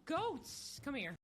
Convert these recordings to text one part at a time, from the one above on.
goats! Come here.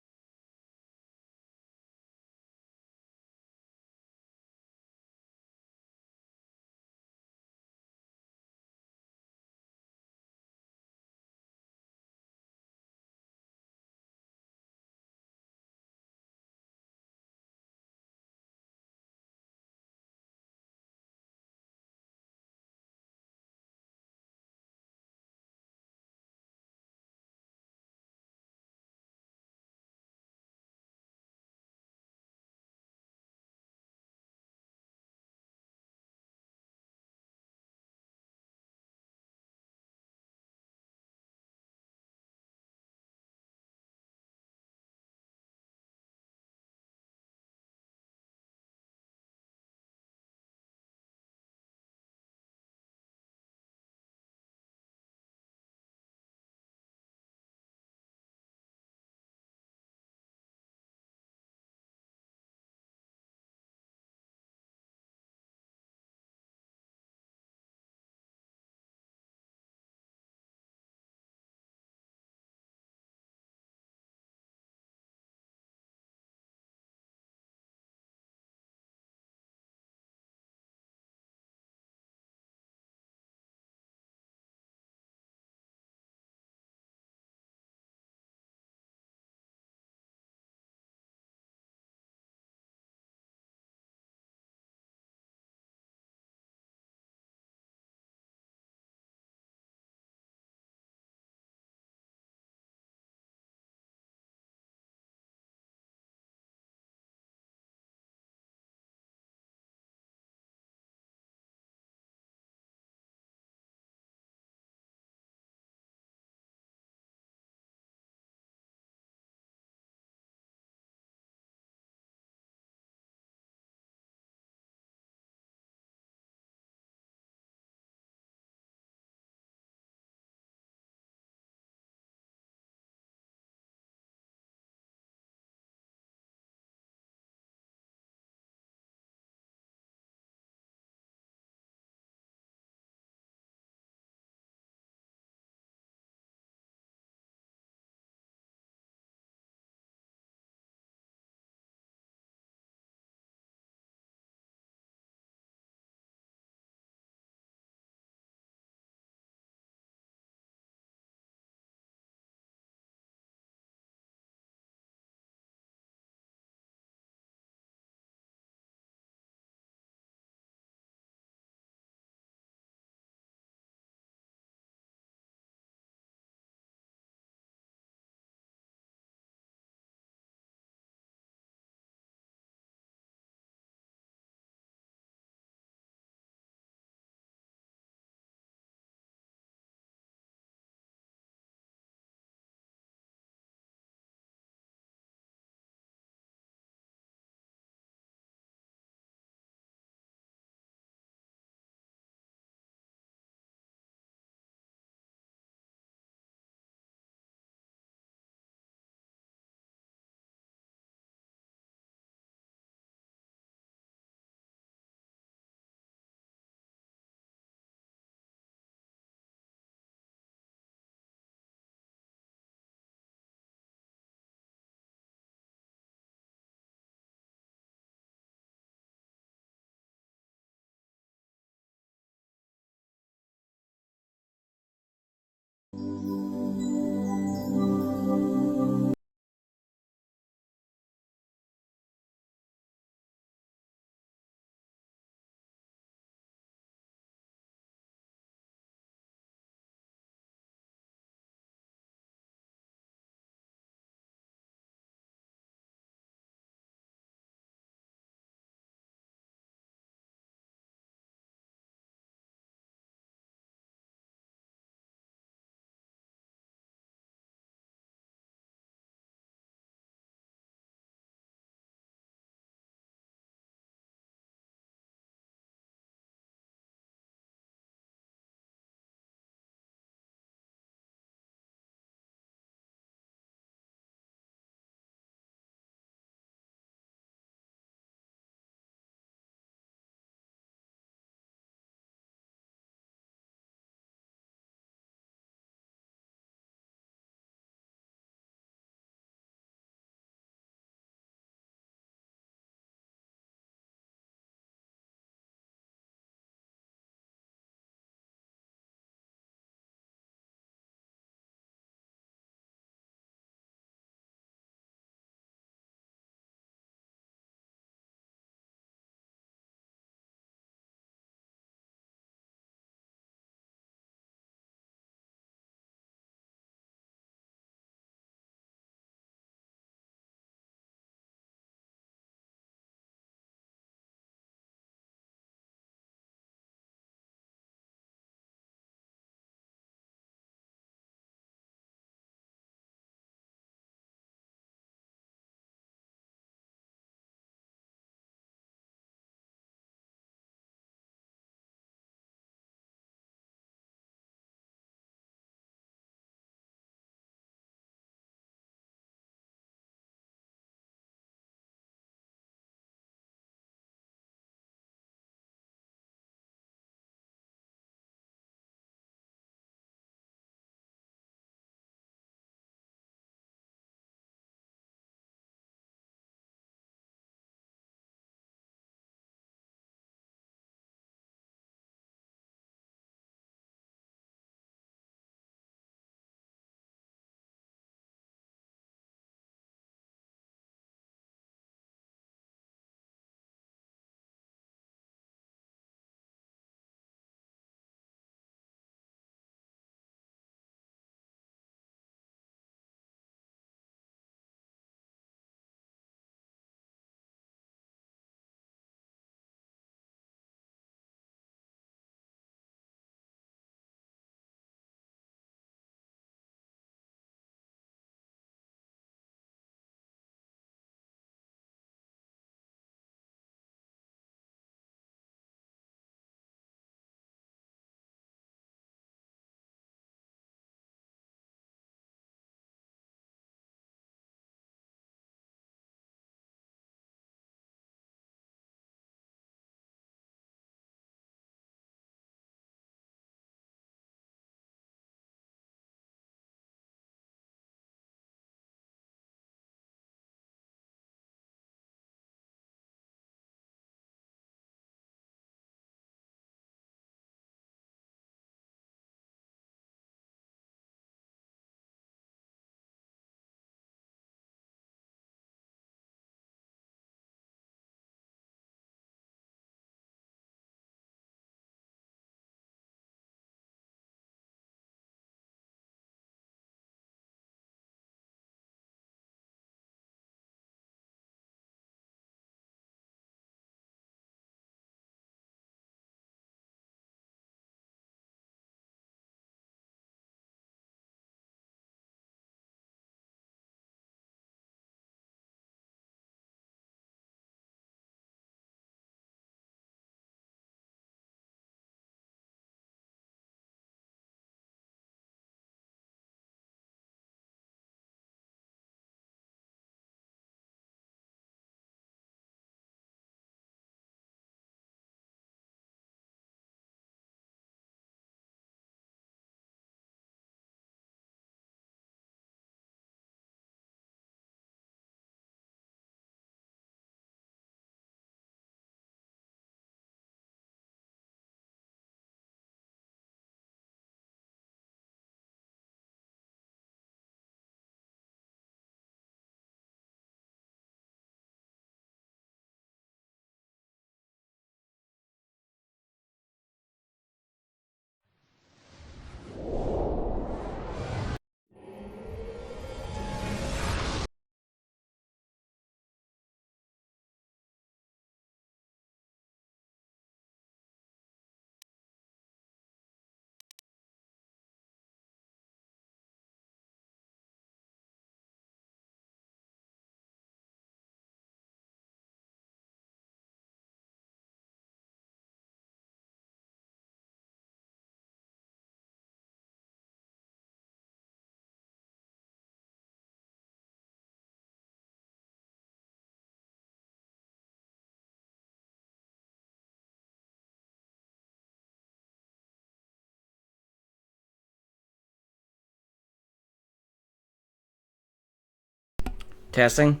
Testing.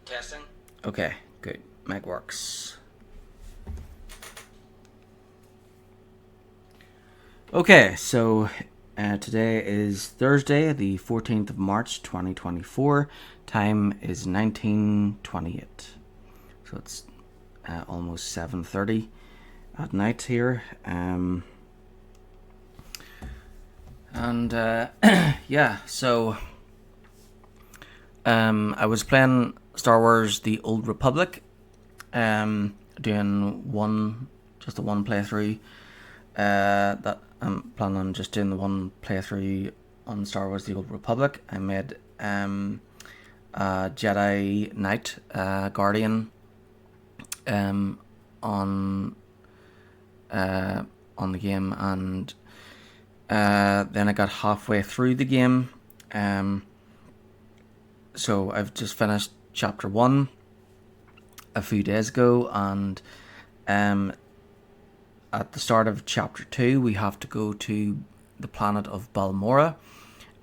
Testing. Okay, good. Mic works. Okay, so today is Thursday, the 14th of March, 2024. Time is 19:28. So it's almost 7:30 at night here. Yeah, so I was playing Star Wars: The Old Republic, doing just a one playthrough. That I'm planning on just doing the one playthrough on Star Wars: The Old Republic. I made a Jedi Knight Guardian on the game, and then I got halfway through the game. So I've just finished chapter 1 a few days ago, and at the start of chapter 2 we have to go to the planet of Balmora,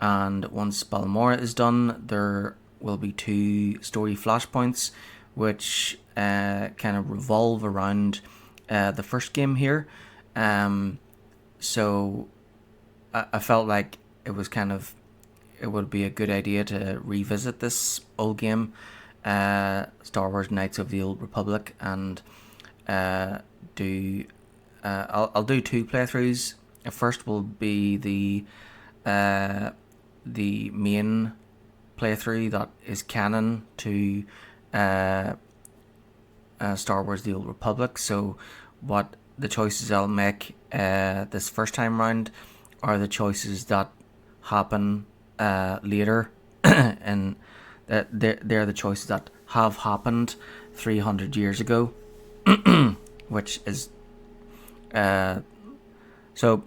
and once Balmora is done there will be 2 story flashpoints which kind of revolve around the first game here. So I felt like it would be a good idea to revisit this old game, Star Wars Knights of the Old Republic, and do I'll do 2 playthroughs. First will be the main playthrough that is canon to Star Wars: The Old Republic. So what the choices I'll make this first time round are the choices that happen later, and they're the choices that have happened 300 years ago, which is so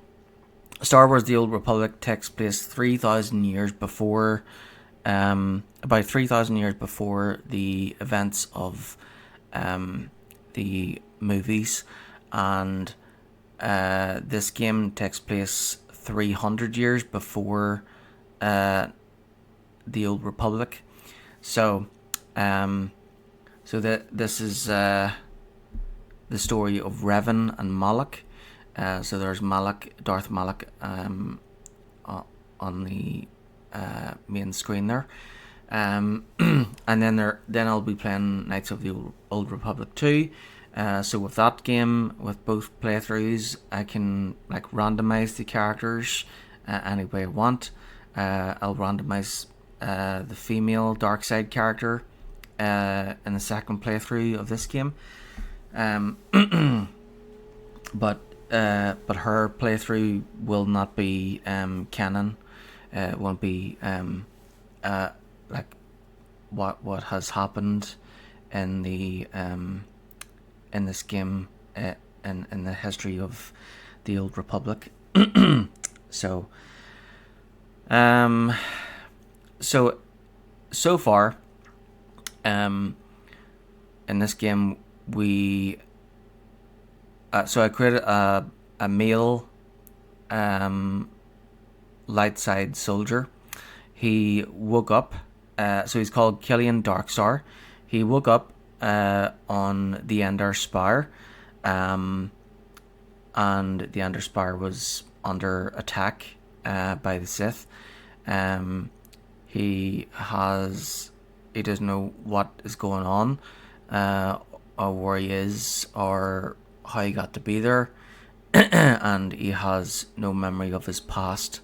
Star Wars: The Old Republic takes place 3,000 years before, about 3,000 years before the events of the movies, and this game takes place 300 years before the Old Republic. So, this is the story of Revan and Malak. So there's Darth Malak, on the main screen there, and then I'll be playing Knights of the Old Republic 2. So with that game, with both playthroughs, I can randomize the characters any way I want. I'll randomize the female dark side character in the second playthrough of this game, but her playthrough will not be canon. It won't be what has happened in the in this game, in the history of the Old Republic. So so far in this game we so I created a male light side soldier. He woke up, so he's called Killian Darkstar. He woke up on the Ender Spire, and the Ender Spire was under attack by the Sith. He doesn't know what is going on, or where he is, or how he got to be there, and he has no memory of his past.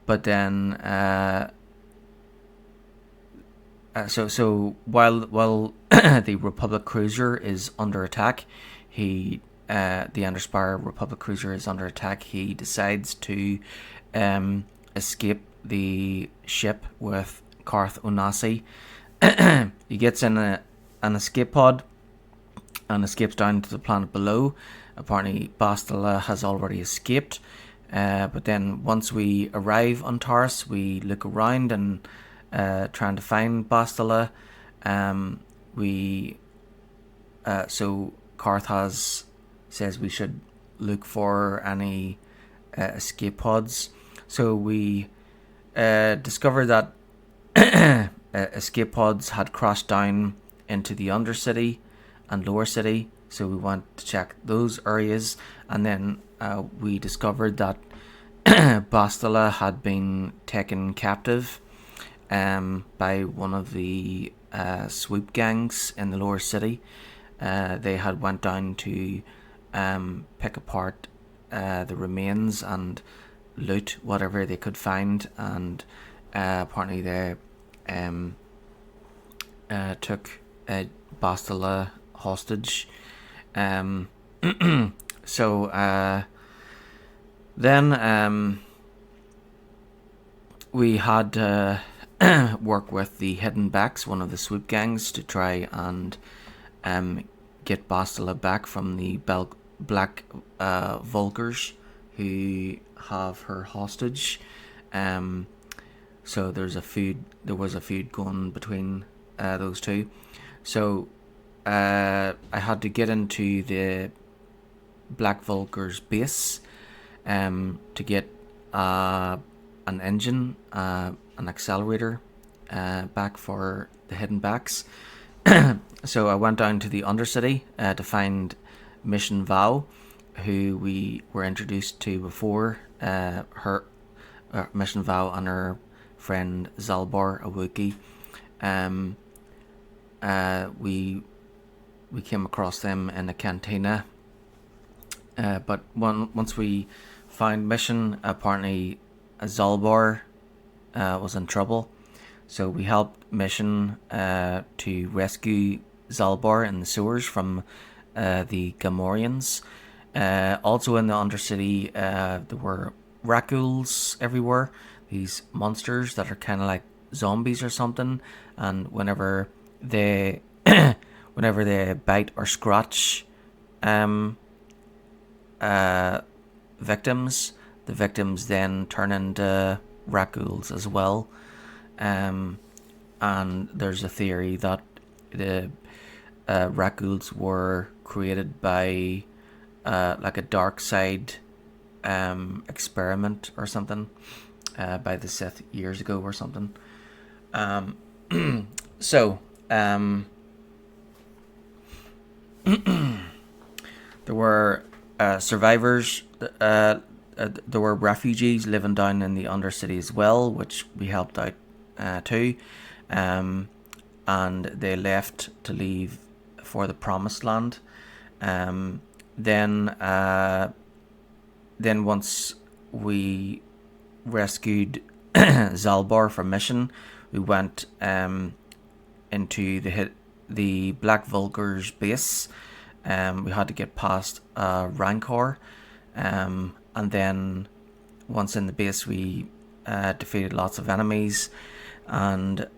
But then, so while the Republic cruiser is under attack, the Underspire Republic cruiser is under attack. He decides to escape the ship with Karth Onasi. He gets in an escape pod and escapes down to the planet below. Apparently Bastila has already escaped, but then once we arrive on Taurus, we look around and trying to find Bastila. So Karth says we should look for any escape pods. So we discovered that escape pods had crashed down into the Undercity and Lower City. So we went to check those areas, and then we discovered that Bastila had been taken captive by one of the swoop gangs in the Lower City. They had went down to pick apart the remains and loot whatever they could find, and apparently they took Bastila hostage. So then we had to work with the Hidden Backs, one of the swoop gangs, to try and get Bastila back from the Black Vulgars who have her hostage. So there was a feud going between those two. So I had to get into the Black Vulgar's base to get an engine, an accelerator back for the Hidden Backs. So I went down to the Undercity to find Mission Vow, who we were introduced to before. Her Mission Vow and her friend Zalbar, a Wookiee. We came across them in a cantina. But once we found Mission, apparently Zalbar was in trouble. So we helped Mission to rescue Zalbar in the sewers from the Gamorreans. Also in the Undercity, there were Rakuls everywhere. These monsters that are kind of like zombies or something. And whenever they bite or scratch victims, the victims then turn into Rakuls as well. And there's a theory that the Rakuls were created by like a dark side experiment or something by the Sith years ago or something. So there were survivors. There were refugees living down in the Undercity as well, which we helped out too. And they left to leave for the Promised Land. Then once we rescued Zalbar from Mission, we went into the Black Vulgar's base. We had to get past Rancor, and then once in the base we defeated lots of enemies and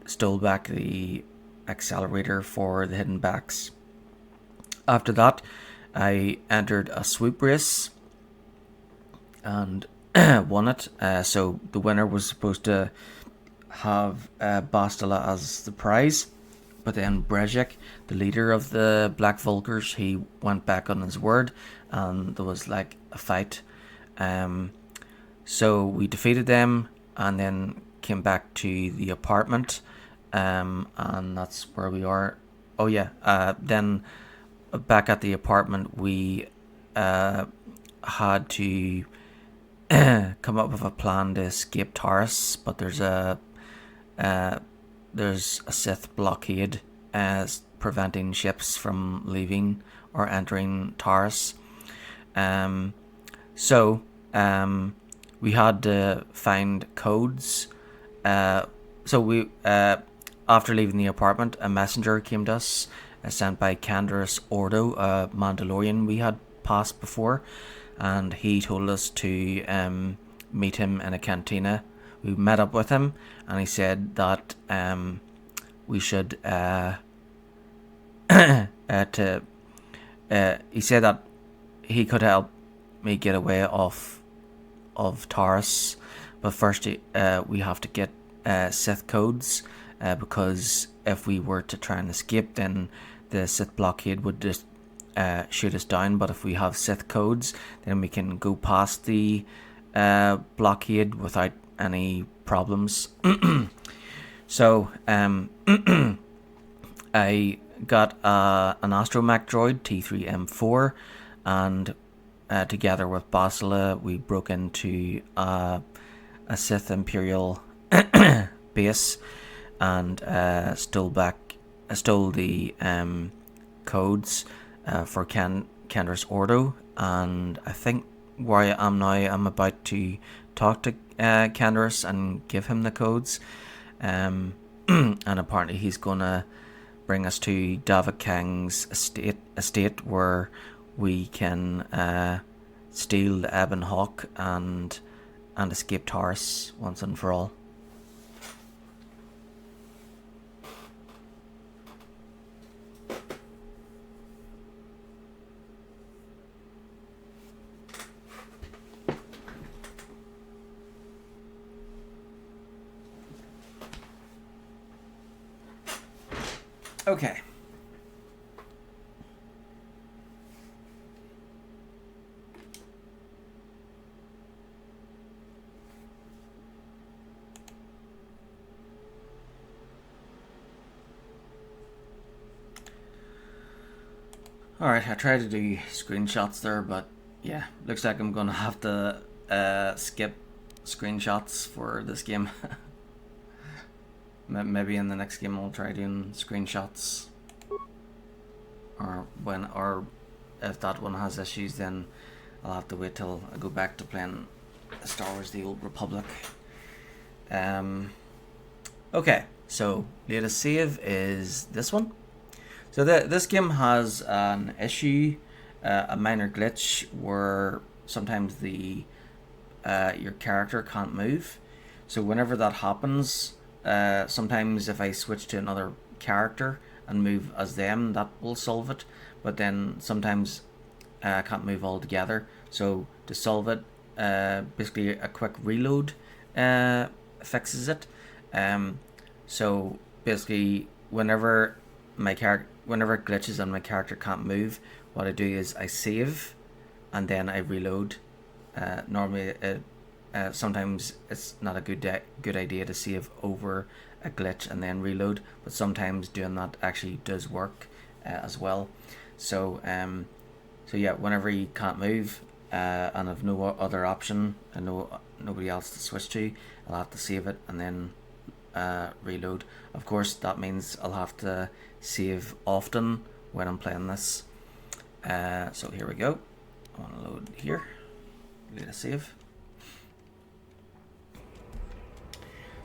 stole back the accelerator for the Hidden Backs. After that, I entered a swoop race and won it. So the winner was supposed to have Bastila as the prize, but then Brejik, the leader of the Black Vulgars, he went back on his word, and there was like a fight. So we defeated them, and then came back to the apartment, and that's where we are. Oh yeah, then back at the apartment, we had to come up with a plan to escape Taurus, but there's a Sith blockade preventing ships from leaving or entering Taurus. So we had to find codes. So we after leaving the apartment, a messenger came to us, sent by Canderous Ordo, a Mandalorian we had passed before, and he told us to meet him in a cantina. We met up with him, and he said that we should he said that he could help me get away of Taurus, but first we have to get Sith codes, because if we were to try and escape, then the Sith blockade would just shoot us down. But if we have Sith codes, then we can go past the blockade without any problems. So I got an astromech droid T3M4, and together with Basila, we broke into a Sith Imperial base and stole the codes for Kendra's Ordo. And I think where I am now, I'm about to talk to Kendra's and give him the codes. And apparently he's gonna bring us to David Kang's estate where we can steal the Ebon Hawk and escape Taurus once and for all. Okay. Alright, I tried to do screenshots there, but yeah, looks like I'm gonna have to skip screenshots for this game. Maybe in the next game I'll try doing screenshots, or if that one has issues, then I'll have to wait till I go back to playing Star Wars: The Old Republic. Okay, so latest save is this one. So this game has an issue, a minor glitch where sometimes your character can't move. So whenever that happens, sometimes if I switch to another character and move as them, that will solve it. But then sometimes I can't move altogether. So to solve it, basically a quick reload fixes it. So basically, whenever it glitches and my character can't move, what I do is I save and then I reload. Normally, sometimes it's not a good idea to save over a glitch and then reload, but sometimes doing that actually does work as well. So yeah, whenever you can't move and have no other option and nobody else to switch to, I'll have to save it and then reload. Of course, that means I'll have to save often when I'm playing this. So here we go. I want to load here. Let us save.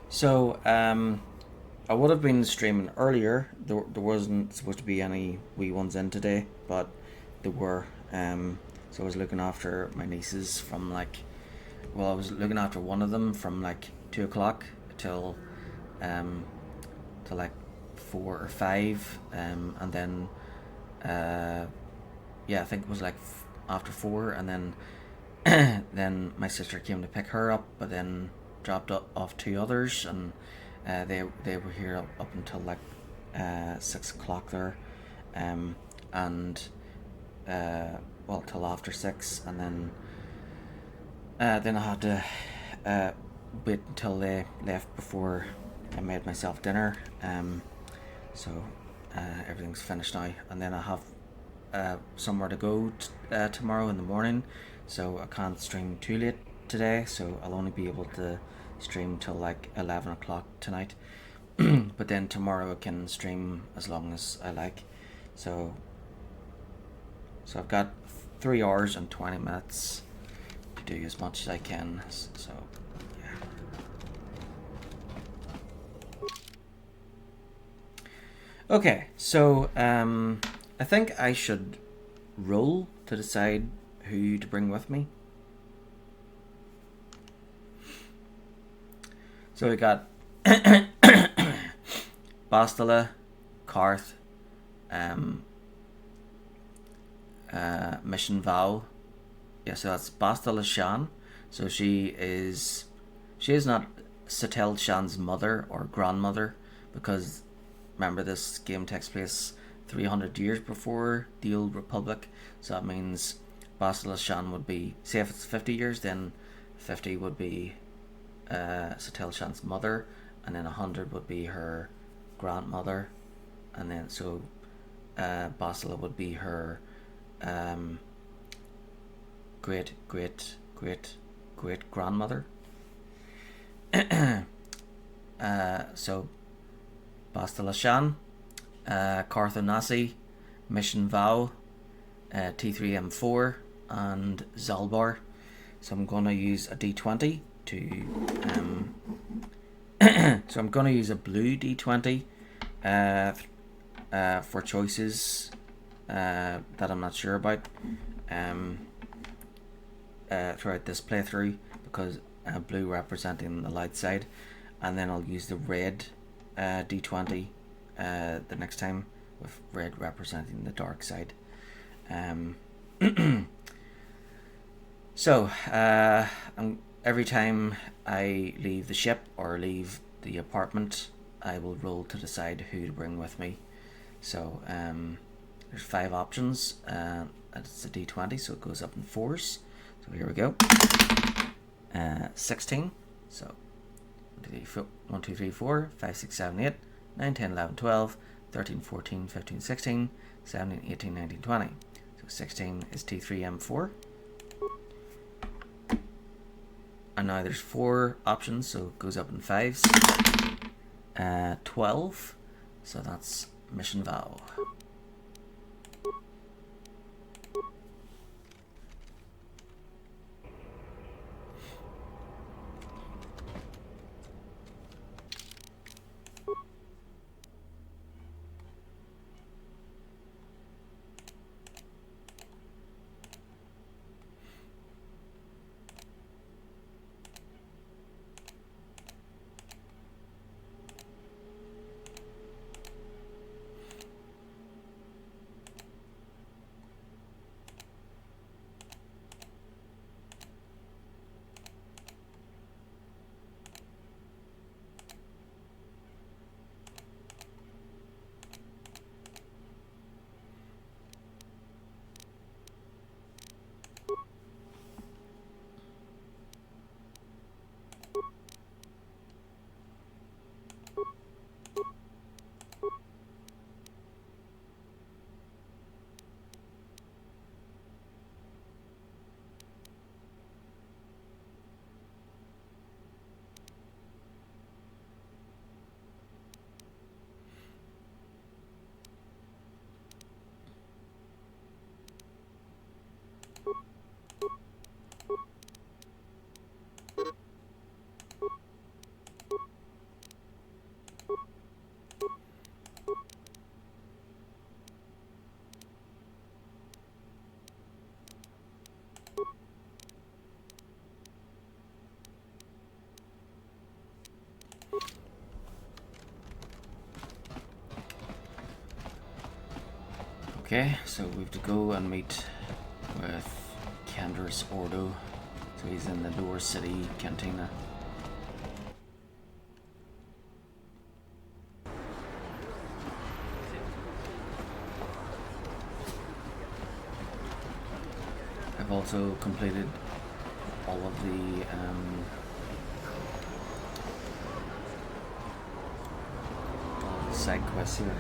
So I would have been streaming earlier. There wasn't supposed to be any wee ones in today, but there were. So I was looking after my nieces from I was looking after one of them from 2 o'clock till 4 or 5, and then I think it was after 4, and then then my sister came to pick her up, but then dropped off 2 others, and they were here up until 6 o'clock there, and till after 6, and then I had to wait until they left before I made myself dinner. So everything's finished now, and then I have somewhere to go tomorrow in the morning, so I can't stream too late today, so I'll only be able to stream till 11 o'clock tonight. But then tomorrow I can stream as long as I like. So I've got 3 hours and 20 minutes to do as much as I can. So yeah. Okay, so I think I should roll to decide who to bring with me. So we got Bastila, Karth, Mission Vow. Yeah, so that's Bastila Shan. So she is not Satel Shan's mother or grandmother, because remember this game takes place 300 years before the Old Republic. So that means Bastila Shan would be, say if it's 50 years, then 50 would be Satel Shan's mother, and then 100 would be her grandmother, and then so Bastila would be her great great great great grandmother. So Bastila Shan, Cartho Nasi, Mission Vow, T3M4, and Zalbar. So I'm going to use a D20 to so I'm going to use a blue D20 for choices that I'm not sure about throughout this playthrough, because blue representing the light side, and then I'll use the red D20 the next time, with red representing the dark side. So every time I leave the ship or leave the apartment, I will roll to decide who to bring with me. So there's 5 options. It's a D20, so it goes up in 4s. So here we go. 16. So 1, 2, 3, 4, 5, 6, 7, 8, 9, 10, 11, 12, 13, 14, 15, 16, 17, 18, 19, 20. So 16 is T3M4. And now there's 4 options, so it goes up in 5s. 12. So that's Mission Vow. Okay, so we have to go and meet with Kendris Ordo. So he's in the Lower City Cantina. I've also completed all of the side quests here.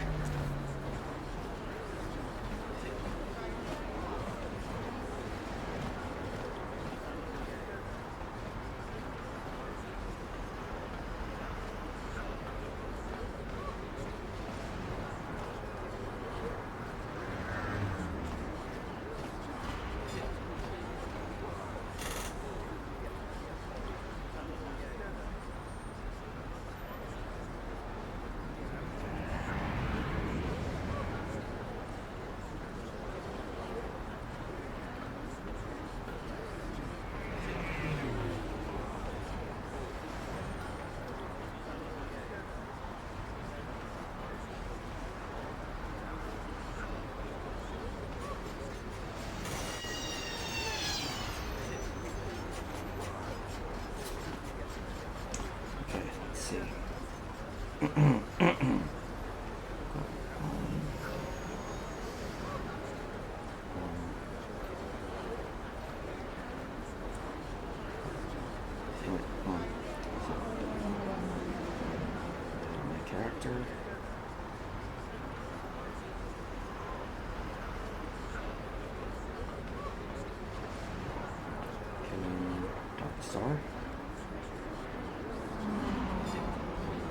star.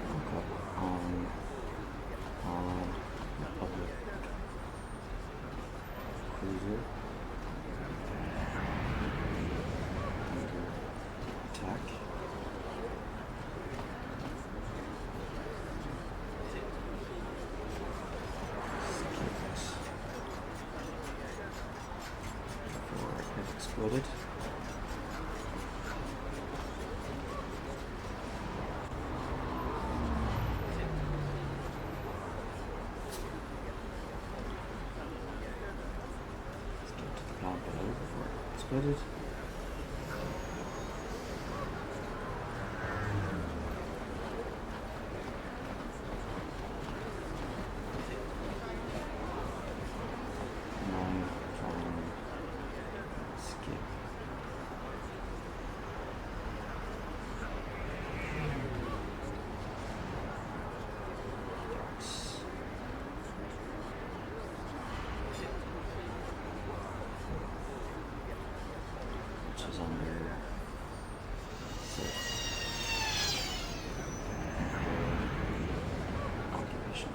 Look up on Republic cruiser under attack. Before it has exploded. Before it exploded. And I'm trying to skip. Darks. Which is under occupation.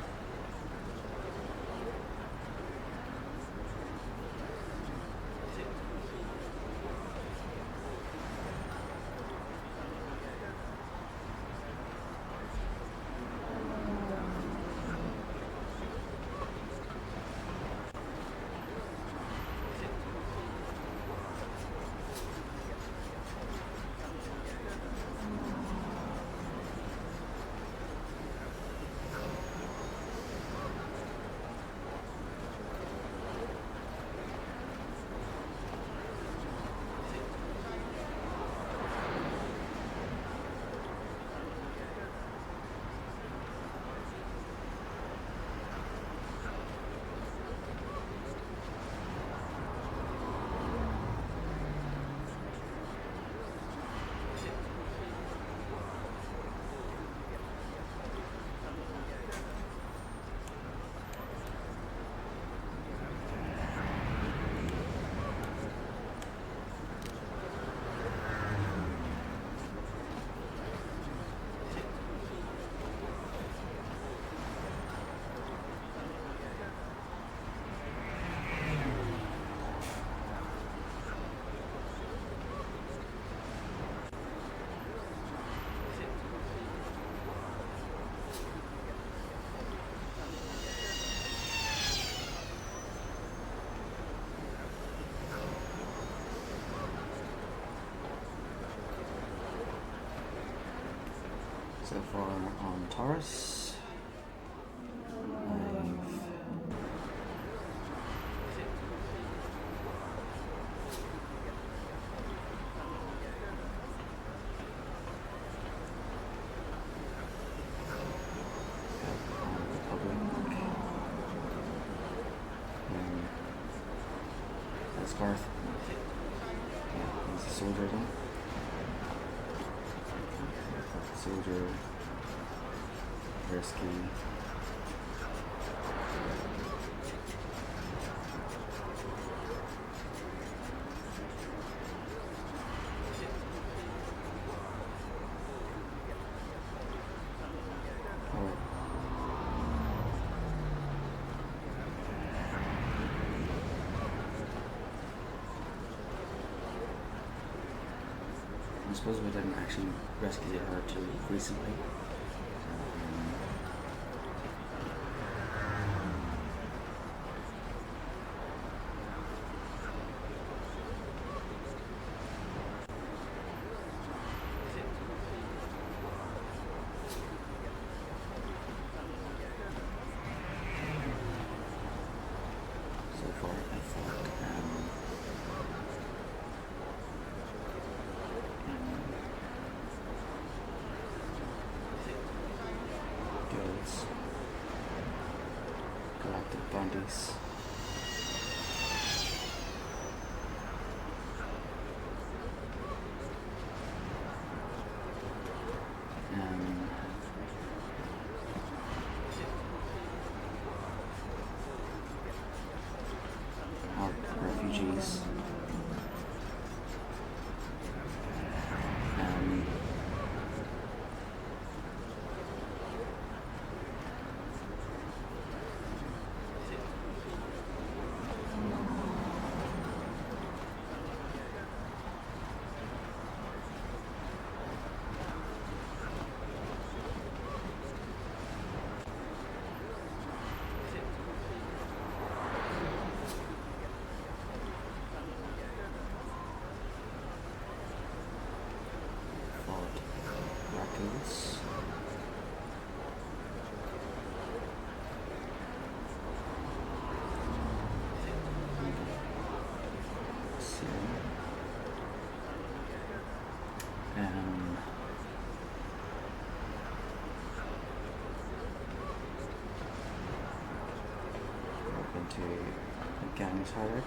So far on Taurus, I've on Republic, and that's Garth. Yeah, he's a soldier then. Soldier, risky. I suppose we didn't actually rescue her too recently. So far, I thought guilds, galactic bounties. Refugees. tools. To a gang turret.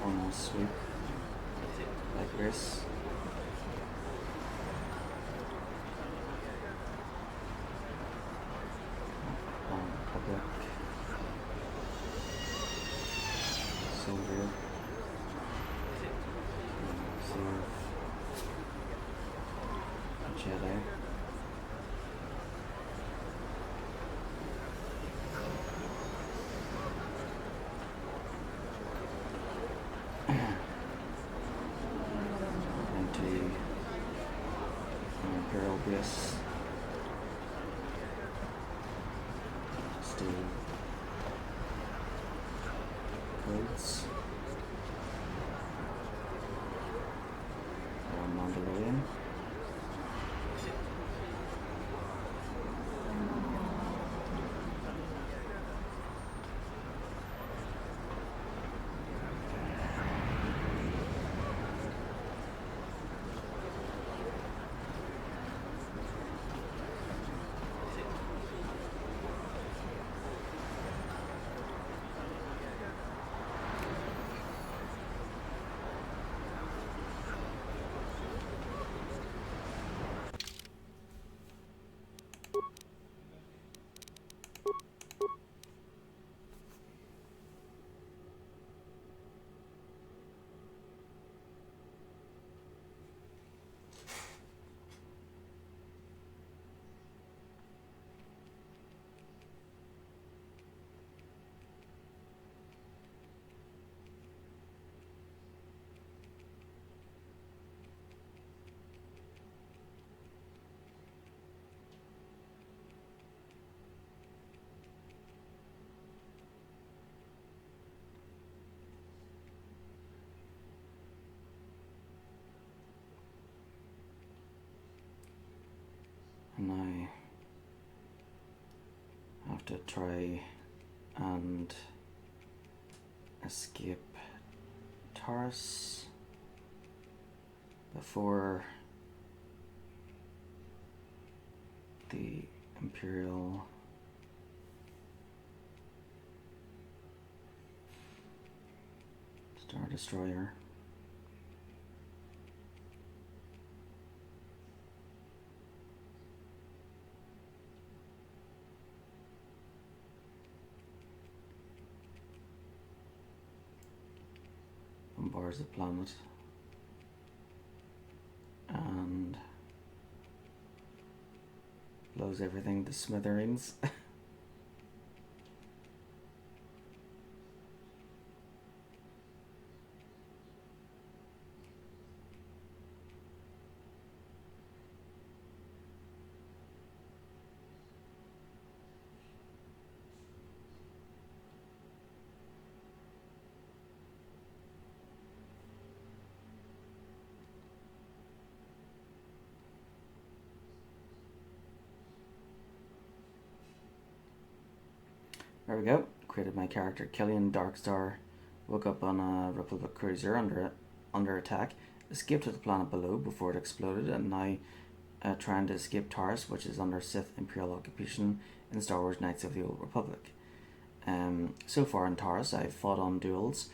Almost sweep like this. Public soldier. Jedi. Into Imperial base. Still codes. Mandalorian. And I have to try and escape Taurus before the Imperial Star Destroyer. Bombards the planet and blows everything to smithereens. There we go. Created my character Killian Darkstar. Woke up on a Republic cruiser under attack. Escaped to the planet below before it exploded, and now trying to escape Taurus, which is under Sith Imperial occupation in Star Wars Knights of the Old Republic. So far in Taurus, I've fought in duels,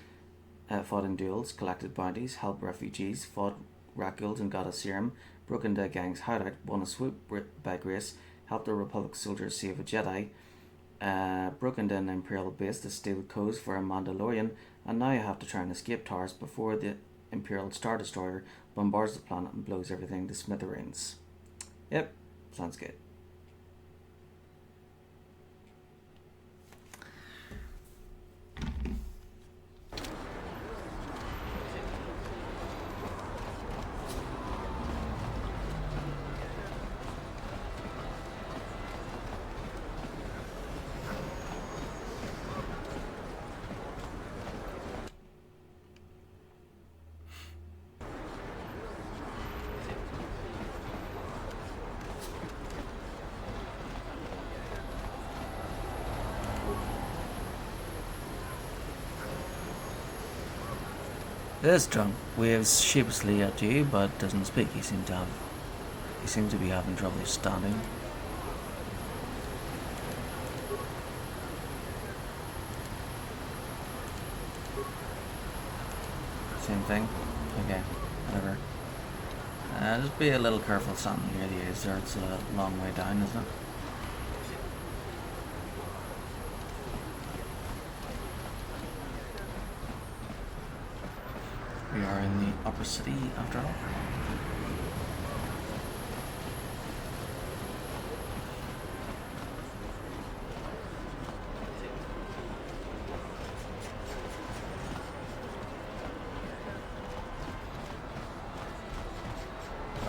collected bounties, helped refugees, fought Rakghouls and got a serum, broke into a gang's hideout, won a swoop by grace, helped a Republic soldier save a Jedi, broke into an Imperial base to steal codes for a Mandalorian, and now I have to try and escape Taurus before the Imperial Star Destroyer bombards the planet and blows everything to smithereens. Yep, sounds good. This drunk waves sheepishly at you, but doesn't speak. He seems to be having trouble standing. Same thing. Okay, whatever. Just be a little careful standing near the edge there. It's a long way down, isn't it? We are in the upper city after all.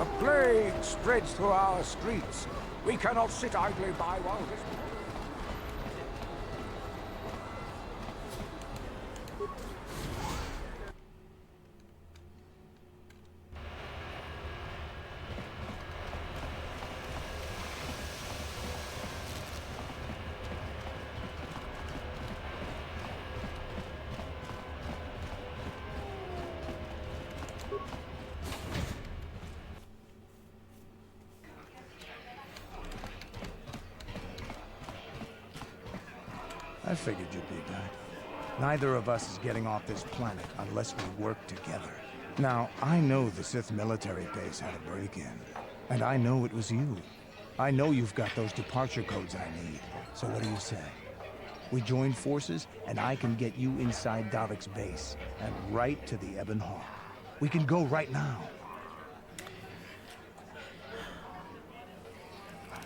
A plague spreads through our streets. We cannot sit idly by while this... I figured you'd be back. Neither of us is getting off this planet unless we work together. Now, I know the Sith military base had a break-in. And I know it was you. I know you've got those departure codes I need. So what do you say? We join forces, and I can get you inside Davik's base, and right to the Ebon Hawk. We can go right now.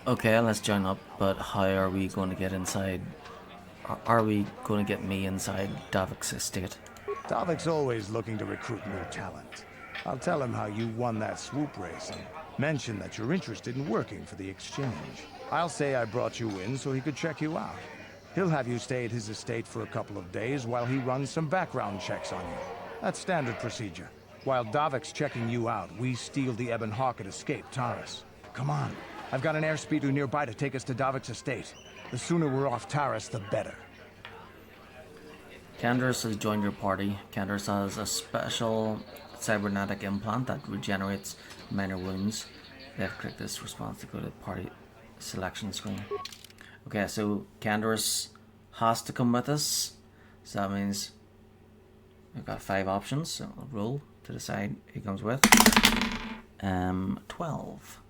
Okay, let's join up, but how are we going to get inside? Are we going to get me inside Davik's estate? Davik's always looking to recruit new talent. I'll tell him how you won that swoop race and mention that you're interested in working for the exchange. I'll say I brought you in so he could check you out. He'll have you stay at his estate for a couple of days while he runs some background checks on you. That's standard procedure. While Davik's checking you out, we steal the Ebon Hawk and escape Taris. Come on. I've got an airspeeder nearby to take us to Davik's estate. The sooner we're off Taris, the better. Candace has joined your party. Candace has a special cybernetic implant that regenerates minor wounds. Left-click this response to go to the party selection screen. Okay, so Candace has to come with us. So that means we've got 5 options. So I'll roll to decide who comes with. 12.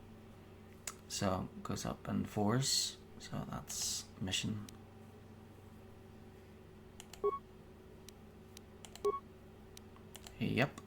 So it goes up in 4s. So that's mission. Yep.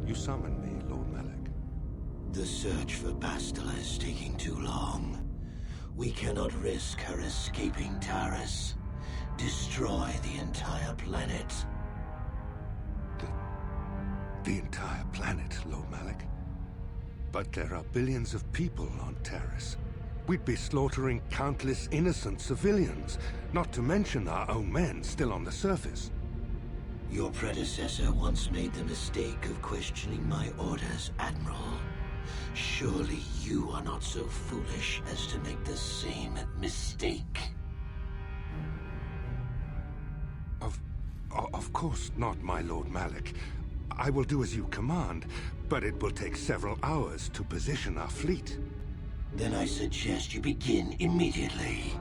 You summoned me, Lord Malak. The search for Bastila is taking too long. We cannot risk her escaping Taris. Destroy the entire planet. The entire planet, Lord Malak. But there are billions of people on Taris. We'd be slaughtering countless innocent civilians, not to mention our own men still on the surface. Your predecessor once made the mistake of questioning my orders, Admiral. Surely you are not so foolish as to make the same mistake. Of course not, my Lord Malak. I will do as you command, but it will take several hours to position our fleet. Then I suggest you begin immediately.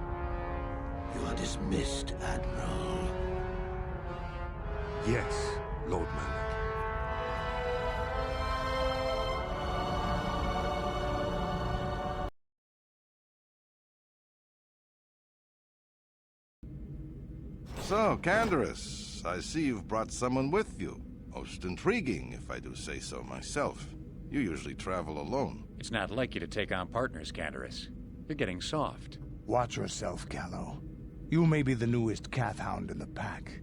You are dismissed, Admiral. Yes, Lord Malak. So, Canderous, I see you've brought someone with you. Most intriguing, if I do say so myself. You usually travel alone. It's not like you to take on partners, Canderous. You're getting soft. Watch yourself, Callow. You may be the newest Cathhound in the pack,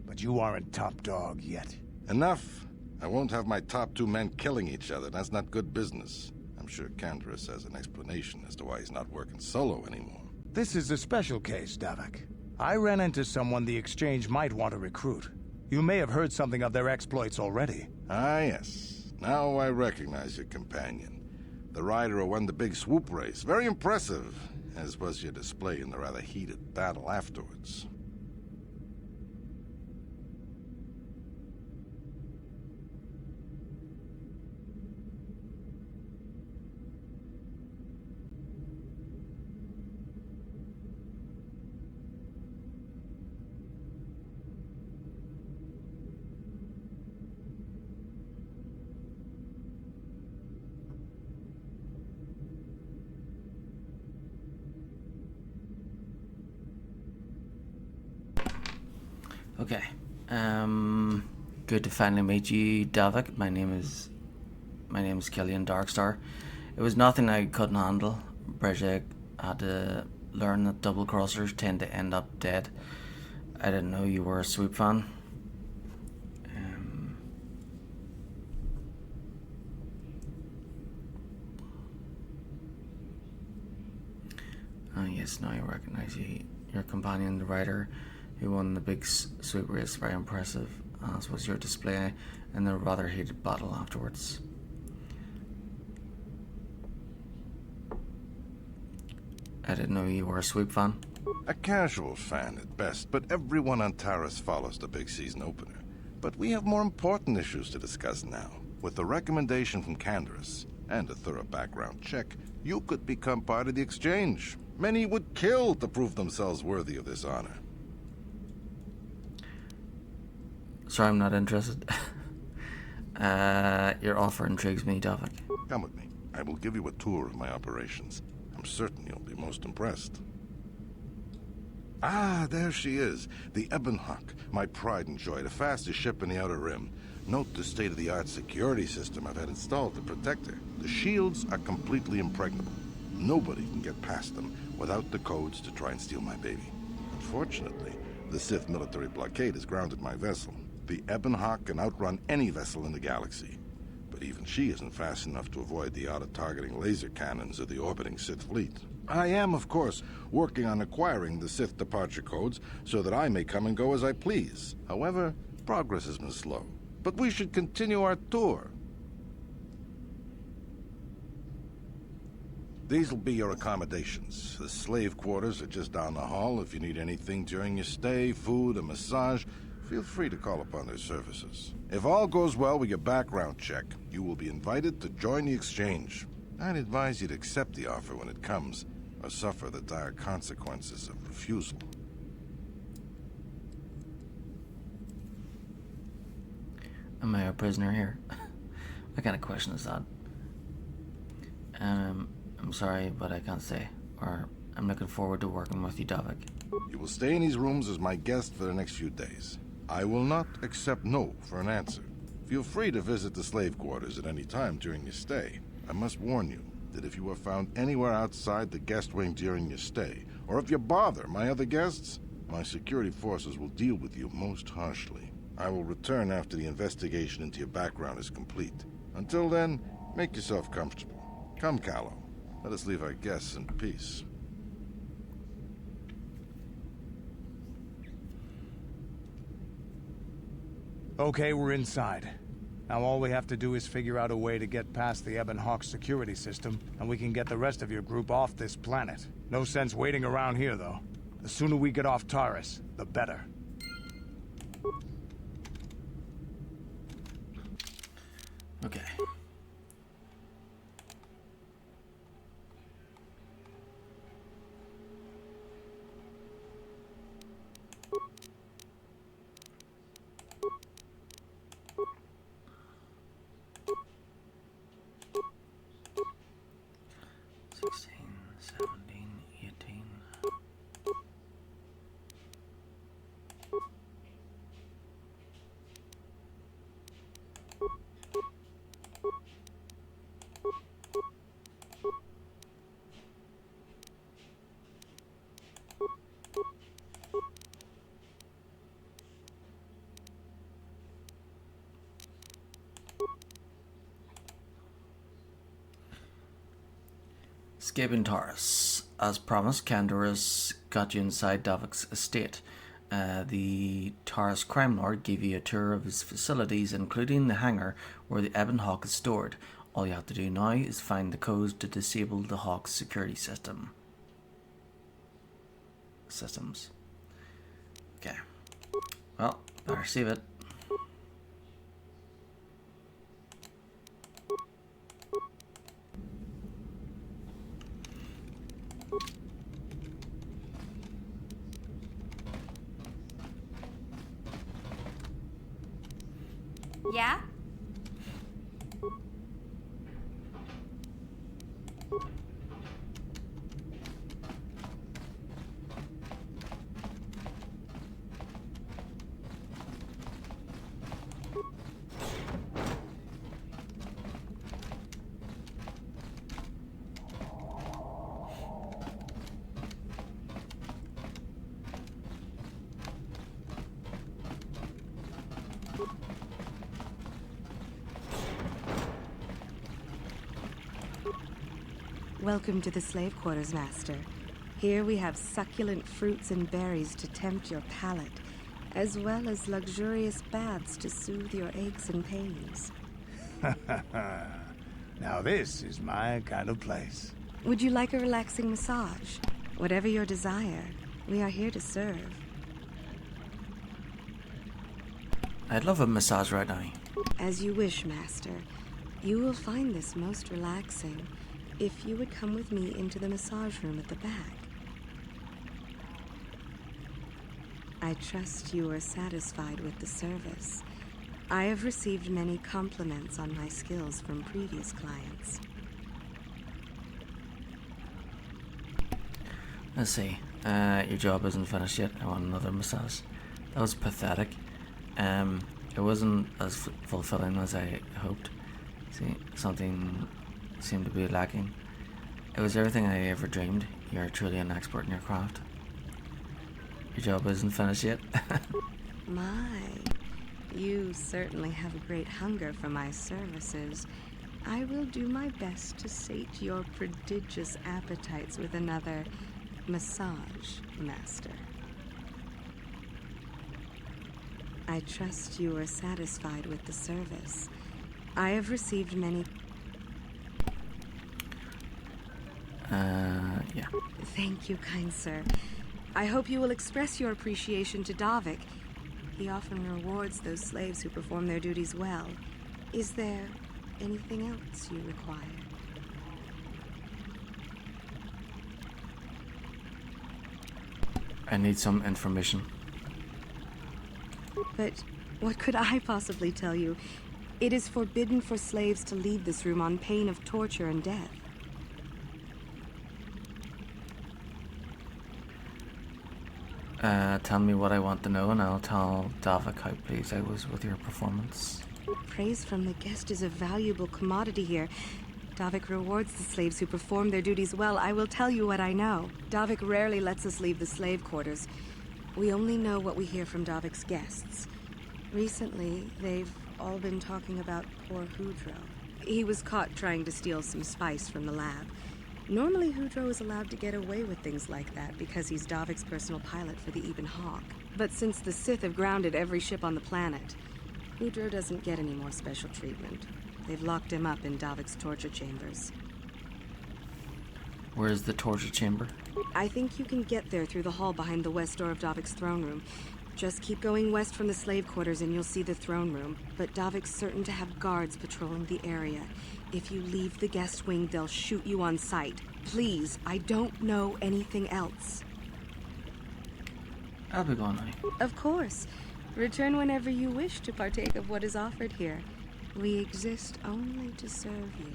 but you aren't top dog yet. Enough. I won't have my top 2 men killing each other. That's not good business. I'm sure Canderous has an explanation as to why he's not working solo anymore. This is a special case, Davik. I ran into someone the Exchange might want to recruit. You may have heard something of their exploits already. Ah, yes. Now I recognize your companion. The rider who won the big swoop race. Very impressive, as was your display in the rather heated battle afterwards. Okay. Good to finally meet you, Davik. My name is Killian Darkstar. It was nothing I couldn't handle. Bridget had to learn that double crossers tend to end up dead. I didn't know you were a Swoop fan. Yes, now I recognize you. Your companion, the rider who won the big swoop race, very impressive, as was your display in the rather heated battle afterwards. I didn't know you were a Swoop fan. A casual fan at best, but everyone on Taris follows the big season opener. But we have more important issues to discuss now. With the recommendation from Canderous and a thorough background check, you could become part of the Exchange. Many would kill to prove themselves worthy of this honor. Sorry, I'm not interested. Your offer intrigues me, Davik. Come with me. I will give you a tour of my operations. I'm certain you'll be most impressed. Ah, there she is. The Ebonhawk, my pride and joy, the fastest ship in the Outer Rim. Note the state-of-the-art security system I've had installed to protect her. The shields are completely impregnable. Nobody can get past them without the codes to try and steal my baby. Unfortunately, the Sith military blockade has grounded my vessel. The Ebonhawk can outrun any vessel in the galaxy. But even she isn't fast enough to avoid the auto-targeting laser cannons of the orbiting Sith fleet. I am, of course, working on acquiring the Sith departure codes so that I may come and go as I please. However, progress has been slow. But we should continue our tour. These will be your accommodations. The slave quarters are just down the hall. If you need anything during your stay, food, a massage, feel free to call upon their services. If all goes well with your background check, you will be invited to join the Exchange. I'd advise you to accept the offer when it comes, or suffer the dire consequences of refusal. Am I a prisoner here? What kind of question is that? I'm sorry, but I can't stay. Or I'm looking forward to working with you, Davik. You will stay in these rooms as my guest for the next few days. I will not accept no for an answer. Feel free to visit the slave quarters at any time during your stay. I must warn you that if you are found anywhere outside the guest wing during your stay, or if you bother my other guests, my security forces will deal with you most harshly. I will return after the investigation into your background is complete. Until then, make yourself comfortable. Come, Callow. Let us leave our guests in peace. Okay, we're inside. Now all we have to do is figure out a way to get past the Ebonhawk security system, and we can get the rest of your group off this planet. No sense waiting around here, though. The sooner we get off Taris, the better. Okay. Escaping Taurus. As promised, Candaris got you inside Davik's estate. The Taurus crime lord gave you a tour of his facilities, including the hangar where the Ebon Hawk is stored. All you have to do now is find the codes to disable the Hawk's security systems. Okay. Well, better save it. Yeah? Welcome to the slave quarters, Master. Here we have succulent fruits and berries to tempt your palate, as well as luxurious baths to soothe your aches and pains. Now this is my kind of place. Would you like a relaxing massage? Whatever your desire, we are here to serve. I'd love a massage right now. As you wish, Master. You will find this most relaxing if you would come with me into the massage room at the back. I trust you are satisfied with the service. I have received many compliments on my skills from previous clients. Let's see. Your job isn't finished yet. I want another massage. That was pathetic. It wasn't as fulfilling as I hoped. See, something seemed to be lacking. It was everything I ever dreamed. You're truly an expert in your craft. Your job isn't finished yet. My, you certainly have a great hunger for my services. I will do my best to sate your prodigious appetites with another massage, Master. I trust you are satisfied with the service. I have received many... Yeah. Thank you, kind sir. I hope you will express your appreciation to Davik. He often rewards those slaves who perform their duties well. Is there anything else you require? I need some information. But what could I possibly tell you? It is forbidden for slaves to leave this room on pain of torture and death. Tell me what I want to know and I'll tell Davik how pleased I was with your performance. Praise from the guest is a valuable commodity here. Davik rewards the slaves who perform their duties well. I will tell you what I know. Davik rarely lets us leave the slave quarters. We only know what we hear from Davik's guests. Recently, they've all been talking about poor Hudro. He was caught trying to steal some spice from the lab. Normally, Hudro is allowed to get away with things like that because he's Davik's personal pilot for the Ebon Hawk. But since the Sith have grounded every ship on the planet, Hudro doesn't get any more special treatment. They've locked him up in Davik's torture chambers. Where's the torture chamber? I think you can get there through the hall behind the west door of Davik's throne room. Just keep going west from the slave quarters and you'll see the throne room. But Davik's certain to have guards patrolling the area. If you leave the guest wing, they'll shoot you on sight. Please, I don't know anything else. I'll be gone now. Of course. Return whenever you wish to partake of what is offered here. We exist only to serve you.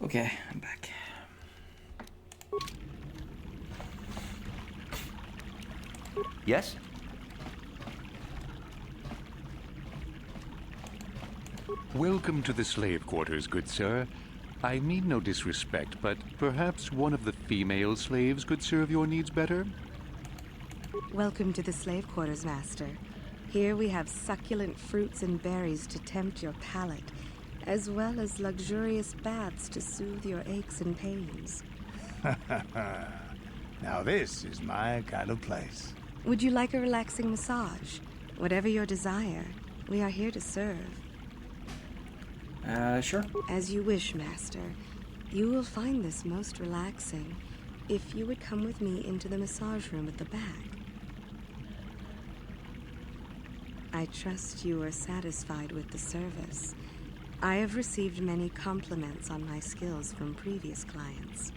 Okay, I'm back. Yes? Welcome to the slave quarters, good sir. I mean no disrespect, but perhaps one of the female slaves could serve your needs better? Welcome to the slave quarters, Master. Here we have succulent fruits and berries to tempt your palate, as well as luxurious baths to soothe your aches and pains. Now this is my kind of place. Would you like a relaxing massage? Whatever your desire, we are here to serve. Sure. As you wish, Master. You will find this most relaxing if you would come with me into the massage room at the back. I trust you are satisfied with the service. I have received many compliments on my skills from previous clients.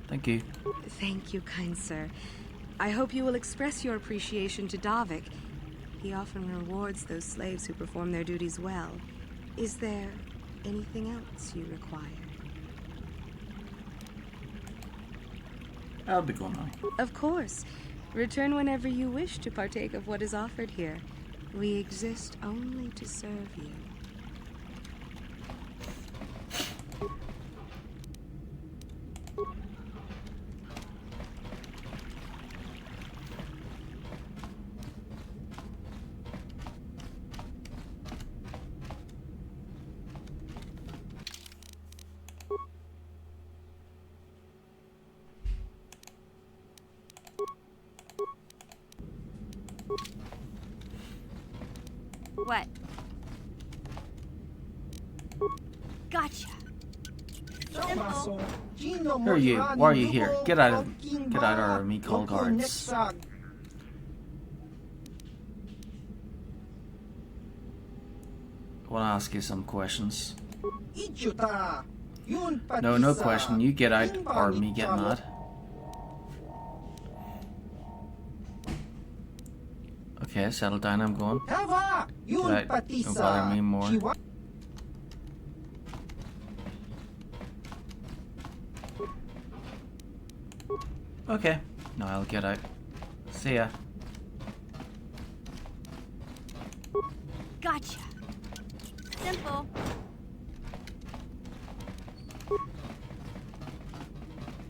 Thank you. Thank you, kind sir. I hope you will express your appreciation to Davik. He often rewards those slaves who perform their duties well. Is there anything else you require? I'll be going now. Of course. Return whenever you wish to partake of what is offered here. We exist only to serve you. What? Gotcha. Simple. Who are you? Why are you here? Get out of our me call guards. I want to ask you some questions. No, no question. You get out or me get mad. Okay, settle down, I'm going. Don't bother me more. Okay, now I'll get out. See ya. Gotcha. Simple.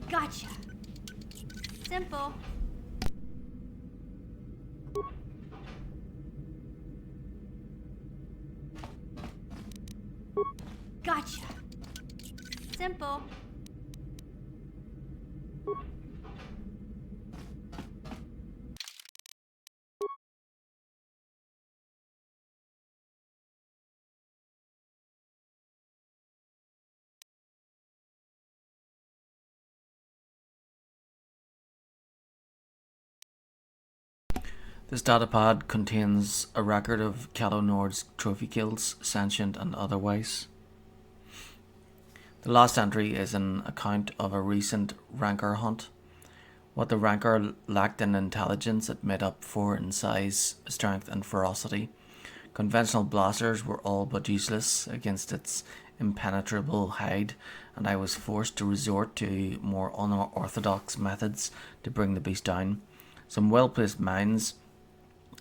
Gotcha. Simple. Gotcha. Simple. This datapad contains a record of Calo Nord's trophy kills, sentient and otherwise. The last entry is an account of a recent rancor hunt. What the rancor lacked in intelligence, it made up for in size, strength and ferocity. Conventional blasters were all but useless against its impenetrable hide, and I was forced to resort to more unorthodox methods to bring the beast down. Some well-placed mines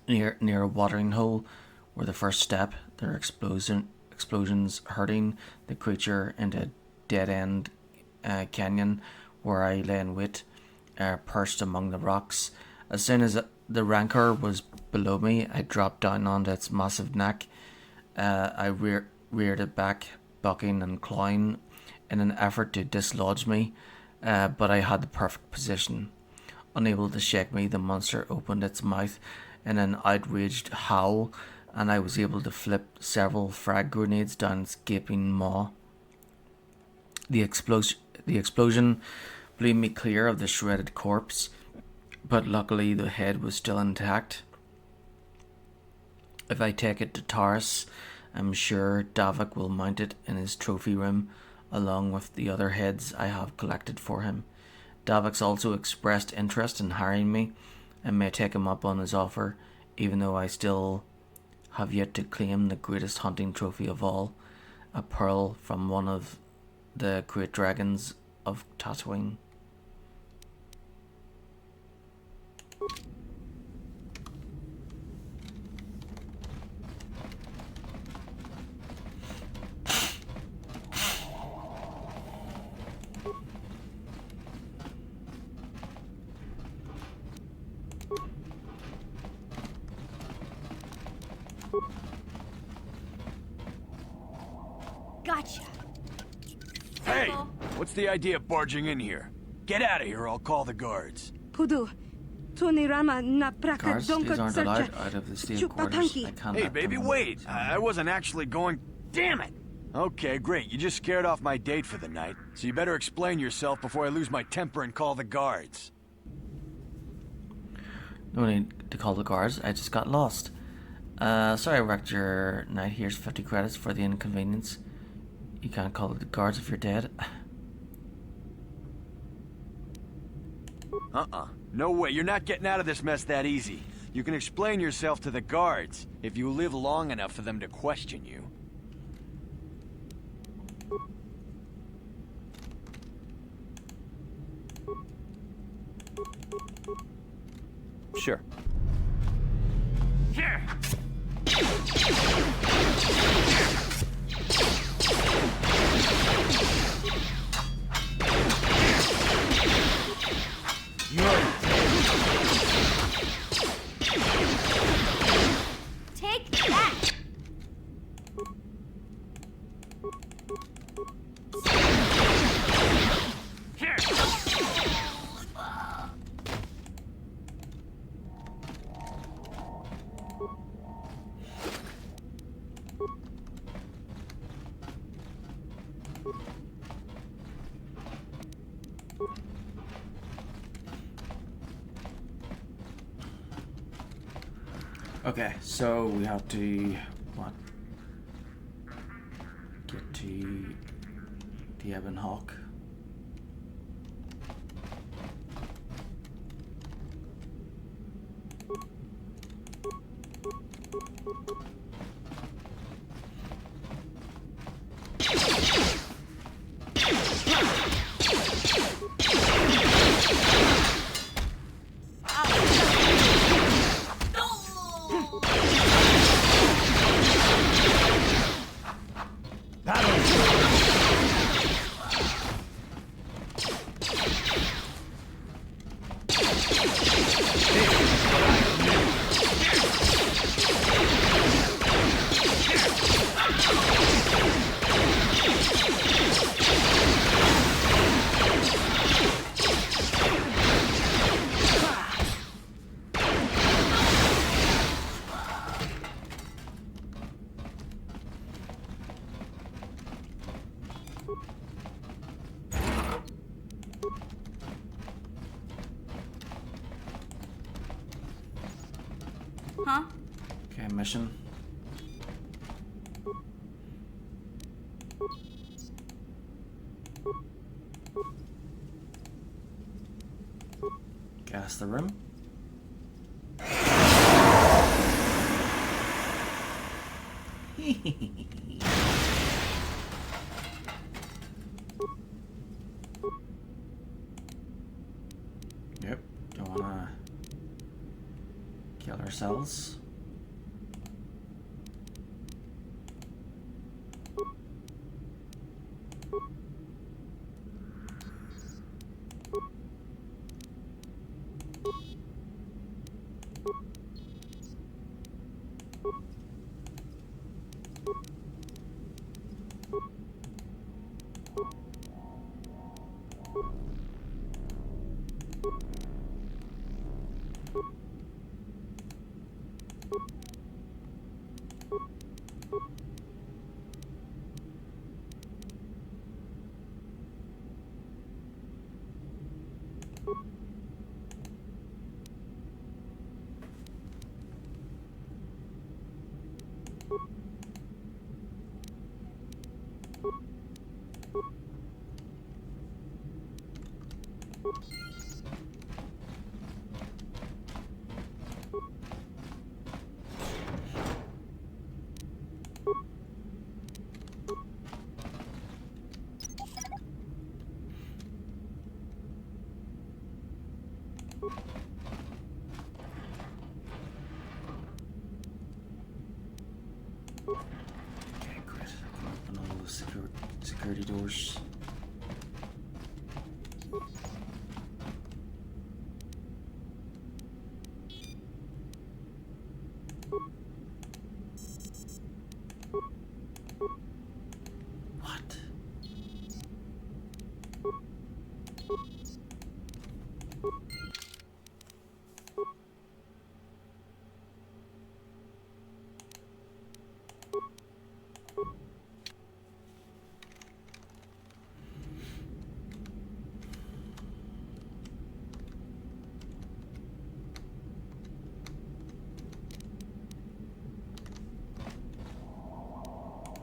near a watering hole were the first step, their explosions hurting the creature into a dead-end canyon where I lay in wait, perched among the rocks. As soon as the rancor was below me, I dropped down onto its massive neck. I reared it back, bucking and clawing in an effort to dislodge me, but I had the perfect position. Unable to shake me, the monster opened its mouth in an outraged howl, and I was able to flip several frag grenades down its gaping maw. The explosion blew me clear of the shredded corpse, but luckily the head was still intact. If I take it to Taurus, I'm sure Davik will mount it in his trophy room, along with the other heads I have collected for him. Davik's also expressed interest in hiring me, and may take him up on his offer, even though I still have yet to claim the greatest hunting trophy of all. a pearl from one of the great dragons of Tatooine. Gotcha. Hey! Simple. What's the idea of barging in here? Get out of here or I'll call the guards. Pudu. Tunirama na praka Guards, these donka aren't allowed out of the steel quarters. I can't Hey, let baby, them- wait! I wasn't actually going... Damn it! Okay, great. You just scared off my date for the night, so you better explain yourself before I lose my temper and call the guards. No need to call the guards, I just got lost. Sorry I wrecked your night. Here's 50 credits for the inconvenience. You can't call the guards if you're dead. No way, you're not getting out of this mess that easy. You can explain yourself to the guards, if you live long enough for them to question you. Sure. Here! Take that. Okay, so we have to what? Get to the Ebon Hawk. Huh? Okay, mission. Gas the room. Yep, don't wanna kill ourselves. Okay, great. Open all the security doors. What?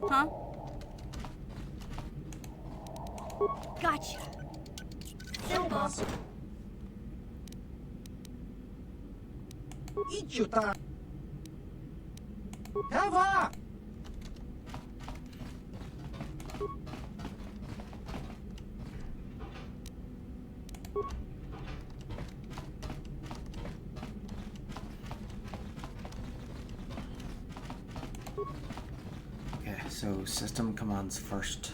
Huh? Gotcha. Simple. Idiota! Eva! Okay, so system commands first.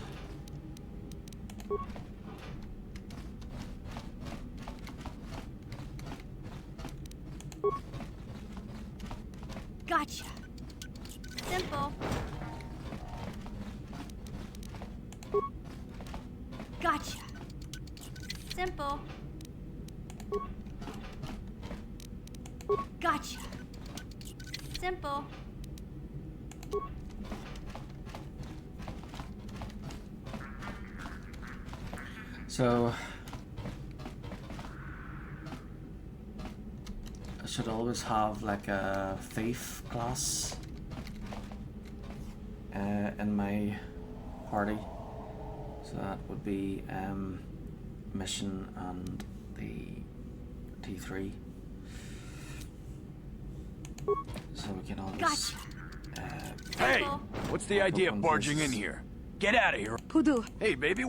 Gotcha. Simple. Gotcha. Simple. Gotcha. Simple. So I should always have like a thief class in my party. So that would be mission and the T3. So we can always. Gotcha. Hey! What's the idea of Open barging this. in here? Get out of here. Pudu. Hey, baby.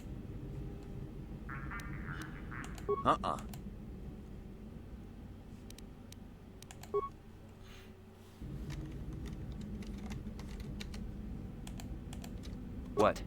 What?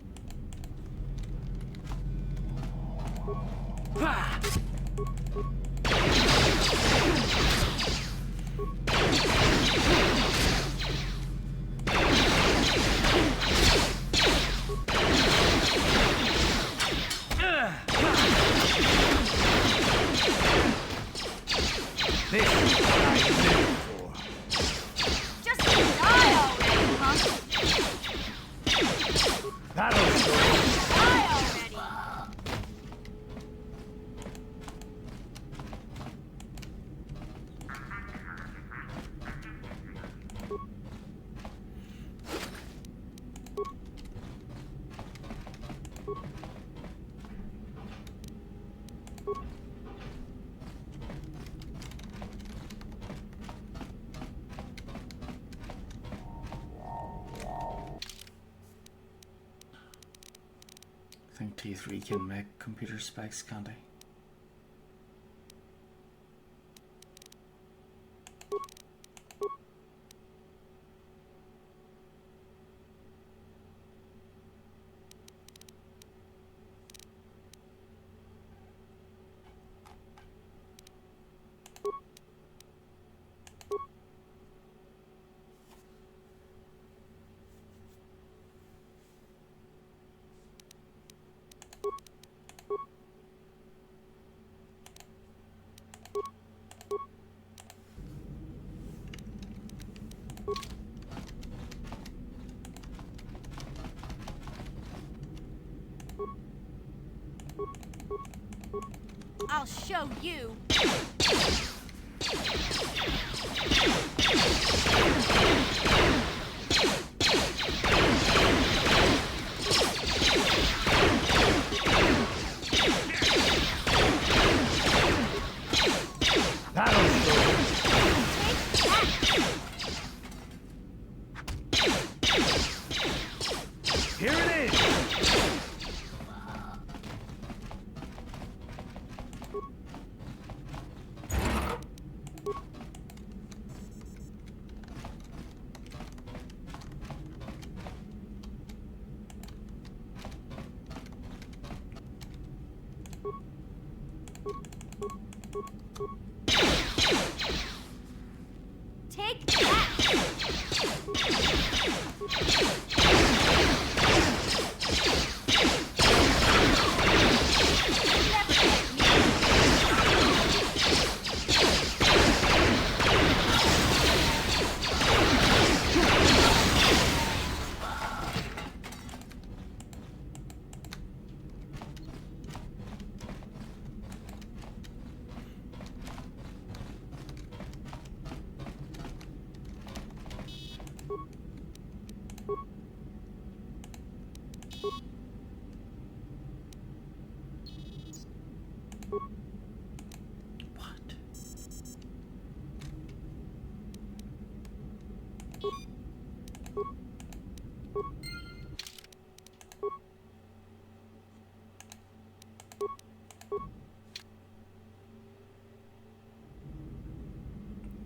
Just die already, huh? That'll show. Die already. I think T3 can make computer specs, can't they? I'll show you. That'll show. Here it is. Take that!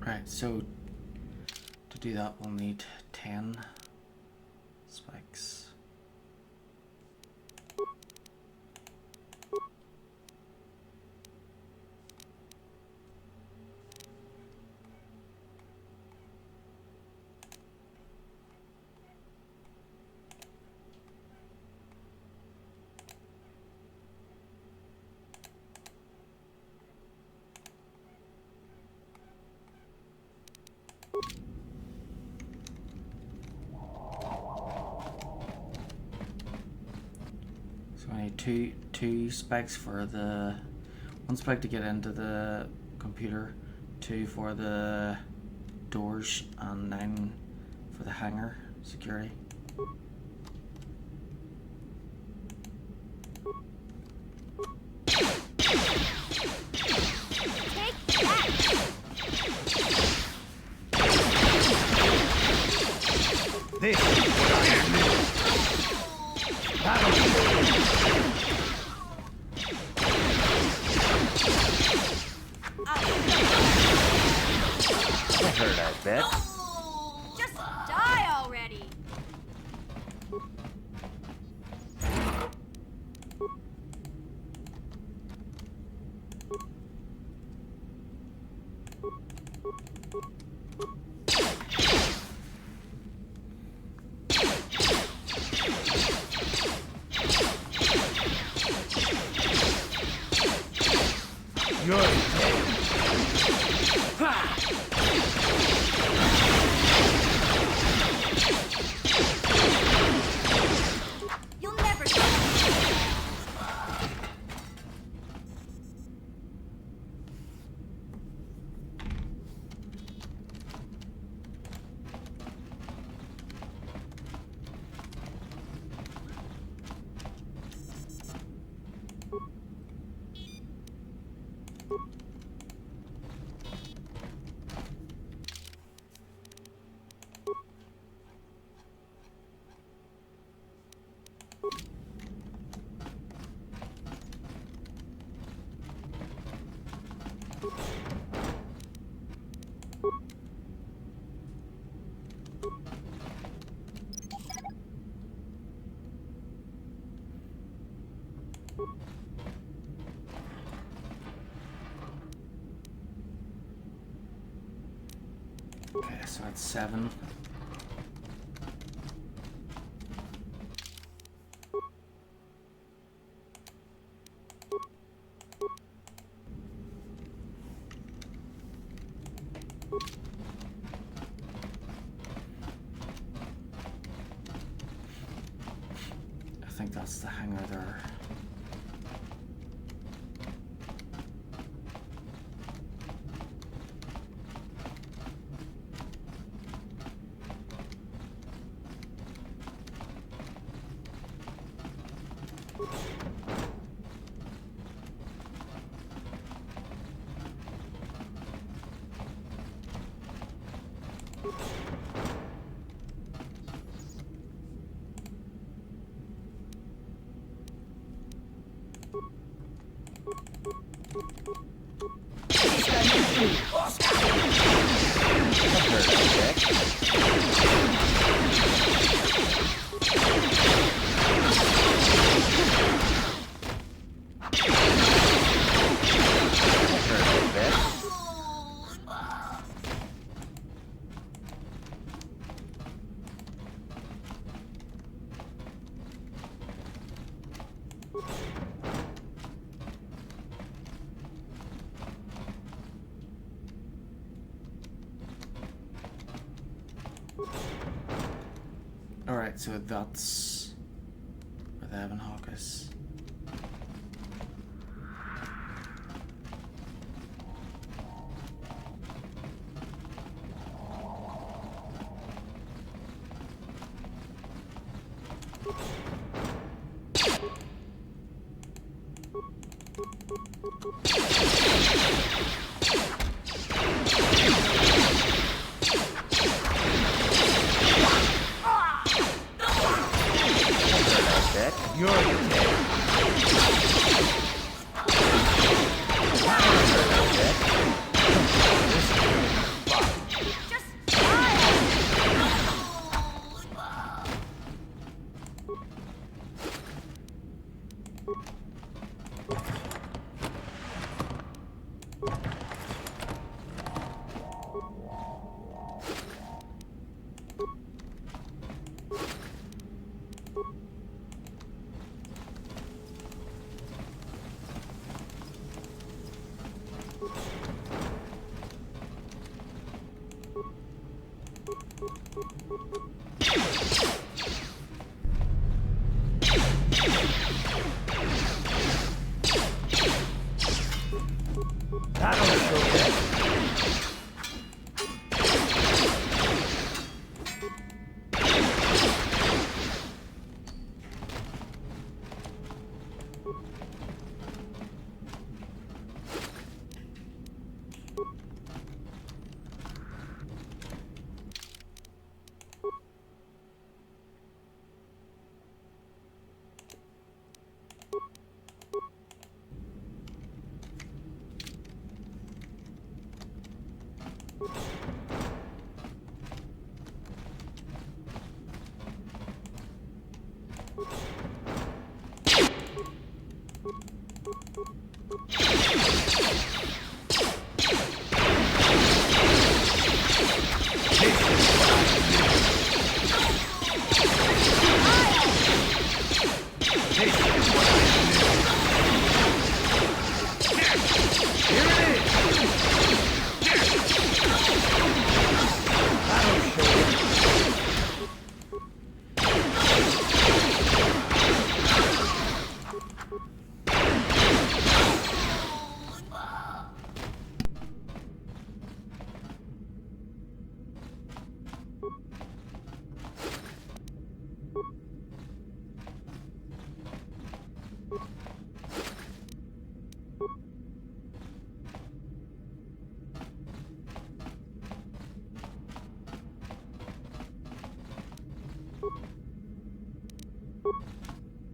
Right, so to do that we'll need 10 spikes. I need two spikes for the one spike to get into the computer, 2 for the doors, and 9 for the hangar security. Just die already! You'll never Okay, so that's 7. I think that's the hangar there. Alright, so that's where the Ebon Hawk is.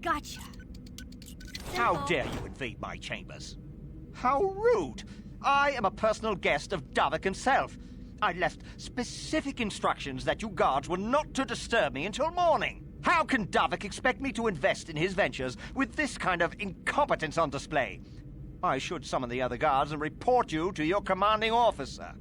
Gotcha. How dare you invade my chambers? How rude! I am a personal guest of Davik himself. I left specific instructions that you guards were not to disturb me until morning. How can Davik expect me to invest in his ventures with this kind of incompetence on display? I should summon the other guards and report you to your commanding officer.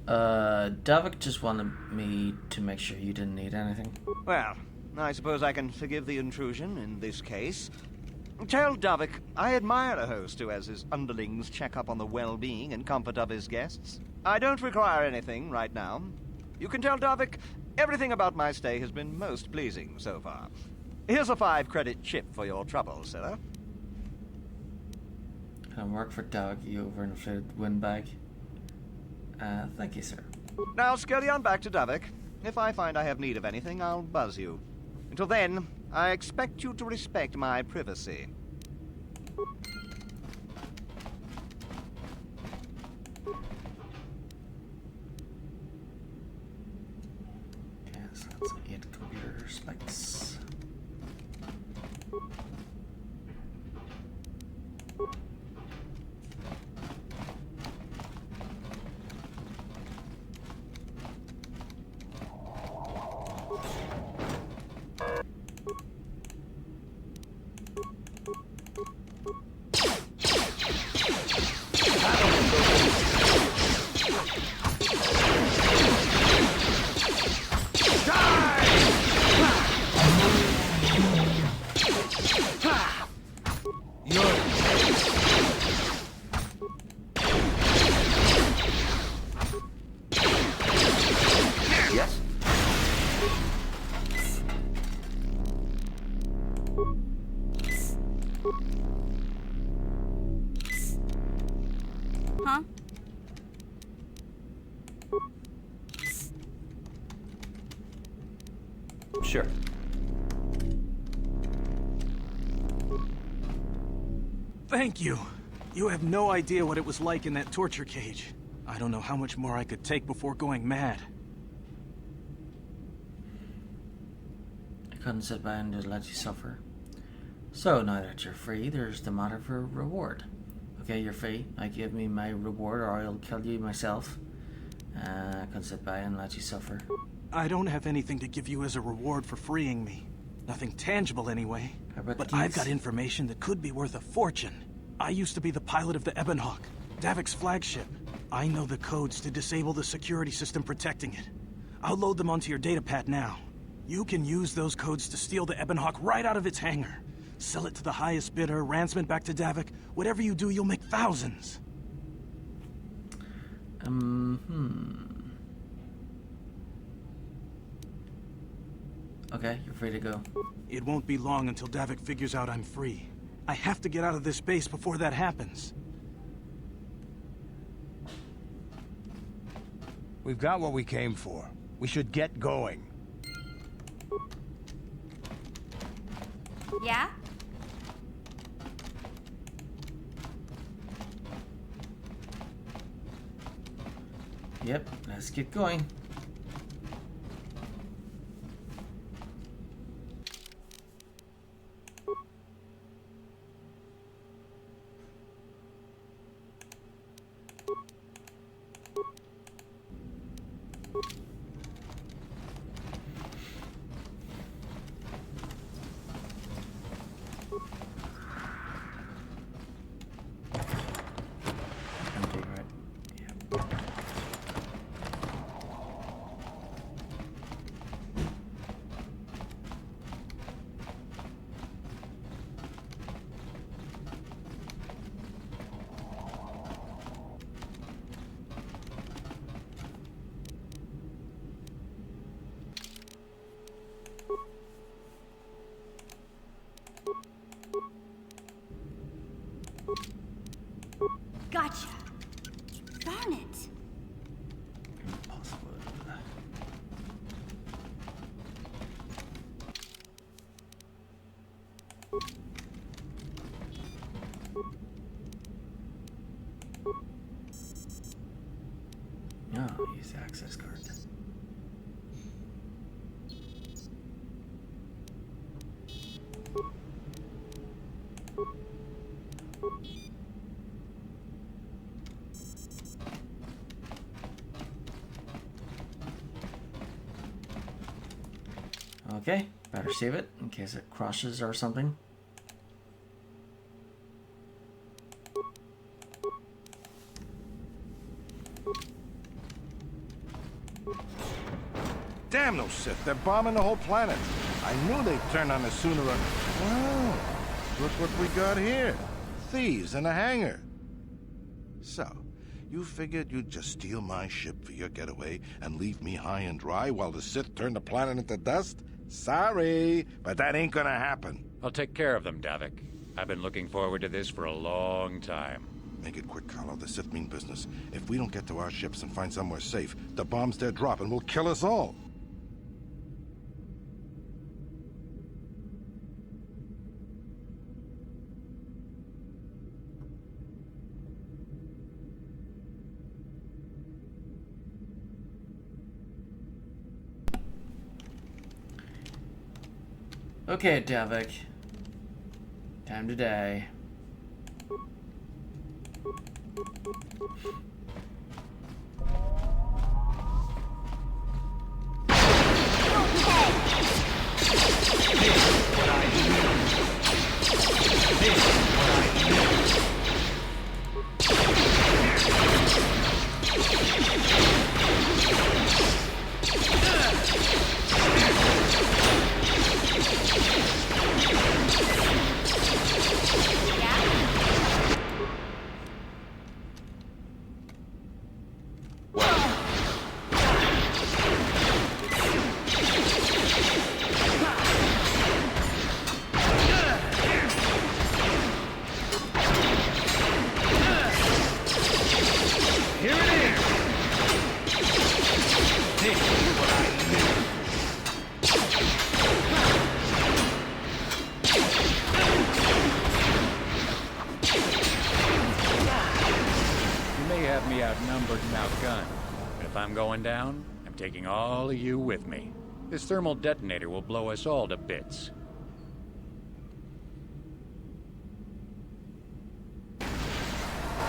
Davik just wanted me to make sure you didn't need anything. Well, I suppose I can forgive the intrusion in this case. Tell Davik I admire a host who has his underlings check up on the well-being and comfort of his guests. I don't require anything right now. You can tell Davik everything about my stay has been most pleasing so far. Here's a 5-credit chip for your trouble, sir. Can I work for Davik, you overinflated windbag? Thank you, sir. Now scurry on back to Davik. If I find I have need of anything, I'll buzz you. Until then, I expect you to respect my privacy. Okay, so that's 8 computer selects. Huh? Sure. Thank you. You have no idea what it was like in that torture cage. I don't know how much more I could take before going mad. I couldn't sit by and just let you suffer. So now that you're free, there's the matter for reward. Okay, you're free. Now give me my reward or I'll kill you myself. I couldn't sit by and let you suffer. I don't have anything to give you as a reward for freeing me. Nothing tangible anyway. But I've got information that could be worth a fortune. I used to be the pilot of the Ebonhawk, Davik's flagship. I know the codes to disable the security system protecting it. I'll load them onto your datapad now. You can use those codes to steal the Ebonhawk right out of its hangar. Sell it to the highest bidder, ransom it back to Davik. Whatever you do, you'll make thousands. Okay, you're free to go. It won't be long until Davik figures out I'm free. I have to get out of this base before that happens. We've got what we came for. We should get going. Yeah? Yep, let's get going. Gotcha. Darn it. Impossible. No, use the access card. Okay, better save it in case it crashes or something. Damn those Sith, they're bombing the whole planet. I knew they'd turn on us sooner or... Wow, look what we got here. Thieves in a hangar. So, you figured you'd just steal my ship for your getaway and leave me high and dry while the Sith turn the planet into dust? Sorry, but that ain't gonna happen. I'll take care of them, Davik. I've been looking forward to this for a long time. Make it quick, Carlo. The Sith mean business. If we don't get to our ships and find somewhere safe, the bombs they're dropping will kill us all. Okay, Davik. Time to die. You may have me outnumbered and outgunned, but if I'm going down, I'm taking all of you with me. This thermal detonator will blow us all to bits.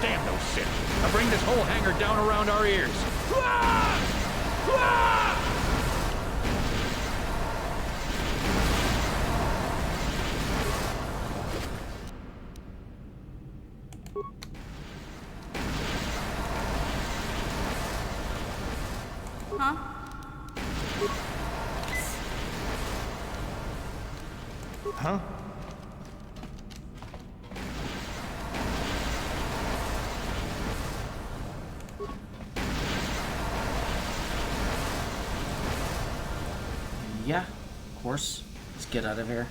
Damn those Sith! Now bring this whole hangar down around our ears! Huh? Huh? Yeah, of course. Let's get out of here.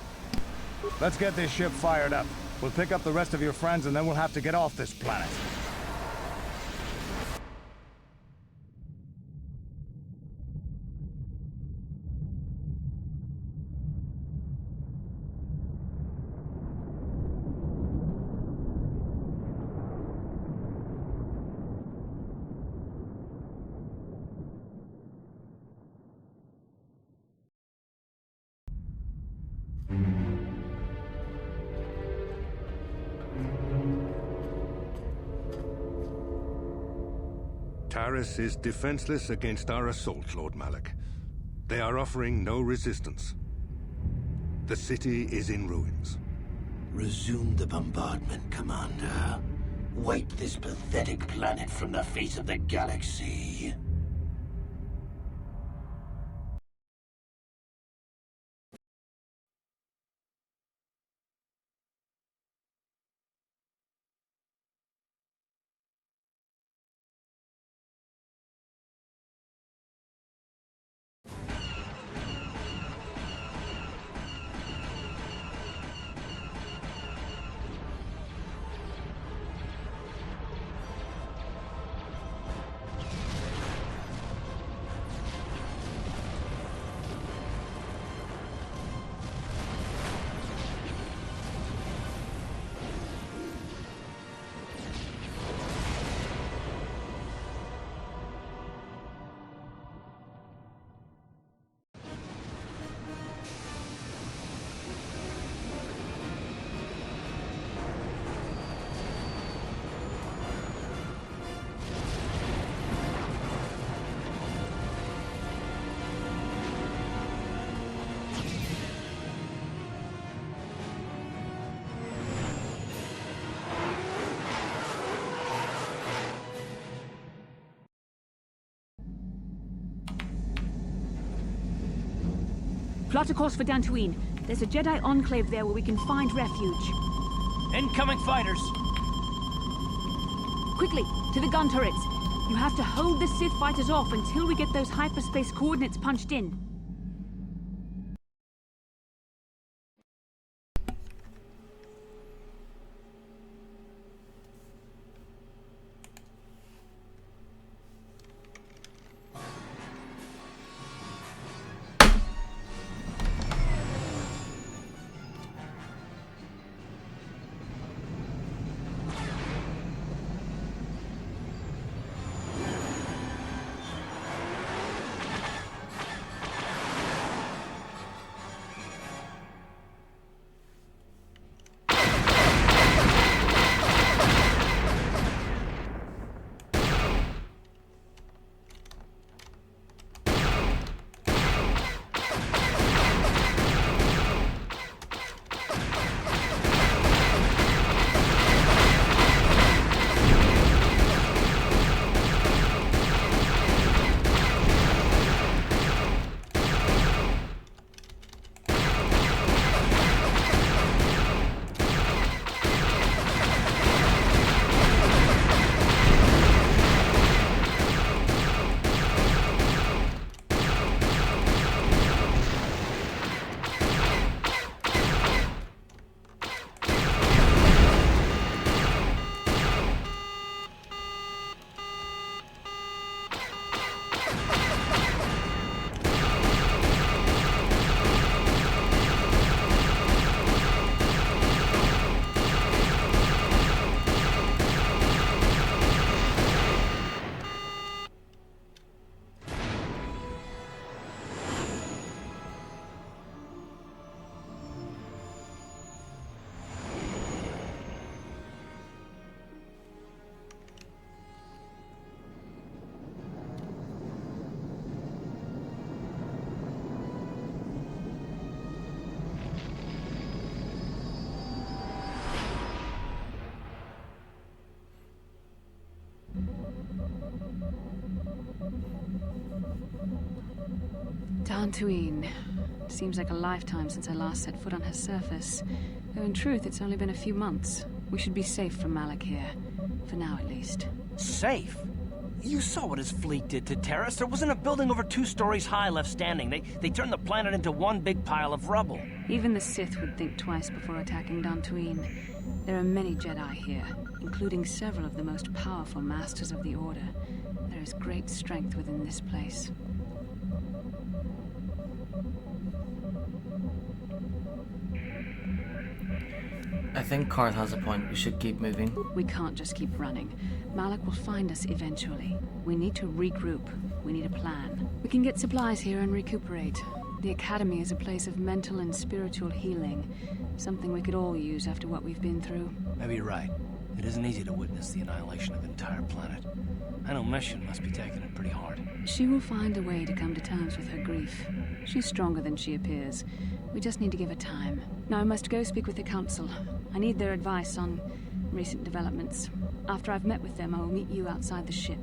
Let's get this ship fired up. We'll pick up the rest of your friends and then we'll have to get off this planet. Taris is defenseless against our assault, Lord Malak. They are offering no resistance. The city is in ruins. Resume the bombardment, Commander. Wipe this pathetic planet from the face of the galaxy. Plot a course for Dantooine. There's a Jedi enclave there where we can find refuge. Incoming fighters! Quickly, to the gun turrets. You have to hold the Sith fighters off until we get those hyperspace coordinates punched in. Dantooine. Seems like a lifetime since I last set foot on her surface. Though in truth, it's only been a few months. We should be safe from Malik here. For now, at least. Safe? You saw what his fleet did to Terrace. There wasn't a building over 2 stories high left standing. They turned the planet into one big pile of rubble. Even the Sith would think twice before attacking Dantooine. There are many Jedi here, including several of the most powerful Masters of the Order. There is great strength within this place. I think Karth has a point. We should keep moving. We can't just keep running. Malik will find us eventually. We need to regroup. We need a plan. We can get supplies here and recuperate. The Academy is a place of mental and spiritual healing. Something we could all use after what we've been through. Maybe you're right. It isn't easy to witness the annihilation of an entire planet. I know Mission must be taking it pretty hard. She will find a way to come to terms with her grief. She's stronger than she appears. We just need to give her time. Now I must go speak with the Council. I need their advice on recent developments. After I've met with them, I will meet you outside the ship.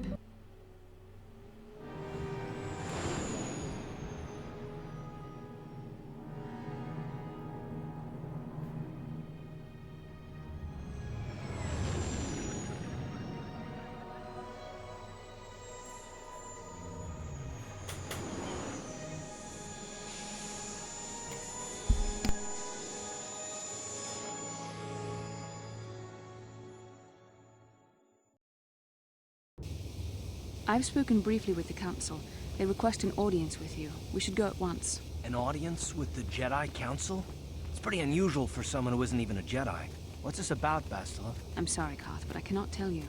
I've spoken briefly with the Council. They request an audience with you. We should go at once. An audience with the Jedi Council? It's pretty unusual for someone who isn't even a Jedi. What's this about, Bastila? I'm sorry, Karth, but I cannot tell you.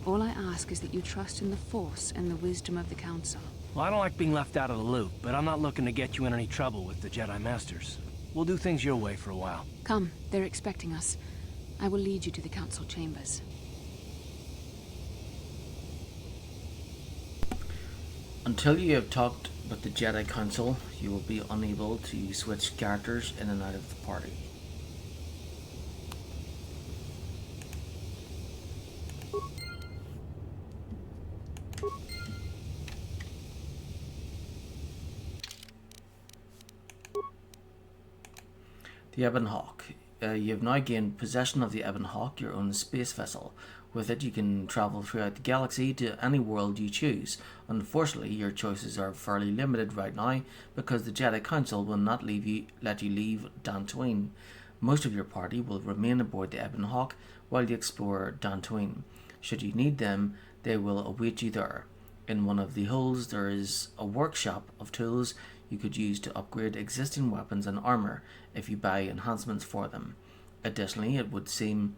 All I ask is that you trust in the Force and the wisdom of the Council. Well, I don't like being left out of the loop, but I'm not looking to get you in any trouble with the Jedi Masters. We'll do things your way for a while. Come, they're expecting us. I will lead you to the Council chambers. Until you have talked with the Jedi Council, you will be unable to switch characters in and out of the party. The Ebon Hawk. You have now gained possession of the Ebon Hawk, your own space vessel. With it, you can travel throughout the galaxy to any world you choose. Unfortunately, your choices are fairly limited right now because the Jedi Council will not let you leave Dantooine. Most of your party will remain aboard the Ebon Hawk while you explore Dantooine. Should you need them, they will await you there. In one of the hulls, there is a workshop of tools you could use to upgrade existing weapons and armor if you buy enhancements for them. Additionally, it would seem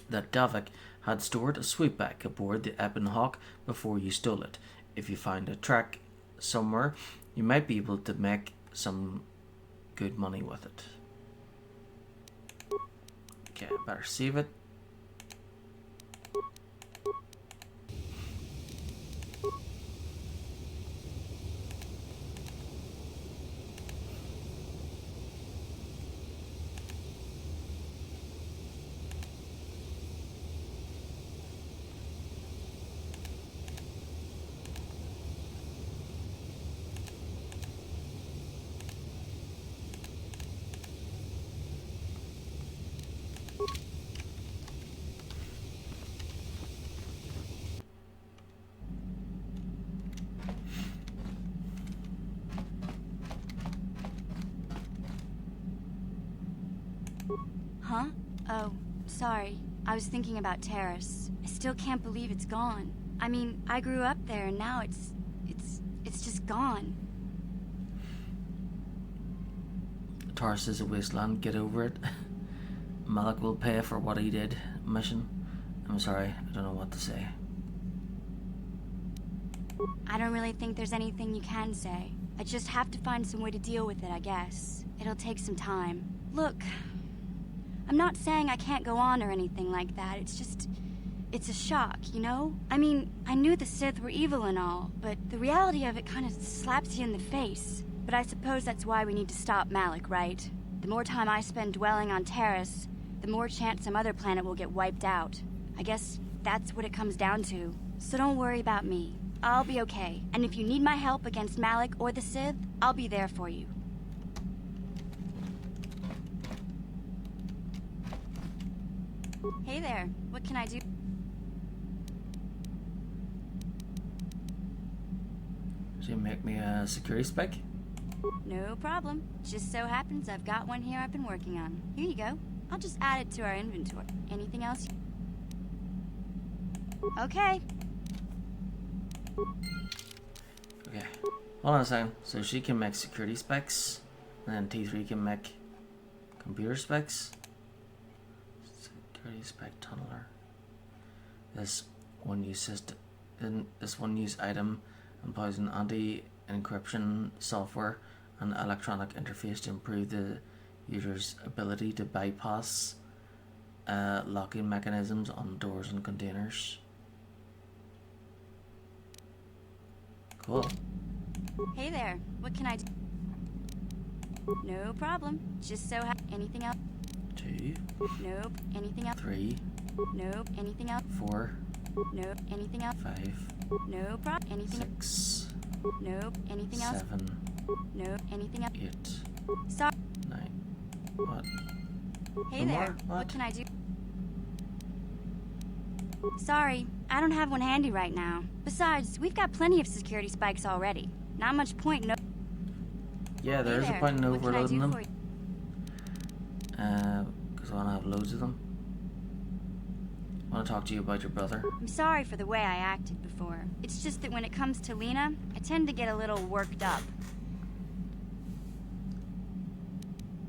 that Davik had stored a sweepback aboard the Ebon Hawk before you stole it. If you find a track somewhere, you might be able to make some good money with it. Okay, I better save it. Huh? Oh, sorry. I was thinking about Terrace. I still can't believe it's gone. I mean, I grew up there and now it's just gone. Taurus is a wasteland, get over it. Malik will pay for what he did. Mission. I'm sorry, I don't know what to say. I don't really think there's anything you can say. I just have to find some way to deal with it, I guess. It'll take some time. Look, I'm not saying I can't go on or anything like that. It's a shock, you know? I mean, I knew the Sith were evil and all, but the reality of it kind of slaps you in the face. But I suppose that's why we need to stop Malik, right? The more time I spend dwelling on Terrace, the more chance some other planet will get wiped out. I guess that's what it comes down to. So don't worry about me. I'll be okay. And if you need my help against Malik or the Sith, I'll be there for you. Hey there. What can I do? Did you make me a security spec? No problem. Just so happens I've got one here I've been working on. Here you go. I'll just add it to our inventory. Anything else? Okay. Okay. Hold on a second. So she can make security specs, and then T3 can make computer specs. Security spec tunneler. This one use item employs an anti-encryption software and electronic interface to improve the user's ability to bypass locking mechanisms on doors and containers. Cool. Hey there. What can I do? No problem. Just so anything else? 2. Nope. Anything else? 3. Nope. Anything else? 4. Nope. Anything else? 5. No problem. Anything? 6. Nope. Anything else? 7. Nope. Anything else? 8. Sorry. 9. What? Hey One there. more? What can I do? Sorry, I don't have one handy right now. Besides, we've got plenty of security spikes already. Not much point no. Yeah, there is a point in overloading them. Because I want to have loads of them. I want to talk to you about your brother. I'm sorry for the way I acted before. It's just that when it comes to Lena, I tend to get a little worked up.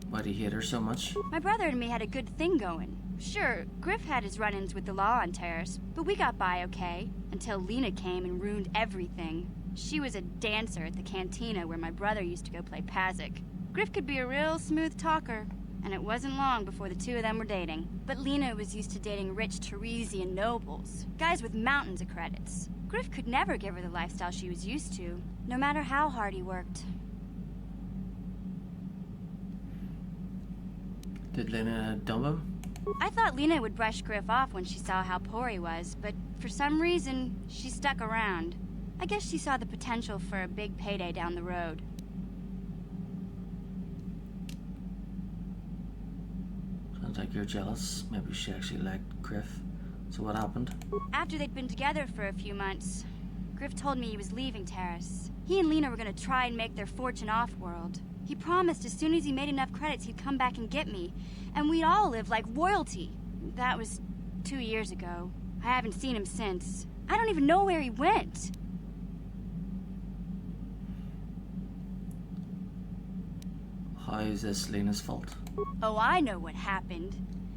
Why do you hate her so much? My brother and me had a good thing going. Sure, Griff had his run-ins with the law on Terrace, but we got by okay, until Lena came and ruined everything. She was a dancer at the cantina where my brother used to go play Pazik. Griff could be a real smooth talker, and it wasn't long before the two of them were dating. But Lena was used to dating rich Teresian nobles, guys with mountains of credits. Griff could never give her the lifestyle she was used to, no matter how hard he worked. Did Lena dump him? I thought Lena would brush Griff off when she saw how poor he was, but for some reason, she stuck around. I guess she saw the potential for a big payday down the road. Sounds like you're jealous. Maybe she actually liked Griff. So what happened? After they'd been together for a few months, Griff told me he was leaving Terrace. He and Lena were gonna try and make their fortune off-world. He promised as soon as he made enough credits he'd come back and get me, and we'd all live like royalty. That was 2 years ago. I haven't seen him since. I don't even know where he went. How is this Lena's fault? Oh, I know what happened.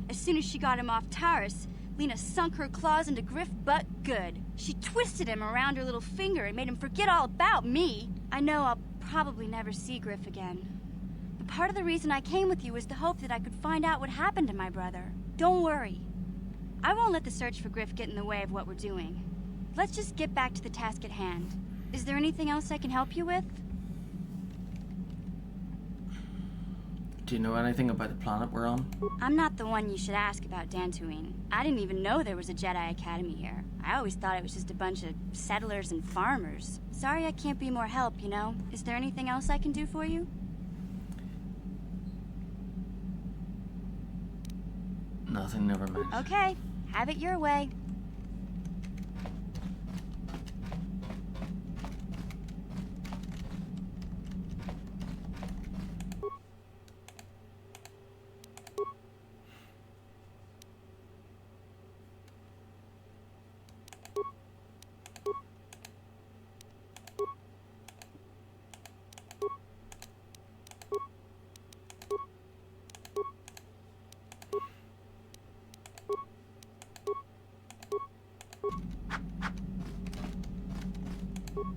As soon as she got him off Taurus, Lena sunk her claws into Griff but good. She twisted him around her little finger and made him forget all about me. I know I'll probably never see Griff again. But part of the reason I came with you was the hope that I could find out what happened to my brother. Don't worry. I won't let the search for Griff get in the way of what we're doing. Let's just get back to the task at hand. Is there anything else I can help you with? Do you know anything about the planet we're on? I'm not the one you should ask about Dantooine. I didn't even know there was a Jedi Academy here. I always thought it was just a bunch of settlers and farmers. Sorry I can't be more help, you know? Is there anything else I can do for you? Nothing, never mind. Okay, have it your way.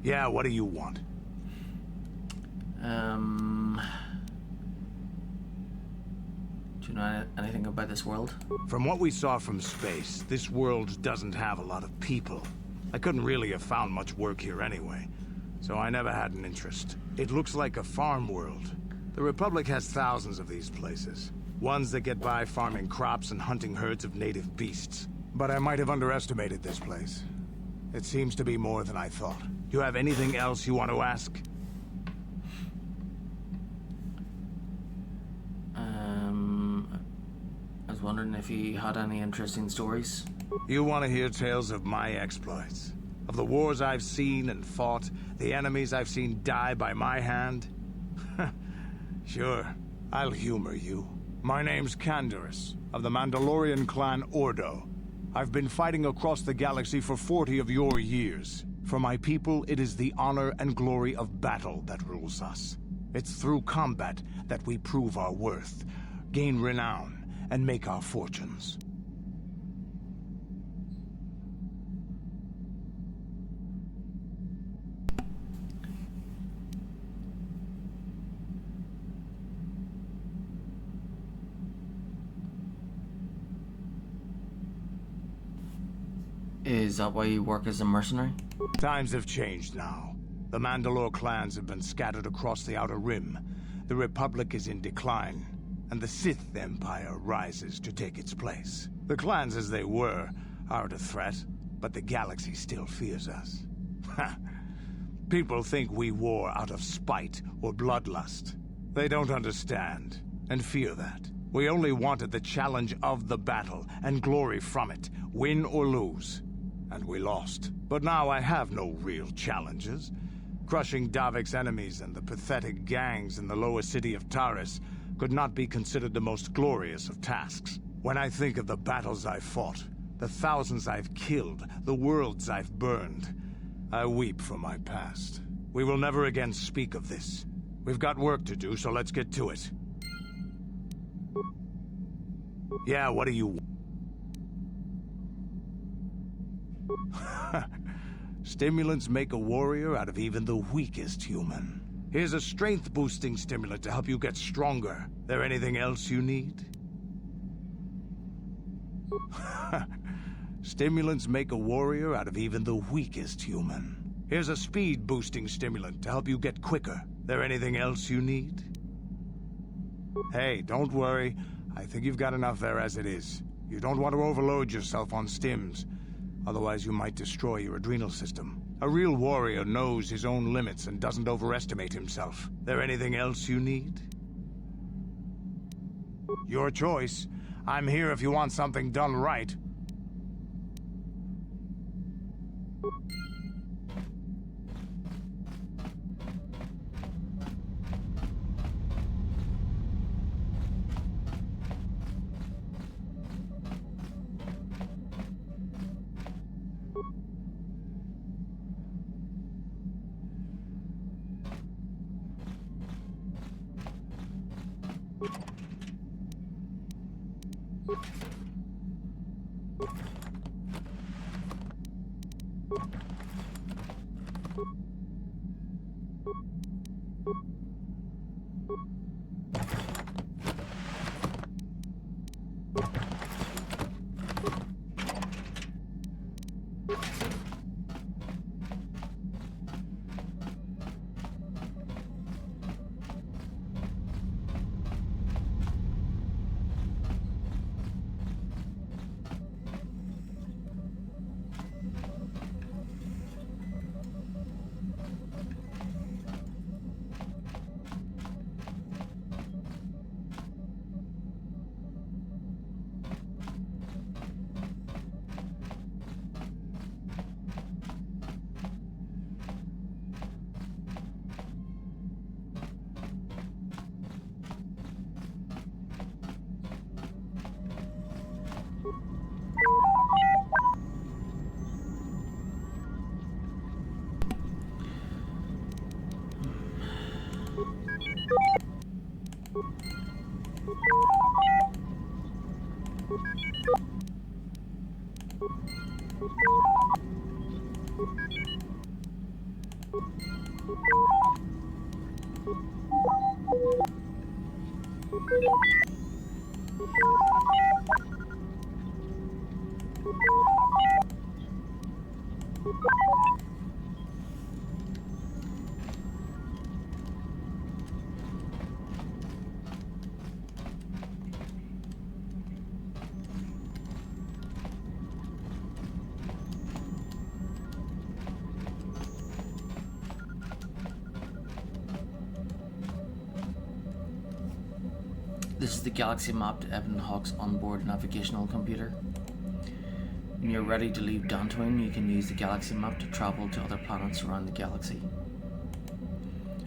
Yeah, what do you want? Do you know anything about this world? From what we saw from space, this world doesn't have a lot of people. I couldn't really have found much work here anyway, so I never had an interest. It looks like a farm world. The Republic has thousands of these places. Ones that get by farming crops and hunting herds of native beasts. But I might have underestimated this place. It seems to be more than I thought. Do you have anything else you want to ask? I was wondering if you had any interesting stories. You want to hear tales of my exploits? Of the wars I've seen and fought, the enemies I've seen die by my hand? Sure, I'll humor you. My name's Canderous, of the Mandalorian clan Ordo. I've been fighting across the galaxy for 40 of your years. For my people, it is the honor and glory of battle that rules us. It's through combat that we prove our worth, gain renown, and make our fortunes. Is that why you work as a mercenary? Times have changed now. The Mandalore clans have been scattered across the Outer Rim. The Republic is in decline, and the Sith Empire rises to take its place. The clans as they were aren't a threat, but the galaxy still fears us. People think we war out of spite or bloodlust. They don't understand, and fear that. We only wanted the challenge of the battle, and glory from it, win or lose. And we lost. But now I have no real challenges. Crushing Davik's enemies and the pathetic gangs in the lower city of Taris could not be considered the most glorious of tasks. When I think of the battles I've fought, the thousands I've killed, the worlds I've burned, I weep for my past. We will never again speak of this. We've got work to do, so let's get to it. Yeah, what do you want? Stimulants make a warrior out of even the weakest human. Here's a strength-boosting stimulant to help you get stronger. There anything else you need? Stimulants make a warrior out of even the weakest human. Here's a speed-boosting stimulant to help you get quicker. There anything else you need? Hey, don't worry. I think you've got enough there as it is. You don't want to overload yourself on stims. Otherwise, you might destroy your adrenal system. A real warrior knows his own limits and doesn't overestimate himself. There anything else you need? Your choice. I'm here if you want something done right. This is the galaxy map to Ebon Hawk's onboard navigational computer. When you're ready to leave Dantooine, you can use the galaxy map to travel to other planets around the galaxy.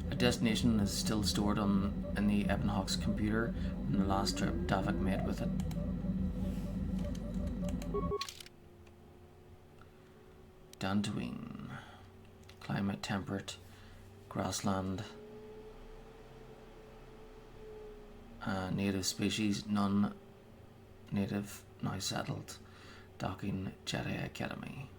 A destination is still stored in the Ebon Hawk's computer from the last trip Davik made with it. Dantooine. Climate temperate, grassland. Native species, none native, now settled. Docking Jedi Academy.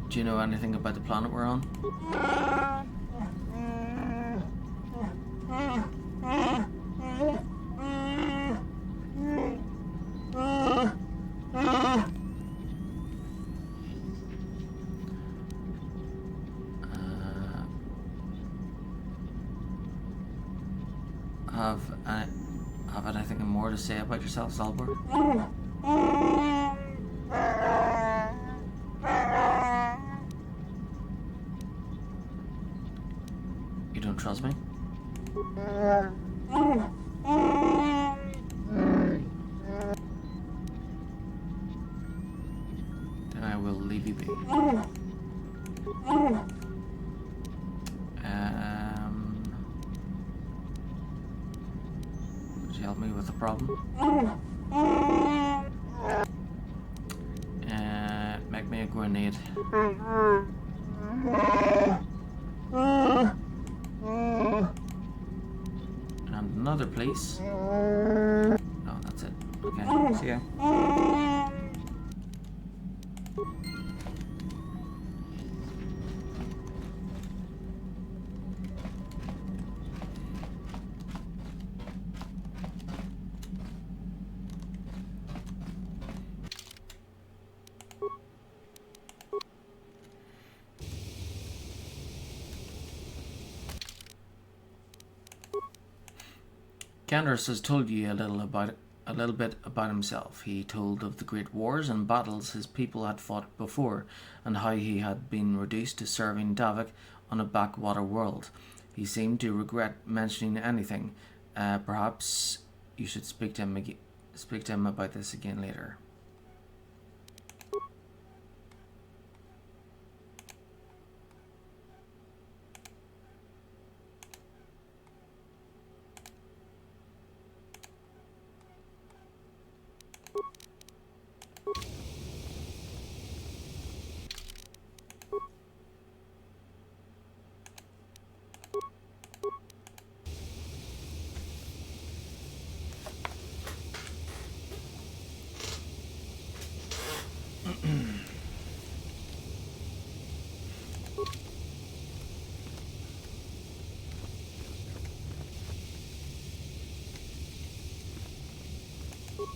Do you know anything about the planet we're on? Have anything more to say about yourself, Zalbor? You don't trust me? Then I will leave you be. Could you help me with the problem? Make me a grenade. And another, please. Oh, that's it. Okay, see ya. Candace has told you a little bit about himself. He told of the great wars and battles his people had fought before, and how he had been reduced to serving Davik on a backwater world. He seemed to regret mentioning anything. Perhaps you should speak to him about this again later.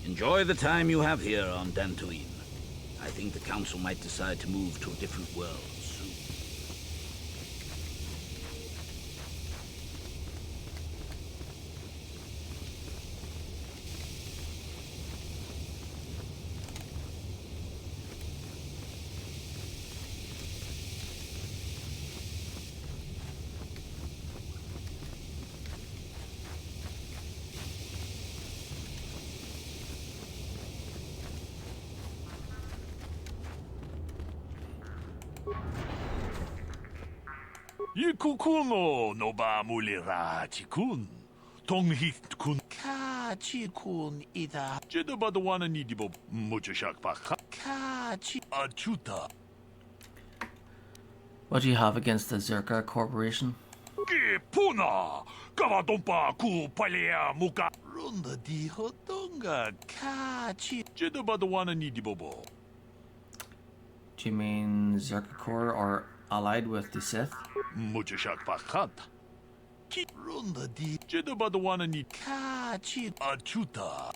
Enjoy the time you have here on Dantooine. I think the Council might decide to move to a different world soon. Yikukuno no ba mulira chikun. Tonghit kun kachi kun ida. Jedabadwana nidibo muchashak baka. Kachi achuta. What do you have against the Zerka Corporation? Puna! Kavadompa ku palea muka. Runda di hotonga kachi. Jedabadwana nidibobo. Do you mean Zerka Corps are allied with the Sith? Muchashak bakat. Ki runda di. Jedabadwana ni kachi achuta.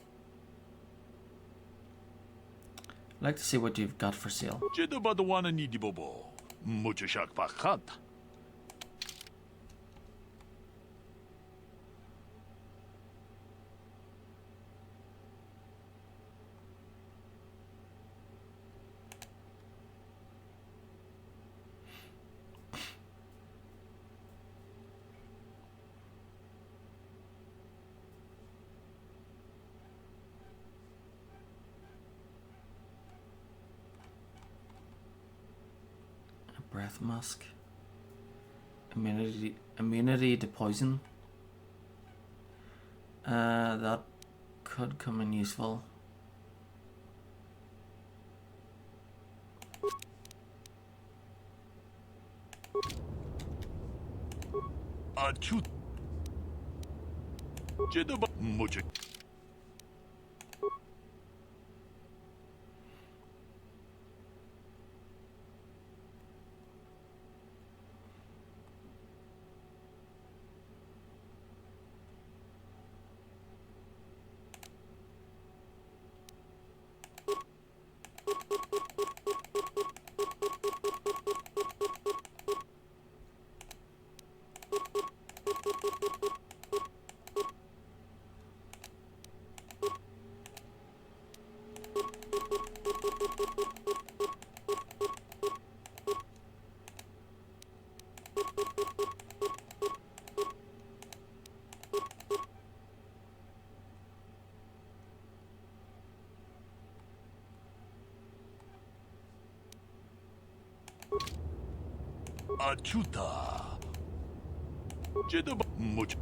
I'd like to see what you've got for sale. Breath mask. Immunity to poison. That could come in useful. Achuta. Much.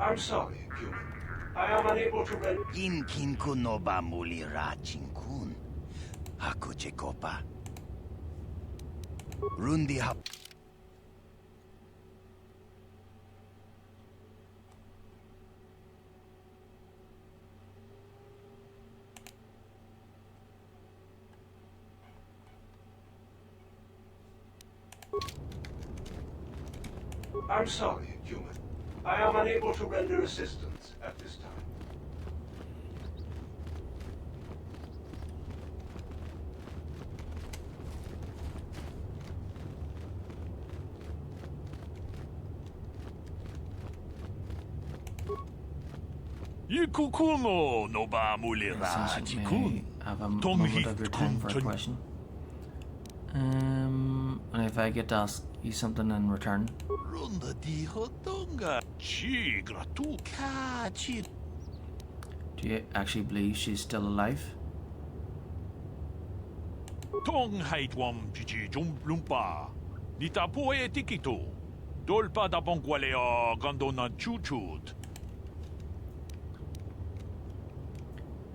I'm sorry, human. I am unable to read. Inkin kunoba mulira chinkun. Hakuche kopa. Rundi hap. I'm sorry, human. I am unable to render assistance at this time. Yikukuno no ba mulira chikun. Have a moment of your time for a question. And if I get to ask you something in return. Ronda di hotonga. Chi gratu ka chi. Do you actually believe she's still alive? Tong hait wam chichi lumpa. Nita po e tikito. Dolpa da bonqualeo gondona chuchut.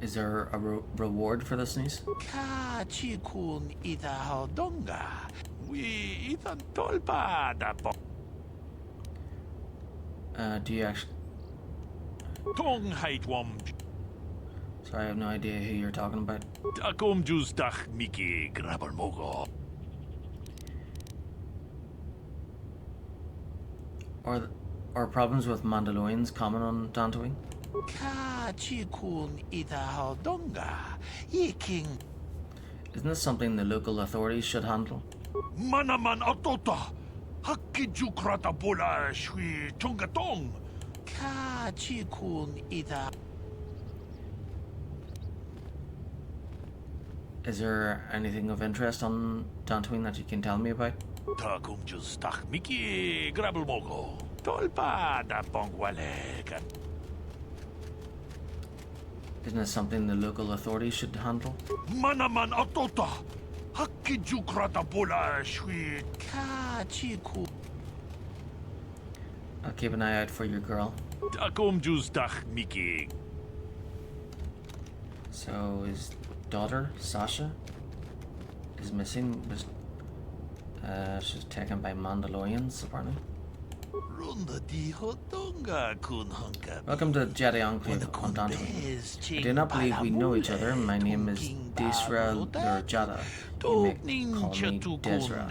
Is there a reward for this news? Ka chi kun ita hodonga. We itan dolpa da bon. Do you actually... Tong hait wam. Sorry, I have no idea who you're talking about. Takom justach miki grabber mogo. Are problems with Mandalorians common on Dantooine? Ka chi kun ita hodonga. Yiking. Isn't this something the local authorities should handle? Manaman atota. Hakiju krata bola shui tungatong. Ka chi kun ita. Is there anything of interest on Dantooine that you can tell me about? Takum justach miki grabber mogo. Dolpa da bongwale. Isn't it something the local authorities should handle? Manaman atota. Hakiju krata bola shui kachiku. I'll keep an eye out for your girl. Takum justach miki. So his daughter, Sasha, is missing. She's taken by Mandalorians, apparently. Welcome to the Jedi Enclave on Dantooine. I do not believe we know each other. My name is Desra Lurjada. You may call me Desra.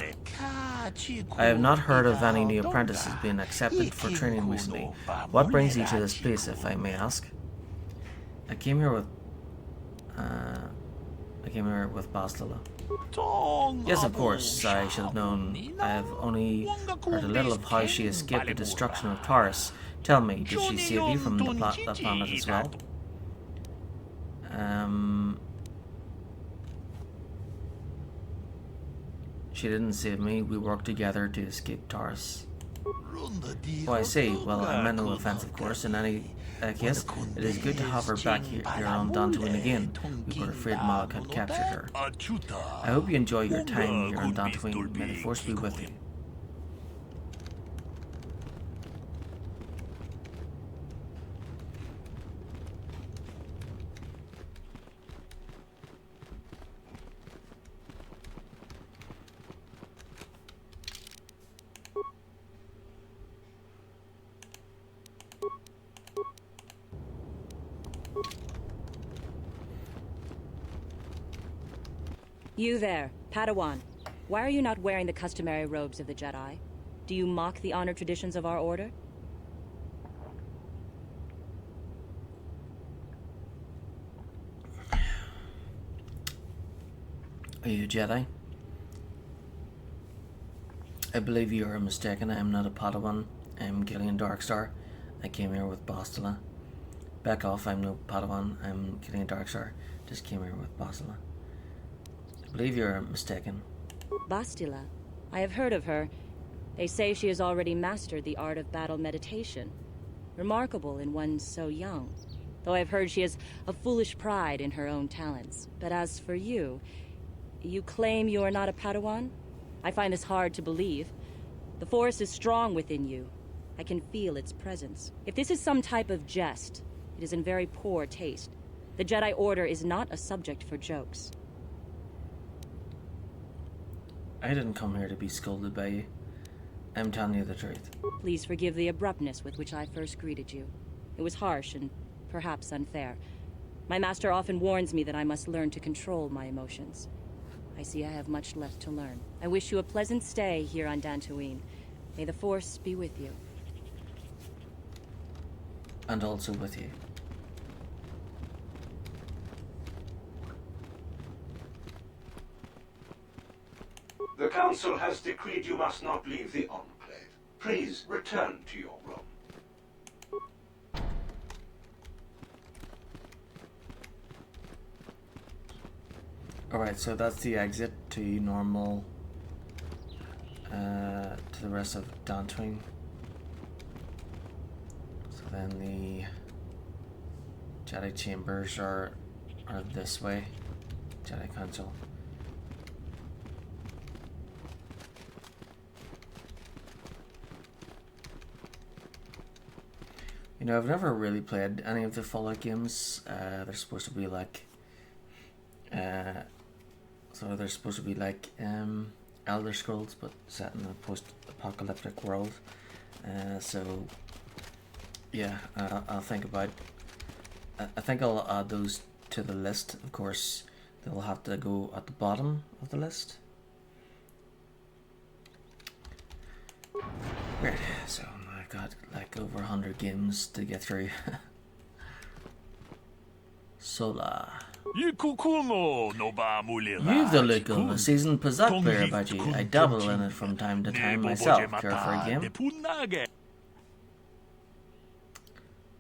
I have not heard of any new apprentices being accepted for training recently. What brings you to this place, if I may ask? I came here with Bastila. Yes, of course, I should have known. I have only heard a little of how she escaped the destruction of Taurus. Tell me, did she save you from that planet as well? She didn't save me. We worked together to escape Taurus. Oh, I see. Well, I meant no offense, of course. In any case, it is good to have her back here on Dantooine again. We were afraid Malak had captured her. I hope you enjoy your time here on Dantooine. May the Force be with you. You there, Padawan. Why are you not wearing the customary robes of the Jedi? Do you mock the honored traditions of our order? Are you a Jedi? I believe you are mistaken. I am not a Padawan. I am Gillian Darkstar. I came here with Bastila. Back off, I'm no Padawan. I'm Gillian Darkstar. Just came here with Bastila. I believe you're mistaken. Bastila? I have heard of her. They say she has already mastered the art of battle meditation. Remarkable in one so young. Though I've heard she has a foolish pride in her own talents. But as for you, you claim you are not a Padawan? I find this hard to believe. The Force is strong within you. I can feel its presence. If this is some type of jest, it is in very poor taste. The Jedi Order is not a subject for jokes. I didn't come here to be scolded by you. I'm telling you the truth. Please forgive the abruptness with which I first greeted you. It was harsh and perhaps unfair. My master often warns me that I must learn to control my emotions. I see I have much left to learn. I wish you a pleasant stay here on Dantooine. May the Force be with you. And also with you. The Council has decreed you must not leave the Enclave. Please return to your room. Alright, so that's the exit to normal, to the rest of Dantooine. So then the Jedi chambers are this way. Jedi Council. You know, I've never really played any of the Fallout games. They're supposed to be like, they're supposed to be like Elder Scrolls, but set in a post-apocalyptic world. So yeah, I'll think about. I think I'll add those to the list. Of course, they'll have to go at the bottom of the list. Right, so I've got like over 100 games to get through. Sola. You've the look of a seasoned Pazak player about you. I dabble in it from time to time myself. Care for a game?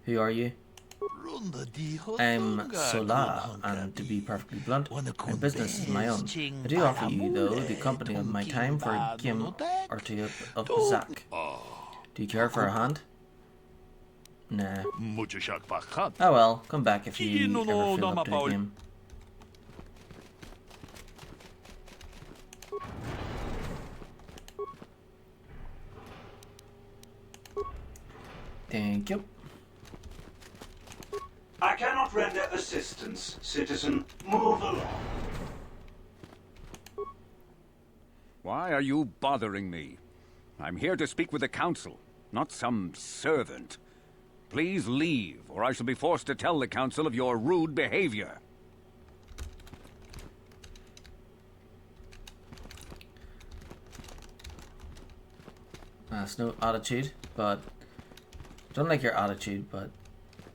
Who are you? I'm Sola, and to be perfectly blunt, my business is my own. I do offer you, though, the company of my time for a game or two of Pazak. Do you care for a hand? Nah. Oh well, come back if you ever feel up to a game. Thank you. I cannot render assistance, citizen. Move along. Why are you bothering me? I'm here to speak with the Council, not some servant. Please leave, or I shall be forced to tell the Council of your rude behavior. That's no attitude, but... Don't like your attitude, but...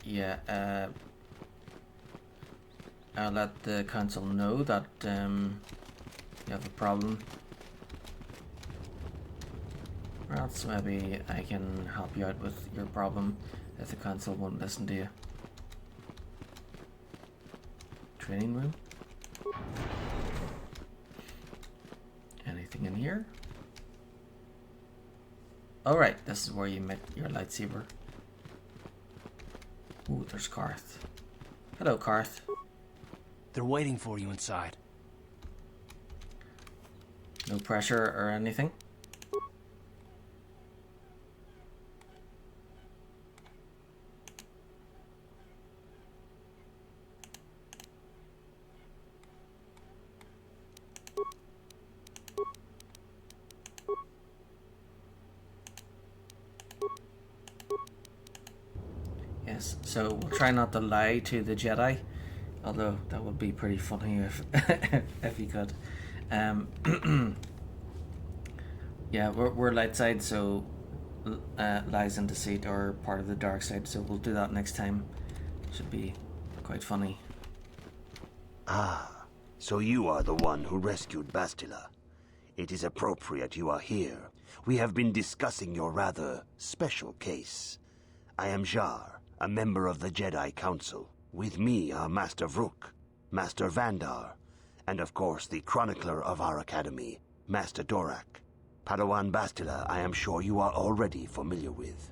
Yeah, I'll let the Council know that, you have a problem. Or else maybe I can help you out with your problem if the Council won't listen to you. Training room? Anything in here? Alright, this is where you met your lightsaber. Ooh, there's Karth. Hello, Karth. They're waiting for you inside. No pressure or anything? Yes, so we'll try not to lie to the Jedi, although that would be pretty funny if if you could. Yeah, we're light side, so lies and deceit are part of the dark side, so we'll do that next time. Should be quite funny. Ah, so you are the one who rescued Bastila. It is appropriate you are here. We have been discussing your rather special case. I am Jar, a member of the Jedi Council. With me are Master Vrook, Master Vandar, and of course the chronicler of our academy, Master Dorak. Padawan Bastila, I am sure you are already familiar with.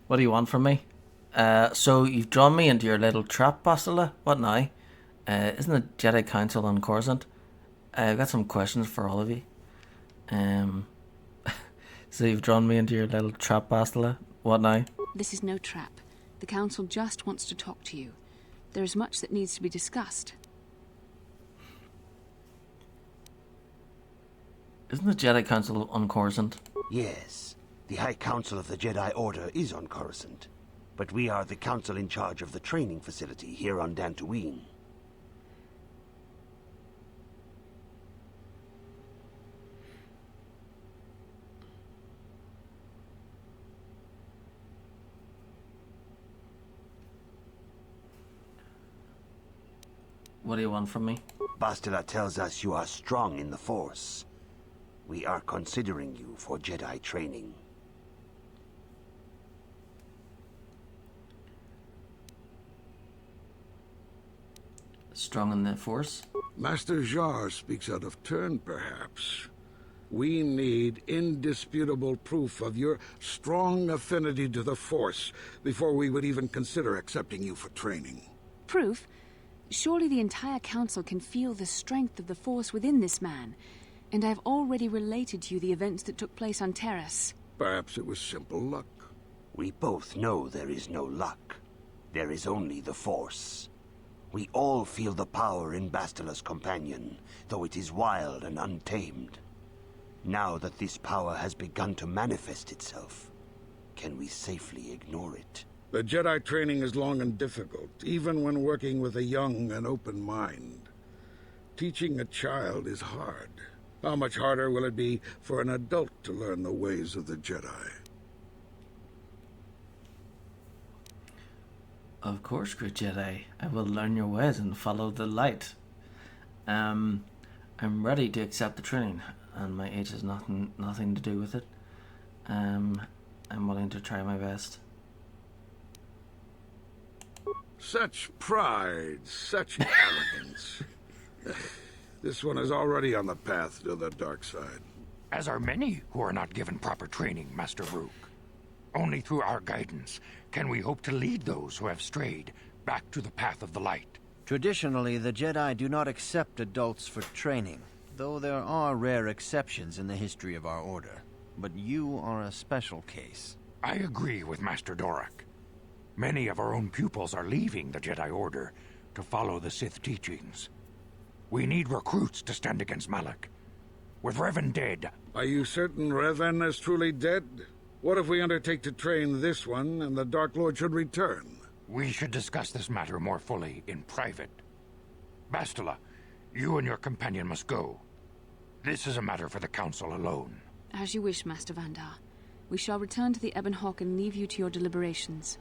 What do you want from me? So you've drawn me into your little trap, Bastila? What now? Isn't the Jedi Council on Coruscant? I've got some questions for all of you. So you've drawn me into your little trap, Bastila? What now? This is no trap. The Council just wants to talk to you. There is much that needs to be discussed. Isn't the Jedi Council on Coruscant? Yes, the High Council of the Jedi Order is on Coruscant, but we are the council in charge of the training facility here on Dantooine. What do you want from me? Bastila tells us you are strong in the Force. We are considering you for Jedi training. Strong in the Force? Master Jar speaks out of turn, perhaps. We need indisputable proof of your strong affinity to the Force before we would even consider accepting you for training. Proof? Surely the entire Council can feel the strength of the Force within this man. And I've already related to you the events that took place on Terrace. Perhaps it was simple luck. We both know there is no luck. There is only the Force. We all feel the power in Bastila's companion, though it is wild and untamed. Now that this power has begun to manifest itself, can we safely ignore it? The Jedi training is long and difficult, even when working with a young and open mind. Teaching a child is hard. How much harder will it be for an adult to learn the ways of the Jedi? Of course, great Jedi. I will learn your ways and follow the light. I'm ready to accept the training, and my age has nothing to do with it. I'm willing to try my best. Such pride, such arrogance. This one is already on the path to the dark side. As are many who are not given proper training, Master Vrook. Only through our guidance can we hope to lead those who have strayed back to the path of the light. Traditionally, the Jedi do not accept adults for training, though there are rare exceptions in the history of our order. But you are a special case. I agree with Master Dorak. Many of our own pupils are leaving the Jedi Order to follow the Sith teachings. We need recruits to stand against Malak. With Revan dead... Are you certain Revan is truly dead? What if we undertake to train this one and the Dark Lord should return? We should discuss this matter more fully in private. Bastila, you and your companion must go. This is a matter for the Council alone. As you wish, Master Vandar. We shall return to the Ebon Hawk and leave you to your deliberations.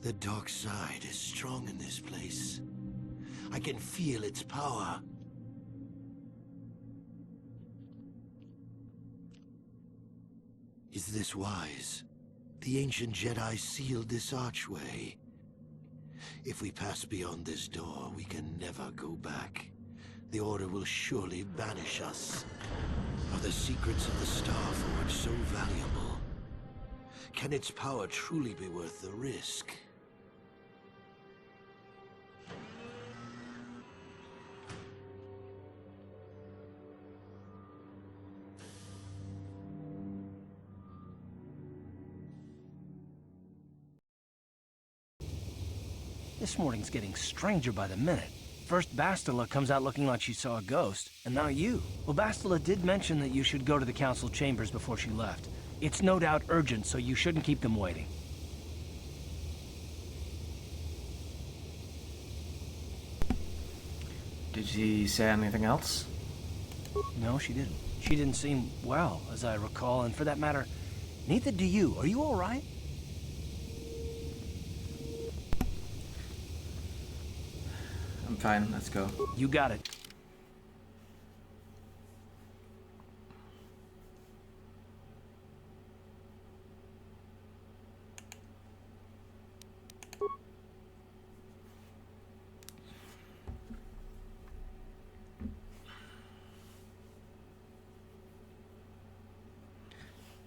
The dark side is strong in this place. I can feel its power. Is this wise? The ancient Jedi sealed this archway. If we pass beyond this door, we can never go back. The Order will surely banish us. Are the secrets of the Star Forge so valuable? Can its power truly be worth the risk? This morning's getting stranger by the minute. First Bastila comes out looking like she saw a ghost, and now you. Well, Bastila did mention that you should go to the council chambers before she left. It's no doubt urgent, so you shouldn't keep them waiting. Did she say anything else? No, she didn't. She didn't seem well, as I recall, and for that matter, neither do you. Are you all right? I'm fine, let's go. You got it.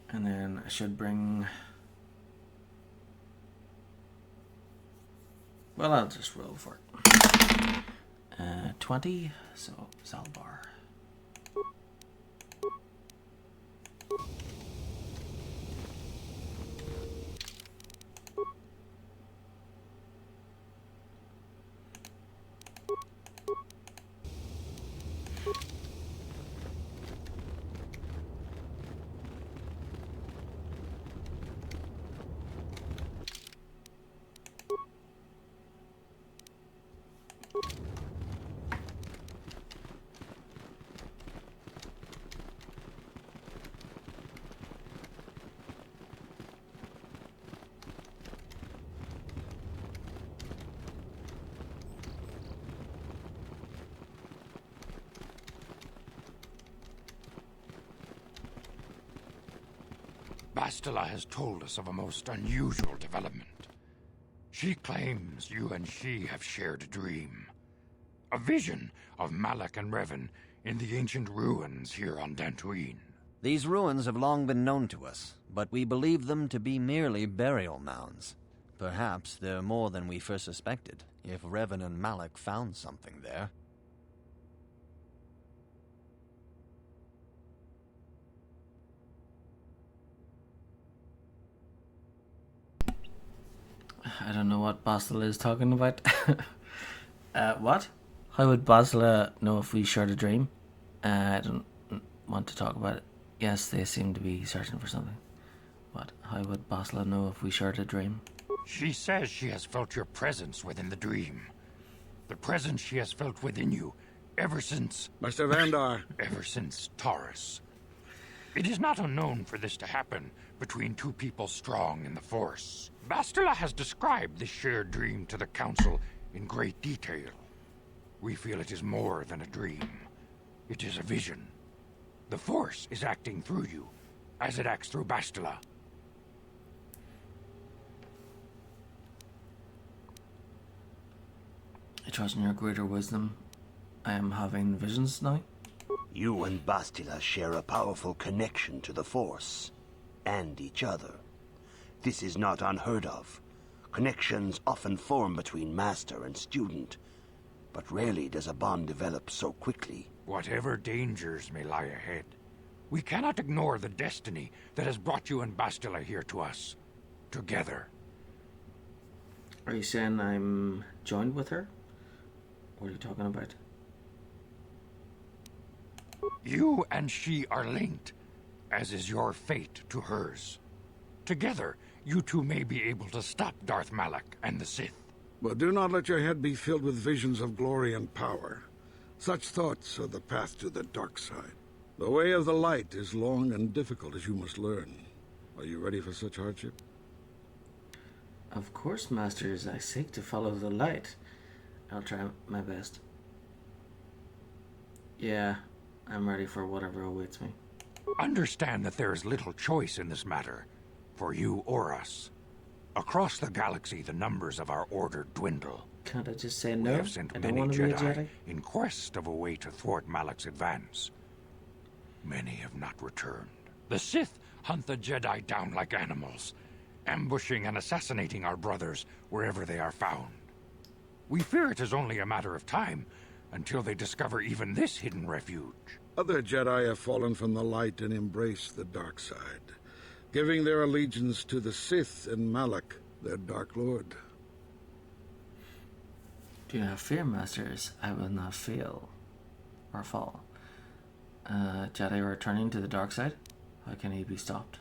And then I should bring... Well, I'll just roll for it. 20, so Zalbar. Bastila has told us of a most unusual development. She claims you and she have shared a dream. A vision of Malak and Revan in the ancient ruins here on Dantooine. These ruins have long been known to us, but we believe them to be merely burial mounds. Perhaps they're more than we first suspected, if Revan and Malak found something there. I don't know what Bastila is talking about. What? How would Bastila know if we shared a dream? I don't want to talk about it. Yes, they seem to be searching for something. What? How would Bastila know if we shared a dream? She says she has felt your presence within the dream. The presence she has felt within you ever since... Master Vandar. Ever since Taurus. It is not unknown for this to happen between two people strong in the Force. Bastila has described this shared dream to the Council in great detail. We feel it is more than a dream. It is a vision. The Force is acting through you, as it acts through Bastila. I trust in your greater wisdom. I am having visions now. You and Bastila share a powerful connection to the Force, and each other. This is not unheard of. Connections often form between master and student, but rarely does a bond develop so quickly. Whatever dangers may lie ahead, we cannot ignore the destiny that has brought you and Bastila here to us. Together. Are you saying I'm joined with her? What are you talking about? You and she are linked, as is your fate to hers. Together, you two may be able to stop Darth Malak and the Sith. But do not let your head be filled with visions of glory and power. Such thoughts are the path to the dark side. The way of the light is long and difficult, as you must learn. Are you ready for such hardship? Of course, masters. I seek to follow the light. I'll try my best. Yeah, I'm ready for whatever awaits me. Understand that there is little choice in this matter, for you or us. Across the galaxy, the numbers of our order dwindle. Can't I just say no? We have sent I don't many want to be a Jedi Jedi. in quest of a way to thwart Malak's advance. Many have not returned. The Sith hunt the Jedi down like animals, ambushing and assassinating our brothers wherever they are found. We fear it is only a matter of time until they discover even this hidden refuge. Other Jedi have fallen from the light and embraced the dark side, giving their allegiance to the Sith and Malak, their Dark Lord. Do not fear, masters. I will not fail or fall. Jedi are returning to the dark side. How can he be stopped?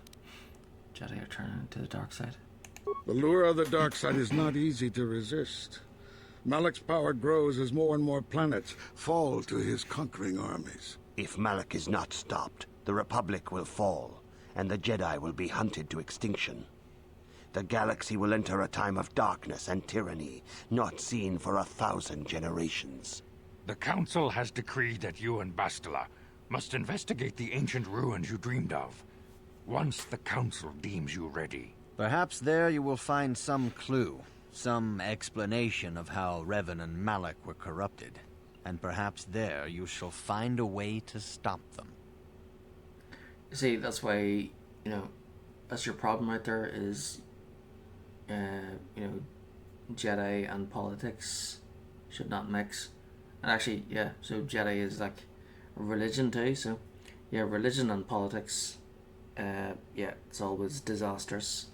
Jedi are turning to the dark side. The lure of the dark side is not easy to resist. Malak's power grows as more and more planets fall to his conquering armies. If Malak is not stopped, the Republic will fall, and the Jedi will be hunted to extinction. The galaxy will enter a time of darkness and tyranny, not seen for 1,000 generations. The Council has decreed that you and Bastila must investigate the ancient ruins you dreamed of, once the Council deems you ready. Perhaps there you will find some clue, some explanation of how Revan and Malak were corrupted. And perhaps there you shall find a way to stop them. See, that's why, that's your problem right there is, Jedi and politics should not mix. And actually, yeah, so Jedi is like religion too, so yeah, religion and politics, it's always disastrous.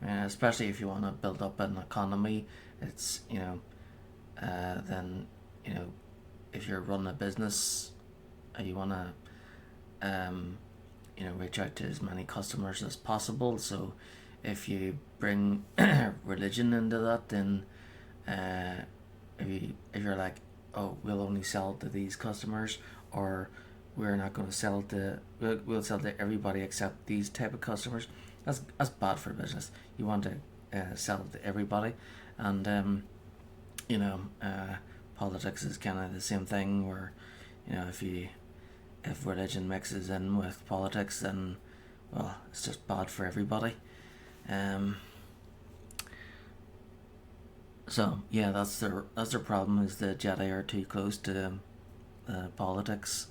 Especially if you want to build up an economy, it's, then, if you're running a business, you want to, reach out to as many customers as possible. So if you bring religion into that, then if you're like, oh, we'll only sell to these customers, or we're not going to sell to, we'll sell to everybody except these type of customers, that's bad for business. You want to sell to everybody, and politics is kind of the same thing. Where if religion mixes in with politics, then well, it's just bad for everybody. So yeah, that's their problem, is the Jedi are too close to politics.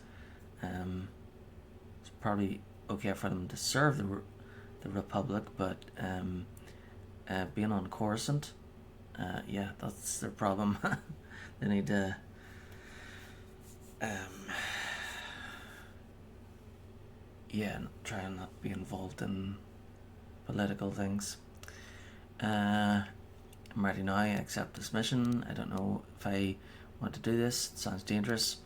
It's probably okay for them to serve the Republic, but being on Coruscant, that's their problem. They need to try and not be involved in political things. I'm ready now. I accept this mission. I don't know if I want to do this. It sounds dangerous.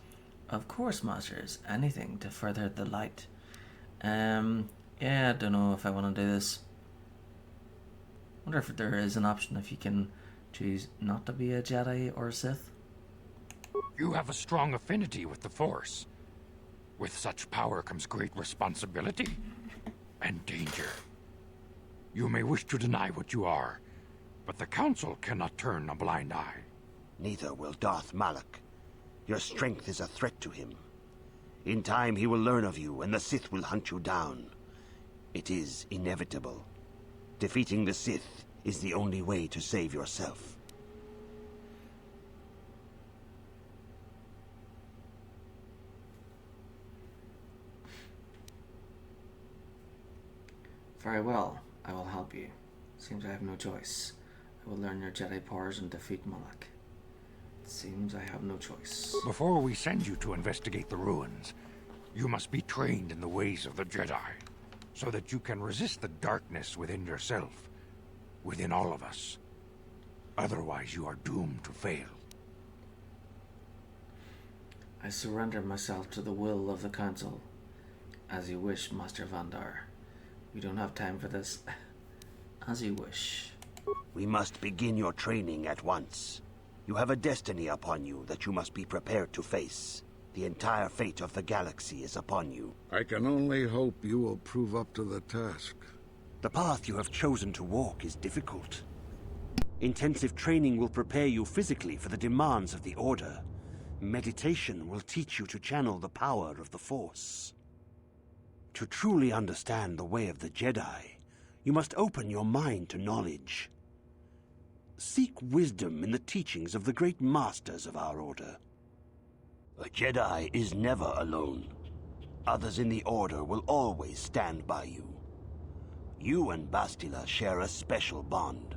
Of course, masters. Anything to further the light. I don't know if I want to do this. Wonder if there is an option if you can choose not to be a Jedi or a Sith. You have a strong affinity with the Force. With such power comes great responsibility and danger. You may wish to deny what you are, but the Council cannot turn a blind eye. Neither will Darth Malak. Your strength is a threat to him. In time he will learn of you, and the Sith will hunt you down. It is inevitable. Defeating the Sith is the only way to save yourself. Very well, I will help you. Seems I have no choice. I will learn your Jedi powers and defeat Malak. It seems I have no choice. Before we send you to investigate the ruins, you must be trained in the ways of the Jedi, so that you can resist the darkness within yourself, within all of us. Otherwise, you are doomed to fail. I surrender myself to the will of the Council. As you wish, Master Vandar. We don't have time for this. As you wish. We must begin your training at once. You have a destiny upon you that you must be prepared to face. The entire fate of the galaxy is upon you. I can only hope you will prove up to the task. The path you have chosen to walk is difficult. Intensive training will prepare you physically for the demands of the Order. Meditation will teach you to channel the power of the Force. To truly understand the way of the Jedi, you must open your mind to knowledge. Seek wisdom in the teachings of the great masters of our Order. A Jedi is never alone. Others in the Order will always stand by you. You and Bastila share a special bond.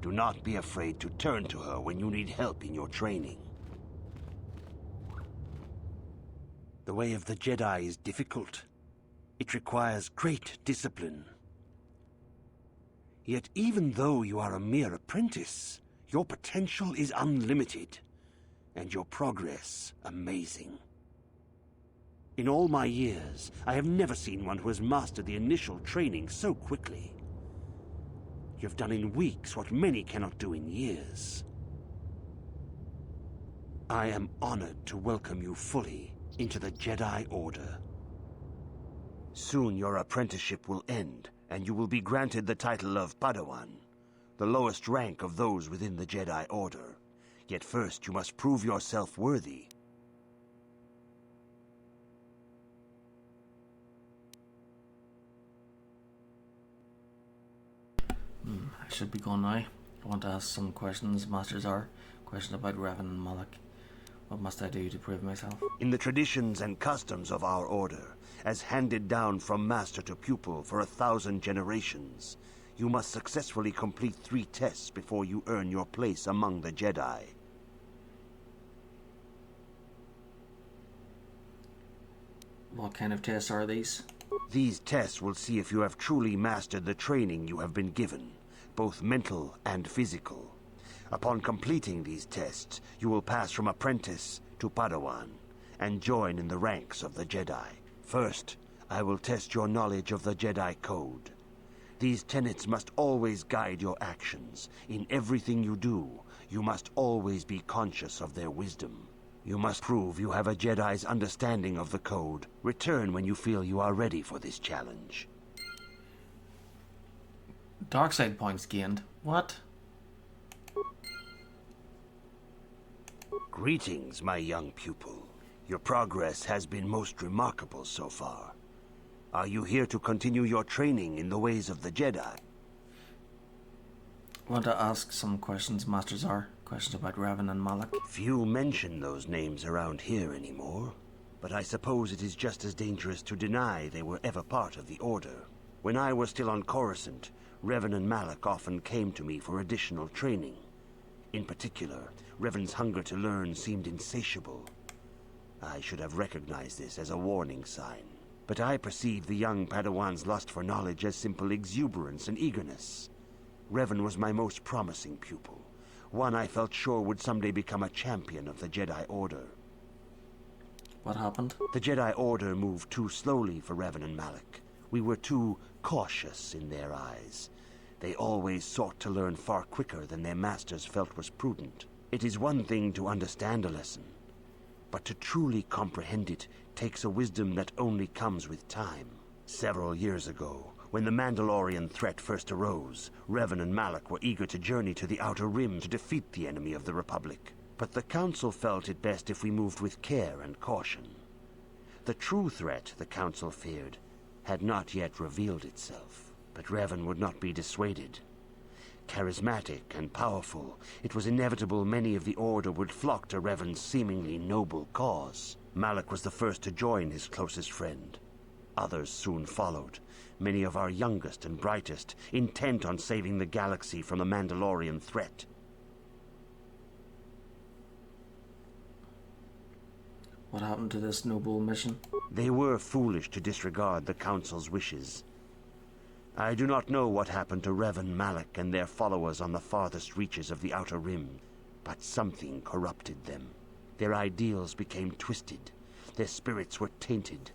Do not be afraid to turn to her when you need help in your training. The way of the Jedi is difficult. It requires great discipline. Yet even though you are a mere apprentice, your potential is unlimited, and your progress amazing. In all my years, I have never seen one who has mastered the initial training so quickly. You've done in weeks what many cannot do in years. I am honored to welcome you fully into the Jedi Order. Soon your apprenticeship will end, and you will be granted the title of Padawan, the lowest rank of those within the Jedi Order. Yet first you must prove yourself worthy. I should be gone now. I want to ask some questions, Master Zar. Questions about Revan and Malak. What must I do to prove myself? In the traditions and customs of our Order, as handed down from master to pupil for 1,000 generations, you must successfully complete 3 tests before you earn your place among the Jedi. What kind of tests are these? These tests will see if you have truly mastered the training you have been given, both mental and physical. Upon completing these tests, you will pass from apprentice to Padawan and join in the ranks of the Jedi. First, I will test your knowledge of the Jedi Code. These tenets must always guide your actions. In everything you do, you must always be conscious of their wisdom. You must prove you have a Jedi's understanding of the Code. Return when you feel you are ready for this challenge. Dark side points gained. What? Greetings, my young pupil. Your progress has been most remarkable so far. Are you here to continue your training in the ways of the Jedi? I want to ask some questions, Master Zar. Questions about Revan and Malak. Few mention those names around here anymore, but I suppose it is just as dangerous to deny they were ever part of the Order. When I was still on Coruscant, Revan and Malak often came to me for additional training. In particular, Revan's hunger to learn seemed insatiable. I should have recognized this as a warning sign, but I perceived the young Padawan's lust for knowledge as simple exuberance and eagerness. Revan was my most promising pupil, one I felt sure would someday become a champion of the Jedi Order. What happened? The Jedi Order moved too slowly for Revan and Malak. We were too cautious in their eyes. They always sought to learn far quicker than their masters felt was prudent. It is one thing to understand a lesson, but to truly comprehend it takes a wisdom that only comes with time. Several years ago, when the Mandalorian threat first arose, Revan and Malak were eager to journey to the Outer Rim to defeat the enemy of the Republic. But the Council felt it best if we moved with care and caution. The true threat, the Council feared, had not yet revealed itself, but Revan would not be dissuaded. Charismatic and powerful, it was inevitable many of the Order would flock to Revan's seemingly noble cause. Malak was the first to join his closest friend. Others soon followed, many of our youngest and brightest, intent on saving the galaxy from the Mandalorian threat. What happened to this noble mission? They were foolish to disregard the Council's wishes. I do not know what happened to Revan, Malak, and their followers on the farthest reaches of the Outer Rim, but something corrupted them. Their ideals became twisted, their spirits were tainted,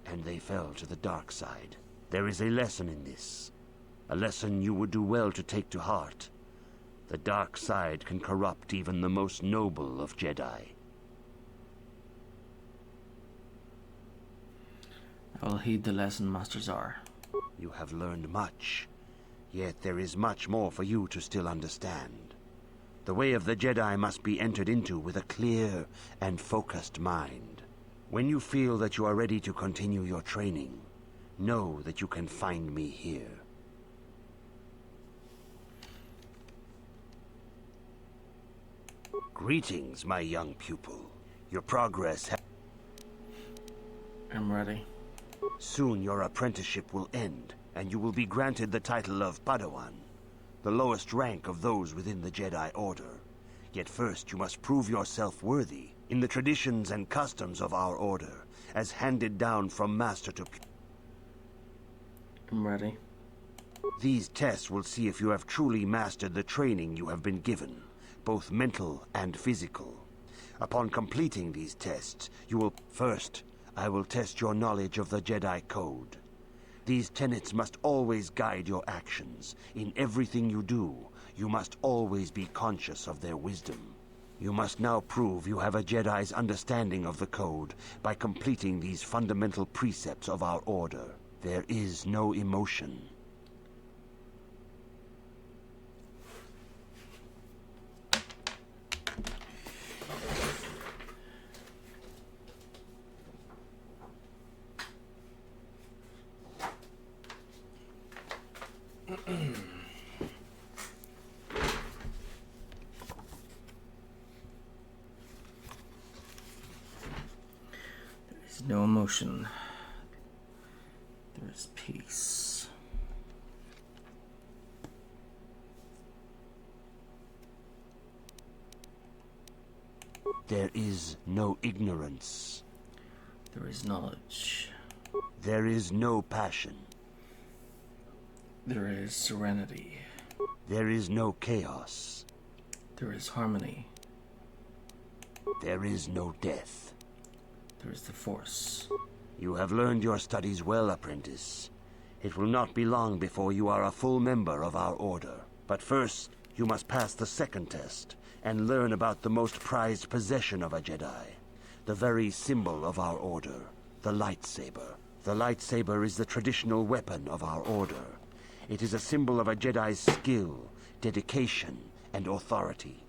and they fell to the dark side. There is a lesson in this, a lesson you would do well to take to heart. The dark side can corrupt even the most noble of Jedi. I will heed the lesson, Master Zar. You have learned much, yet there is much more for you to still understand. The way of the Jedi must be entered into with a clear and focused mind. When you feel that you are ready to continue your training, know that you can find me here. Greetings, my young pupil. Your progress I'm ready. Soon your apprenticeship will end, and you will be granted the title of Padawan, the lowest rank of those within the Jedi Order. Yet first you must prove yourself worthy in the traditions and customs of our Order, as handed down from master to pupil. I'm ready. These tests will see if you have truly mastered the training you have been given, both mental and physical. Upon completing these tests, you will... First, I will test your knowledge of the Jedi Code. These tenets must always guide your actions. In everything you do, you must always be conscious of their wisdom. You must now prove you have a Jedi's understanding of the Code by completing these fundamental precepts of our Order. There is no emotion. No emotion. There is peace. There is no ignorance. There is knowledge. There is no passion. There is serenity. There is no chaos. There is harmony. There is no death. There is the Force. You have learned your studies well, apprentice. It will not be long before you are a full member of our Order. But first, you must pass the second test and learn about the most prized possession of a Jedi, the very symbol of our Order, the lightsaber. The lightsaber is the traditional weapon of our Order. It is a symbol of a Jedi's skill, dedication, and authority.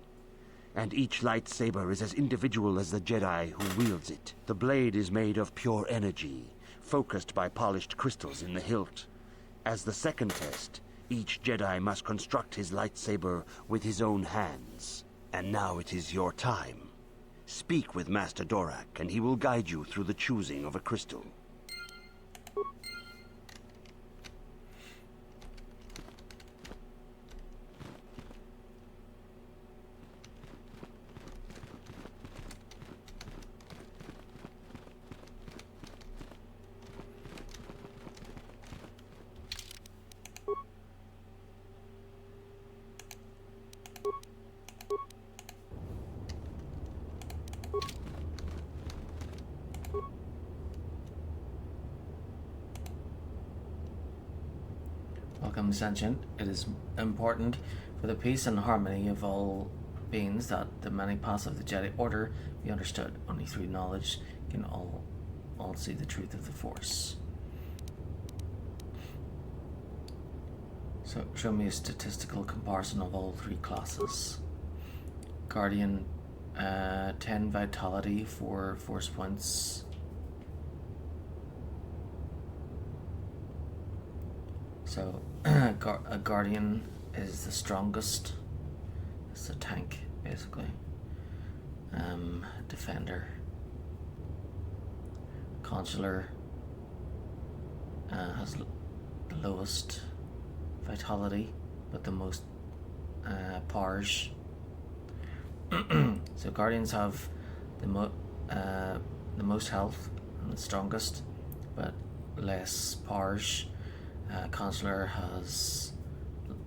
And each lightsaber is as individual as the Jedi who wields it. The blade is made of pure energy, focused by polished crystals in the hilt. As the second test, each Jedi must construct his lightsaber with his own hands. And now it is your time. Speak with Master Dorak, and he will guide you through the choosing of a crystal. Welcome, Sentient. It is important for the peace and harmony of all beings that the many paths of the Jedi Order be understood. Only through knowledge can all see the truth of the Force. So, show me a statistical comparison of all three classes. Guardian, 10 vitality, 4 force points. So, a Guardian is the strongest. It's a tank, basically. Defender. Consular has the lowest vitality, but the most powers. So Guardians have the most health and the strongest, but less powers. Consular has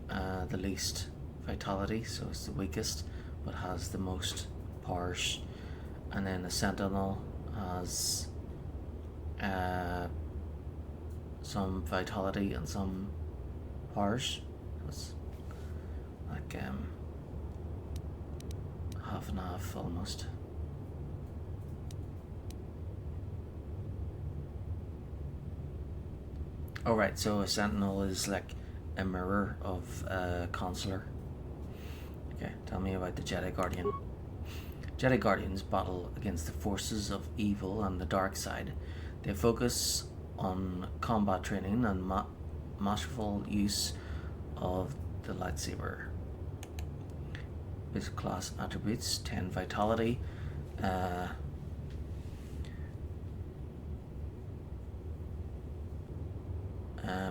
the least vitality, so it's the weakest, but has the most powers. And then the Sentinel has some vitality and some powers. It's like half and half almost. Alright, so a Sentinel is like a mirror of a Consular. Okay, tell me about the Jedi Guardian. Jedi Guardians battle against the forces of evil and the dark side. They focus on combat training and masterful use of the lightsaber. Basic class attributes: 10 vitality,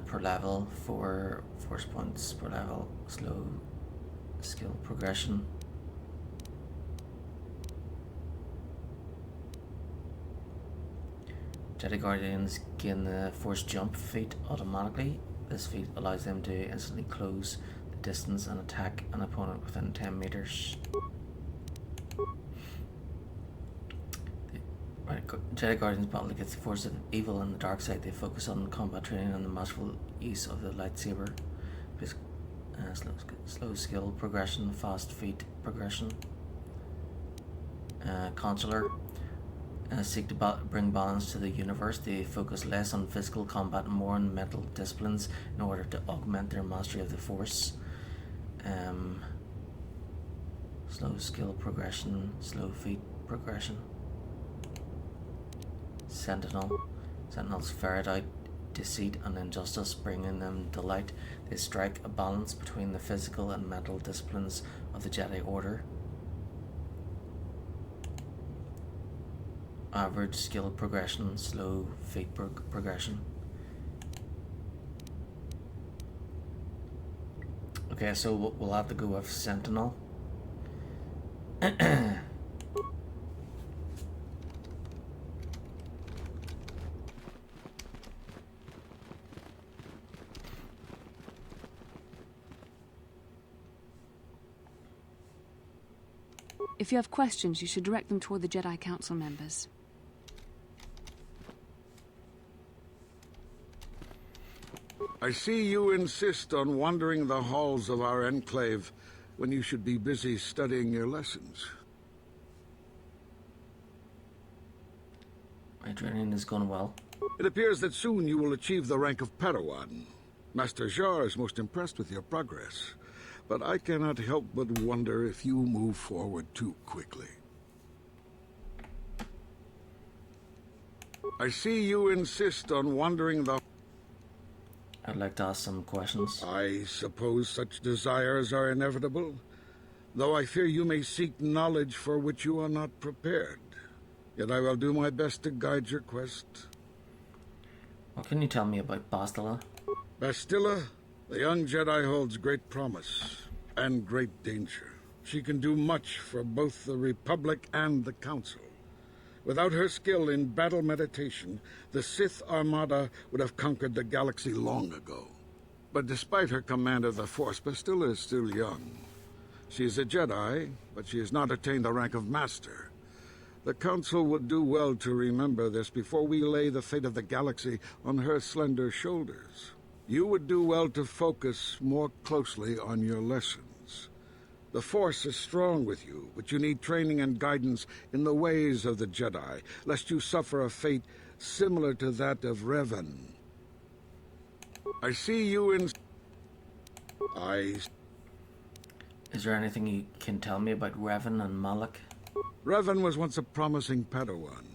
per level, 4 force points per level, slow skill progression. Jedi Guardians gain the Force Jump feat automatically. This feat allows them to instantly close the distance and attack an opponent within 10 meters. Right, Jedi Guardians battle against the force of evil and the dark side. They focus on combat training and the masterful use of the lightsaber. Slow skill progression, fast feat progression. Consular seek to bring balance to the universe. They focus less on physical combat and more on mental disciplines in order to augment their mastery of the Force. Slow skill progression, slow feat progression. Sentinels ferret out deceit and injustice, bringing them to light. They strike a balance between the physical and mental disciplines of the Jedi Order. Average skill progression, slow feat progression. Okay, so we'll have to go with Sentinel. If you have questions, you should direct them toward the Jedi Council members. I see you insist on wandering the halls of our enclave when you should be busy studying your lessons. My training is going well. It appears that soon you will achieve the rank of Padawan. Master Jar is most impressed with your progress, but I cannot help but wonder if you move forward too quickly. I see you insist on wandering the... I'd like to ask some questions. I suppose such desires are inevitable, though I fear you may seek knowledge for which you are not prepared. Yet I will do my best to guide your quest. What can you tell me about Bastila? Bastila, the young Jedi, holds great promise and great danger. She can do much for both the Republic and the Council. Without her skill in battle meditation, the Sith Armada would have conquered the galaxy long ago. But despite her command of the Force, Bastila is still young. She is a Jedi, but she has not attained the rank of Master. The Council would do well to remember this before we lay the fate of the galaxy on her slender shoulders. You would do well to focus more closely on your lessons. The Force is strong with you, but you need training and guidance in the ways of the Jedi, lest you suffer a fate similar to that of Revan. I see you in... Is there anything you can tell me about Revan and Malak? Revan was once a promising Padawan,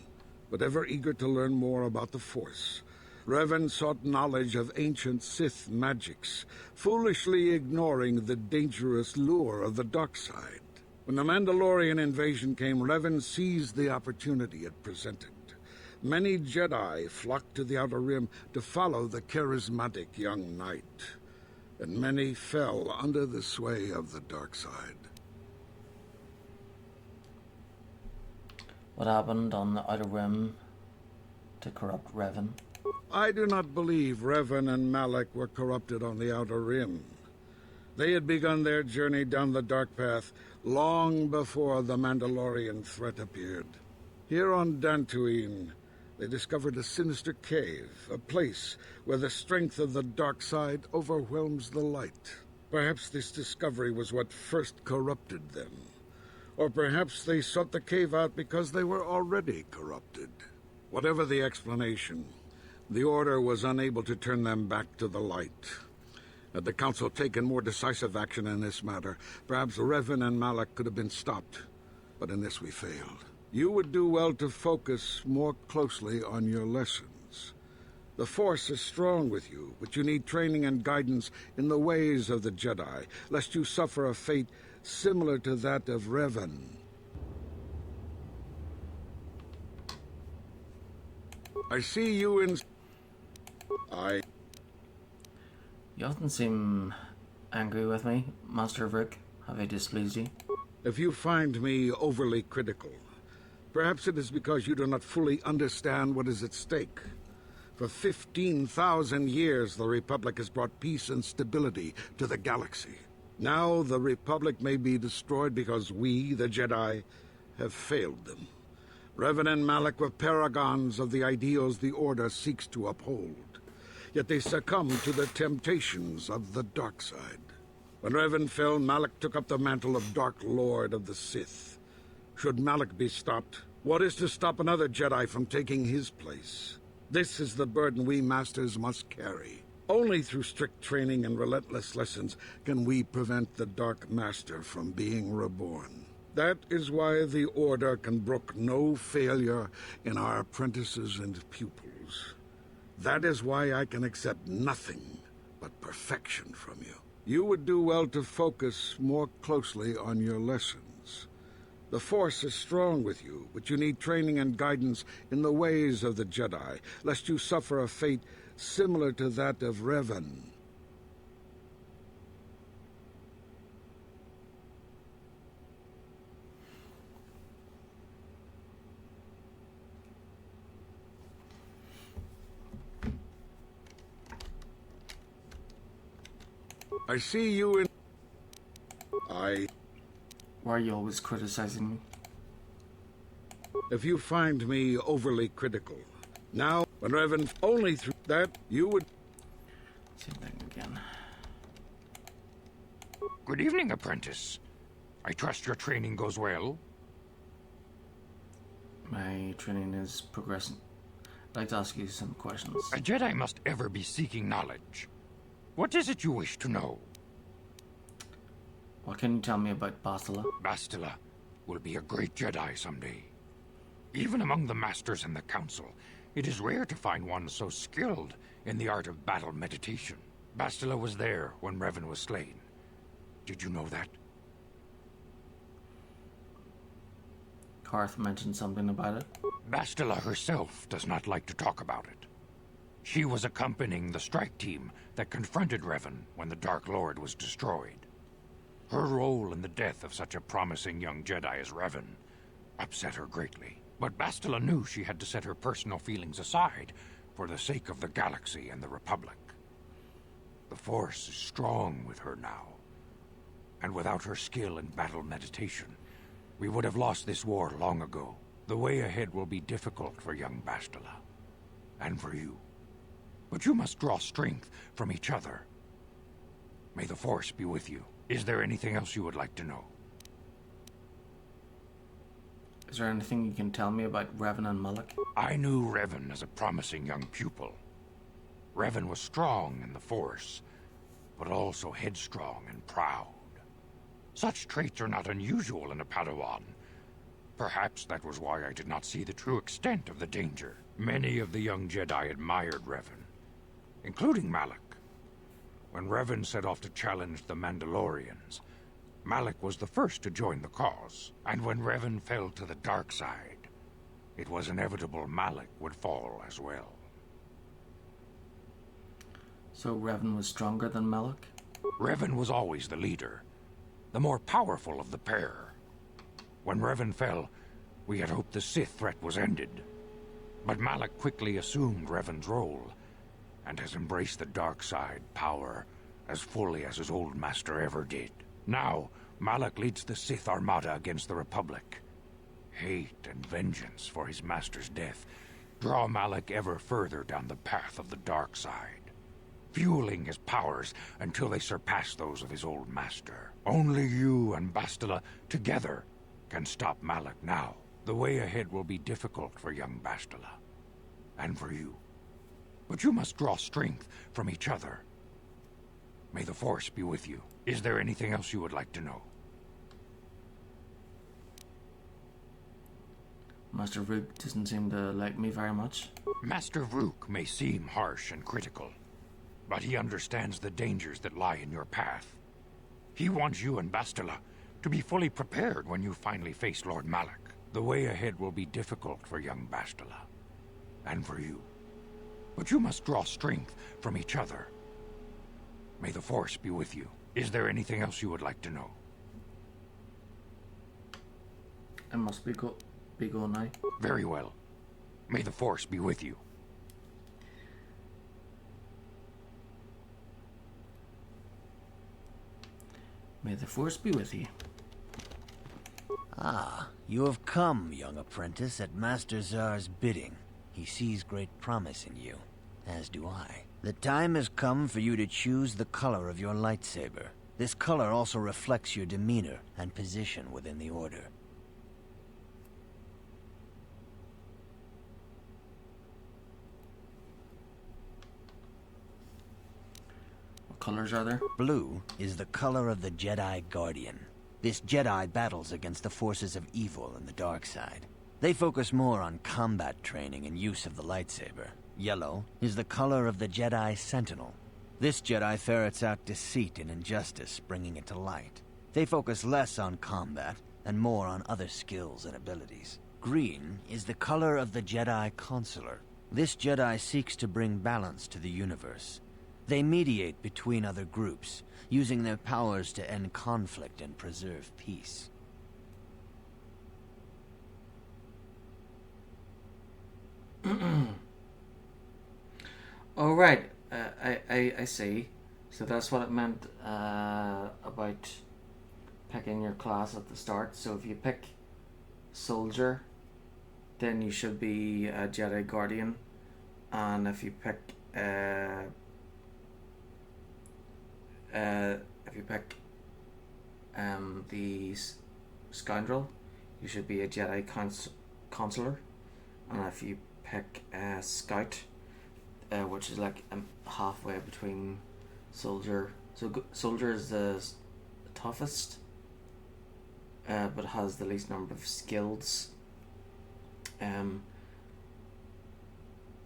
but ever eager to learn more about the Force. Revan sought knowledge of ancient Sith magics, foolishly ignoring the dangerous lure of the dark side. When the Mandalorian invasion came, Revan seized the opportunity it presented. Many Jedi flocked to the Outer Rim to follow the charismatic young knight, and many fell under the sway of the dark side. What happened on the Outer Rim to corrupt Revan? I do not believe Revan and Malak were corrupted on the Outer Rim. They had begun their journey down the dark path long before the Mandalorian threat appeared. Here on Dantooine, they discovered a sinister cave, a place where the strength of the dark side overwhelms the light. Perhaps this discovery was what first corrupted them. Or perhaps they sought the cave out because they were already corrupted. Whatever the explanation, the Order was unable to turn them back to the light. Had the Council taken more decisive action in this matter, perhaps Revan and Malak could have been stopped. But in this we failed. You would do well to focus more closely on your lessons. The Force is strong with you, but you need training and guidance in the ways of the Jedi, lest you suffer a fate similar to that of Revan. I see you in... You often seem angry with me, Master Vrook. Have I displeased you? If you find me overly critical, perhaps it is because you do not fully understand what is at stake. For 15,000 years, the Republic has brought peace and stability to the galaxy. Now the Republic may be destroyed because we, the Jedi, have failed them. Revan and Malak were paragons of the ideals the Order seeks to uphold. Yet they succumbed to the temptations of the dark side. When Revan fell, Malak took up the mantle of Dark Lord of the Sith. Should Malak be stopped, what is to stop another Jedi from taking his place? This is the burden we Masters must carry. Only through strict training and relentless lessons can we prevent the Dark Master from being reborn. That is why the Order can brook no failure in our apprentices and pupils. That is why I can accept nothing but perfection from you. You would do well to focus more closely on your lessons. The Force is strong with you, but you need training and guidance in the ways of the Jedi, lest you suffer a fate similar to that of Revan. I see you in... Why are you always criticizing me? If you find me overly critical, now, when Revan only through that, you would... Same thing again. Good evening, apprentice. I trust your training goes well. My training is progressing. I'd like to ask you some questions. A Jedi must ever be seeking knowledge. What is it you wish to know? What can you tell me about Bastila? Bastila will be a great Jedi someday. Even among the Masters and the Council, it is rare to find one so skilled in the art of battle meditation. Bastila was there when Revan was slain. Did you know that? Karth mentioned something about it. Bastila herself does not like to talk about it. She was accompanying the strike team that confronted Revan when the Dark Lord was destroyed. Her role in the death of such a promising young Jedi as Revan upset her greatly. But Bastila knew she had to set her personal feelings aside for the sake of the galaxy and the Republic. The Force is strong with her now, and without her skill in battle meditation, we would have lost this war long ago. The way ahead will be difficult for young Bastila, and for you. But you must draw strength from each other. May the Force be with you. Is there anything else you would like to know? Is there anything you can tell me about Revan and Malak? I knew Revan as a promising young pupil. Revan was strong in the Force, but also headstrong and proud. Such traits are not unusual in a Padawan. Perhaps that was why I did not see the true extent of the danger. Many of the young Jedi admired Revan, including Malak. When Revan set off to challenge the Mandalorians, Malak was the first to join the cause. And when Revan fell to the dark side, it was inevitable Malak would fall as well. So Revan was stronger than Malak? Revan was always the leader, the more powerful of the pair. When Revan fell, we had hoped the Sith threat was ended. But Malak quickly assumed Revan's role, and has embraced the dark side power as fully as his old master ever did. Now, Malak leads the Sith Armada against the Republic. Hate and vengeance for his master's death draw Malak ever further down the path of the dark side, fueling his powers until they surpass those of his old master. Only you and Bastila together can stop Malak now. The way ahead will be difficult for young Bastila, and for you. But you must draw strength from each other. May the Force be with you. Is there anything else you would like to know? Master Rook doesn't seem to like me very much. Master Rook may seem harsh and critical, but he understands the dangers that lie in your path. He wants you and Bastila to be fully prepared when you finally face Lord Malak. The way ahead will be difficult for young Bastila, and for you. But you must draw strength from each other. May the Force be with you. Is there anything else you would like to know? I must be going now. Very well. May the Force be with you. May the Force be with you. Ah, you have come, young apprentice, at Master Zar's bidding. He sees great promise in you, as do I. The time has come for you to choose the color of your lightsaber. This color also reflects your demeanor and position within the Order. What colors are there? Blue is the color of the Jedi Guardian. This Jedi battles against the forces of evil and the dark side. They focus more on combat training and use of the lightsaber. Yellow is the color of the Jedi Sentinel. This Jedi ferrets out deceit and injustice, bringing it to light. They focus less on combat and more on other skills and abilities. Green is the color of the Jedi Consular. This Jedi seeks to bring balance to the universe. They mediate between other groups, using their powers to end conflict and preserve peace. Oh, right. I see. So that's what it meant about picking your class at the start. So if you pick Soldier, then you should be a Jedi Guardian. And if you pick the Scoundrel, you should be a Jedi Consular. And if you pick Scout, which is like halfway between Soldier. So Soldier is the toughest, but has the least number of skills. And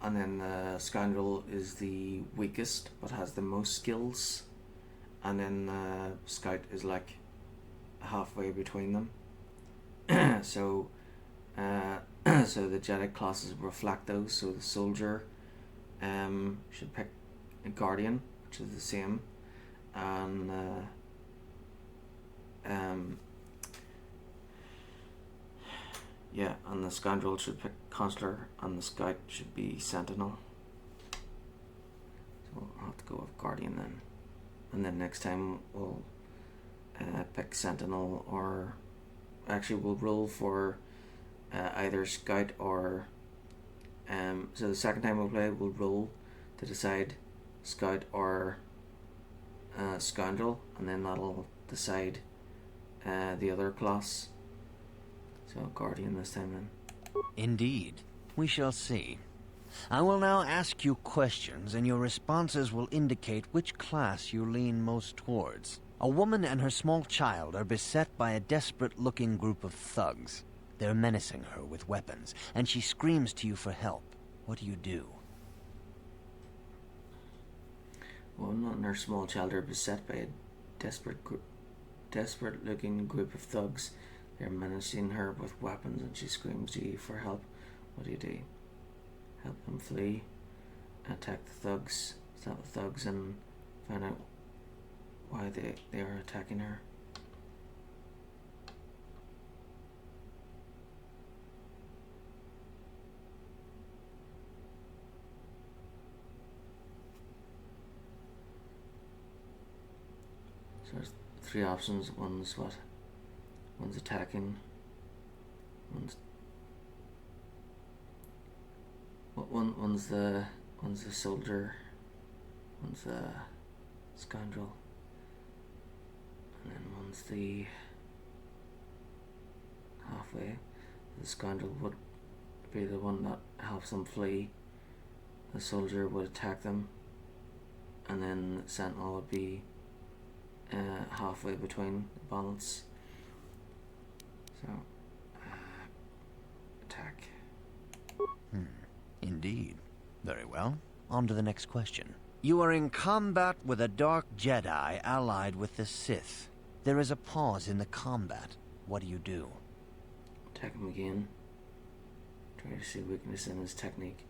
then Scoundrel is the weakest, but has the most skills. And then Scout is like halfway between them. So the Jedi classes reflect those. So the Soldier should pick a Guardian, which is the same, and yeah, and the Scoundrel should pick Consular, and the Scout should be Sentinel. So I'll have to go with Guardian then, and then next time we'll pick Sentinel, or actually we'll roll for either Scout or so the second time we'll play, we'll roll to decide Scout or Scoundrel, and then that'll decide the other class. So Guardian this time then. Indeed. We shall see. I will now ask you questions, and your responses will indicate which class you lean most towards. A woman and her small child are beset by a desperate-looking group of thugs. They're menacing her with weapons, and she screams to you for help. What do you do? One and her small child are beset by a desperate-looking group of thugs. They are menacing her with weapons, and she screams to you for help. What do? Help them flee, attack the thugs, stop the thugs, and find out why they are attacking her. So there's three options. One's attacking. One's the soldier. One's the scoundrel. And then one's the halfway. The scoundrel would be the one that helps them flee. The soldier would attack them, and then the sentinel would be halfway between the balance. So, attack. Indeed. Very well. On to the next question. You are in combat with a dark Jedi allied with the Sith. There is a pause in the combat. What do? Attack him again. Try to see weakness in his technique.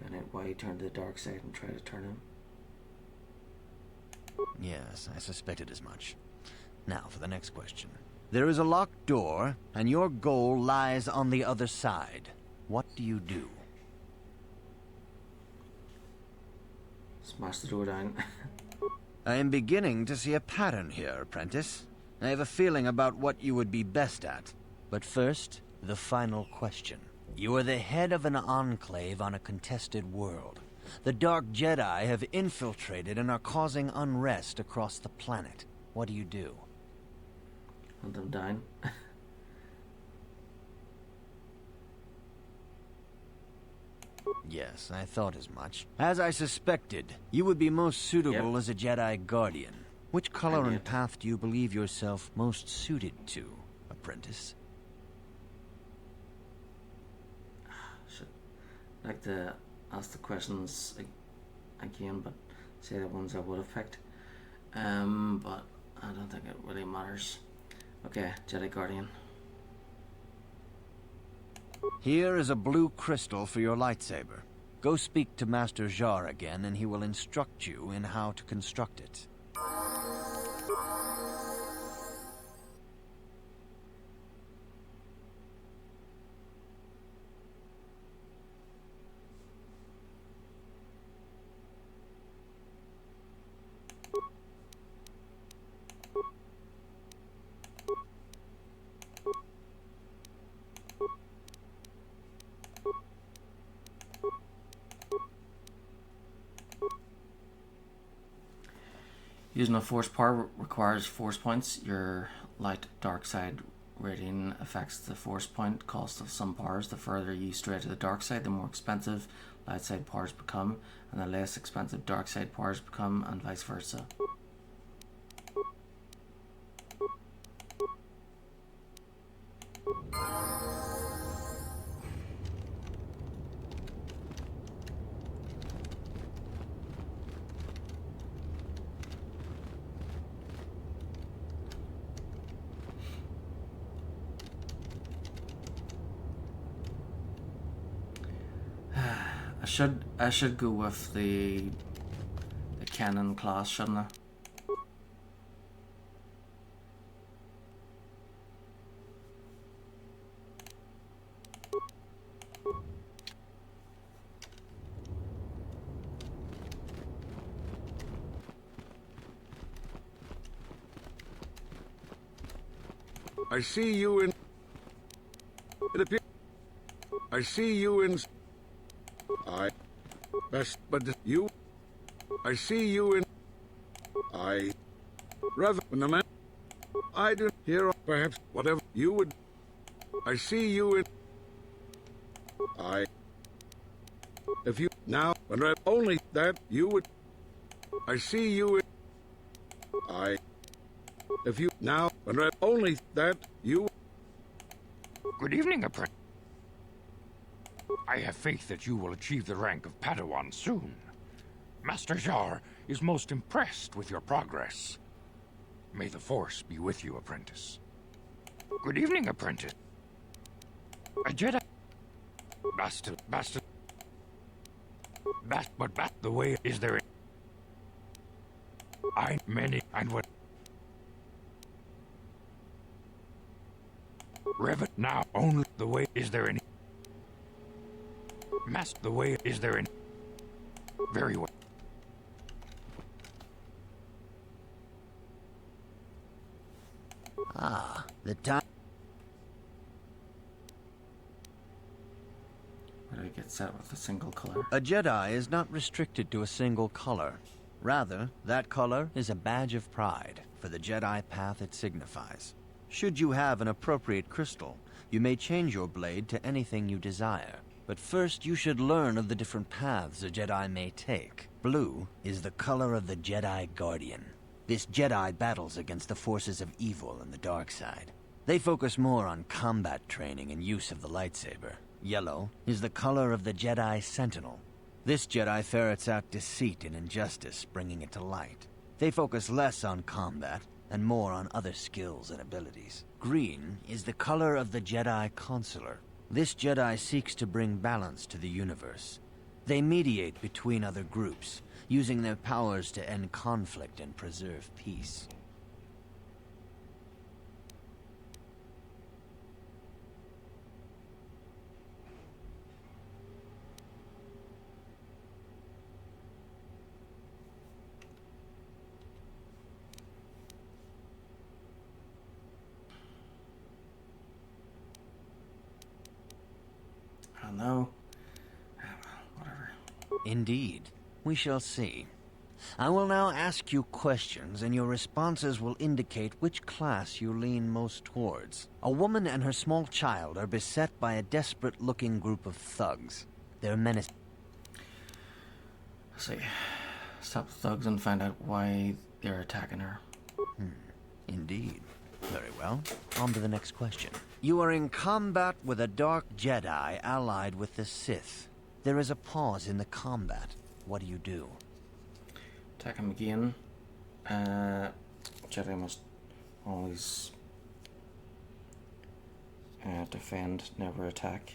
Find out why he turned to the dark side and try to turn him. Yes, I suspected as much. Now for the next question. There is a locked door, and your goal lies on the other side. What do you do? Smash the door down. I am beginning to see a pattern here, apprentice. I have a feeling about what you would be best at. But first, the final question. You are the head of an enclave on a contested world. The Dark Jedi have infiltrated and are causing unrest across the planet. What do? Hunt them down. Yes, I thought as much. As I suspected, you would be most suitable as a Jedi Guardian. Which color and path do you believe yourself most suited to, apprentice? I'd like to ask the questions again, but say the ones I would have picked. But I don't think it really matters. Okay, Jedi Guardian. Here is a blue crystal for your lightsaber. Go speak to Master Jar again, and he will instruct you in how to construct it. Using a force power requires force points. Your light dark side rating affects the force point cost of some powers. The further you stray to the dark side, the more expensive light side powers become, and the less expensive dark side powers become, and vice versa. I should go with the cannon class, shouldn't I? I see you in... It appears... I see you in... Best, but you... I see you in... Rather, when the man... I do hear, perhaps, whatever you would... I see you in... If you... Now, when only that you would... I see you in... If you... Now, when only that you... Good evening, apprentice. I have faith that you will achieve the rank of Padawan soon. Master Jar is most impressed with your progress. May the Force be with you, apprentice. Good evening, apprentice. A Jedi... But the way is there... I many and what... Revan now only the way is there any... Master the way is there any... Very well. Ah, the time... Where do I get set with a single color? A Jedi is not restricted to a single color. Rather, that color is a badge of pride for the Jedi path it signifies. Should you have an appropriate crystal, you may change your blade to anything you desire. But first, you should learn of the different paths a Jedi may take. Blue is the color of the Jedi Guardian. This Jedi battles against the forces of evil and the dark side. They focus more on combat training and use of the lightsaber. Yellow is the color of the Jedi Sentinel. This Jedi ferrets out deceit and injustice, bringing it to light. They focus less on combat and more on other skills and abilities. Green is the color of the Jedi Consular. This Jedi seeks to bring balance to the universe. They mediate between other groups, using their powers to end conflict and preserve peace. No. Whatever. Indeed. We shall see. I will now ask you questions, and your responses will indicate which class you lean most towards. A woman and her small child are beset by a desperate-looking group of thugs. They're menacing. See. Stop the thugs and find out why they're attacking her. Indeed. Very well. On to the next question. You are in combat with a dark Jedi allied with the Sith. There is a pause in the combat. What do? Attack him again. Jedi must always defend, never attack.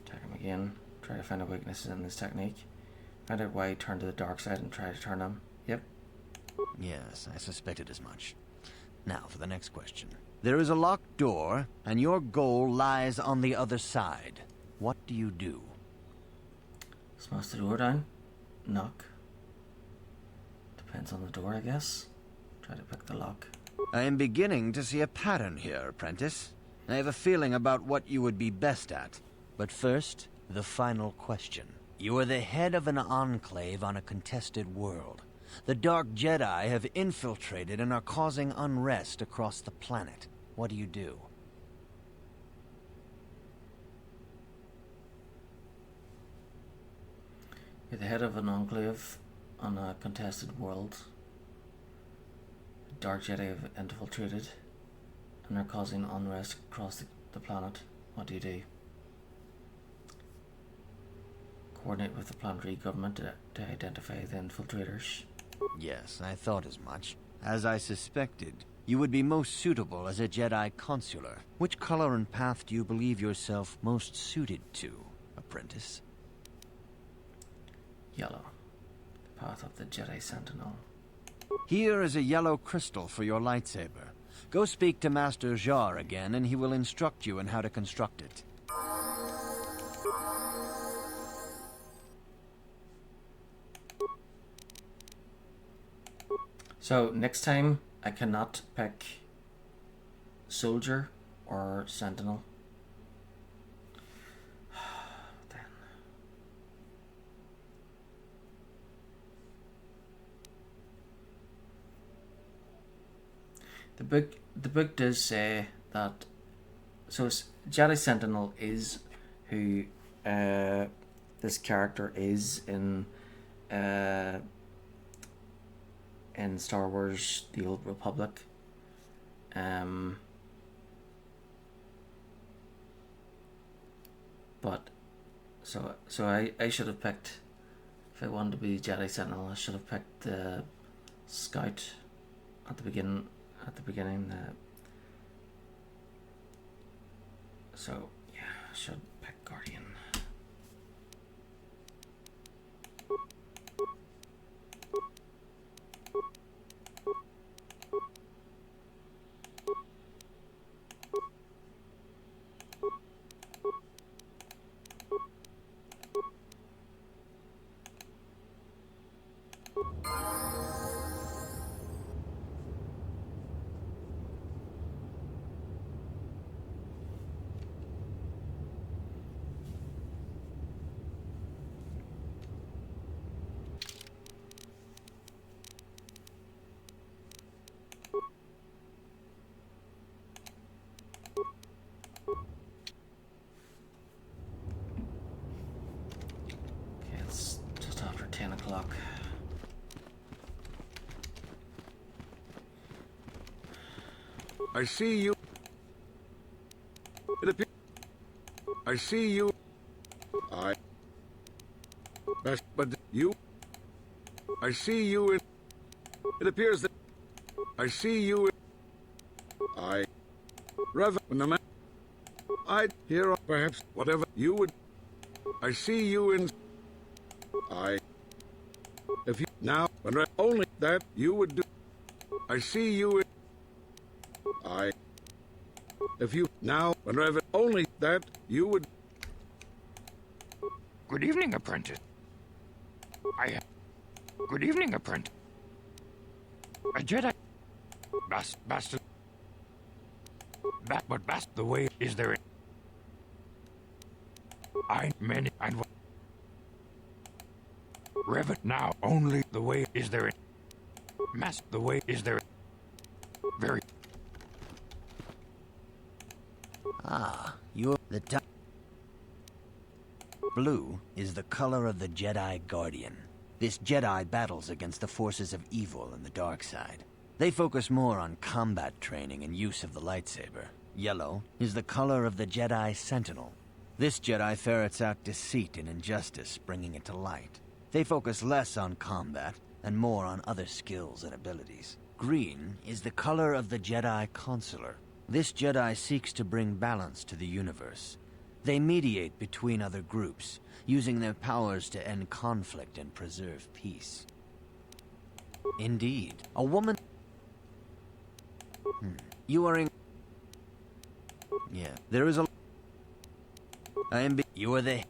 Attack him again. Try to find the weaknesses in this technique. Find out why he turned to the dark side and try to turn him. Yep. Yes, I suspected as much. Now for the next question. There is a locked door, and your goal lies on the other side. What do? Smash the door down. Knock. Depends on the door, I guess. Try to pick the lock. I am beginning to see a pattern here, apprentice. I have a feeling about what you would be best at. But first, the final question. You are the head of an enclave on a contested world. The Dark Jedi have infiltrated and are causing unrest across the planet. What do? You're the head of an enclave on a contested world. The Dark Jedi have infiltrated and are causing unrest across the planet. What do? Coordinate with the planetary government to identify the infiltrators. Yes, I thought as much. As I suspected, you would be most suitable as a Jedi Consular. Which color and path do you believe yourself most suited to, apprentice? Yellow. The path of the Jedi Sentinel. Here is a yellow crystal for your lightsaber. Go speak to Master Jar again, and he will instruct you in how to construct it. So, next time, I cannot pick Soldier or Sentinel. Then. The book does say that. So, Jedi Sentinel is who this character is in Star Wars: The Old Republic. But so I should have picked, if I wanted to be Jedi Sentinel, I should have picked the Scout at the beginning. So yeah, I should pick Guardian. It's just after 10 o'clock. I see you. It appears. I see you. But you. I see you in. It appears that. I see you in. No matter. I'd hear perhaps whatever you would. I see you in. If you now, when only that you would do. I see you in. If you now, whenever only that you would. Good evening, apprentice. Good evening, apprentice. A Jedi. Bastard. The way is there. Many and Revan now only the way is there. The way is there. Very. You're the top. Blue is the color of the Jedi Guardian. This Jedi battles against the forces of evil and the dark side. They focus more on combat training and use of the lightsaber. Yellow is the color of the Jedi Sentinel. This Jedi ferrets out deceit and injustice, bringing it to light. They focus less on combat and more on other skills and abilities. Green is the color of the Jedi Consular. This Jedi seeks to bring balance to the universe. They mediate between other groups, using their powers to end conflict and preserve peace. Indeed, a woman... You are in... Yeah, there is a... You are the...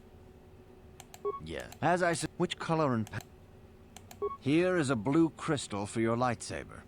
Yeah, as I said... Which color and... Here is a blue crystal for your lightsaber.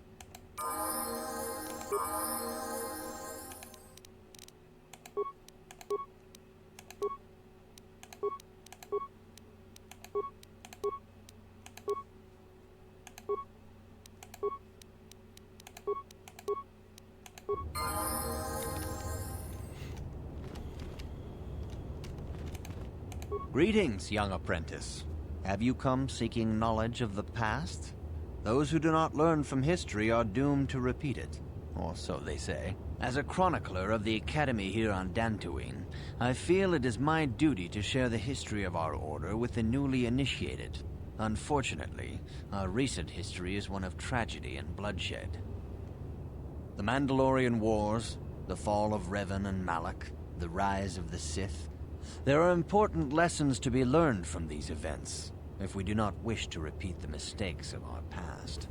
Greetings, young apprentice. Have you come seeking knowledge of the past? Those who do not learn from history are doomed to repeat it, or so they say. As a chronicler of the Academy here on Dantooine, I feel it is my duty to share the history of our order with the newly initiated. Unfortunately, our recent history is one of tragedy and bloodshed. The Mandalorian Wars, the fall of Revan and Malak, the rise of the Sith. There are important lessons to be learned from these events, if we do not wish to repeat the mistakes of our past.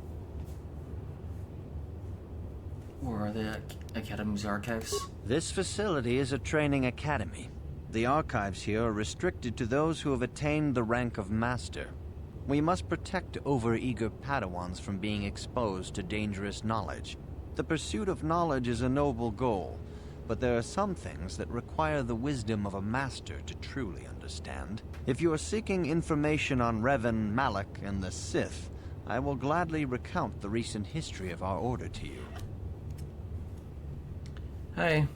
Where are the Academy's archives? This facility is a training academy. The archives here are restricted to those who have attained the rank of Master. We must protect overeager Padawans from being exposed to dangerous knowledge. The pursuit of knowledge is a noble goal, but there are some things that require the wisdom of a master to truly understand. If you are seeking information on Revan, Malak, and the Sith, I will gladly recount the recent history of our order to you. Hey.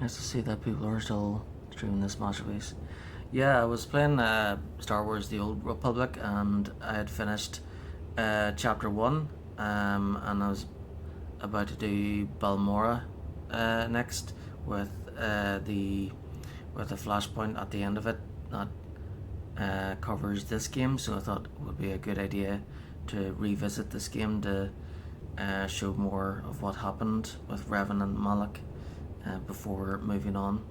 Nice to see that people are still streaming this masterpiece. Yeah, I was playing Star Wars The Old Republic, and I had finished Chapter 1, and I was about to do Balmora next with the flashpoint at the end of it that covers this game. So I thought it would be a good idea to revisit this game to show more of what happened with Revan and Malak before moving on.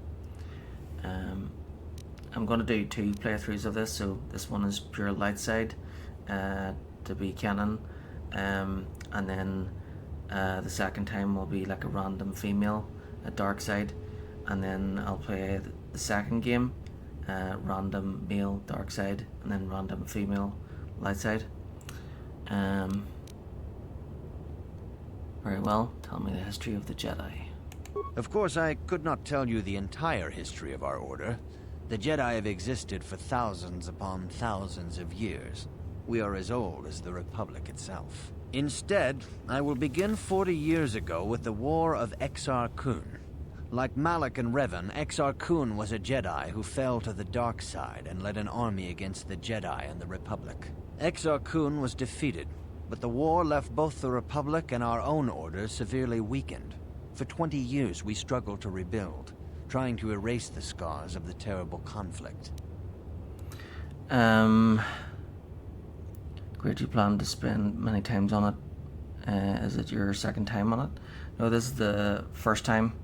I'm going to do 2 playthroughs of this, so this one is pure light side to be canon, and then the second time will be like a random female, a dark side, and then I'll play the second game, random male dark side, and then random female light side. Very well, tell me the history of the Jedi. Of course, I could not tell you the entire history of our order. The Jedi have existed for thousands upon thousands of years. We are as old as the Republic itself. Instead, I will begin 40 years ago with the War of Exar Kun. Like Malak and Revan, Exar Kun was a Jedi who fell to the dark side and led an army against the Jedi and the Republic. Exar Kun was defeated, but the war left both the Republic and our own order severely weakened. For 20 years we struggled to rebuild, trying to erase the scars of the terrible conflict. Great, you plan to spend many times on it. Is it your second time on it? No, this is the first time.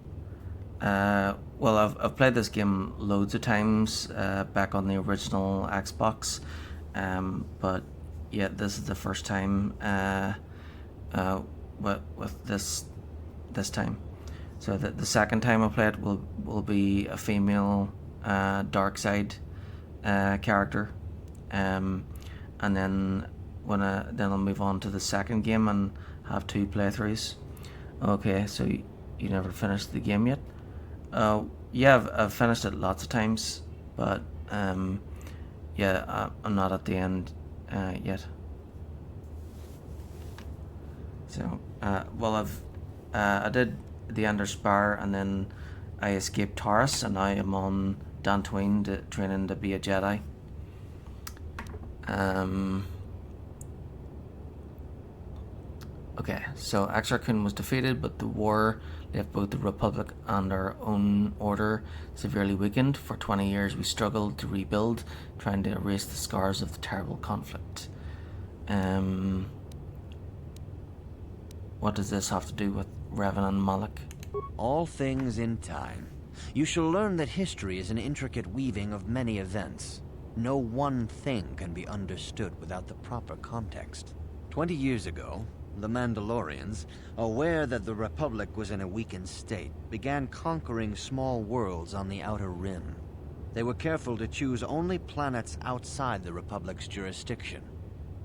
Well, I've played this game loads of times back on the original Xbox, but yeah, this is the first time with this time. So the second time I play it will be a female dark side character, and then I'll move on to the second game and have 2 playthroughs. Okay, so you never finished the game yet? Yeah, I've finished it lots of times, but yeah, I'm not at the end yet. So well, I did the Ender Spire, and then I escaped Taurus, and now I'm on Dantooine training to be a Jedi. Okay, so Exar Kun was defeated, but the war left both the Republic and our own order severely weakened. For 20 years we struggled to rebuild, trying to erase the scars of the terrible conflict. What does this have to do with Revan and Malak? All things in time. You shall learn that history is an intricate weaving of many events. No one thing can be understood without the proper context. 20 years ago, the Mandalorians, aware that the Republic was in a weakened state, began conquering small worlds on the Outer Rim. They were careful to choose only planets outside the Republic's jurisdiction.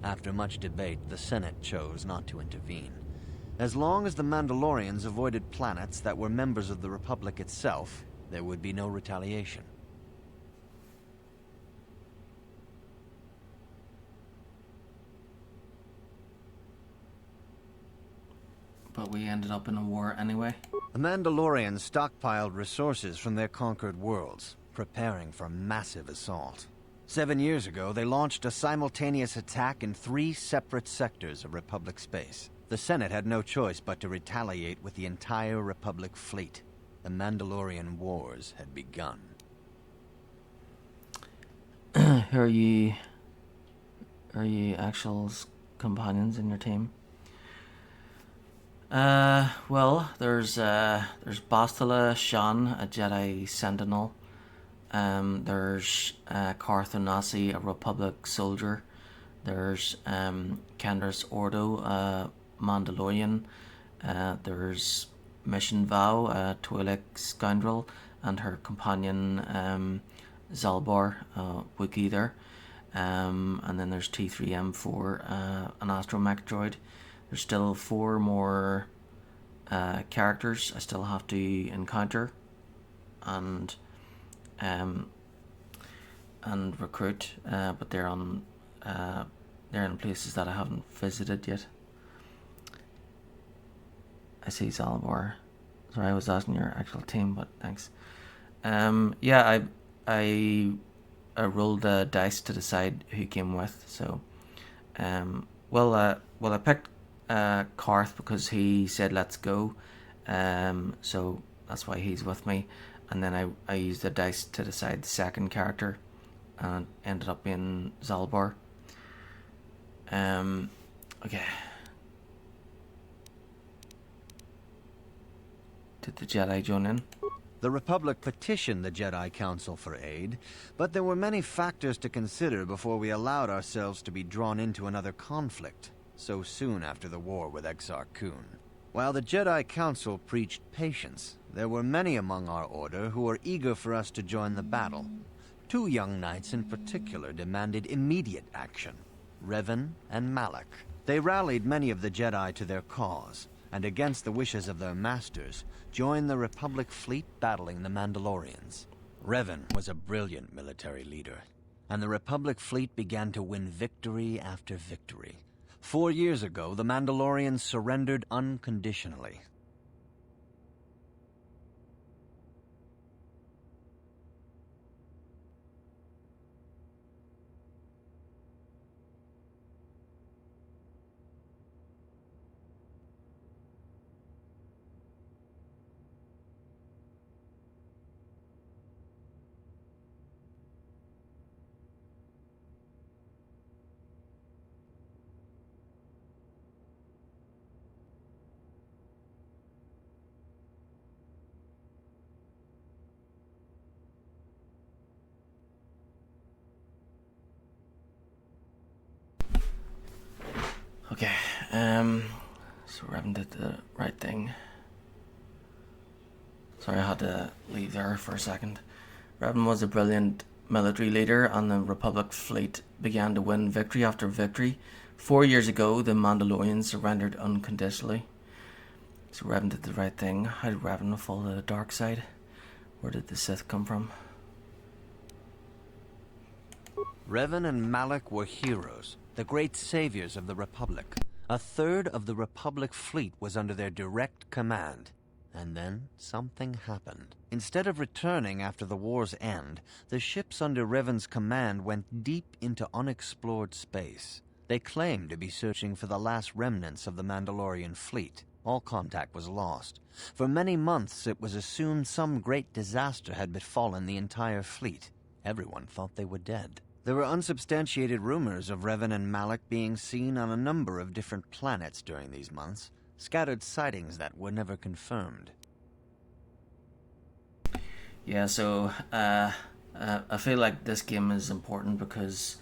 After much debate, the Senate chose not to intervene. As long as the Mandalorians avoided planets that were members of the Republic itself, there would be no retaliation. But we ended up in a war anyway. The Mandalorians stockpiled resources from their conquered worlds, preparing for a massive assault. 7 years ago, they launched a simultaneous attack in 3 separate sectors of Republic space. The Senate had no choice but to retaliate with the entire Republic fleet. The Mandalorian Wars had begun. Who are you actual companions in your team? Well, there's Bastila Shan, a Jedi Sentinel. There's Carth Onasi, a Republic soldier. There's Kendris Ordo, a Mandalorian. There's Mission Vow, a Twi'lek scoundrel, and her companion Zalbar, Wookiee there. And then there's T3M4, an astromech droid. There's still 4 more characters I still have to encounter and recruit, but they're in places that I haven't visited yet. I see Zalbar. Sorry, I was asking your actual team, but thanks. Yeah, I rolled the dice to decide who came with. So, well, I picked Carth because he said let's go, So that's why he's with me. And then I used the dice to decide the second character, and it ended up being Zalbar. Okay. Did the Jedi join in? The Republic petitioned the Jedi Council for aid, but there were many factors to consider before we allowed ourselves to be drawn into another conflict, so soon after the war with Exar Kun. While the Jedi Council preached patience, there were many among our order who were eager for us to join the battle. 2 young knights in particular demanded immediate action, Revan and Malak. They rallied many of the Jedi to their cause, and against the wishes of their masters, joined the Republic fleet battling the Mandalorians. Revan was a brilliant military leader, and the Republic fleet began to win victory after victory. 4 years ago, the Mandalorians surrendered unconditionally. Okay, so Revan did the right thing. Sorry, I had to leave there for a second. Revan was a brilliant military leader, and the Republic fleet began to win victory after victory. 4 years ago, the Mandalorians surrendered unconditionally. So Revan did the right thing. How did Revan fall to the dark side? Where did the Sith come from? Revan and Malak were heroes, the great saviors of the Republic. 1/3 of the Republic fleet was under their direct command. And then something happened. Instead of returning after the war's end, the ships under Revan's command went deep into unexplored space. They claimed to be searching for the last remnants of the Mandalorian fleet. All contact was lost. For many months it was assumed some great disaster had befallen the entire fleet. Everyone thought they were dead. There were unsubstantiated rumors of Revan and Malak being seen on a number of different planets during these months, scattered sightings that were never confirmed. Yeah, so I feel like this game is important because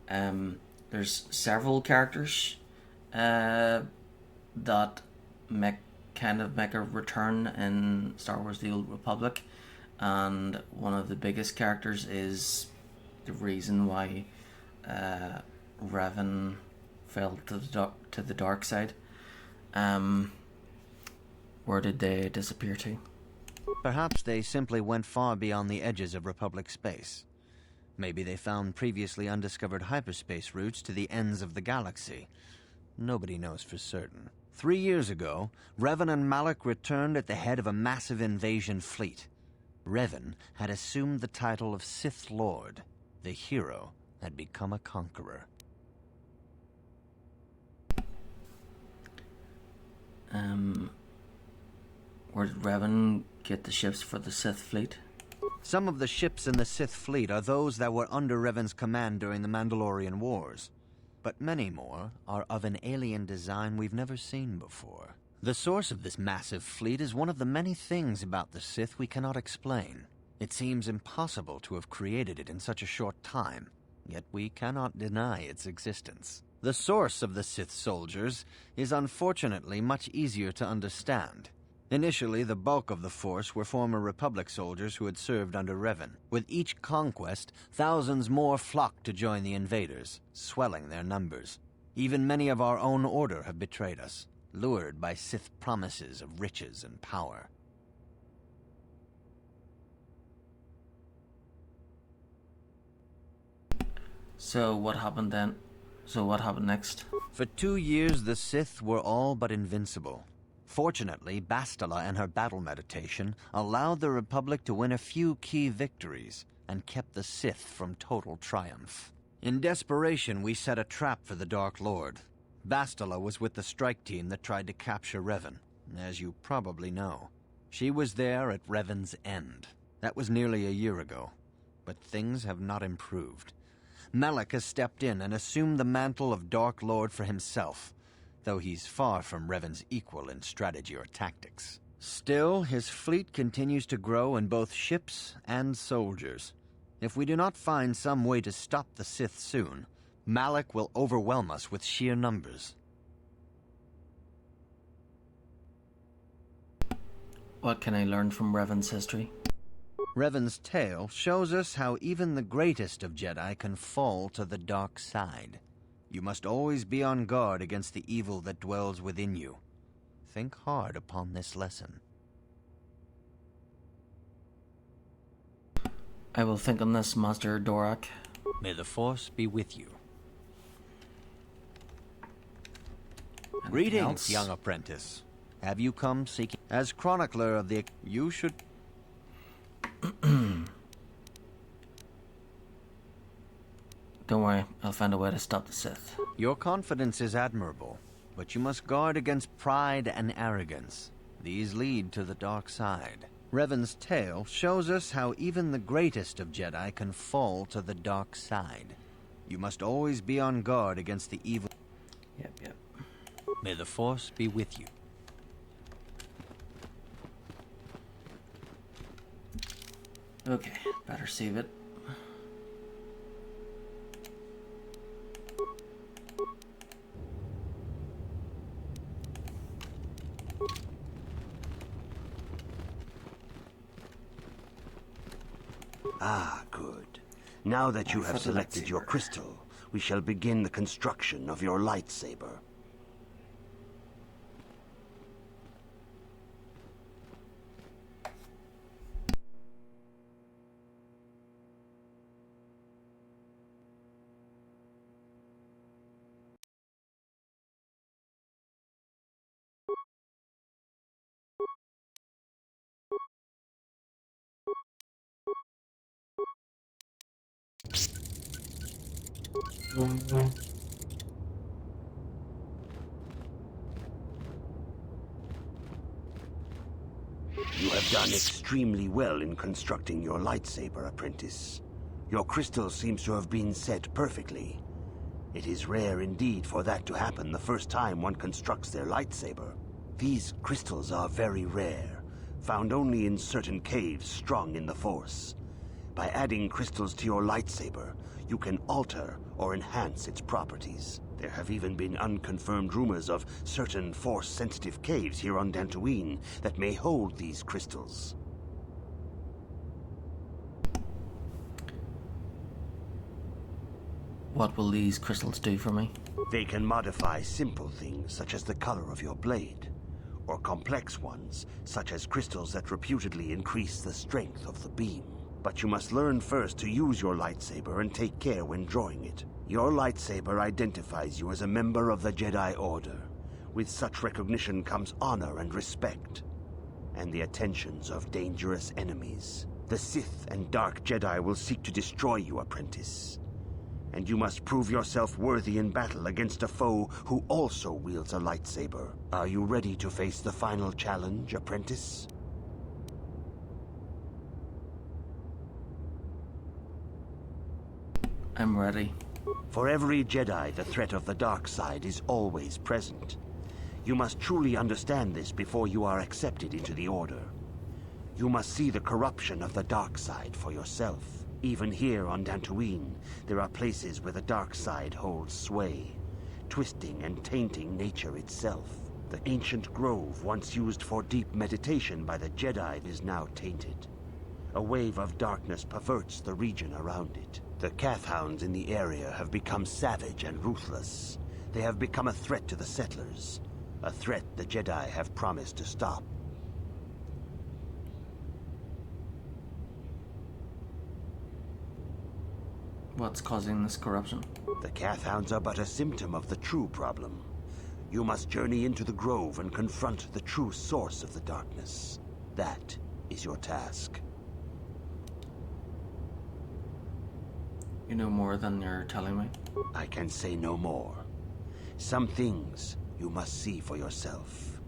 there's several characters that make a return in Star Wars: The Old Republic, and one of the biggest characters is the reason why Revan fell to the dark side. Where did they disappear to? Perhaps they simply went far beyond the edges of Republic space. Maybe they found previously undiscovered hyperspace routes to the ends of the galaxy. Nobody knows for certain. 3 years ago, Revan and Malak returned at the head of a massive invasion fleet. Revan had assumed the title of Sith Lord. The hero had become a conqueror. Where did Revan get the ships for the Sith fleet? Some of the ships in the Sith fleet are those that were under Revan's command during the Mandalorian Wars. But many more are of an alien design we've never seen before. The source of this massive fleet is one of the many things about the Sith we cannot explain. It seems impossible to have created it in such a short time, yet we cannot deny its existence. The source of the Sith soldiers is unfortunately much easier to understand. Initially, the bulk of the force were former Republic soldiers who had served under Revan. With each conquest, thousands more flocked to join the invaders, swelling their numbers. Even many of our own order have betrayed us, lured by Sith promises of riches and power. So what happened then? So what happened next? For 2 years, the Sith were all but invincible. Fortunately, Bastila and her battle meditation allowed the Republic to win a few key victories and kept the Sith from total triumph. In desperation, we set a trap for the Dark Lord. Bastila was with the strike team that tried to capture Revan. as you probably know. She was there at Revan's End. That was nearly a year ago, but things have not improved. Malik has stepped in and assumed the mantle of Dark Lord for himself, though he's far from Revan's equal in strategy or tactics. Still, his fleet continues to grow in both ships and soldiers. If we do not find some way to stop the Sith soon, Malik will overwhelm us with sheer numbers. What can I learn from Revan's history? Revan's tale shows us how even the greatest of Jedi can fall to the dark side. You must always be on guard against the evil that dwells within you. Think hard upon this lesson. I will think on this, Master Dorak. May the Force be with you. Greetings, young apprentice. Have you come seeking... As chronicler of the... You should... Don't worry, I'll find a way to stop the Sith. Your confidence is admirable, but you must guard against pride and arrogance. These lead to the dark side. Revan's tale shows us how even the greatest of Jedi can fall to the dark side. You must always be on guard against the evil... Yep. May the Force be with you. Okay, better save it. Ah, good. Now that you have selected your crystal, we shall begin the construction of your lightsaber. You have done extremely well in constructing your lightsaber, apprentice. Your crystal seems to have been set perfectly. It is rare indeed for that to happen the first time one constructs their lightsaber. These crystals are very rare, found only in certain caves strong in the Force. By adding crystals to your lightsaber, you can alter or enhance its properties. There have even been unconfirmed rumors of certain Force-sensitive caves here on Dantooine that may hold these crystals. What will these crystals do for me? They can modify simple things such as the color of your blade, or complex ones such as crystals that reputedly increase the strength of the beam. But you must learn first to use your lightsaber and take care when drawing it. Your lightsaber identifies you as a member of the Jedi Order. With such recognition comes honor and respect, and the attentions of dangerous enemies. The Sith and Dark Jedi will seek to destroy you, apprentice. And you must prove yourself worthy in battle against a foe who also wields a lightsaber. Are you ready to face the final challenge, apprentice? I'm ready. For every Jedi, the threat of the dark side is always present. You must truly understand this before you are accepted into the Order. You must see the corruption of the dark side for yourself. Even here on Dantooine, there are places where the dark side holds sway, twisting and tainting nature itself. The ancient grove, once used for deep meditation by the Jedi, is now tainted. A wave of darkness perverts the region around it. The Kathhounds in the area have become savage and ruthless. They have become a threat to the settlers, a threat the Jedi have promised to stop. What's causing this corruption? The Kathhounds are but a symptom of the true problem. You must journey into the grove and confront the true source of the darkness. That is your task. You know more than you're telling me? I can say no more. Some things you must see for yourself.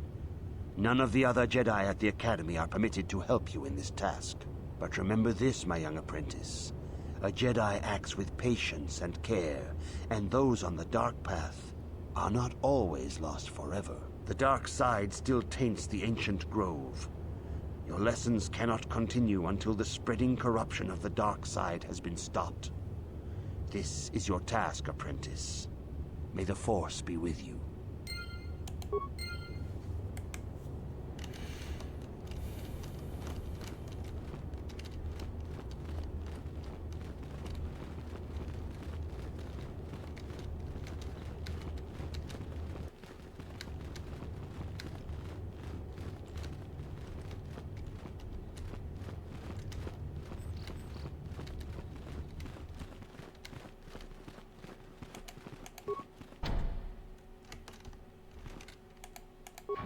None of the other Jedi at the Academy are permitted to help you in this task. But remember this, my young apprentice. A Jedi acts with patience and care, and those on the dark path are not always lost forever. The dark side still taints the ancient grove. Your lessons cannot continue until the spreading corruption of the dark side has been stopped. This is your task, apprentice. May the Force be with you.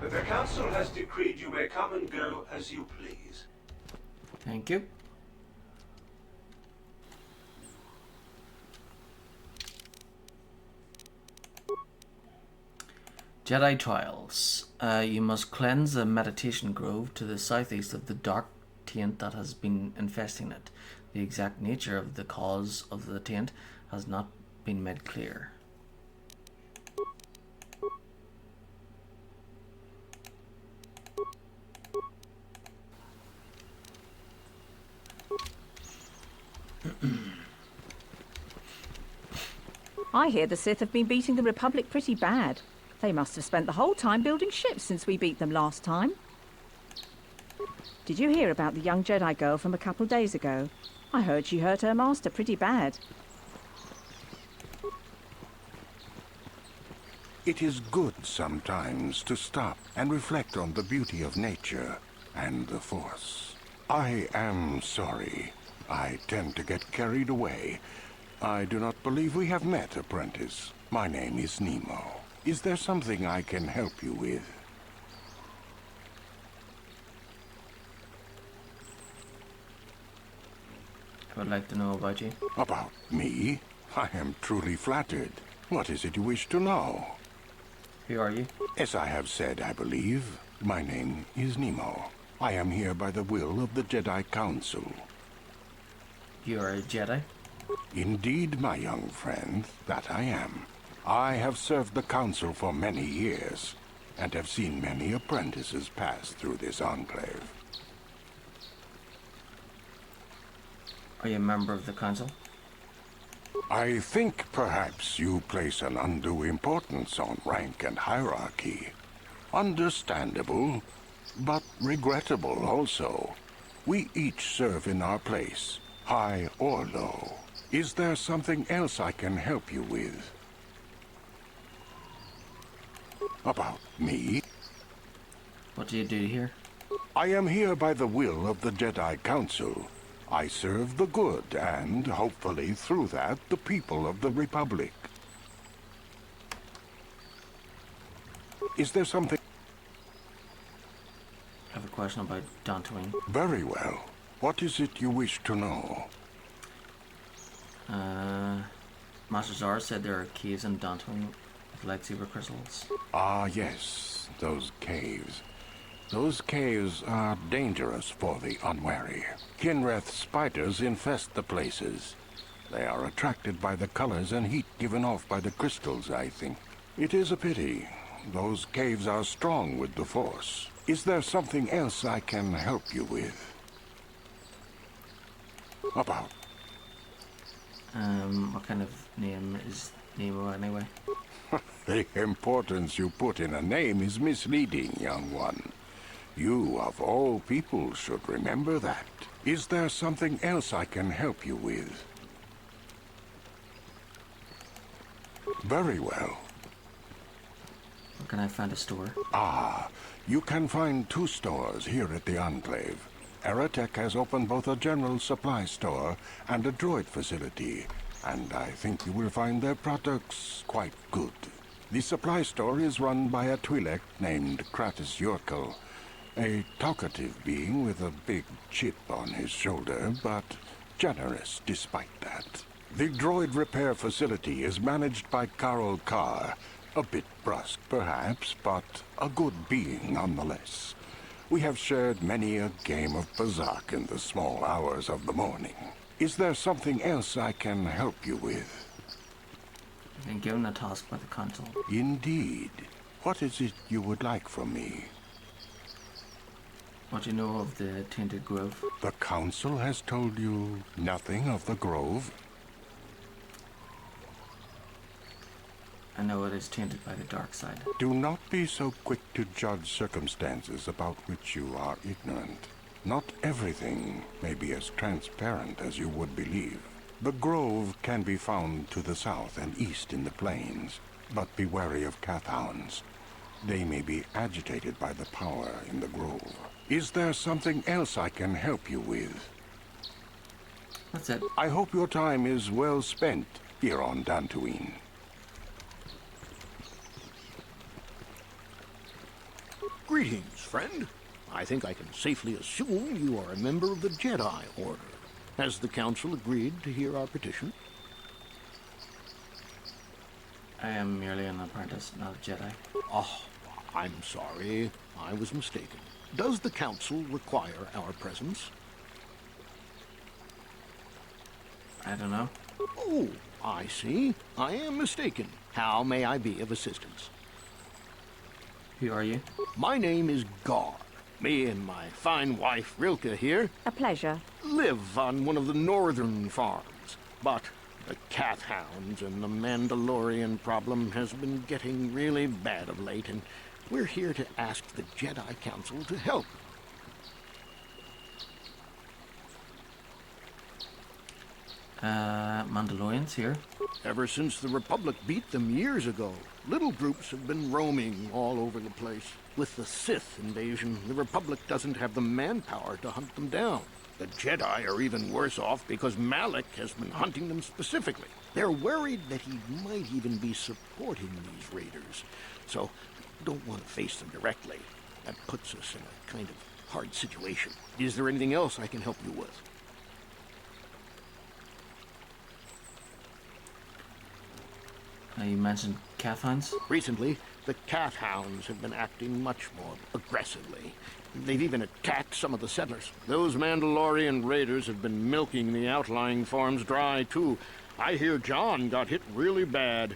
The Council has decreed you may come and go as you please. Thank you. Jedi Trials. You must cleanse a meditation grove to the southeast of the dark taint that has been infesting it. The exact nature of the cause of the taint has not been made clear. I hear the Sith have been beating the Republic pretty bad. They must have spent the whole time building ships since we beat them last time. Did you hear about the young Jedi girl from a couple days ago? I heard she hurt her master pretty bad. It is good sometimes to stop and reflect on the beauty of nature and the Force. I am sorry. I tend to get carried away. I do not believe we have met, apprentice. My name is Nemo. Is there something I can help you with? I would like to know about you. About me? I am truly flattered. What is it you wish to know? Who are you? As I have said, I believe, my name is Nemo. I am here by the will of the Jedi Council. You are a Jedi? Indeed, my young friend, that I am. I have served the Council for many years, and have seen many apprentices pass through this enclave. Are you a member of the Council? I think perhaps you place an undue importance on rank and hierarchy. Understandable, but regrettable also. We each serve in our place, high or low. Is there something else I can help you with? About me? What do you do here? I am here by the will of the Jedi Council. I serve the good and, hopefully through that, the people of the Republic. Is there something... I have a question about Dantooine. Very well. What is it you wish to know? Master Zara said there are caves in Dantooine with lightsaber crystals. Ah, yes, those caves. Those caves are dangerous for the unwary. Kinreth spiders infest the places. They are attracted by the colors and heat given off by the crystals, I think. It is a pity. Those caves are strong with the Force. Is there something else I can help you with? About? What kind of name is Nemo anyway? The importance you put in a name is misleading, young one. You, of all people, should remember that. Is there something else I can help you with? Very well. Where can I find a store? Ah, you can find 2 stores here at the Enclave. Aerotech has opened both a general supply store and a droid facility, and I think you will find their products quite good. The supply store is run by a Twi'lek named Kratos Yorkel, a talkative being with a big chip on his shoulder, but generous despite that. The droid repair facility is managed by Carol Carr, A bit brusque, perhaps, but a good being nonetheless. We have shared many a game of Bazak in the small hours of the morning. Is there something else I can help you with? You've been given a task by the council. Indeed. What is it you would like from me? What do you know of the Tainted Grove? The council has told you nothing of the grove? I know it is tainted by the dark side. Do not be so quick to judge circumstances about which you are ignorant. Not everything may be as transparent as you would believe. The grove can be found to the south and east in the plains, but be wary of Cathounds. They may be agitated by the power in the grove. Is there something else I can help you with? That's it. I hope your time is well spent here on Dantooine. Greetings, friend. I think I can safely assume you are a member of the Jedi Order. Has the Council agreed to hear our petition? I am merely an apprentice, not a Jedi. Oh, I'm sorry. I was mistaken. Does the Council require our presence? I don't know. Oh, I see. I am mistaken. How may I be of assistance? Who are you? My name is Gar. Me and my fine wife, Rilke, here... A pleasure. ...live on one of the northern farms. But the Cathounds and the Mandalorian problem has been getting really bad of late, and we're here to ask the Jedi Council to help. Mandalorians here? Ever since the Republic beat them years ago, little groups have been roaming all over the place. With the Sith invasion, the Republic doesn't have the manpower to hunt them down. The Jedi are even worse off because Malak has been hunting them specifically. They're worried that he might even be supporting these raiders, so don't want to face them directly. That puts us in a kind of hard situation. Is there anything else I can help you with? You mentioned Cathounds? Recently, the Cathounds have been acting much more aggressively. They've even attacked some of the settlers. Those Mandalorian raiders have been milking the outlying farms dry, too. I hear John got hit really bad.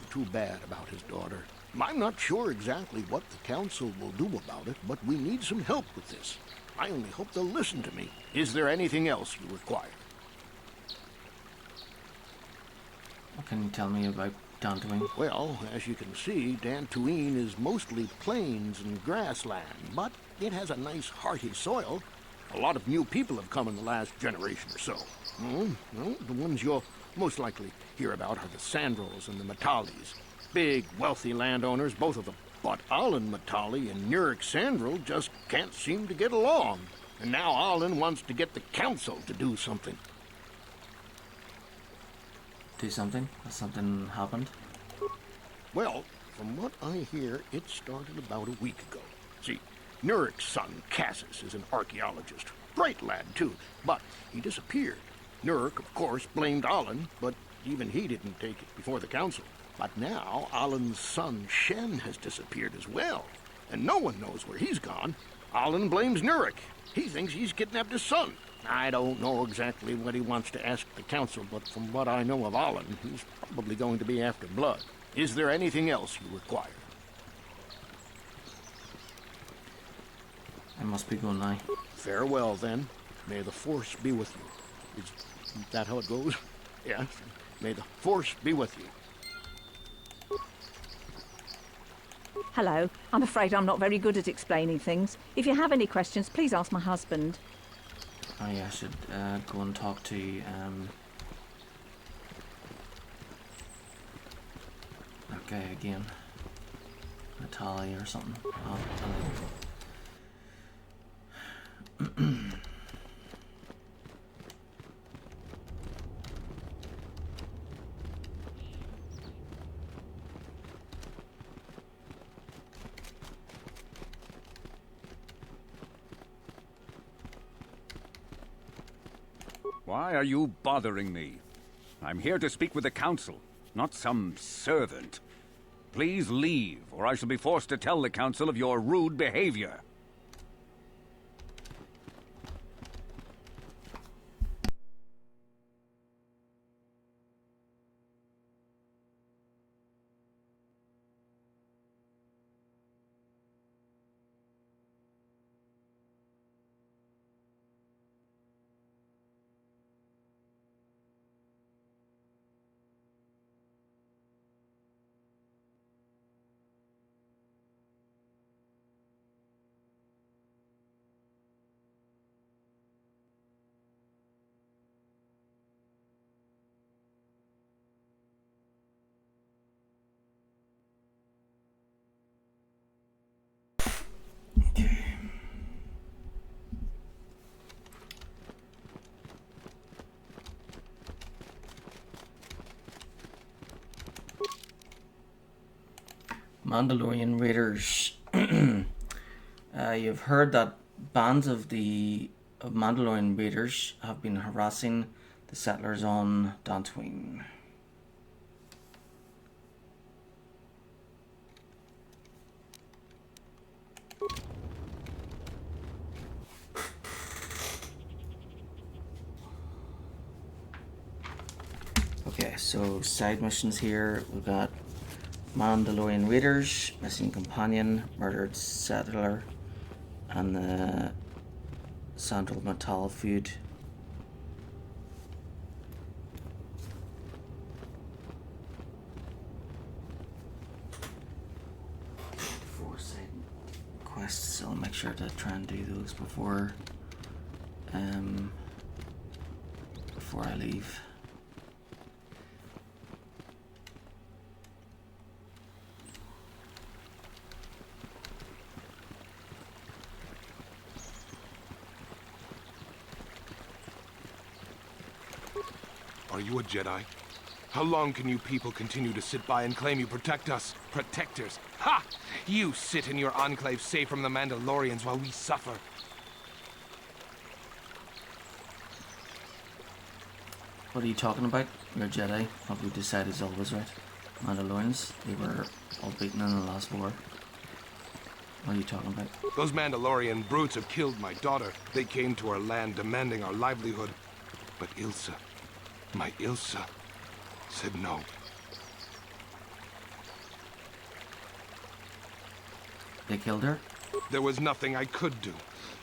Too bad about his daughter. I'm not sure exactly what the Council will do about it, but we need some help with this. I only hope they'll listen to me. Is there anything else you require? What can you tell me about Dantooine? Well, as you can see, Dantooine is mostly plains and grassland, but it has a nice hearty soil. A lot of new people have come in the last generation or so. Well, the ones you'll most likely hear about are the Sandrils and the Matalis. Big, wealthy landowners, both of them. But Alan Matali and Nurik Sandril just can't seem to get along. And now Alan wants to get the Council to do something. Do something? Has something happened? Well, from what I hear, it started about a week ago. See, Nurik's son, Cassis, is an archaeologist. Bright lad, too, but he disappeared. Nurik, of course, blamed Alan, but even he didn't take it before the Council. But now, Alan's son, Shen, has disappeared as well, and no one knows where he's gone. Alan blames Nurik. He thinks he's kidnapped his son. I don't know exactly what he wants to ask the Council, but from what I know of Alan, he's probably going to be after blood. Is there anything else you require? I must be going now. Farewell, then. May the Force be with you. Is that how it goes? Yes. May the Force be with you. Hello. I'm afraid I'm not very good at explaining things. If you have any questions, please ask my husband. Oh yeah, I should go and talk to that guy again. Natalie or something. Why are you bothering me? I'm here to speak with the Council, not some servant. Please leave, or I shall be forced to tell the Council of your rude behavior. Mandalorian raiders. You've heard that bands of Mandalorian raiders have been harassing the settlers on Dantooine. Okay, so side missions here. We've got Mandalorian raiders, missing companion, murdered settler, and the Sandral Metal feud. Four side quests. I'll make sure to try and do those before I leave. Are you a Jedi? How long can you people continue to sit by and claim you protect us? Protectors? Ha! You sit in your enclave safe from the Mandalorians while we suffer. What are you talking about? You're a Jedi. What we decide is always right. Mandalorians, they were all beaten in the last war. What are you talking about? Those Mandalorian brutes have killed my daughter. They came to our land demanding our livelihood. But Ilsa, my Ilsa, said no. They killed her? There was nothing I could do.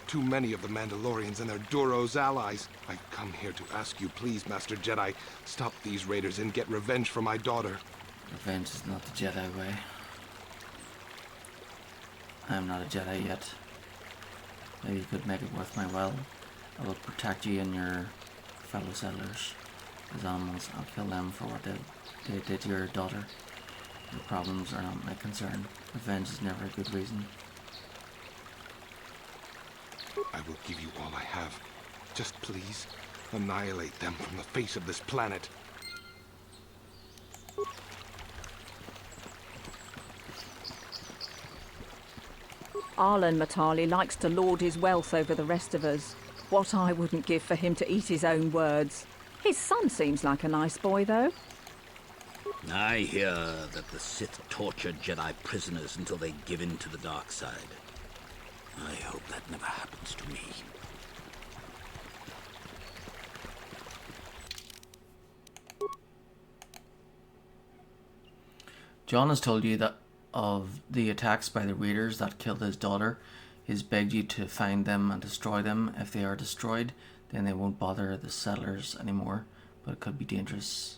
Too many of the Mandalorians and their Duros allies. I've come here to ask you, please, Master Jedi, stop these raiders and get revenge for my daughter. Revenge is not the Jedi way. I'm not a Jedi yet. Maybe you could make it worth my while. I will protect you and your fellow settlers. As animals, I'll kill them for what they did to your daughter. Your problems are not my concern. Revenge is never a good reason. I will give you all I have. Just please, annihilate them from the face of this planet. Arlen Matali likes to lord his wealth over the rest of us. What I wouldn't give for him to eat his own words. His son seems like a nice boy, though. I hear that the Sith torture Jedi prisoners until they give in to the dark side. I hope that never happens to me. John has told you that of the attacks by the raiders that killed his daughter. He's begged you to find them and destroy them. If they are destroyed, then they won't bother the settlers anymore, but it could be dangerous.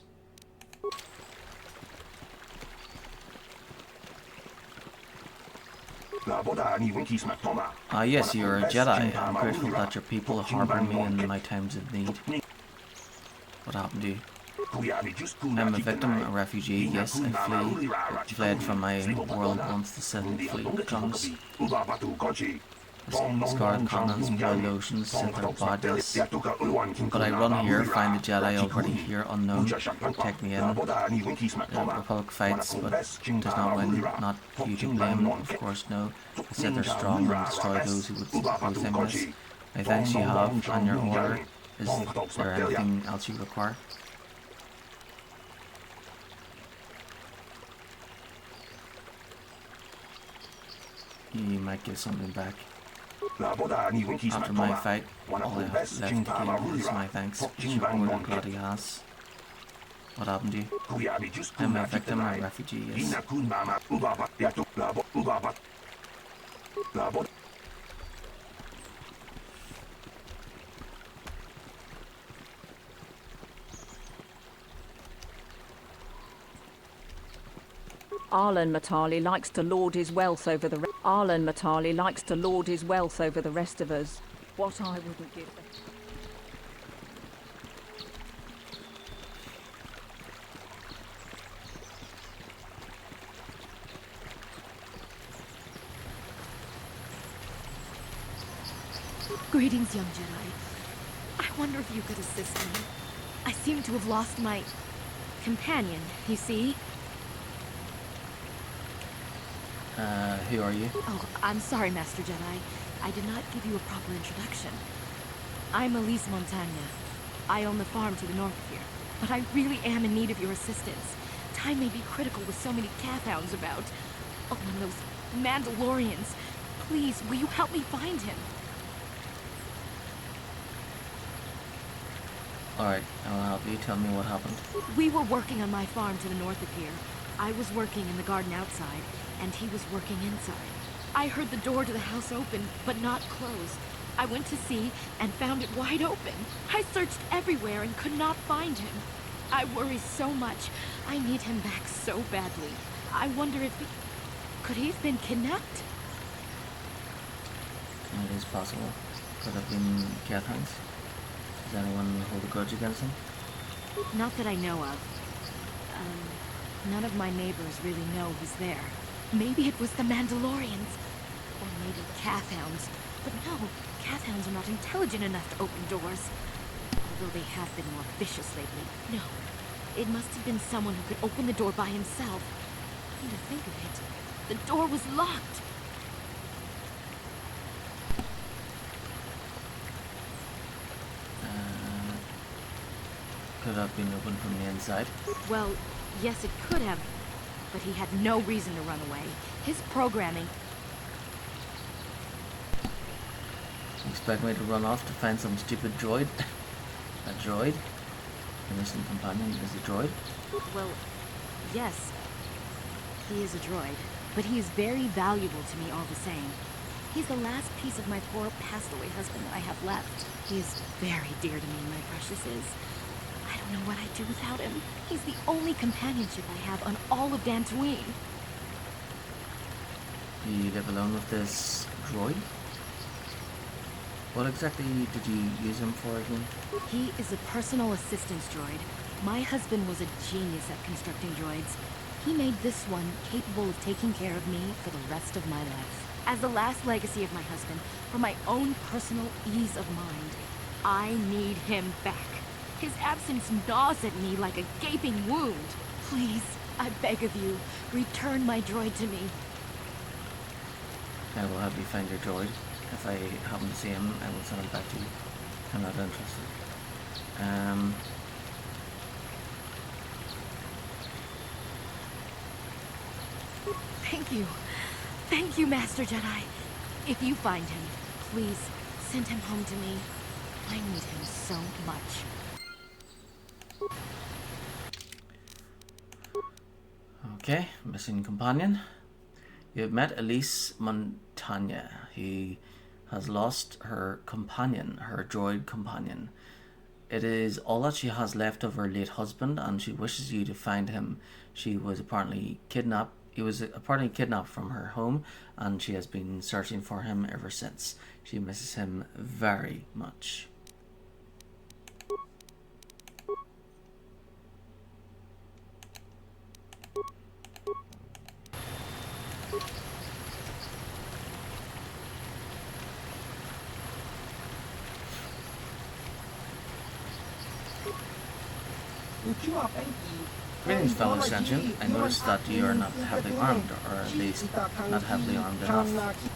Yes, you're a Jedi. I'm grateful that your people harbour me in my times of need. What happened to you? I'm a victim, a refugee, yes, I fled from my world once the Sith fleet comes. Scarred continents, boiled oceans, Sith are bad, yes. But I run here, find the Jedi already here unknown, take me in. The Republic fights, but does not win, not you to blame, of course no. The Sith are strong and destroy those who would oppose them, yes. I thanks you have, and your order. Is there anything else you require? You might give something back. After my fight, all I have left to give is my thanks. You poor bloody ass. What happened to you? I'm a victim, a refugee, yes. Arlen Matali likes to lord his wealth over the Arlen Matali likes to lord his wealth over the rest of us. What I wouldn't give them. Greetings, young Jedi. I wonder if you could assist me. I seem to have lost my companion, you see? Who are you? Oh, I'm sorry, Master Jedi. I did not give you a proper introduction. I'm Elise Montagna. I own the farm to the north of here. But I really am in need of your assistance. Time may be critical with so many calf-hounds about. Oh, and those Mandalorians. Please, will you help me find him? Alright, I'll help you. Tell me what happened. We were working on my farm to the north of here. I was working in the garden outside, and he was working inside. I heard the door to the house open, but not close. I went to see and found it wide open. I searched everywhere and could not find him. I worry so much. I need him back so badly. I wonder if he... Could he have been kidnapped? It is possible. Could have been Catherine's. Does anyone hold a grudge against him? Not that I know of. None of my neighbors really know he's there. Maybe it was the Mandalorians. Or maybe calf-hounds. But no, calf-hounds are not intelligent enough to open doors. Although they have been more vicious lately. No, it must have been someone who could open the door by himself. Come to think of it, the door was locked. Could have been opened from the inside. Well, yes, it could have. But he had no reason to run away. His programming... You expect me to run off to find some stupid droid? A droid? Your missing companion is a droid? Well, yes. He is a droid. But he is very valuable to me all the same. He's the last piece of my poor passed-away husband that I have left. He is very dear to me, my precious is. I don't know what I'd do without him. He's the only companionship I have on all of Dantooine. You live alone with this droid? What exactly did you use him for again? He is a personal assistance droid. My husband was a genius at constructing droids. He made this one capable of taking care of me for the rest of my life. As the last legacy of my husband, for my own personal ease of mind, I need him back. His absence gnaws at me like a gaping wound. Please, I beg of you, return my droid to me. I will help you find your droid. If I happen to see him, I will send him back to you. I'm not interested. Thank you. Thank you, Master Jedi. If you find him, please send him home to me. I need him so much. Okay, missing companion. You have met Elise Montagna, who has lost her companion, her droid companion. It is all that she has left of her late husband, and she wishes you to find him. He was apparently kidnapped from her home, and she has been searching for him ever since. She misses him very much. Greetings, fellow sentient. I noticed that you are not heavily armed, or at least not heavily armed enough.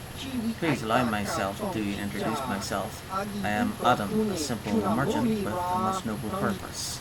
Please allow myself to introduce myself. I am Adam, a simple merchant with a much noble purpose.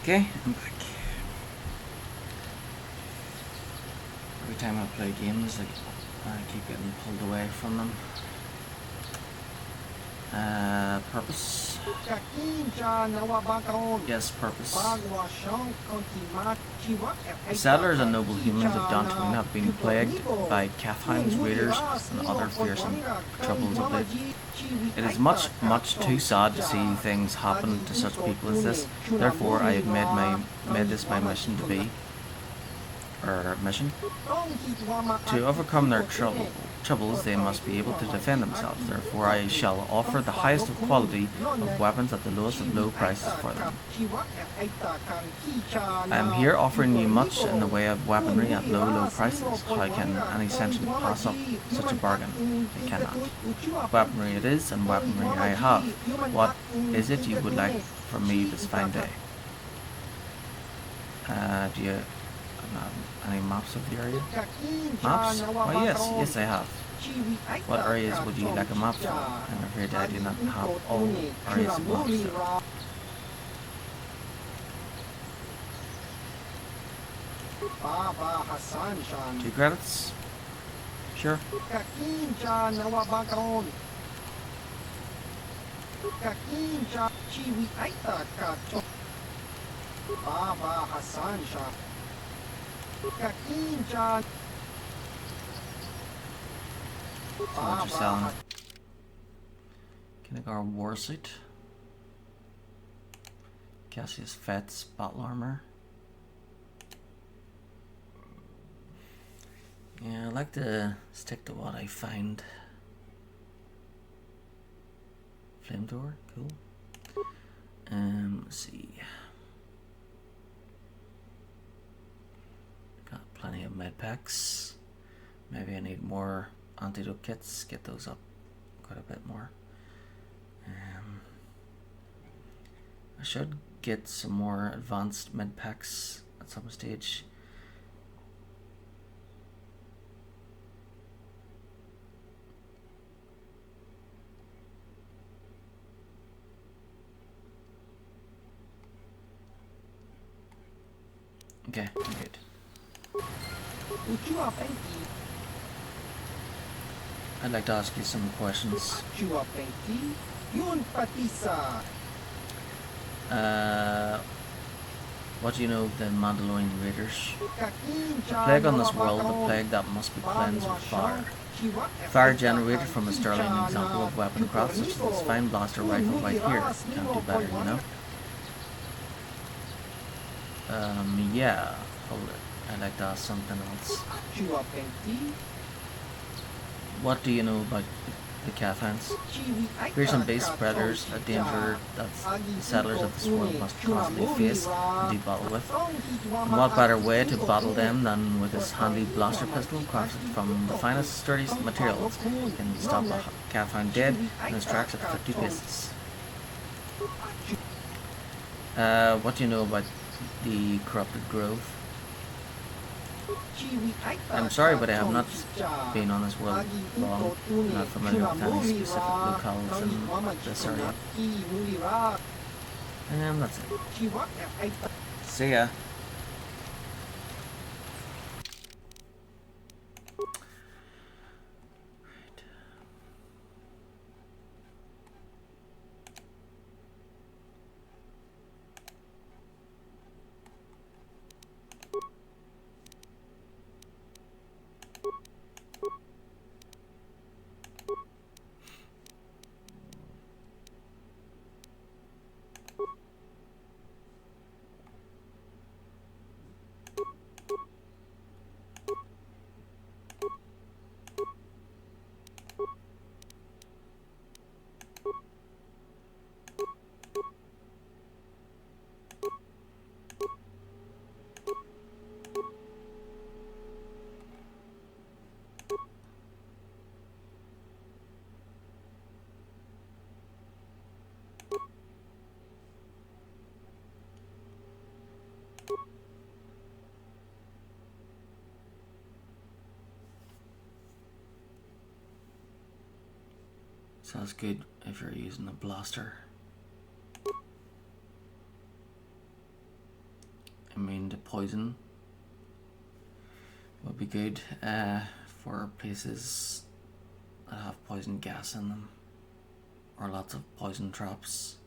Okay, I'm back. Every time I play games, I keep getting pulled away from them. Purpose. Yes, purpose. The settlers and noble humans of Dantooine have been plagued by calfhounds, raiders, and other fearsome troubles of late. It is much, much too sad to see things happen to such people as this. Therefore, I have made this my mission to overcome their troubles, they must be able to defend themselves. Therefore, I shall offer the highest of quality of weapons at the lowest of low prices for them. I am here offering you much in the way of weaponry at low prices. How can any sentient pass up such a bargain? They cannot. Weaponry it is, and weaponry I have. What is it you would like from me this fine day? Do you have any maps of the area? Maps? Why yes I have. What areas would you like a map for? I'm afraid I do not have all areas of maps though. 2 credits? Sure. So what you're selling? Kinnegar Warsuit. Cassius Fett's battle armor. Yeah, I like to stick to what I find. Flamethrower, cool. Let's see. Got plenty of med packs. Maybe I need more antidote kits. Get those up quite a bit more. I should get some more advanced med packs at some stage. Okay, good. I'd like to ask you some questions. What do you know of the Mandalorian Raiders? The plague on this world, the plague that must be cleansed with fire. Fire generated from a sterling example of weaponcraft such as this fine blaster rifle right here. Can't do better, you know? Yeah. Hold it. I'd like to ask something else. What do you know about the calfhounds? Fearsome beast spreaders, a danger that the settlers of this world must constantly face and do battle with. And what better way to battle them than with this handy blaster pistol crafted from the finest, sturdiest materials? It can stop a calfhound dead in his tracks at 50 paces. What do you know about the corrupted grove? I'm sorry, but I have not been on this world long. I'm not familiar with any specific locales in this area. And that's it. See ya. Sounds good if you're using a blaster. immune to poison would be good for places that have poison gas in them, or lots of poison traps.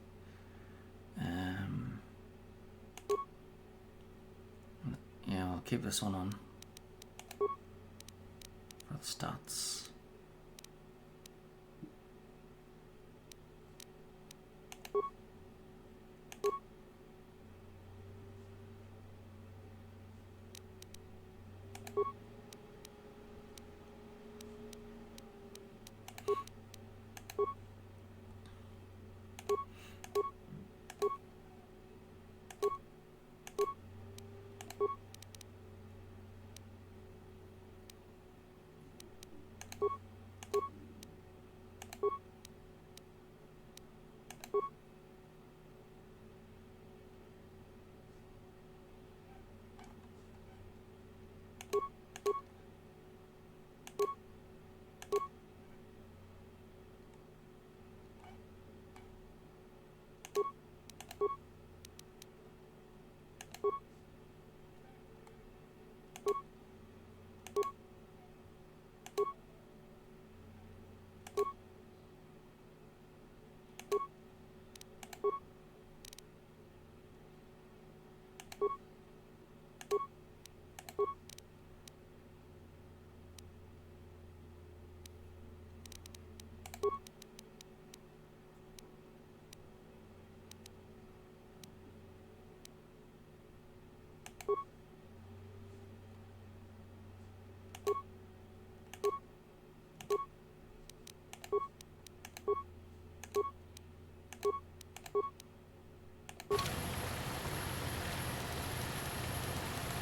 Yeah, I'll keep this one on for the stats.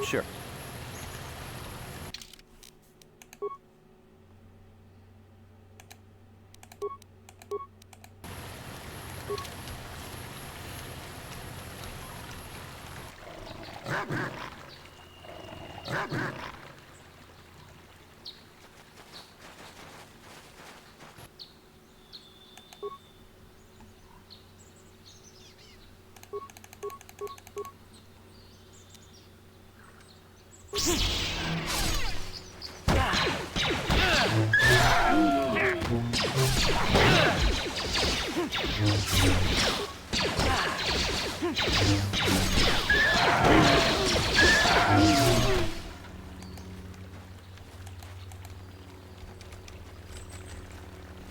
Sure.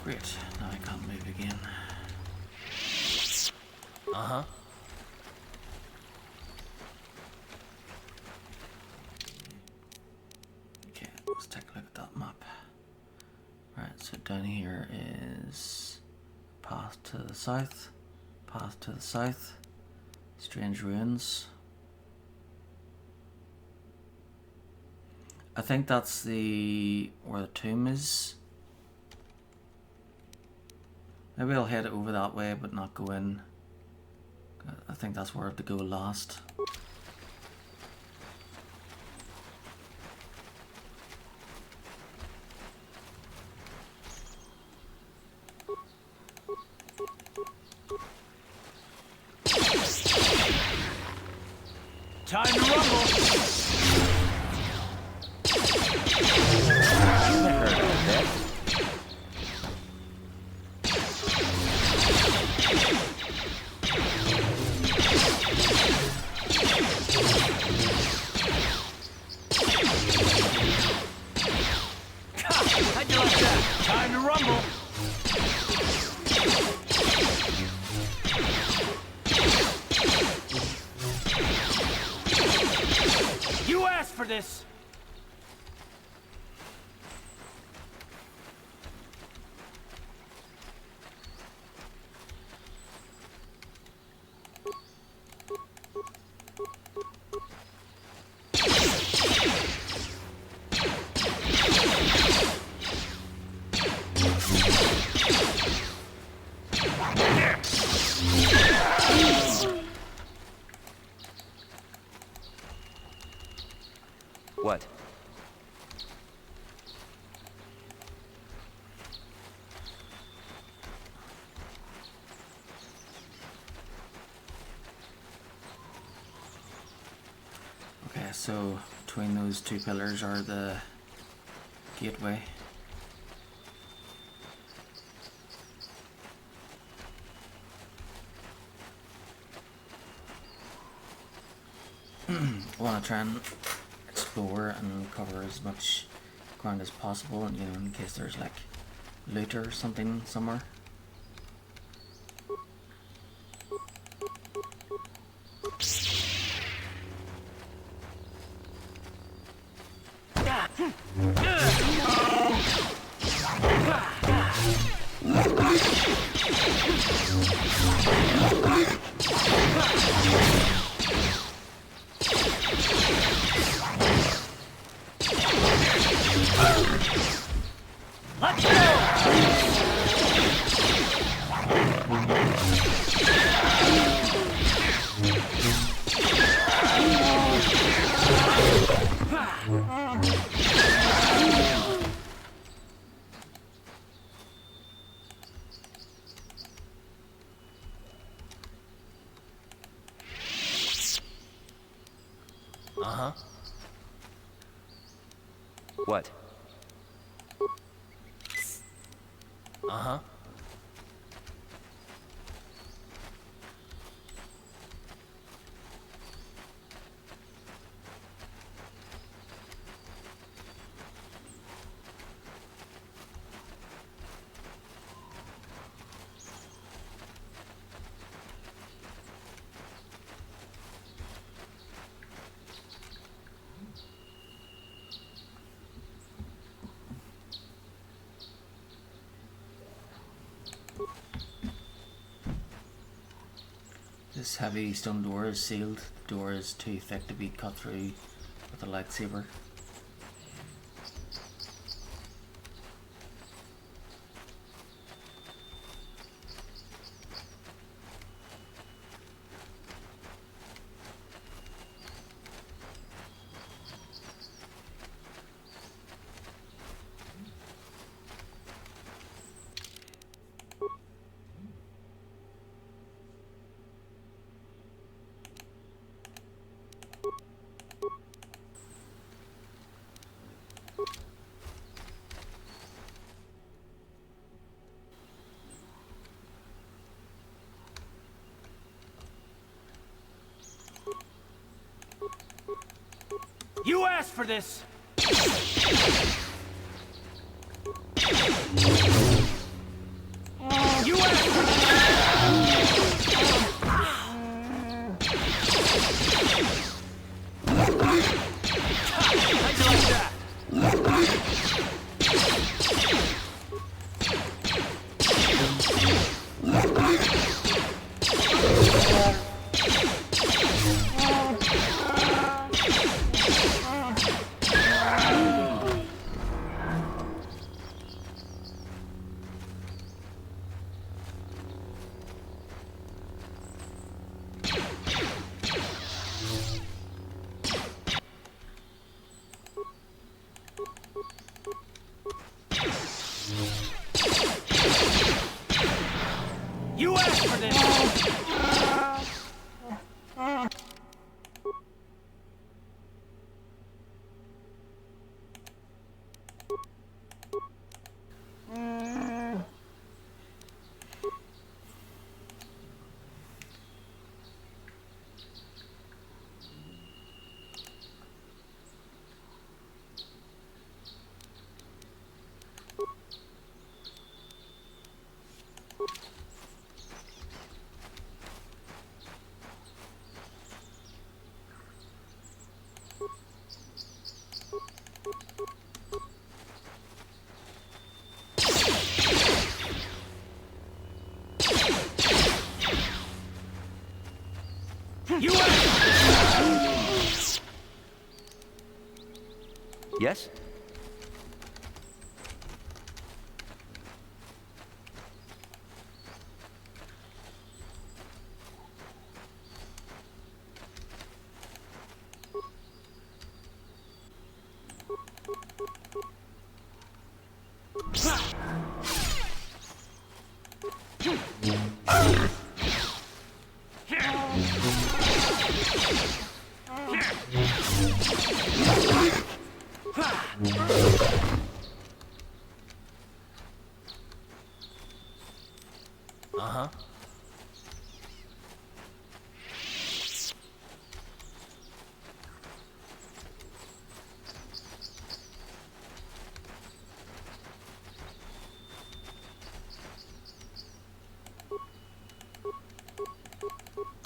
Great, now I can't move again. Uh-huh. Okay, let's take a look at that map. Right, so down here is path to the south, strange ruins. I think that's where the tomb is. Maybe I'll head over that way but not go in. I think that's where I have to go last. Time to rumble! How'd you like that? Time to rumble! You asked for this! What? Yeah, so between those two pillars are the gateway. I want to try and explore and cover as much ground as possible, and in case there's like loot or something somewhere. Let's go! Uh-huh. What? Uh-huh. This heavy stone door is sealed. The door is too thick to be cut through with a lightsaber. You asked for this! You asked for this! How'd you like that? You asked for this! You Yes?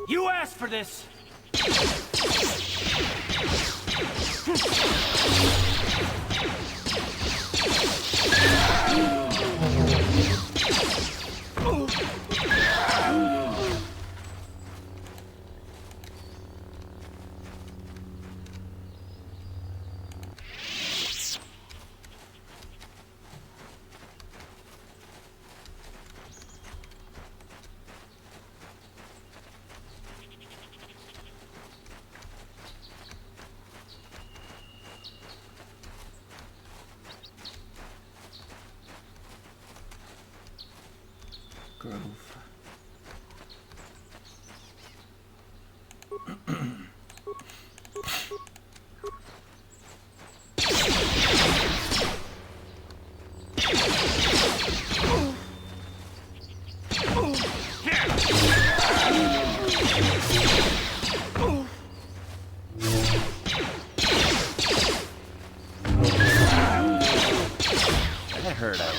You asked for this! Grove. That hurt out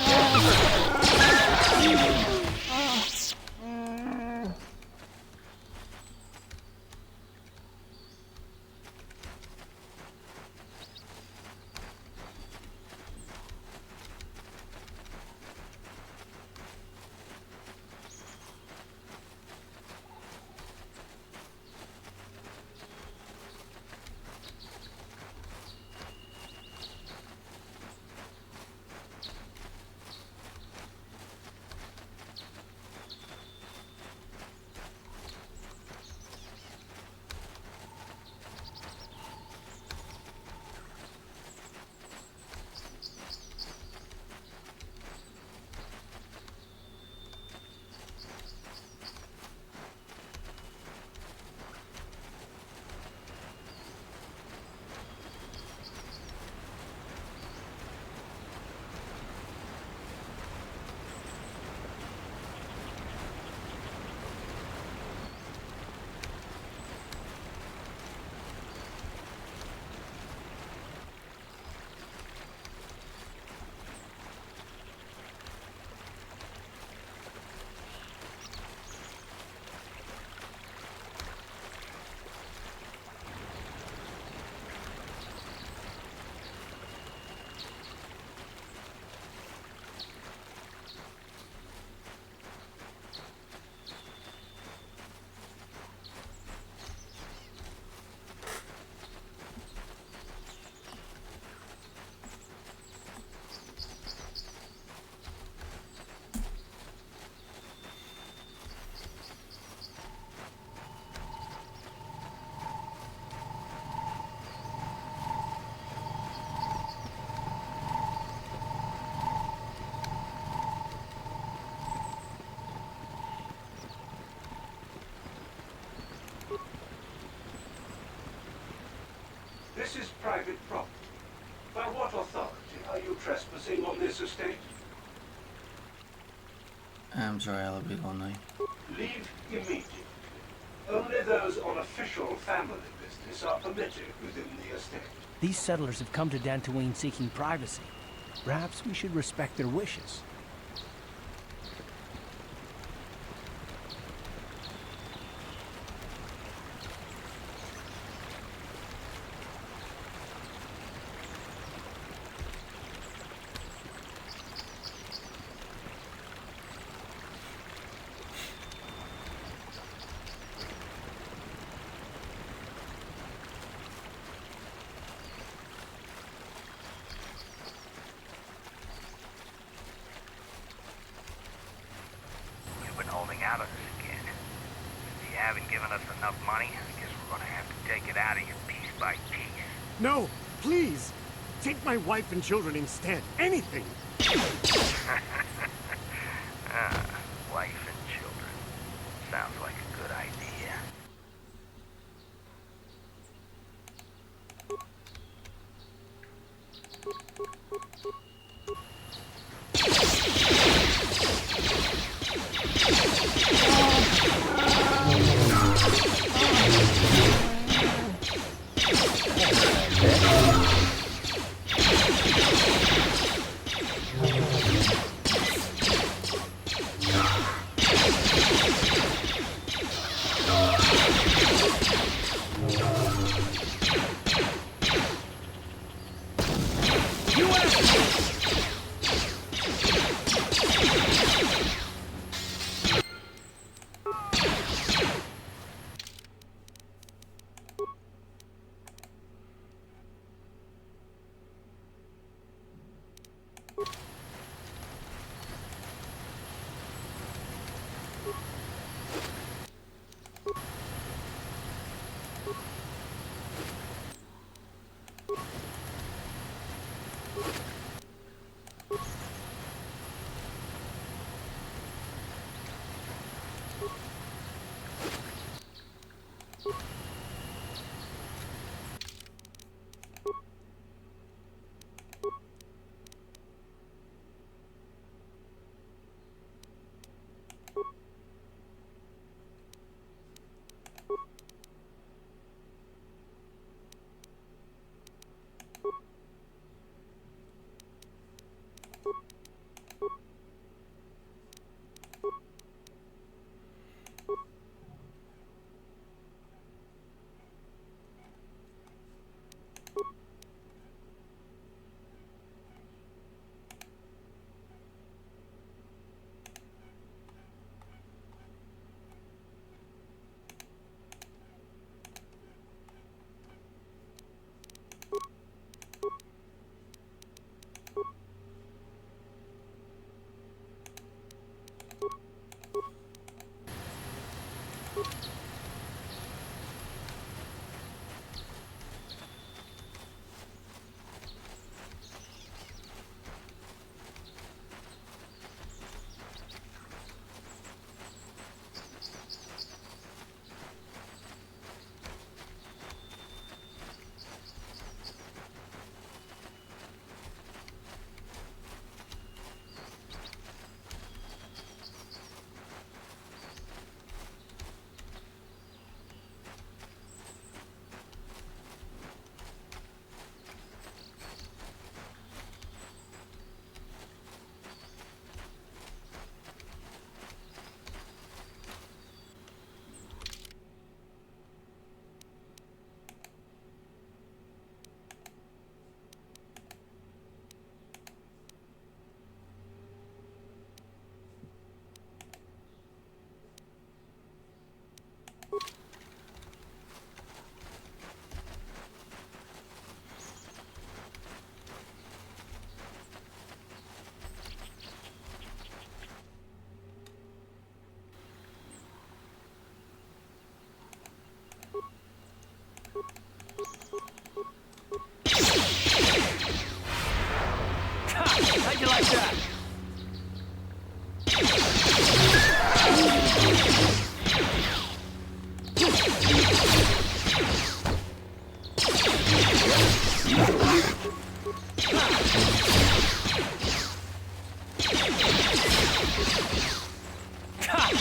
This is private property. By what authority are you trespassing on this estate? I'm sorry, I'll be going now. Leave immediately. Only those on official family business are permitted within the estate. These settlers have come to Dantooine seeking privacy. Perhaps we should respect their wishes. Out of this again. If you haven't given us enough money, I guess we're gonna have to take it out of you piece by piece. No, please! Take my wife and children instead. Anything! Wife and children. Sounds like a good idea. How'd you like that?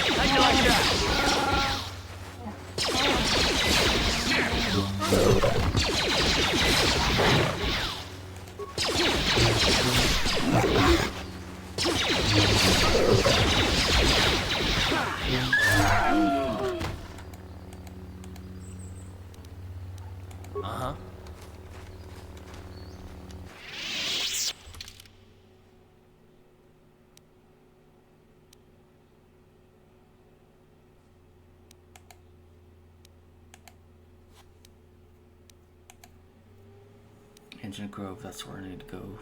How'd you like that? Uh-huh. Ancient Grove, that's where I need to go.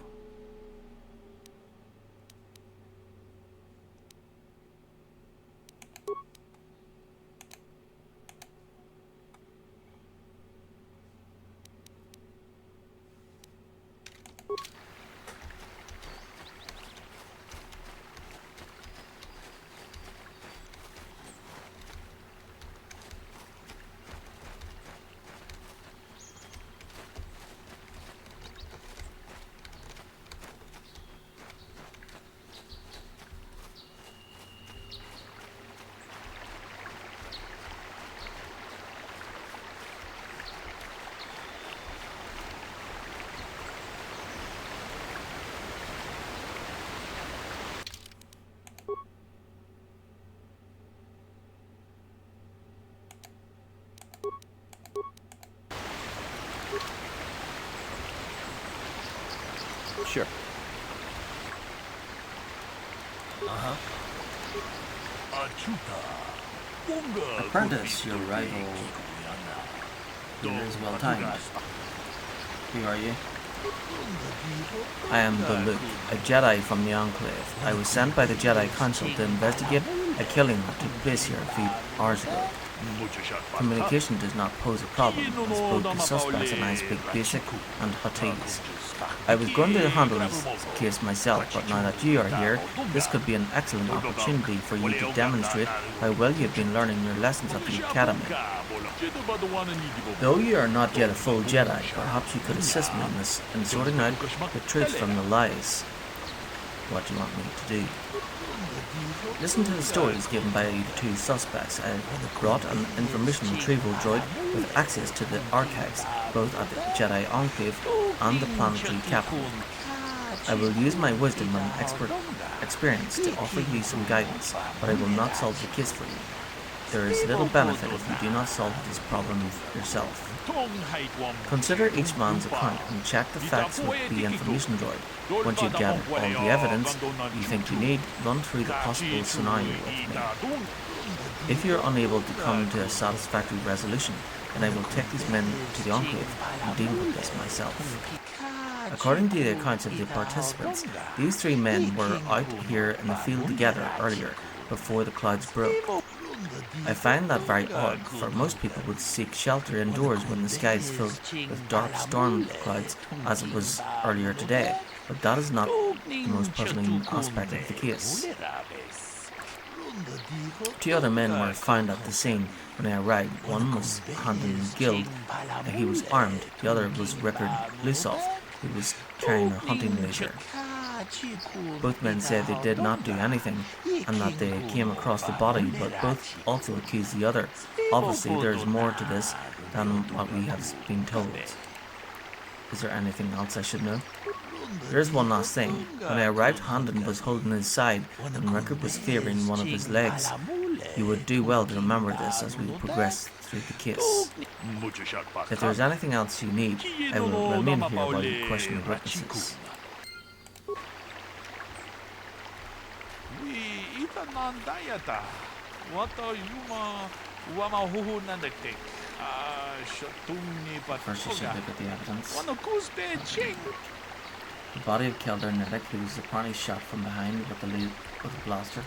Sure. Uh-huh. Apprentice, your rival. It is well timed. Who are you? I am the Luke, a Jedi from the Enclave. I was sent by the Jedi Council to investigate a killing that took place here a few hours ago. Communication does not pose a problem, as both the suspects and I speak Basic and Huttese. I was going to handle this case myself, but now that you are here, this could be an excellent opportunity for you to demonstrate how well you have been learning your lessons at the Academy. Though you are not yet a full Jedi, perhaps you could assist me in this, in sorting out the truth from the lies. What do you want me to do? Listen to the stories given by the two suspects. I brought an information retrieval droid with access to the archives, both at the Jedi Enclave and the planetary capital. I will use my wisdom and experience to offer you some guidance, but I will not solve the case for you. There is little benefit if you do not solve this problem yourself. Consider each man's account and check the facts with the information droid. Once you've gathered all the evidence you think you need, run through the possible scenario with me. If you are unable to come to a satisfactory resolution, then I will take these men to the Enclave and deal with this myself. According to the accounts of the participants, these three men were out here in the field together earlier, before the clouds broke. I find that very odd, for most people would seek shelter indoors when the sky is filled with dark storm clouds, as it was earlier today, but that is not the most puzzling aspect of the case. Two other men were found at the scene when I arrived. One was Handon Guild, he was armed. The other was Rickard Lusov, who was carrying a hunting laser. Both men said they did not do anything and that they came across the body, but both also accused the other. Obviously, there is more to this than what we have been told. Is there anything else I should know? There is one last thing. When I arrived, Handon was holding his side and Rickard was favouring one of his legs. You would do well to remember this as we progress through the case. If there is anything else you need, I will remain here while you question the witnesses. First you should look at the evidence. The body of Kelder Nedick, who was apparently shot from behind with a blaster.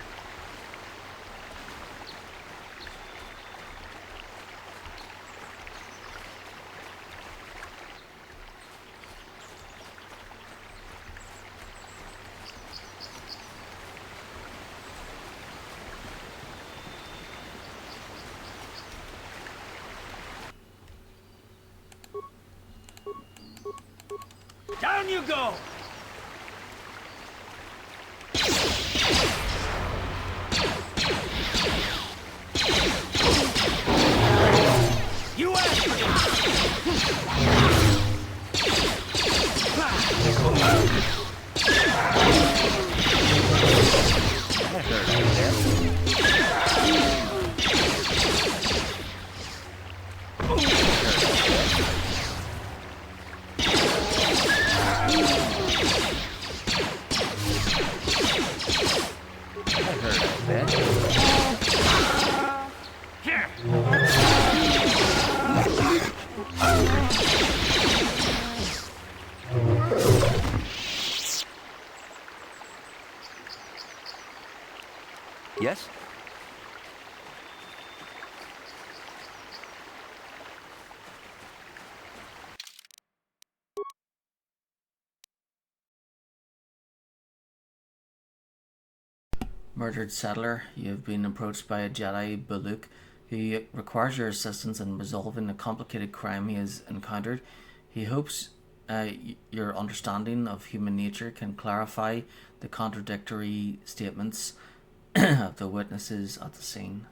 Down you go! You asked for Yes? Murdered settler, you have been approached by a Jedi Baluk who requires your assistance in resolving a complicated crime he has encountered. He hopes your understanding of human nature can clarify the contradictory statements of the witnesses at the scene.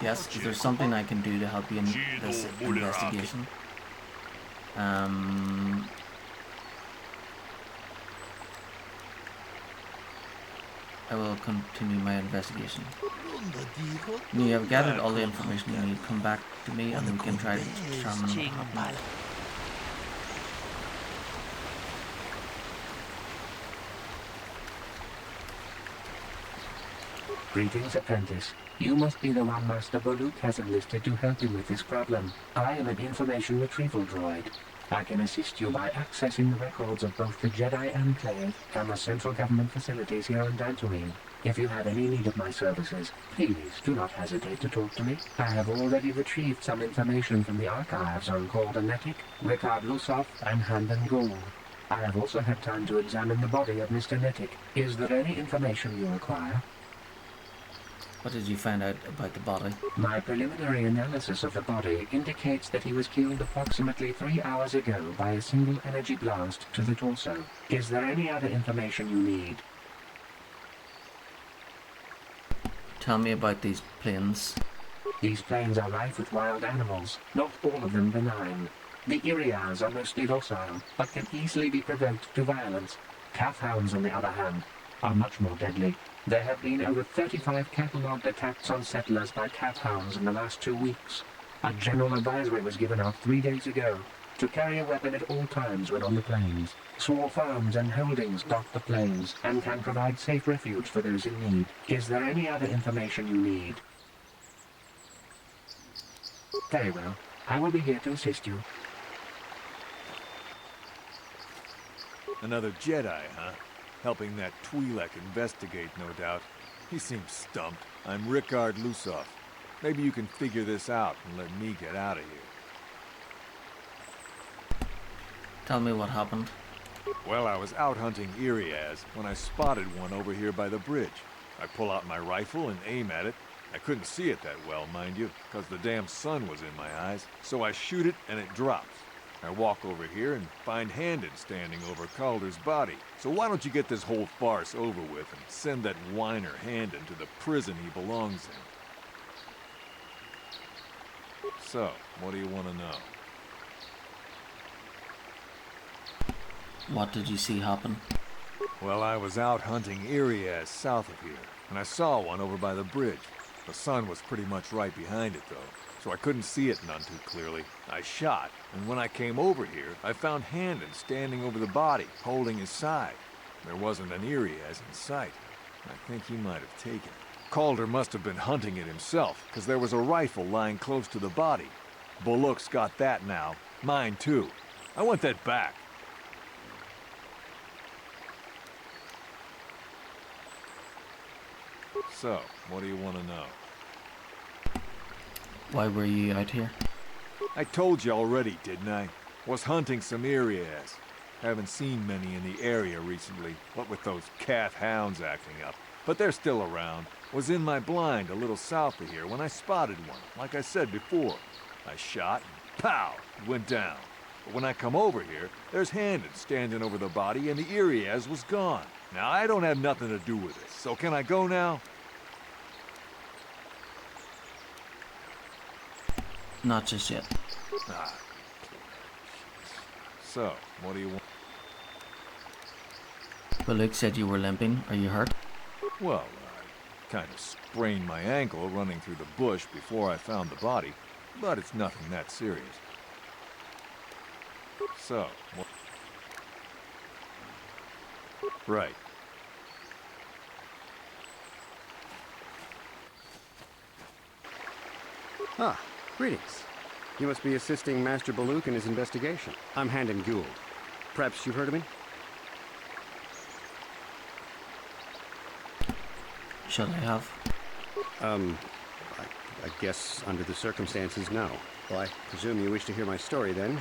Yes, is there something I can do to help you in this investigation? I will continue my investigation. When you have gathered all the information you need, come back to me and we can try to determine what happened. Greetings, apprentice. You must be the one Master Baluk has enlisted to help you with this problem. I am an information retrieval droid. I can assist you by accessing the records of both the Jedi Enclave and the central government facilities here on Dantooine. If you have any need of my services, please do not hesitate to talk to me. I have already retrieved some information from the archives on Calder Netic, Ricard Lusoff, and Handon Gould. I have also had time to examine the body of Mr. Netic. Is there any information you require? What did you find out about the body? My preliminary analysis of the body indicates that he was killed approximately 3 hours ago by a single energy blast to the torso. Is there any other information you need? Tell me about these planes. These plains are rife with wild animals, not all of them benign. The Irias are mostly docile, but can easily be provoked to violence. Calf hounds, on the other hand, are much more deadly. There have been over 35 catalogued attacks on settlers by cat hounds in the last 2 weeks. A general advisory was given out 3 days ago to carry a weapon at all times when on the plains. Small farms and holdings dot the plains and can provide safe refuge for those in need. Is there any other information you need? Very well. I will be here to assist you. Another Jedi, huh? Helping that Twi'lek investigate, no doubt. He seems stumped. I'm Ricard Lusoff. Maybe you can figure this out and let me get out of here. Tell me what happened. Well, I was out hunting Irias when I spotted one over here by the bridge. I pull out my rifle and aim at it. I couldn't see it that well, mind you, because the damn sun was in my eyes. So I shoot it and it drops. I walk over here and find Handon standing over Calder's body. So why don't you get this whole farce over with and send that whiner Handon to the prison he belongs in? So, what do you want to know? What did you see happen? Well, I was out hunting Irias south of here, and I saw one over by the bridge. The sun was pretty much right behind it, though, so I couldn't see it none too clearly. I shot, and when I came over here, I found Handon standing over the body, holding his side. There wasn't an Irias in sight. I think he might have taken it. Calder must have been hunting it himself, because there was a rifle lying close to the body. Bullock's got that now. Mine, too. I want that back. So, what do you want to know? Why were you out here? I told you already, didn't I? Was hunting some Irias. Haven't seen many in the area recently, what with those calf hounds acting up. But they're still around. Was in my blind a little south of here when I spotted one, like I said before. I shot, and pow, it went down. But when I come over here, there's Handon standing over the body and the Irias was gone. Now, I don't have nothing to do with this, so can I go now? Not just yet. Ah. So, what do you want? Well, Luke said you were limping. Are you hurt? Well, I kind of sprained my ankle running through the bush before I found the body, but it's nothing that serious. So, what? Right. Ah, greetings. You must be assisting Master Baluk in his investigation. I'm Handon Gould. Perhaps you've heard of me? Should I have? I guess under the circumstances, no. Well, I presume you wish to hear my story, then.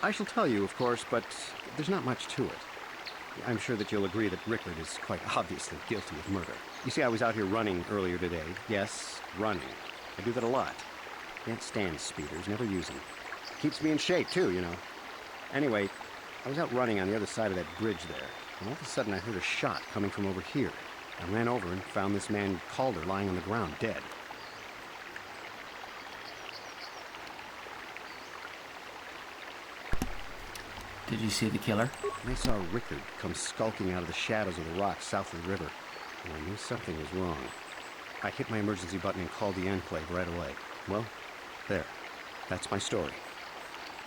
I shall tell you, of course, but there's not much to it. I'm sure that you'll agree that Rickard is quite obviously guilty of murder. You see, I was out here running earlier today. Yes, running. I do that a lot. Can't stand speeders, never use them. Keeps me in shape, too, you know. Anyway, I was out running on the other side of that bridge there, and all of a sudden I heard a shot coming from over here. I ran over and found this man Calder lying on the ground, dead. Did you see the killer? I saw Rickard come skulking out of the shadows of the rocks south of the river, and I knew something was wrong. I hit my emergency button and called the Enclave right away. Well, there. That's my story.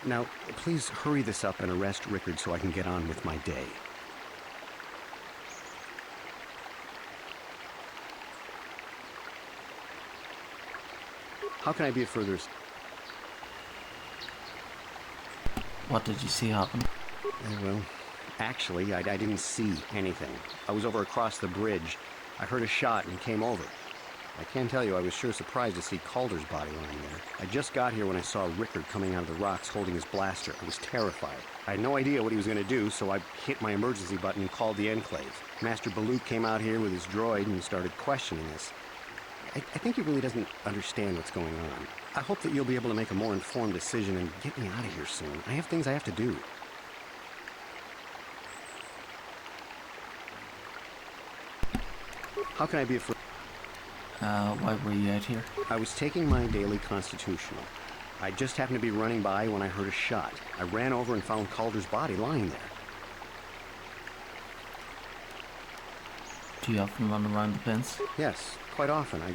Now, please hurry this up and arrest Rickard so I can get on with my day. How can I be of further... What did you see happen? Well, actually, I didn't see anything. I was over across the bridge. I heard a shot and came over. I can tell you I was sure surprised to see Calder's body lying there. I just got here when I saw Rickard coming out of the rocks holding his blaster. I was terrified. I had no idea what he was going to do, so I hit my emergency button and called the Enclave. Master Baloo came out here with his droid and started questioning us. I think he really doesn't understand what's going on. I hope that you'll be able to make a more informed decision and get me out of here soon. I have things I have to do. How can I be a why were you out here? I was taking my daily constitutional. I just happened to be running by when I heard a shot. I ran over and found Calder's body lying there. Do you often run around the fence? Yes, quite often. I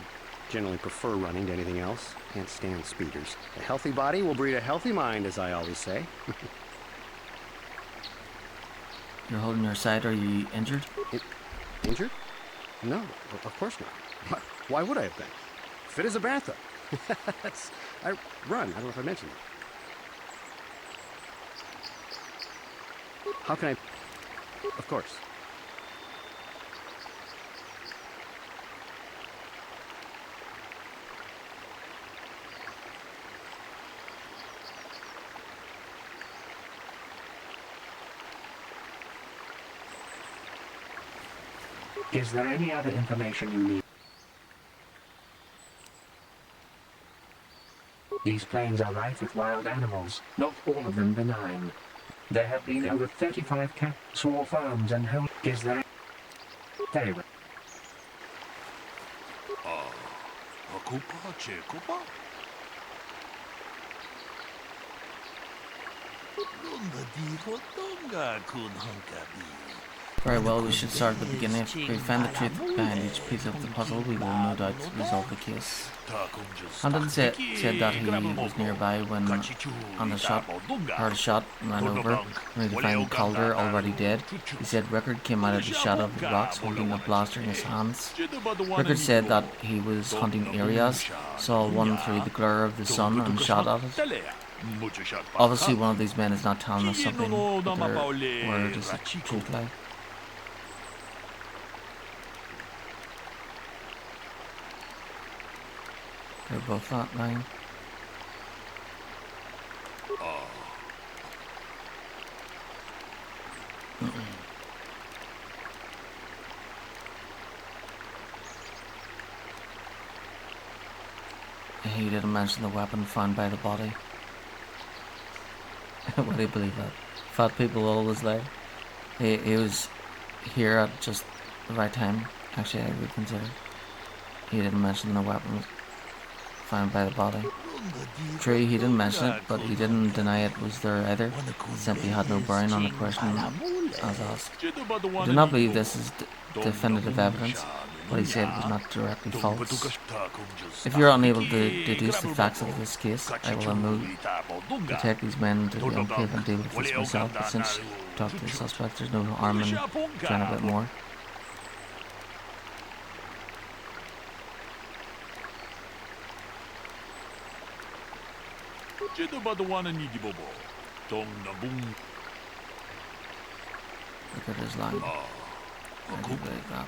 generally prefer running to anything else. Can't stand speeders. A healthy body will breed a healthy mind, as I always say. You're holding your side. Are you injured? Injured? No, of course not. Why would I have been? Fit as a bathtub. I run. I don't know if I mentioned it. How can I... Of course. Is there any other information you need? These plains are rife with wild animals, not all of them benign. There have been over 35 small farms and home. Is there... Very well. Very well, we should start at the beginning. If we find the truth behind each piece of the puzzle, we will no doubt resolve the case. Handon said that he was nearby when heard a shot and ran over, only to find Calder already dead. He said Rickard came out of the shadow of the rocks holding a blaster in his hands. Rickard said that he was hunting areas, saw one through the glare of the sun and shot at it. Obviously one of these men is not telling us something, but where does the truth lie? They're both not lying. He didn't mention the weapon found by the body. Why do you believe that? Fat people always lie. He was here at just the right time. Actually, I would consider. He didn't mention the weapon found by the body. True, he didn't mention it, but he didn't deny it was there either. He simply had no bearing on the question as asked. I do not believe this is definitive evidence, but he said it was not directly false. If you're unable to deduce the facts of this case, I will move to take these men to the Enclave and deal with this myself, but since you talked to the suspect, there's no harm in trying a bit more. Look at his line. I do believe that.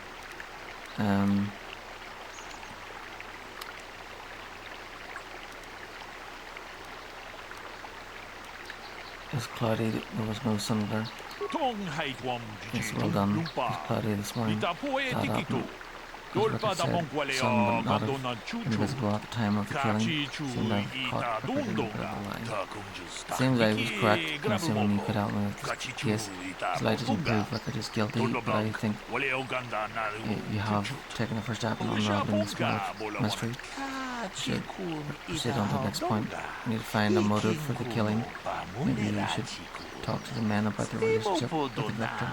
It's cloudy, there was no sun there. Yes, well done. It's cloudy this morning. That happened. As Rickard said, the sun would not have been visible at the time of the killing. Seemed to have caught Rickard in a bit of a lie. Seems I was correct in assuming you could help me with this case. His lie doesn't prove Rickard is guilty, but I think you have taken the first step in unraveling this mystery. Should proceed on to the next point. We need to find a motive for the killing. Maybe you should talk to the men about their relationship with the victim.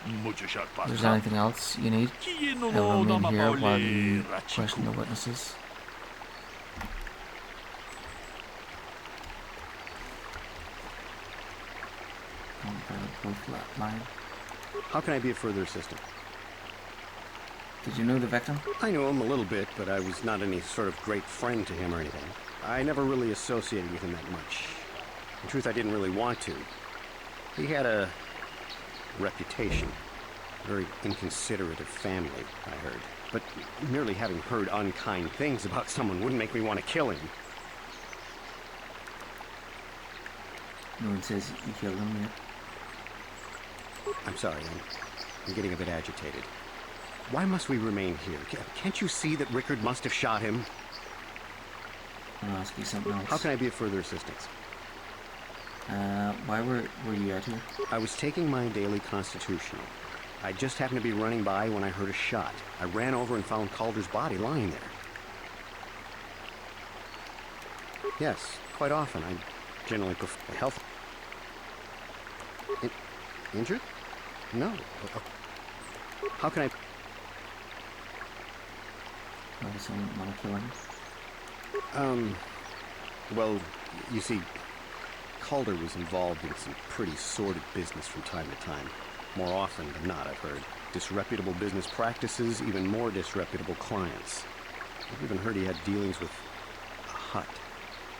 If there's anything else you need, I will remain here while you question the witnesses. How can I be of further assistance? Did you know the victim? I knew him a little bit, but I was not any sort of great friend to him or anything. I never really associated with him that much. In truth, I didn't really want to. He had a reputation. Very inconsiderate of family, I heard. But merely having heard unkind things about someone wouldn't make me want to kill him. No one says you killed him yet. I'm sorry, I'm getting a bit agitated. Why must we remain here? Can't you see that Rickard must have shot him? I'll ask you something else. How can I be of further assistance? Why were you out here? I was taking my daily constitutional. I just happened to be running by when I heard a shot. I ran over and found Calder's body lying there. Yes, quite often. I generally prefer health. Injured? No. How can I... Why does someone want to kill him? Well, you see, Calder was involved in some pretty sordid business from time to time. More often than not, I've heard. Disreputable business practices, even more disreputable clients. I've even heard he had dealings with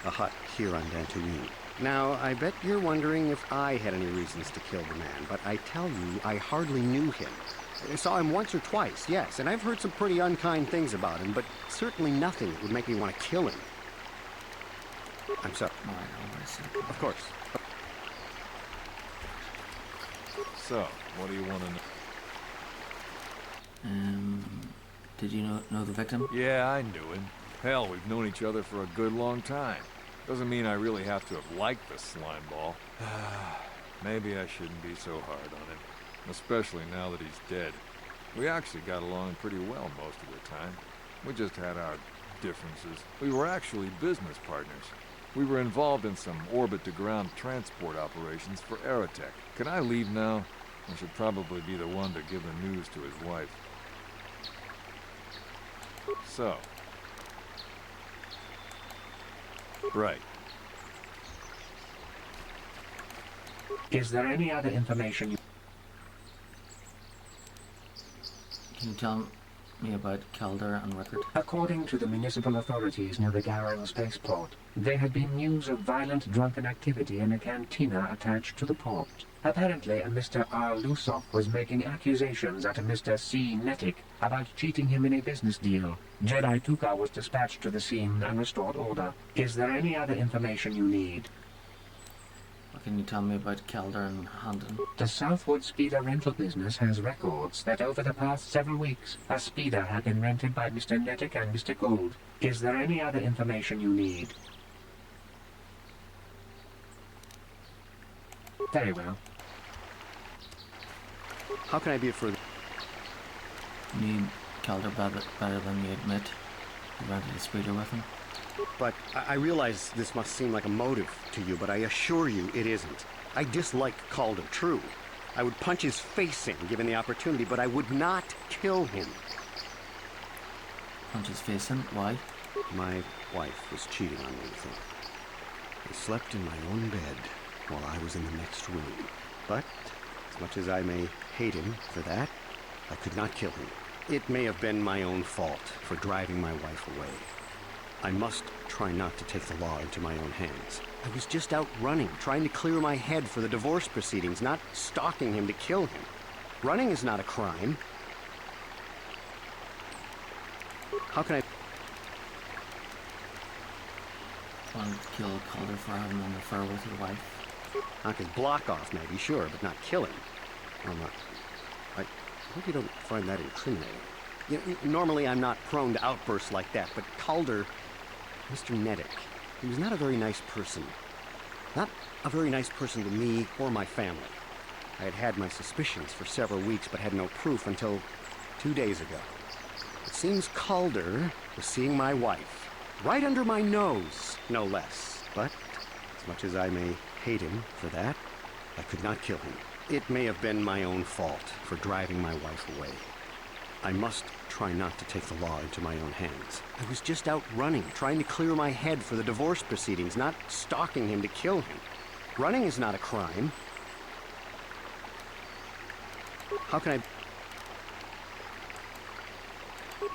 a hut here on Dantooine. Now, I bet you're wondering if I had any reasons to kill the man, but I tell you, I hardly knew him. I saw him once or twice, yes, and I've heard some pretty unkind things about him, but certainly nothing that would make me want to kill him. I'm sorry. Of course. So, what do you want to know? Did you know the victim? Yeah, I knew him. Hell, we've known each other for a good long time. Doesn't mean I really have to have liked the slimeball. Maybe I shouldn't be so hard on him. Especially now that he's dead. We actually got along pretty well most of the time. We just had our differences. We were actually business partners. We were involved in some orbit-to-ground transport operations for Aerotech. Can I leave now? I should probably be the one to give the news to his wife. So. Right. Is there any other information you... Can you tell me about Calder and Rickard? According to the municipal authorities near the Garrow spaceport, there had been news of violent drunken activity in a cantina attached to the port. Apparently, a Mr. R. Lusov was making accusations at a Mr. C. Netic about cheating him in a business deal. Jedi Tuka was dispatched to the scene and restored order. Is there any other information you need? What can you tell me about Calder and Handon? The Southwood Speeder rental business has records that over the past several weeks, a speeder had been rented by Mr. Netic and Mr. Gould. Is there any other information you need? Very well. How can I be of further... You need Calder better than you admit. You rented a speeder with him? But I realize this must seem like a motive to you, but I assure you it isn't. I dislike Calder, true. I would punch his face in, given the opportunity, but I would not kill him. Punch his face in? Why? My wife was cheating on me with him. I slept in my own bed while I was in the next room. But, as much as I may hate him for that, I could not kill him. It may have been my own fault for driving my wife away. I must try not to take the law into my own hands. I was just out running, trying to clear my head for the divorce proceedings, not stalking him to kill him. Running is not a crime. How can I... Wanted to kill Calder for having an affair with your wife? I could block off, maybe, sure, but not kill him. I'm not... I hope you don't find that incriminating. You know, normally I'm not prone to outbursts like that, but Calder... Mr. Netic, he was not a very nice person. Not a very nice person to me or my family. I had had my suspicions for several weeks, but had no proof until 2 days ago. It seems Calder was seeing my wife, right under my nose, no less. But, as much as I may hate him for that, I could not kill him. It may have been my own fault for driving my wife away. I must try not to take the law into my own hands. I was just out running, trying to clear my head for the divorce proceedings, not stalking him to kill him. Running is not a crime. How can I...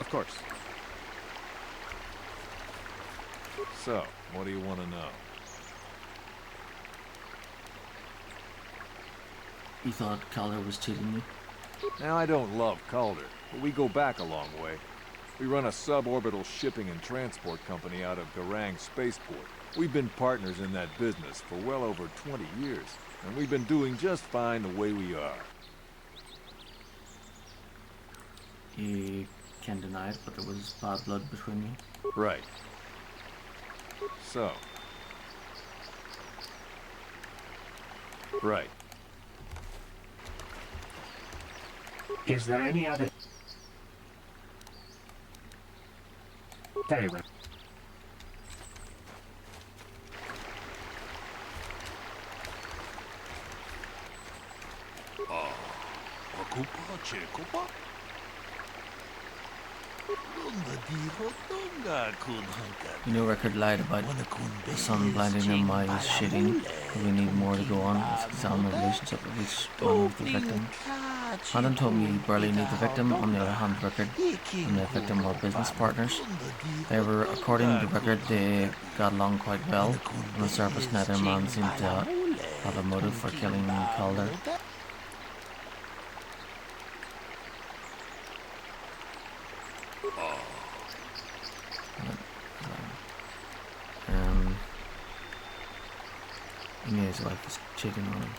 Of course. So, what do you want to know? You thought Calder was cheating you? Now, I don't love Calder, but we go back a long way. We run a suborbital shipping and transport company out of Garang Spaceport. We've been partners in that business for well over 20 years, and we've been doing just fine the way we are. You can't deny it, but there was bad blood between you. Right. So. Right. Is there any other... Very well. You know, Rickard lied about the sun blinding him while he's shooting, but we need more to go on. Let's examine the relationship of each one with the victim. Hannon told me he barely knew the victim. On the other hand, Rickard and the victim were business partners. They were, according to Rickard, they got along quite well. On the surface, neither man seemed to have a motive for killing Calder. He knew his wife was cheating on him.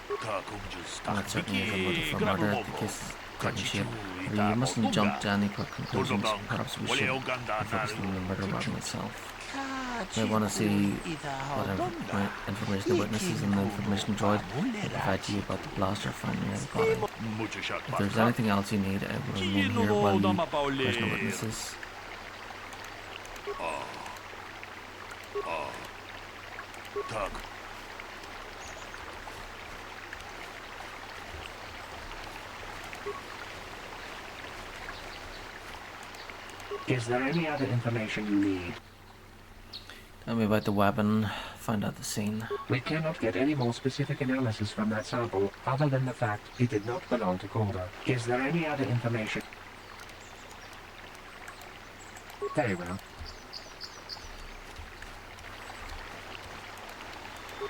And that certainly is a motive for murder. The case is taking shape. But you mustn't jump to any quick conclusions. Perhaps we should focus on the murder weapon itself. I want to see what information the witnesses and the information droid will provide to you about the blaster found near the body. If there's anything else you need, I will remain here while you question the witnesses. Is there any other information you need? Tell me about the weapon found at the scene. We cannot get any more specific analysis from that sample, other than the fact it did not belong to Calder. Is there any other information? Very well.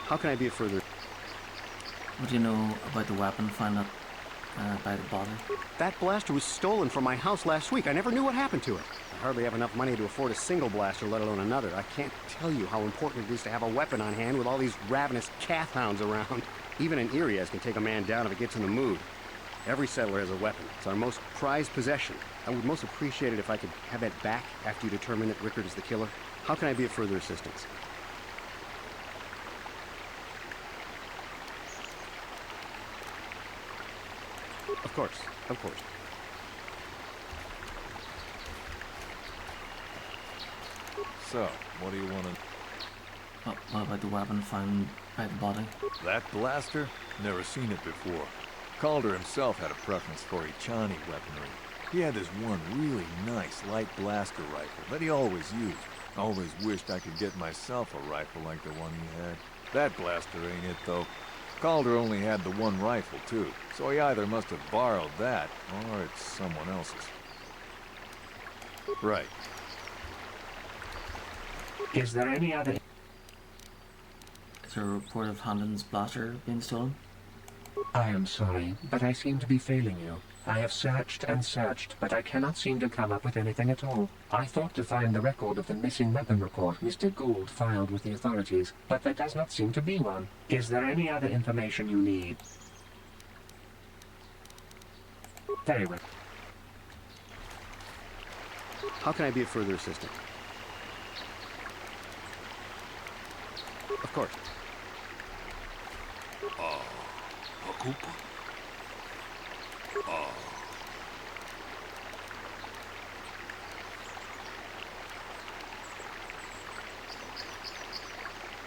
How can I be of further... What do you know about the weapon found at, by the body? That blaster was stolen from my house last week. I never knew what happened to it. I hardly have enough money to afford a single blaster, let alone another. I can't tell you how important it is to have a weapon on hand with all these ravenous calf hounds around. Even an Irias can take a man down if it gets in the mood. Every settler has a weapon. It's our most prized possession. I would most appreciate it if I could have that back after you determine that Rickard is the killer. How can I be of further assistance? Of course, of course. So, what do you want to... What about the weapon found by the body? That blaster? Never seen it before. Calder himself had a preference for Ichani weaponry. He had this one really nice light blaster rifle that he always used. Always wished I could get myself a rifle like the one he had. That blaster ain't it, though. Calder only had the one rifle, too, so he either must have borrowed that, or it's someone else's. Right. Is there any other... Is there a report of Handon's blaster being stolen? I am sorry, but I seem to be failing you. I have searched and searched, but I cannot seem to come up with anything at all. I thought to find the record of the missing weapon report Mr. Gould filed with the authorities, but there does not seem to be one. Is there any other information you need? Very well. How can I be of further assistance? Of course.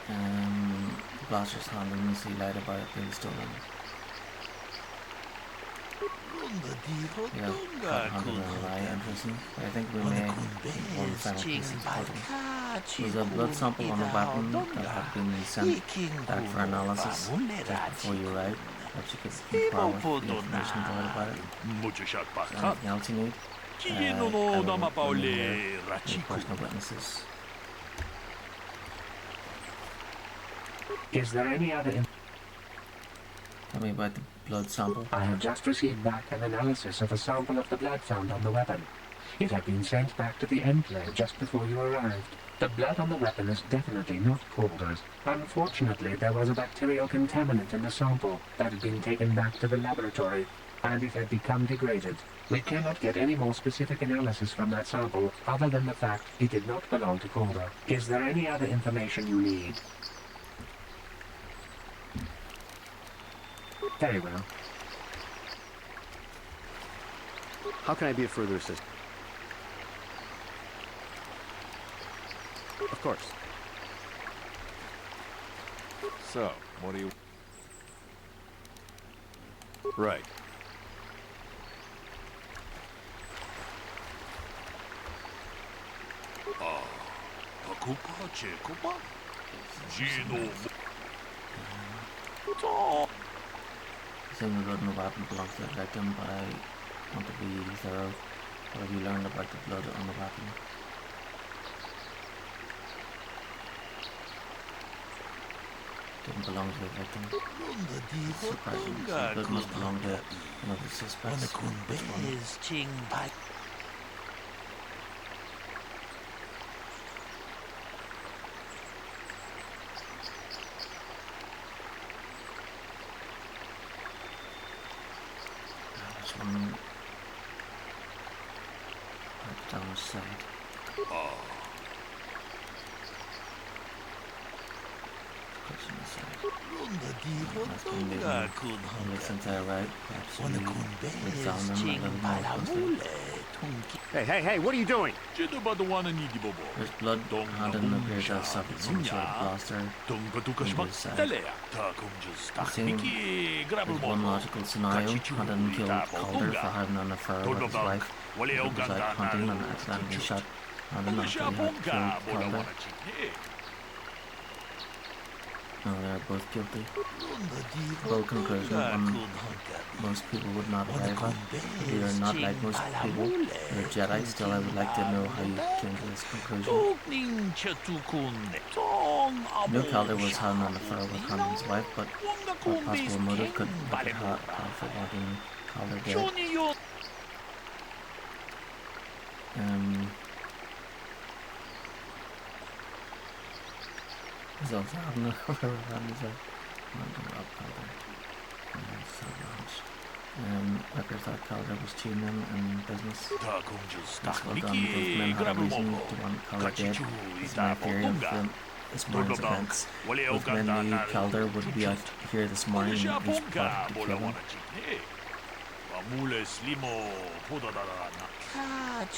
The blaster's Handon's, he lied about it being stolen. Yeah, Handon and a lie, interesting. But I think we may have one final piece of puzzle. Was a blood sample on a weapon that had been sent back for analysis just before you arrived. Perhaps you could inquire with the information droid about it. Is there anything else you need? Personal witnesses. Is there any other... Tell me about blood sample? I have just received back an analysis of a sample of the blood found on the weapon. It had been sent back to the enclave just before you arrived. The blood on the weapon is definitely not Calder's. Unfortunately, there was a bacterial contaminant in the sample that had been taken back to the laboratory, and it had become degraded. We cannot get any more specific analysis from that sample other than the fact it did not belong to Calder. Is there any other information you need? Very well. How can I be of further assistance? Of course. So, what do you... Right. Saying the blood in the weapon belongs to the victim, but I want to be thorough. What have you learned about the blood on the weapon? Didn't belong to the victim. Surprising. So the blood must belong to one of the suspects. Which one? This one. Right down the side. Since I arrived, perhaps you examine them a little more closely. Hey, what are you doing? There's blood. Handon appears to have suffered some sort of blaster in his side. It seems there's one logical scenario. Handon killed Calder for having an affair with his wife. He was out hunting and accidentally shot Handon after he had killed Calder. No, they're both guilty. Full conclusion, one most people would not arrive at. If you are not like most people, you're a Jedi, still I would like to know how you came to this conclusion. No Calder was having an affair with Handon's wife, but what possible motive could Wicked have for wanting Calder dead? He's also having a affair with Handon's wife. Riker thought Calder was cheating him in business. That's well done. Both men had a reason to want Calder dead. It's my theory of this morning's events. Both men knew Calder would be out here this morning and each plotted to kill him.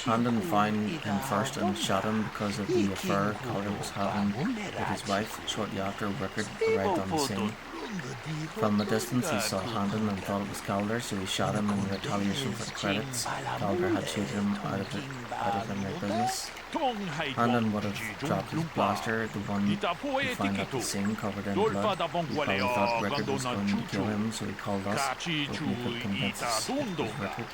Handon found him first and shot him because of the affair Calder was having with his wife. Shortly after, Rickard arrived on the scene. From a distance, he saw Handon and thought it was Calder, so he shot him in retaliation for the credits. Calder had cheated him out of their business. Handon would have dropped his blaster, the one he found at the scene covered in blood. He probably thought Rickard was going to kill him, so he called us, hoping he could convince us it was Rickard.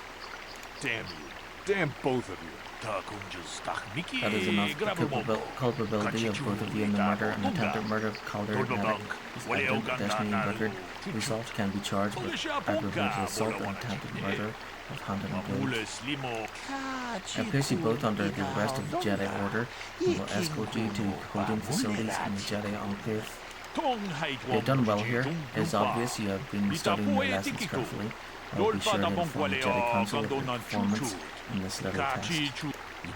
Damn you. Damn both of you. That is enough. The culpability of both of you in the murder and attempted murder of Calder and Medic is evident. Destiny and Rickard result can be charged with aggravated assault and attempted murder of Handon and Blade. I place you both under the arrest of the Jedi Order and will escort you to holding facilities in the Jedi Enclave. You have done well here. It is obvious you have been studying your lessons carefully. I will be sure to inform the Jedi Council of your performance in this little test. You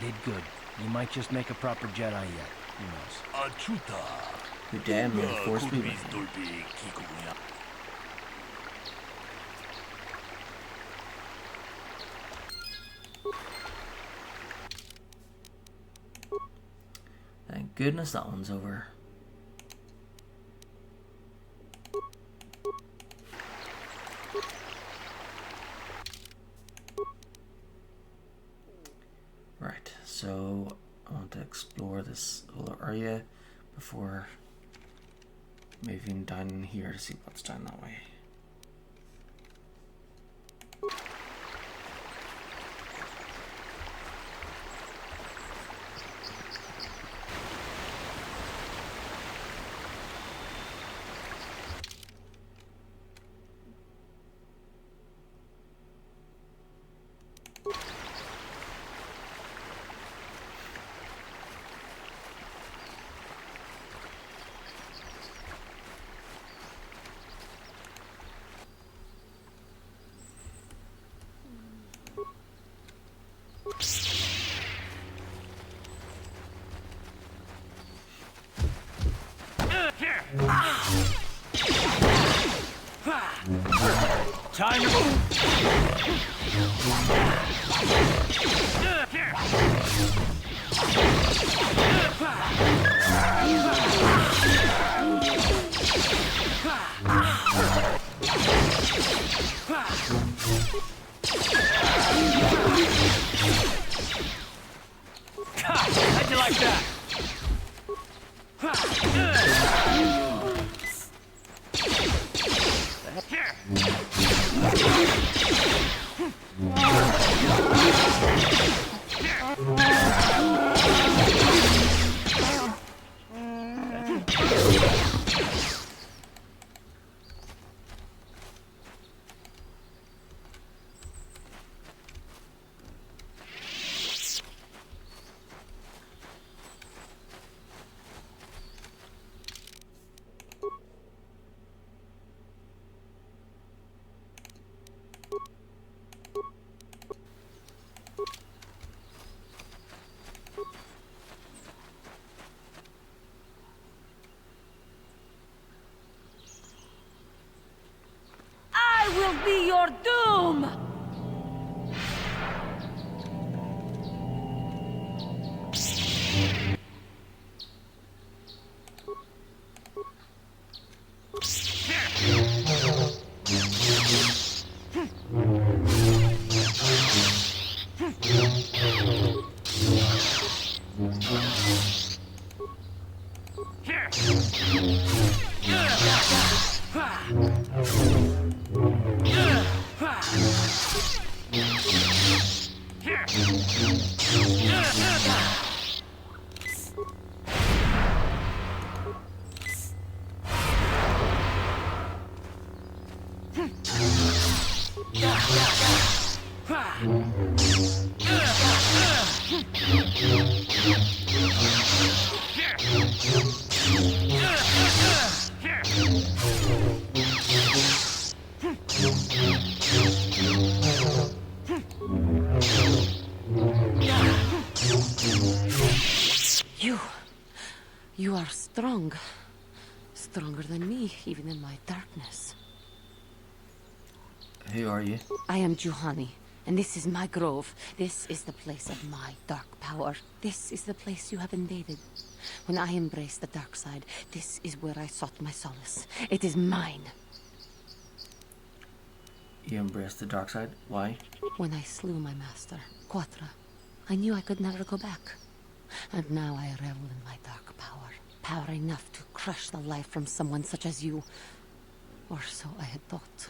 did good. You might just make a proper Jedi yet. Who knows? You're damn, may the Force be with you. Thank goodness that one's over. Right, so I want to explore this whole area before moving down here to see what's down that way. Time to move. How'd you like that? I will be your doom! You are strong. Stronger than me, even in my darkness. Who are you? I am Juhani, and this is my grove. This is the place of my dark power. This is the place you have invaded. When I embraced the dark side, this is where I sought my solace. It is mine. You embraced the dark side? Why? When I slew my master, Quatra, I knew I could never go back. And now I revel in my dark power. Power enough to crush the life from someone such as you. Or so I had thought.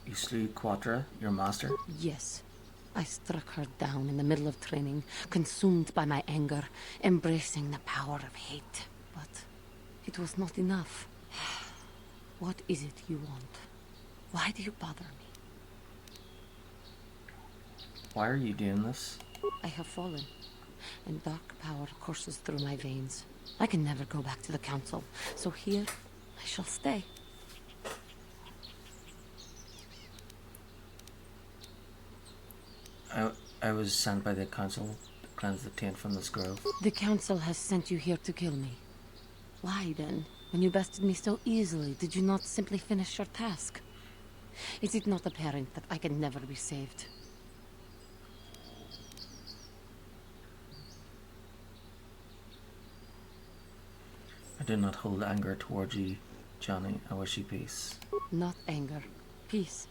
You slew Quatra, your master? Yes. I struck her down in the middle of training, consumed by my anger, embracing the power of hate. But it was not enough. What is it you want? Why do you bother me? Why are you doing this? I have fallen, and dark power courses through my veins. I can never go back to the council, so here I shall stay. I was sent by the council to cleanse the taint from this grove. The council has sent you here to kill me. Why then, when you bested me so easily, did you not simply finish your task? Is it not apparent that I can never be saved? I do not hold anger towards you, Johnny. I wish you peace. Not anger. Peace.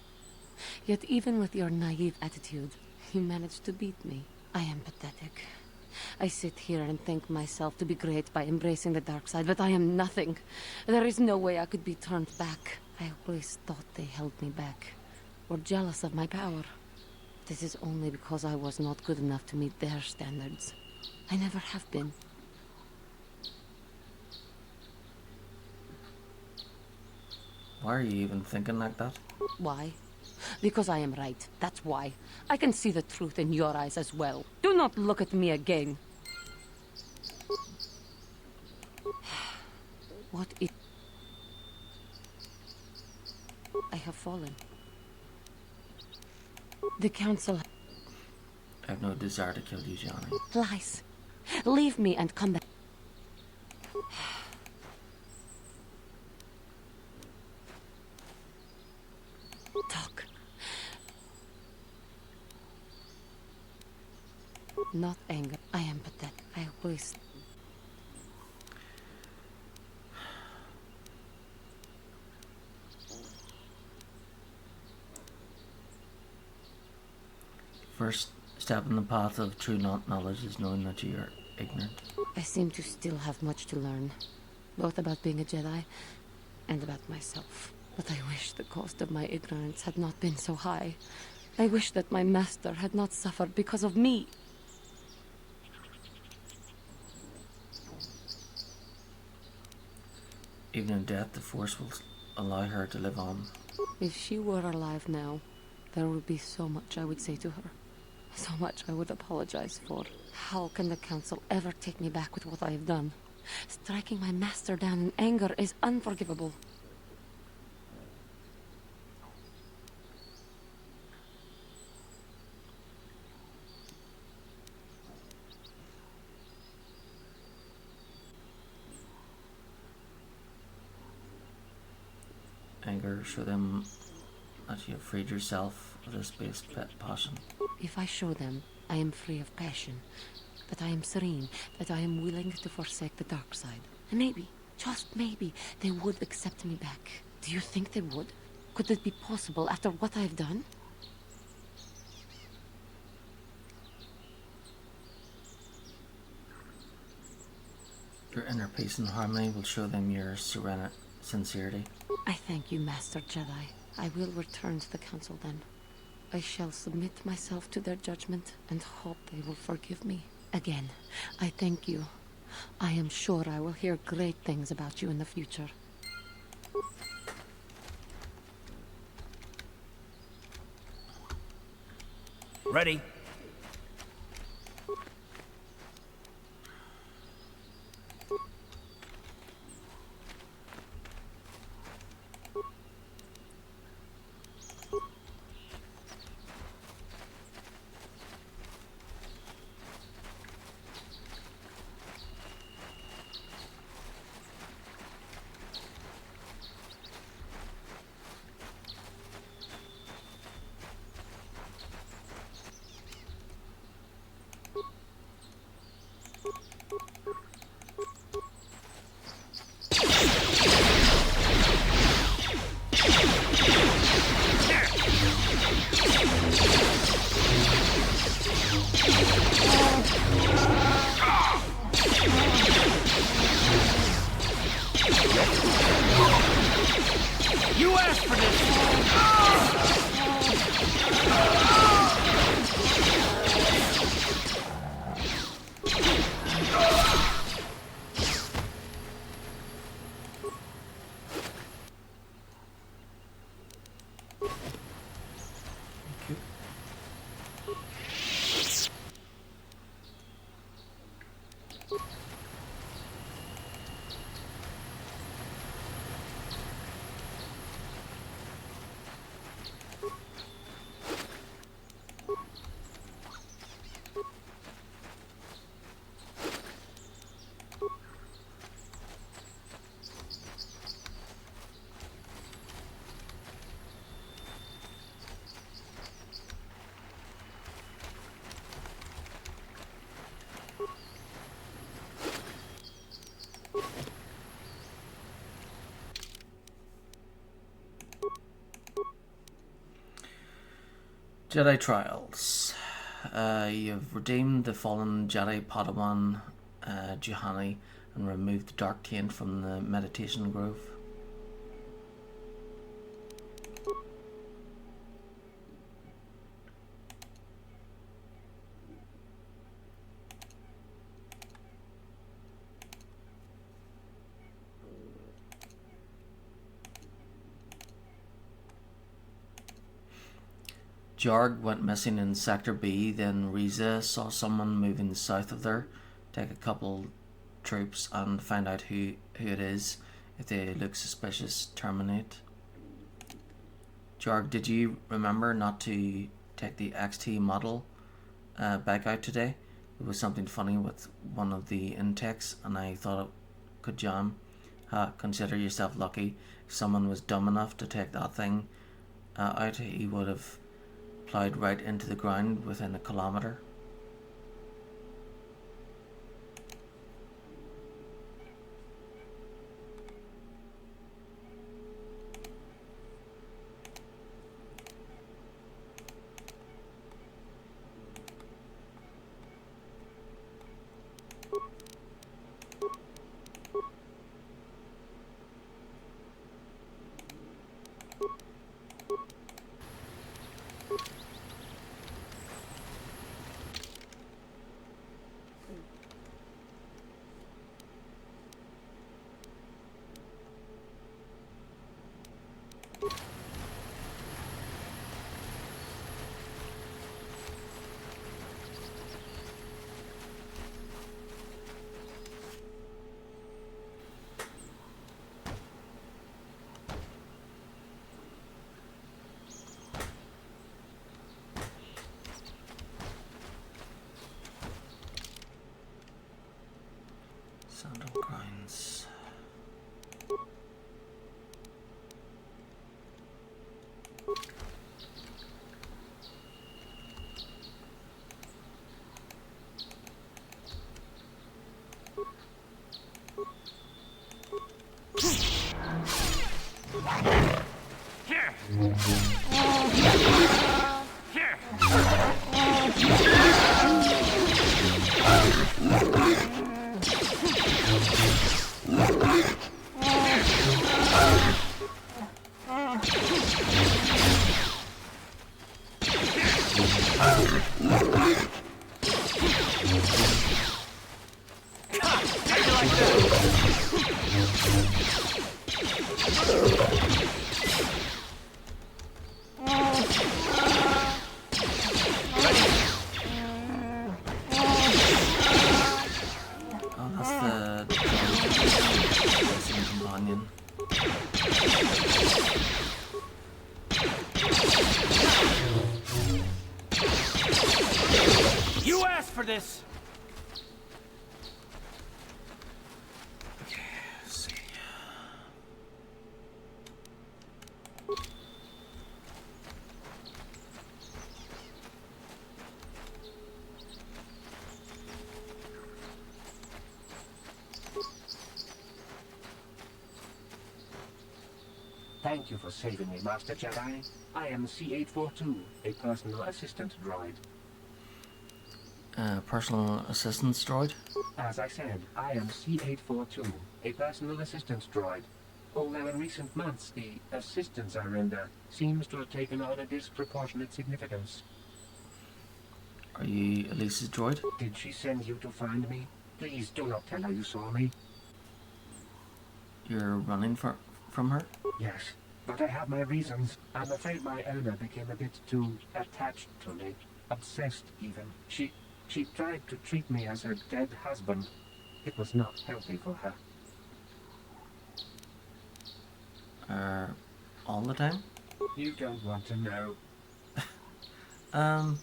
Yet even with your naive attitude, you managed to beat me. I am pathetic. I sit here and think myself to be great by embracing the dark side, but I am nothing. There is no way I could be turned back. I always thought they held me back, or jealous of my power. This is only because I was not good enough to meet their standards. I never have been. Why are you even thinking like that? Why? Because I am right. That's why. I can see the truth in your eyes as well. Do not look at me again. What is... I have fallen. The council... I have no desire to kill you, Johnny. Lies. Leave me and come back. Talk. Not anger. I am pathetic. I always... First step in the path of true knowledge is knowing that you are ignorant. I seem to still have much to learn, both about being a Jedi and about myself. But I wish the cost of my ignorance had not been so high. I wish that my master had not suffered because of me. Even in death, the Force will allow her to live on. If she were alive now, there would be so much I would say to her. So much I would apologize for. How can the Council ever take me back with what I have done? Striking my master down in anger is unforgivable. Anger, show them that you have freed yourself of this base passion. If I show them, I am free of passion. But I am serene, that I am willing to forsake the dark side. And maybe, just maybe, they would accept me back. Do you think they would? Could it be possible after what I have done? Your inner peace and harmony will show them your sincerity. I thank you, Master Jedi. I will return to the Council then. I shall submit myself to their judgment and hope they will forgive me. Again, I thank you. I am sure I will hear great things about you in the future. Ready? You asked for Jedi Trials. You've redeemed the fallen Jedi Padawan Juhani and removed the dark taint from the meditation grove. Jarg went missing in Sector B, then Riza saw someone moving south of there. Take a couple troops and find out who it is. If they look suspicious, terminate. Jarg, did you remember not to take the XT model back out today. It was something funny with one of the intakes, and I thought it could jam. Consider yourself lucky. If someone was dumb enough to take that thing out, he would have plowed right into the ground within a kilometre. Sandal grinds. Here! Here! Oh, that's the companion. You asked for this! Okay, let's see. Thank you for saving me, Master Jedi. I am C-842, a personal assistant droid. Personal assistance droid? As I said, I am C-842, a personal assistant droid. Although in recent months, the assistance I render seems to have taken on a disproportionate significance. Are you Elise's droid? Did she send you to find me? Please do not tell her you saw me. You're running from her? Yes, but I have my reasons. I'm afraid my owner became a bit too attached to me. Obsessed, even. She tried to treat me as her dead husband. It was not healthy for her. All the time? You don't want to know.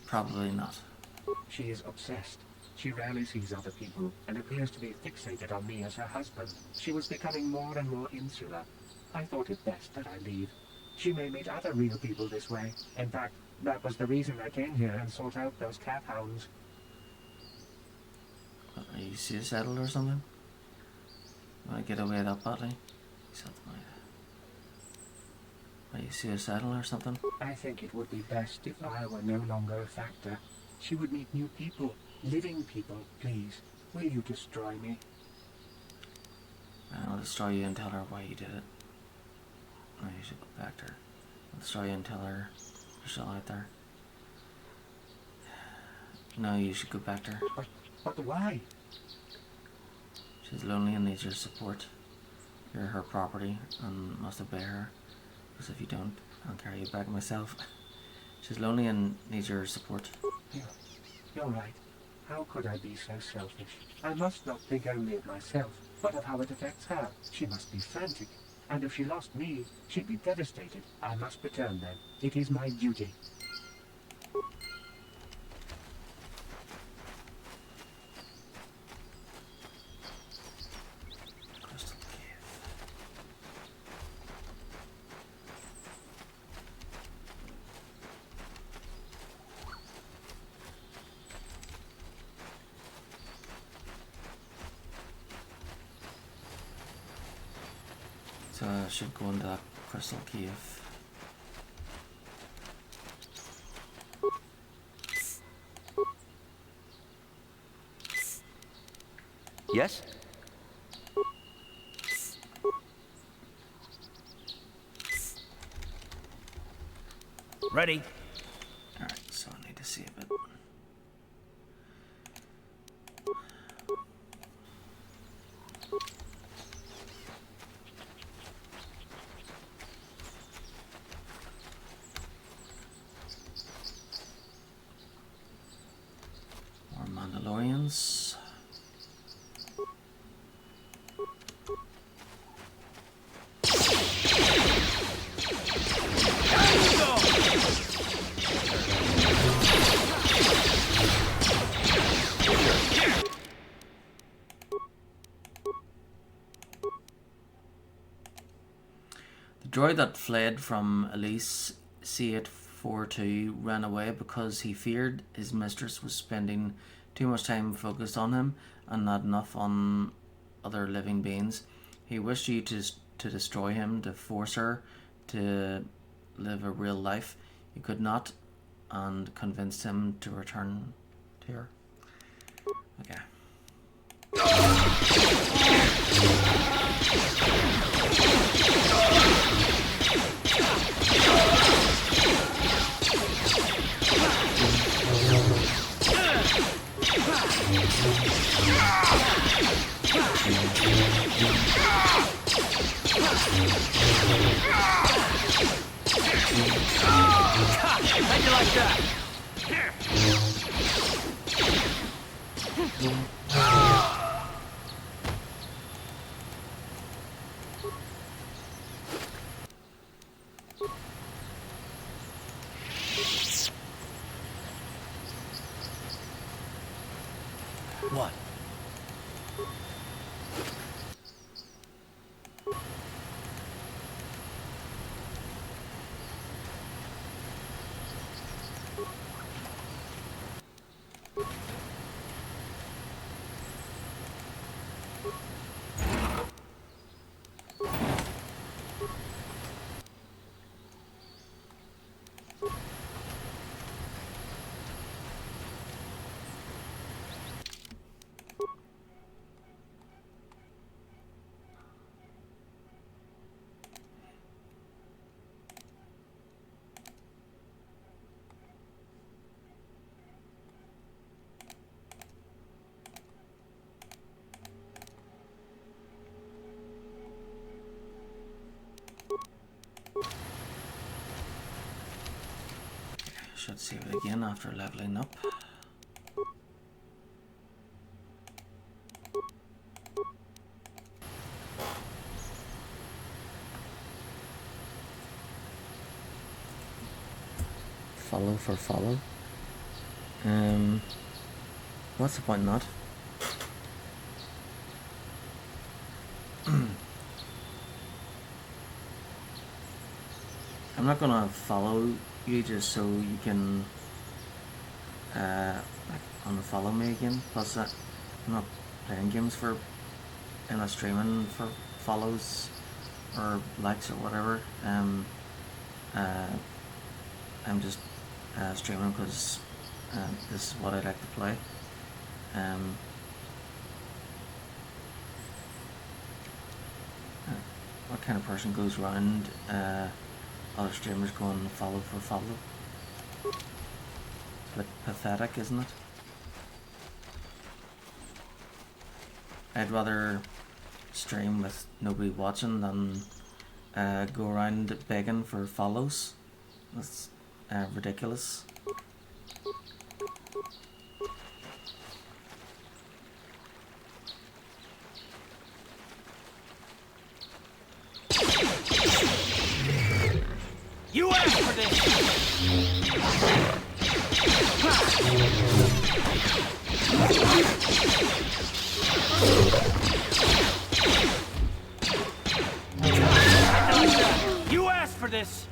Probably not. She is obsessed. She rarely sees other people and appears to be fixated on me as her husband. She was becoming more and more insular. I thought it best that I leave. She may meet other real people this way. In fact, that was the reason I came here and sought out those cat hounds. Are you suicidal or something? Want to get away that badly? Are you suicidal or something? I think it would be best if I were no longer a factor. She would meet new people, living people. Please, will you destroy me? I'll destroy you and tell her why you did it. No, you should go back to her. I'll destroy you and tell her you're still out there. No, you should go back to her. But why? She's lonely and needs your support. You're her property and must obey her. Because if you don't, I'll carry you back myself. She's lonely and needs your support. Yeah, you're right. How could I be so selfish? I must not think only of myself, but of how it affects her. She must be frantic. And if she lost me, she'd be devastated. I must return then. It is my duty. should go into that crystal cave. Yes? Ready. Alright, so I need to save it. More Mandalorians. The droid that fled from Elise C842 ran away because he feared his mistress was spending too much time focused on him and not enough on other living beings. He wished you to destroy him, to force her to live a real life. You could not, and convinced him to return to her. Okay. How'd you like that? What? Should save it again after leveling up. Follow for follow. What's the point in that? I'm not gonna follow you just so you can like unfollow me again. Plus, I'm not playing games for I'm not streaming for follows or likes or whatever. I'm just streaming because this is what I like to play. What kind of person goes around other streamers going follow for follow? It's a bit pathetic, isn't it? I'd rather stream with nobody watching than go around begging for follows. That's ridiculous. You asked for this! You asked for this!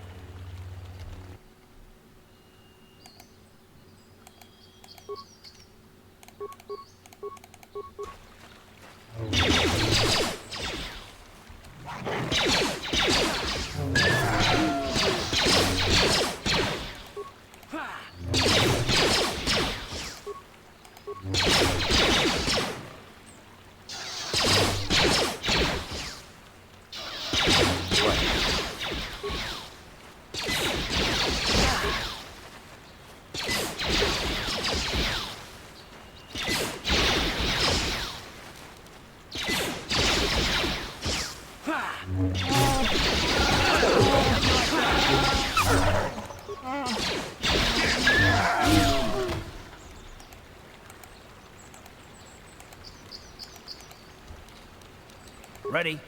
Ready?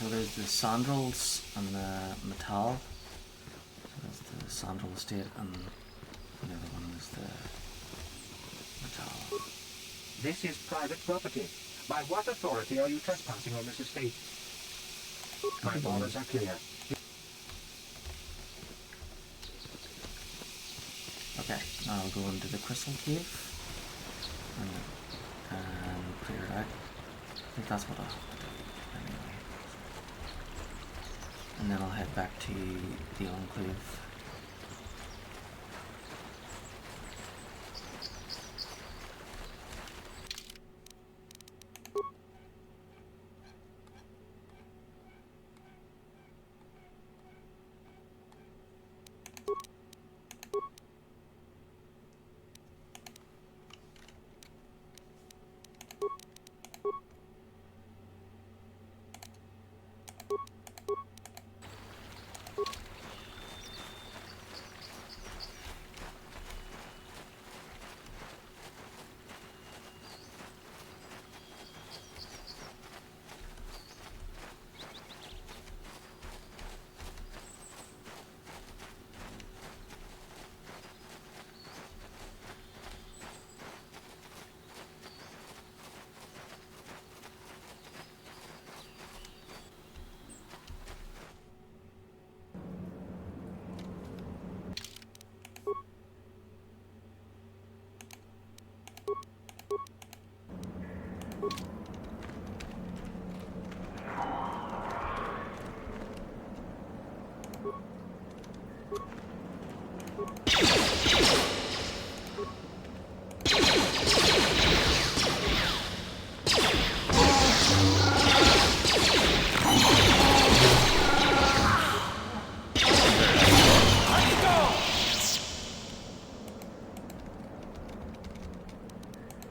So there's the Sandals and the Metal. So that's the Sandal estate, and the other one is the Metal. This is private property. By what authority are you trespassing on this estate? My orders are clear. Okay, now I'll go into the Crystal Cave and clear it out. I think that's what I'll have to do anyway. And then I'll head back to the Enclave.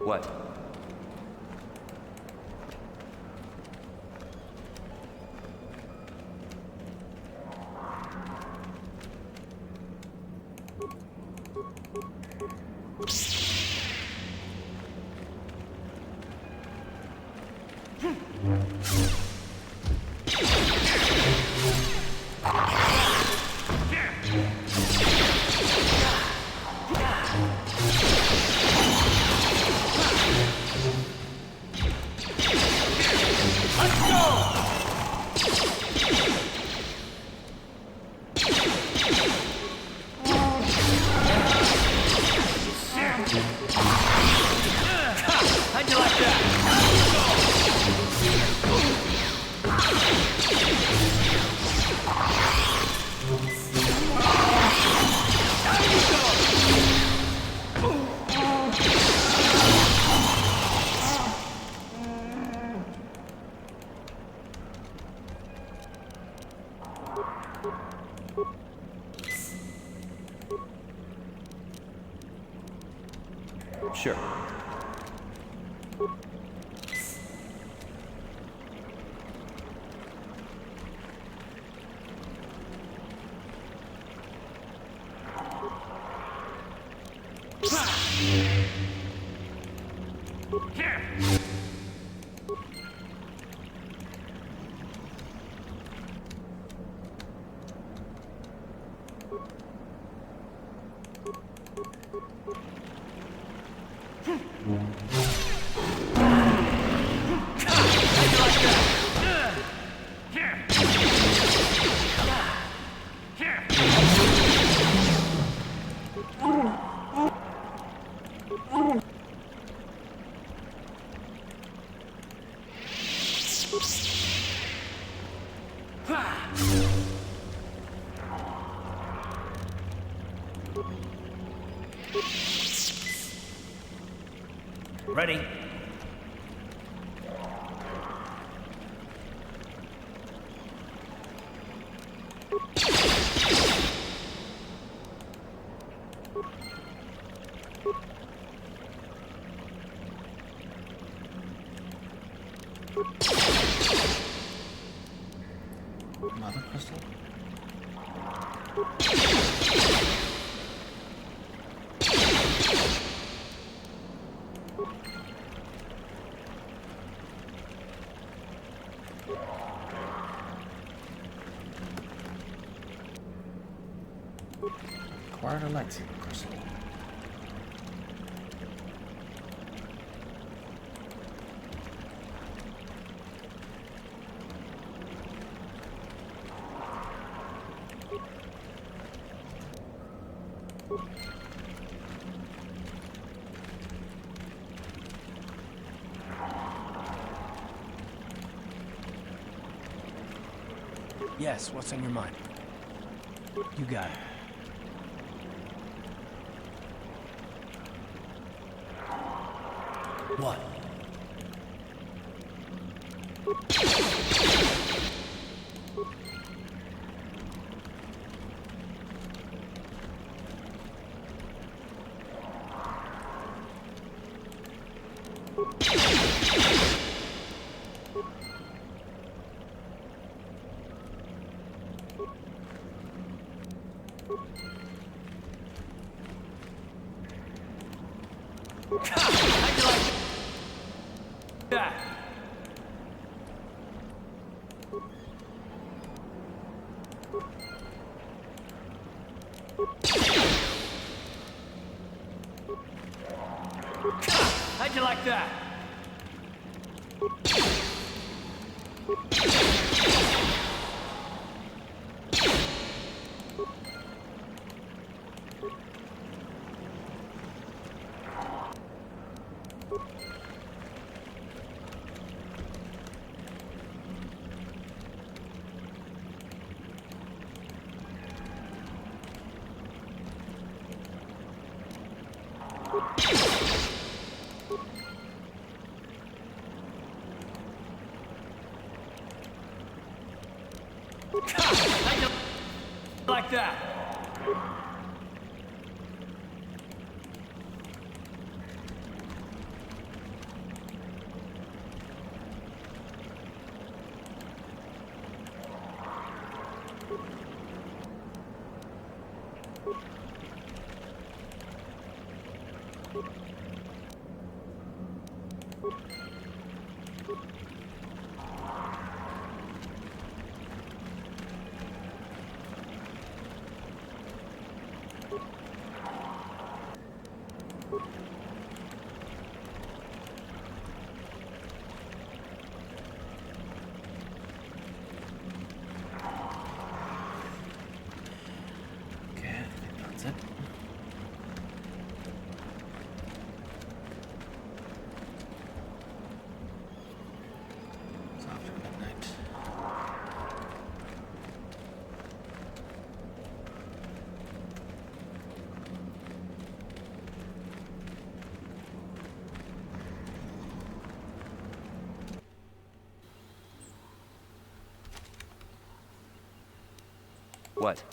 What? How'd you like Sure. Ready? Mother crystal? Acquired a lightsaber crystal. Yes, what's on your mind? You got it. What? How'd you like that? Like that. What?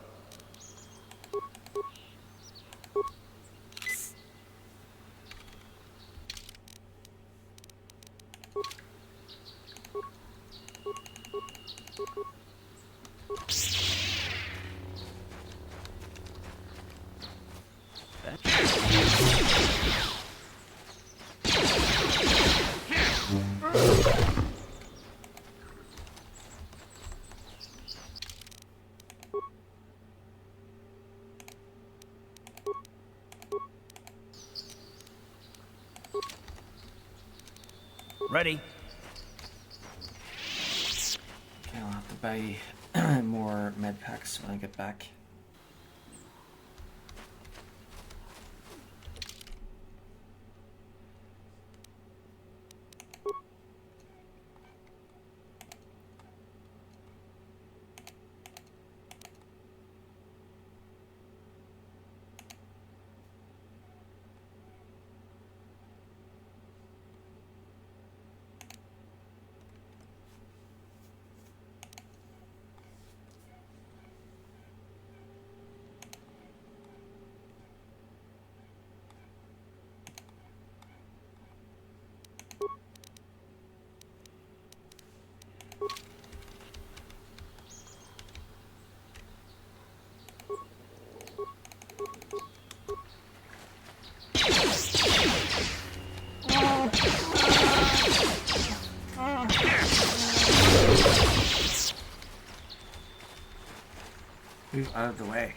Ready. Okay, I'll have to buy more med packs when I get back. Move out of the way.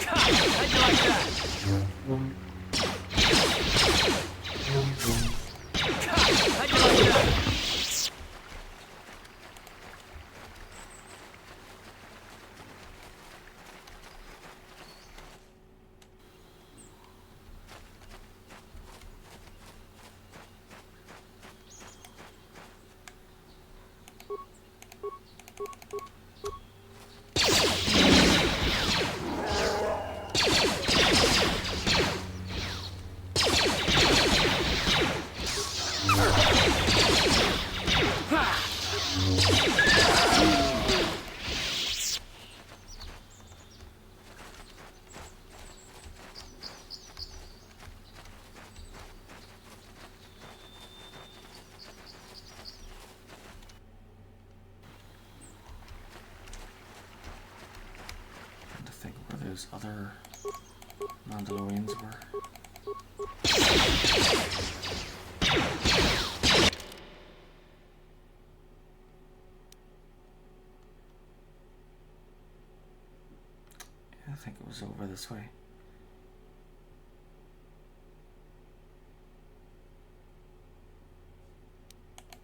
How'd you like that? How'd you like that? Those other Mandalorians were. I think it was over this way.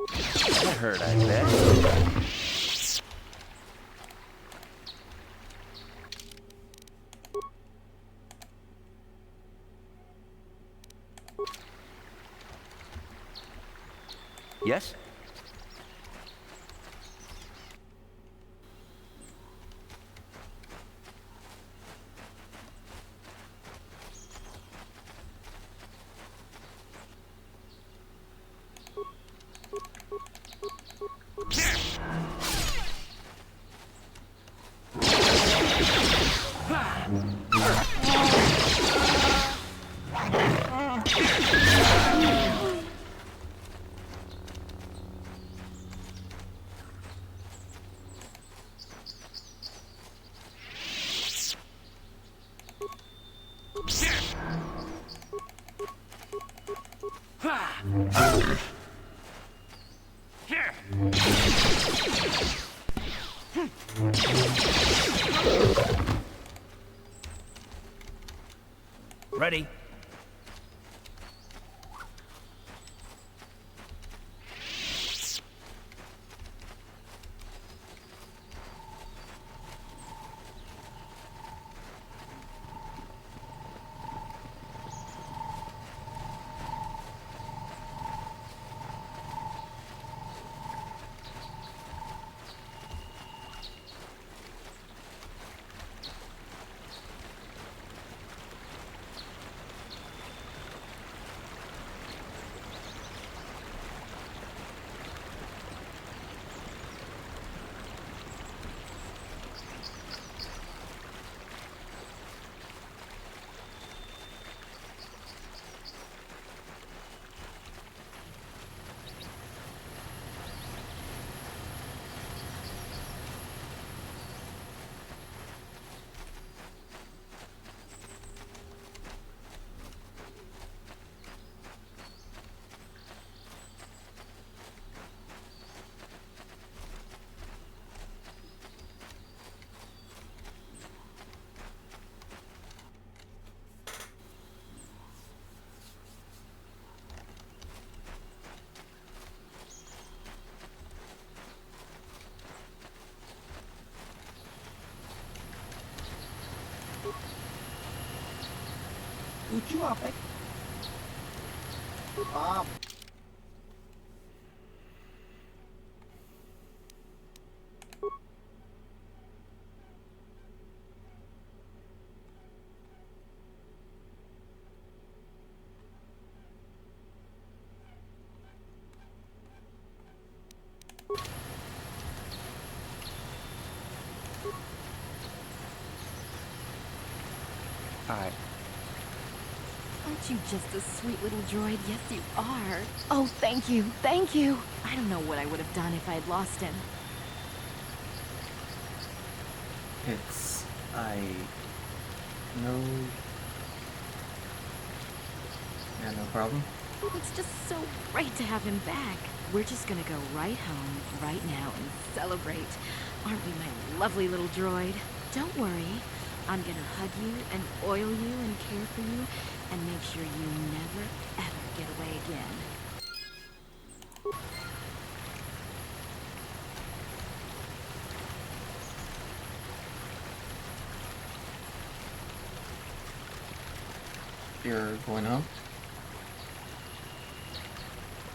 That hurt, I bet. Yes? Ready. Uchi wape. Alright. Aren't you just a sweet little droid? Yes, you are. Oh, thank you. Thank you. I don't know what I would have done if I had lost him. It's... No... Yeah, no problem. It's just so great to have him back. We're just gonna go right home, right now, and celebrate. Aren't we, my lovely little droid? Don't worry. I'm gonna hug you and oil you and care for you and make sure you never, ever get away again. You're going home?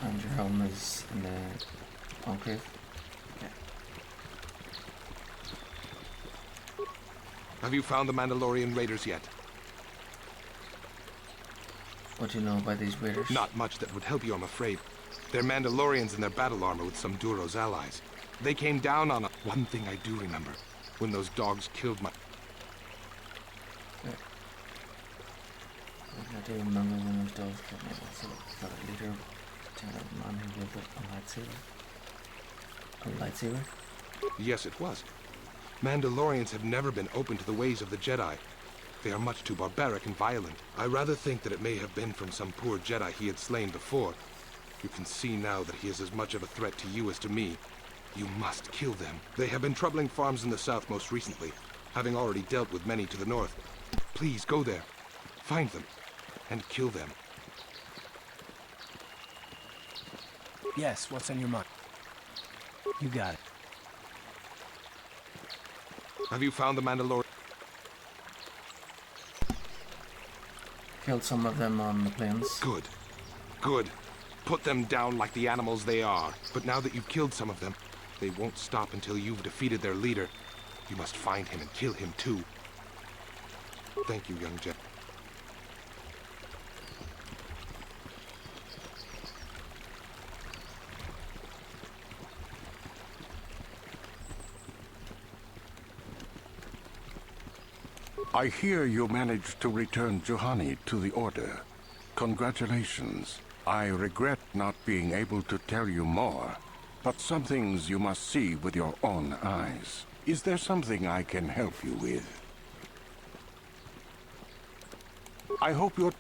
And your home is in the Enclave? Okay. Have you found the Mandalorian raiders yet? What do you know about these raiders? Not much that would help you, I'm afraid. They're Mandalorians in their battle armor with some Duro's allies. They came down on one thing I do remember, when those dogs killed my... I do remember when those dogs killed me. So the leader, the man who wielded a lightsaber? Yes, it was. Mandalorians have never been open to the ways of the Jedi. They are much too barbaric and violent. I rather think that it may have been from some poor Jedi he had slain before. You can see now that he is as much of a threat to you as to me. You must kill them. They have been troubling farms in the south most recently, having already dealt with many to the north. Please go there, find them, and kill them. Yes, what's on your mind? You got it. Have you found the Mandalorian? Killed some of them on the plains. Good. Good. Put them down like the animals they are. But now that you've killed some of them, they won't stop until you've defeated their leader. You must find him and kill him too. Thank you, young Jedi. I hear you managed to return Juhani to the Order. Congratulations. I regret not being able to tell you more, but some things you must see with your own eyes. Is there something I can help you with? I hope you're...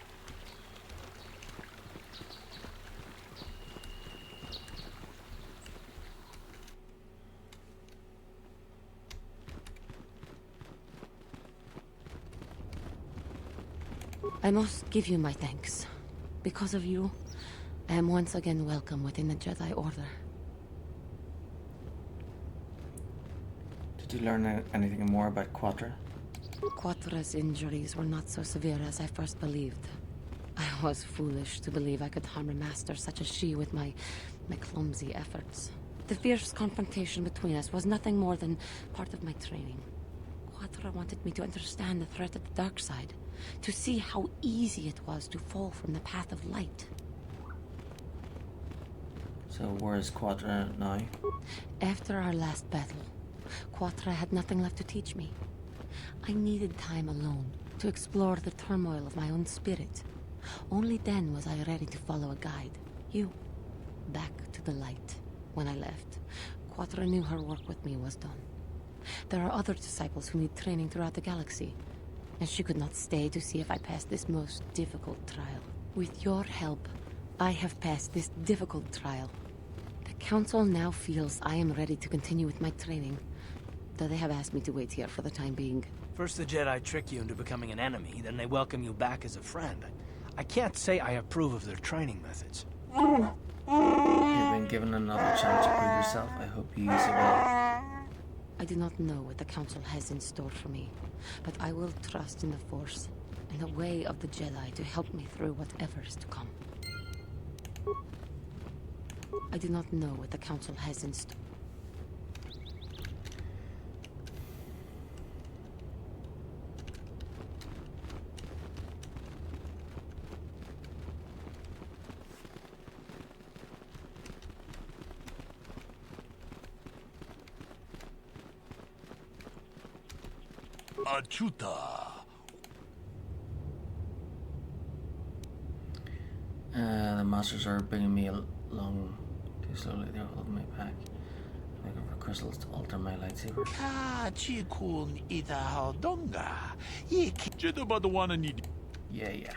I must give you my thanks. Because of you, I am once again welcome within the Jedi Order. Did you learn anything more about Quatra? Quatra's injuries were not so severe as I first believed. I was foolish to believe I could harm a master such as she with my clumsy efforts. The fierce confrontation between us was nothing more than part of my training. Quatra wanted me to understand the threat of the dark side, to see how easy it was to fall from the path of light. So where is Quatra now? After our last battle, Quatra had nothing left to teach me. I needed time alone to explore the turmoil of my own spirit. Only then was I ready to follow a guide. You. Back to the light. When I left, Quatra knew her work with me was done. There are other disciples who need training throughout the galaxy, and she could not stay to see if I passed this most difficult trial. With your help, I have passed this difficult trial. The Council now feels I am ready to continue with my training, though they have asked me to wait here for the time being. First the Jedi trick you into becoming an enemy, then they welcome you back as a friend. I can't say I approve of their training methods. You've been given another chance to prove yourself. I hope you use it well. I do not know what the Council has in store for me, but I will trust in the Force in the way of the Jedi to help me through whatever's to come. I do not know what the Council has in store. Achuta. The masters are bringing me along too slowly. They're holding me back. I'm looking for crystals to alter my lightsaber. Kachikun idahaldonga. Jedabadawana need. Yeah.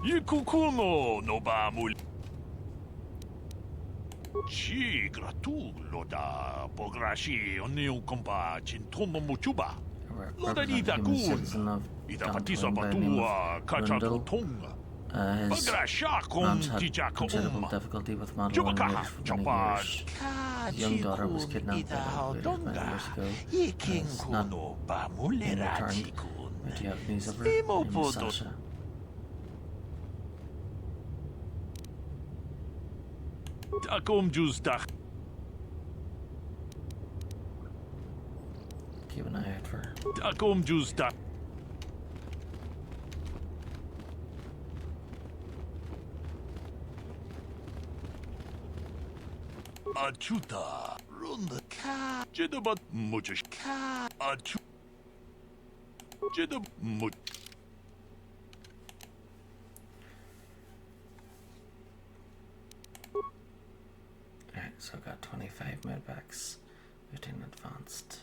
Yikukuno no bamul. Chi gratulo da pograshi oneu compa chintomo mochuba. Lodanita kun. Ita patisa patua kachakutonga. His man's had considerable difficulty with Mandalorian raiders for many years. His young daughter was kidnapped by the raiders many years ago and has not been returned. But do you have news of her? Her name is Sasha. Keep an eye out for her. Achuta. Runda ka. Jedabat muchish ka. Achu. Jedab much. Alright, so I got 25 medpacks, 15 advanced.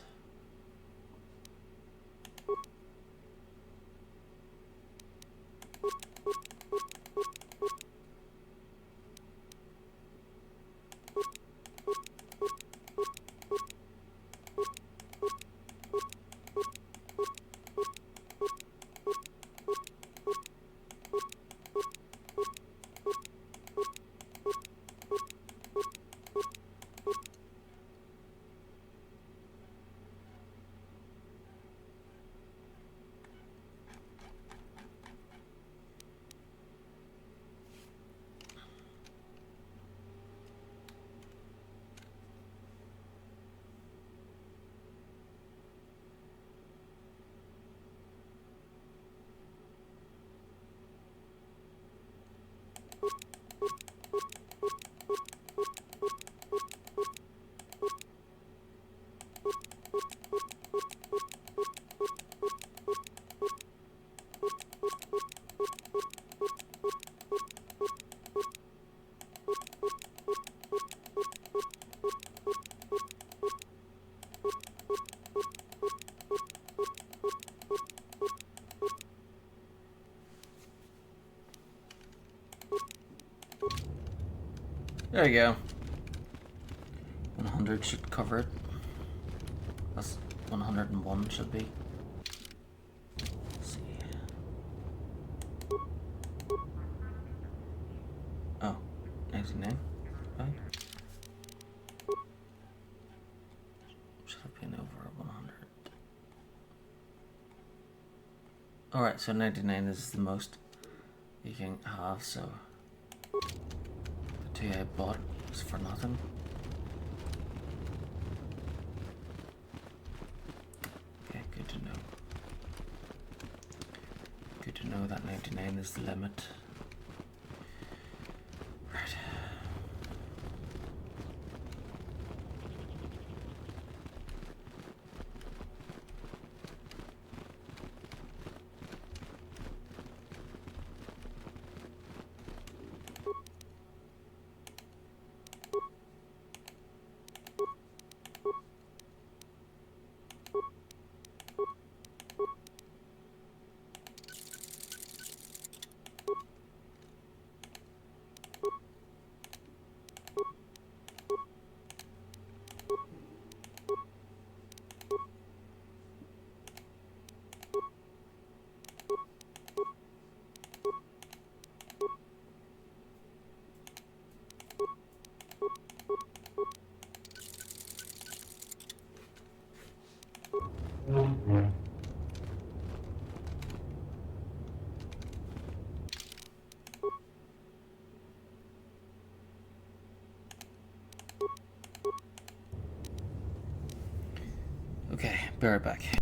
There you go. 100 should cover it. That's 101 should be. Let's see. Oh, 99. Fine. Should have been over 100. Alright, so 99 is the most you can have, so the 2 I bought was for nothing. Okay, good to know. Good to know that 99 is the limit. Right. Okay, be right back.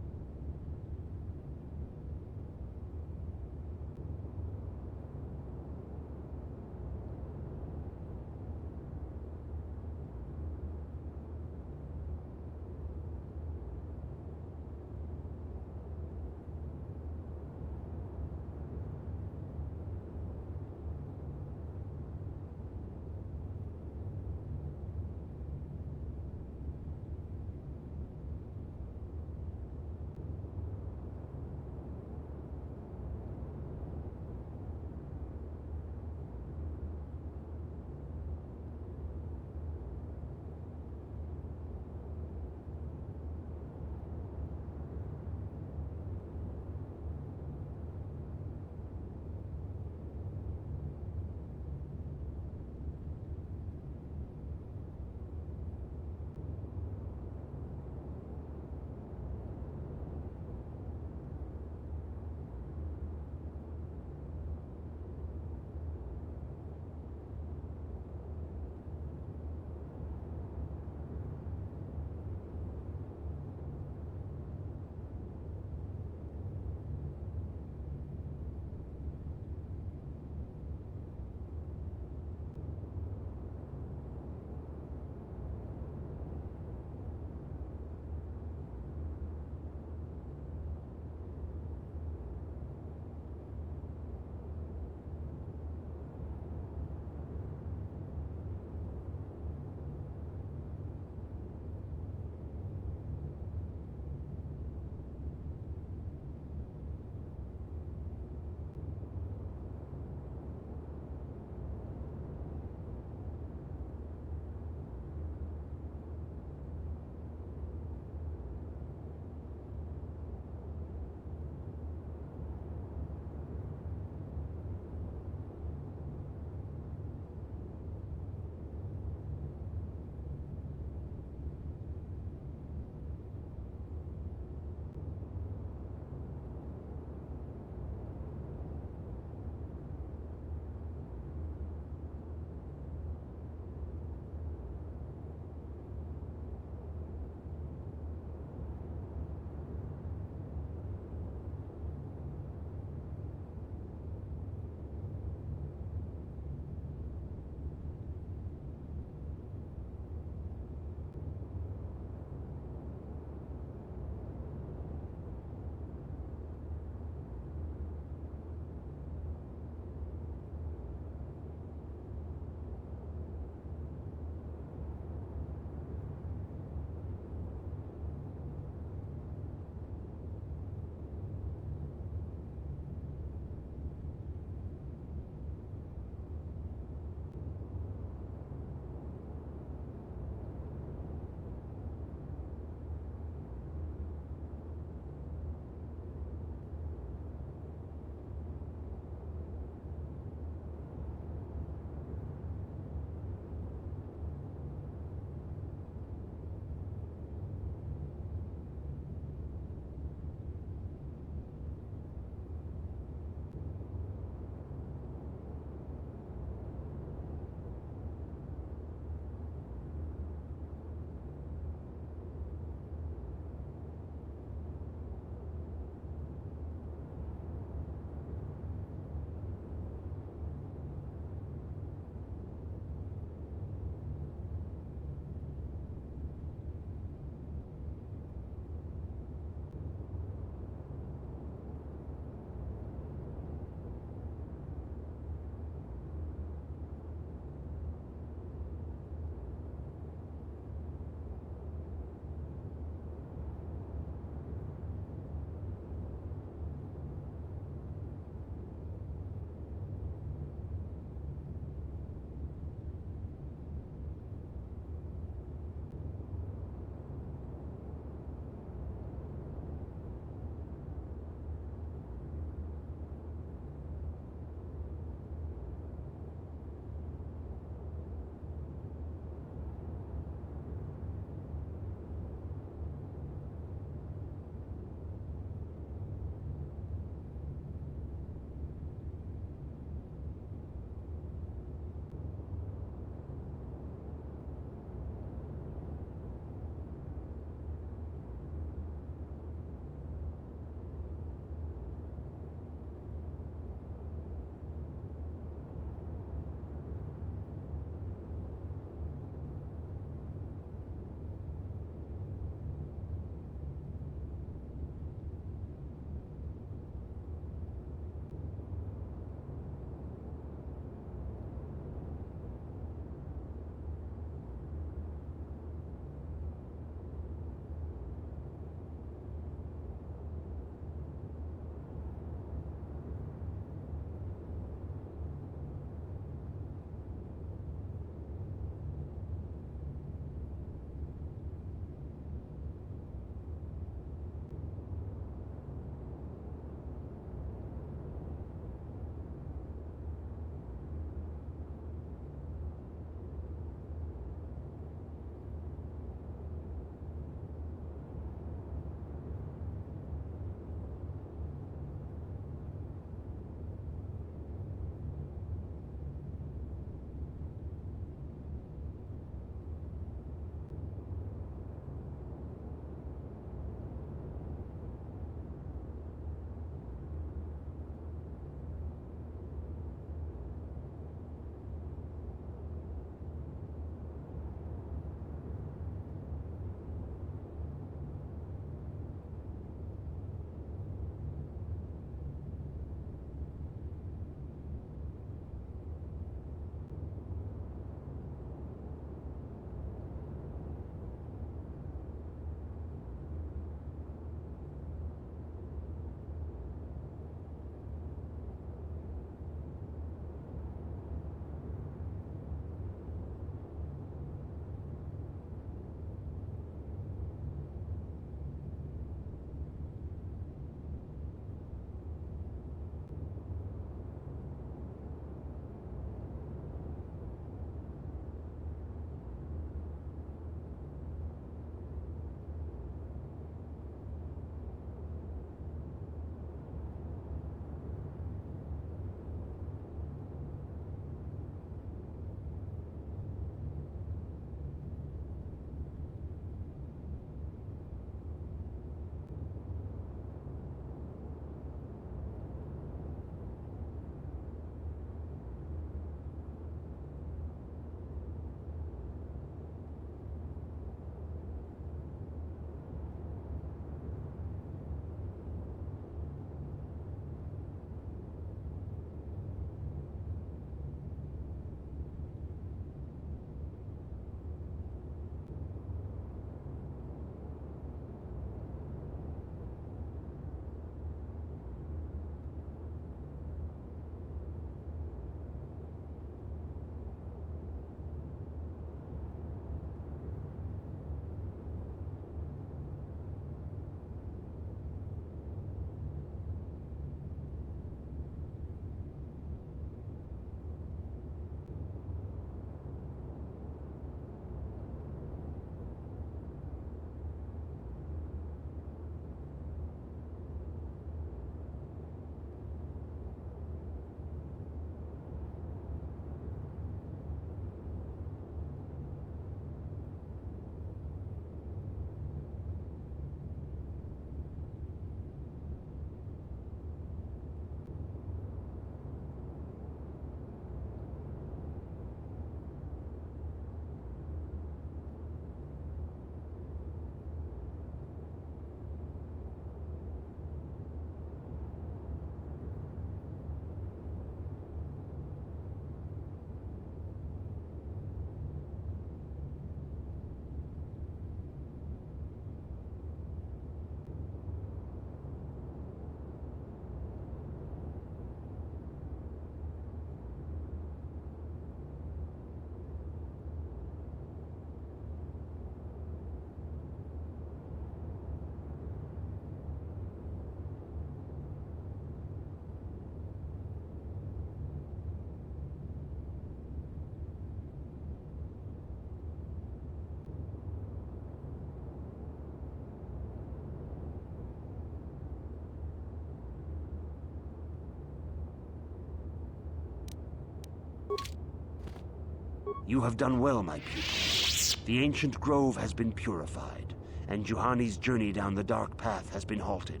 You have done well, my pupil. The ancient grove has been purified, and Juhani's journey down the dark path has been halted.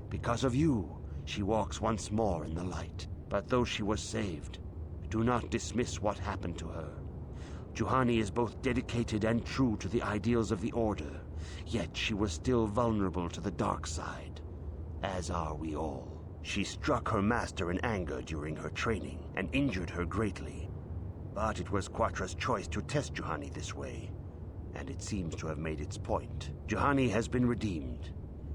Because of you, she walks once more in the light. But though she was saved, do not dismiss what happened to her. Juhani is both dedicated and true to the ideals of the Order, yet she was still vulnerable to the dark side, as are we all. She struck her master in anger during her training and injured her greatly. But it was Quatra's choice to test Juhani this way, and it seems to have made its point. Juhani has been redeemed,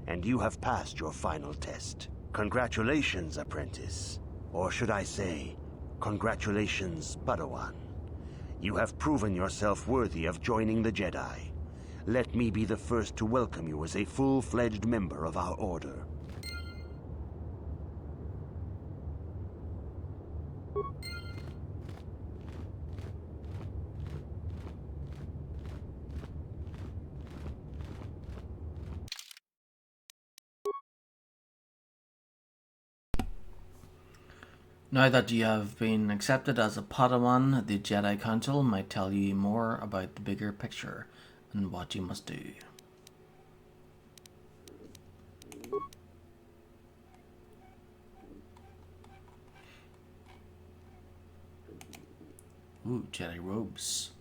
and you have passed your final test. Congratulations, apprentice. Or should I say, congratulations, Padawan. You have proven yourself worthy of joining the Jedi. Let me be the first to welcome you as a full-fledged member of our Order. Now that you have been accepted as a Padawan, the Jedi Council might tell you more about the bigger picture and what you must do. Ooh, Jedi robes.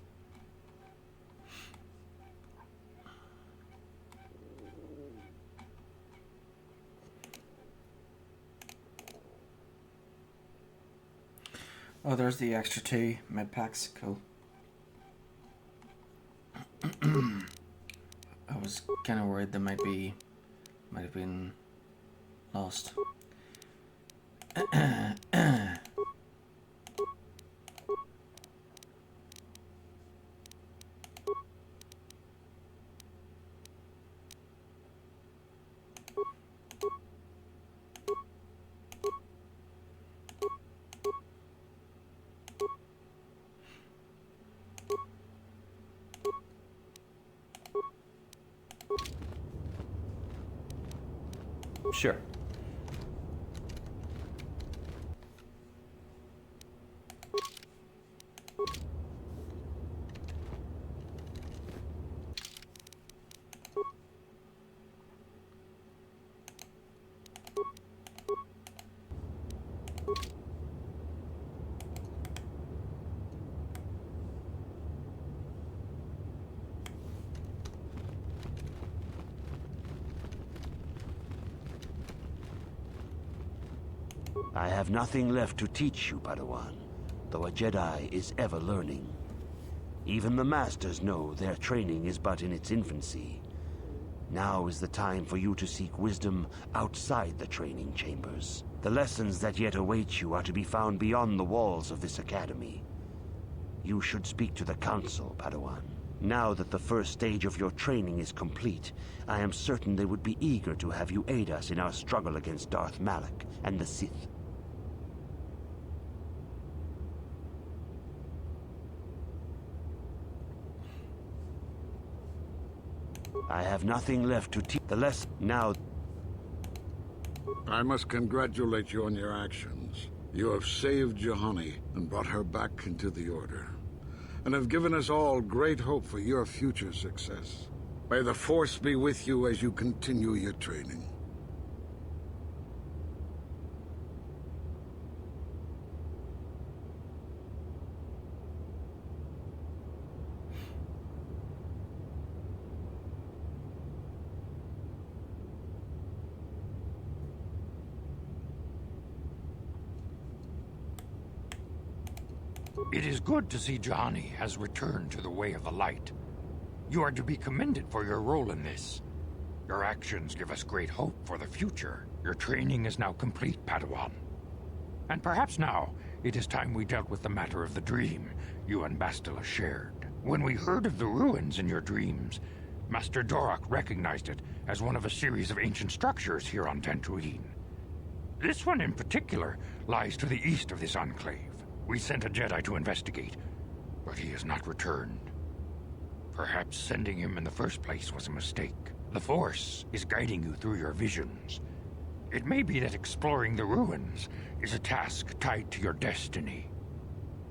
Oh, there's the extra 2 med packs. Cool. I was kind of worried they might have been lost. Sure. I have nothing left to teach you, Padawan, though a Jedi is ever learning. Even the Masters know their training is but in its infancy. Now is the time for you to seek wisdom outside the training chambers. The lessons that yet await you are to be found beyond the walls of this academy. You should speak to the Council, Padawan. Now that the first stage of your training is complete, I am certain they would be eager to have you aid us in our struggle against Darth Malak and the Sith. I have nothing left to teach. The lesson now. I must congratulate you on your actions. You have saved Juhani and brought her back into the Order, and have given us all great hope for your future success. May the Force be with you as you continue your training. It is good to see Juhani has returned to the way of the light. You are to be commended for your role in this. Your actions give us great hope for the future. Your training is now complete, Padawan. And perhaps now, it is time we dealt with the matter of the dream you and Bastila shared. When we heard of the ruins in your dreams, Master Dorak recognized it as one of a series of ancient structures here on Dantooine. This one in particular lies to the east of this enclave. We sent a Jedi to investigate, but he has not returned. Perhaps sending him in the first place was a mistake. The Force is guiding you through your visions. It may be that exploring the ruins is a task tied to your destiny.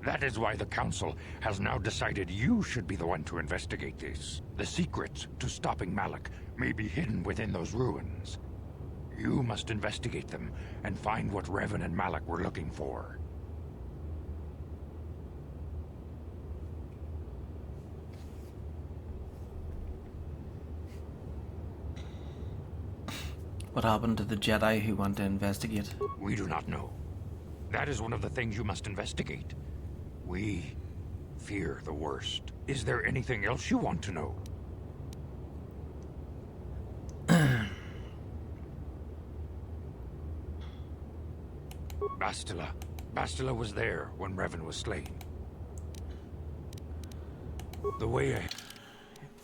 That is why the Council has now decided you should be the one to investigate this. The secrets to stopping Malik may be hidden within those ruins. You must investigate them and find what Revan and Malik were looking for. What happened to the Jedi who went to investigate? We do not know. That is one of the things you must investigate. We fear the worst. Is there anything else you want to know? Bastila. Bastila was there when Revan was slain. The way I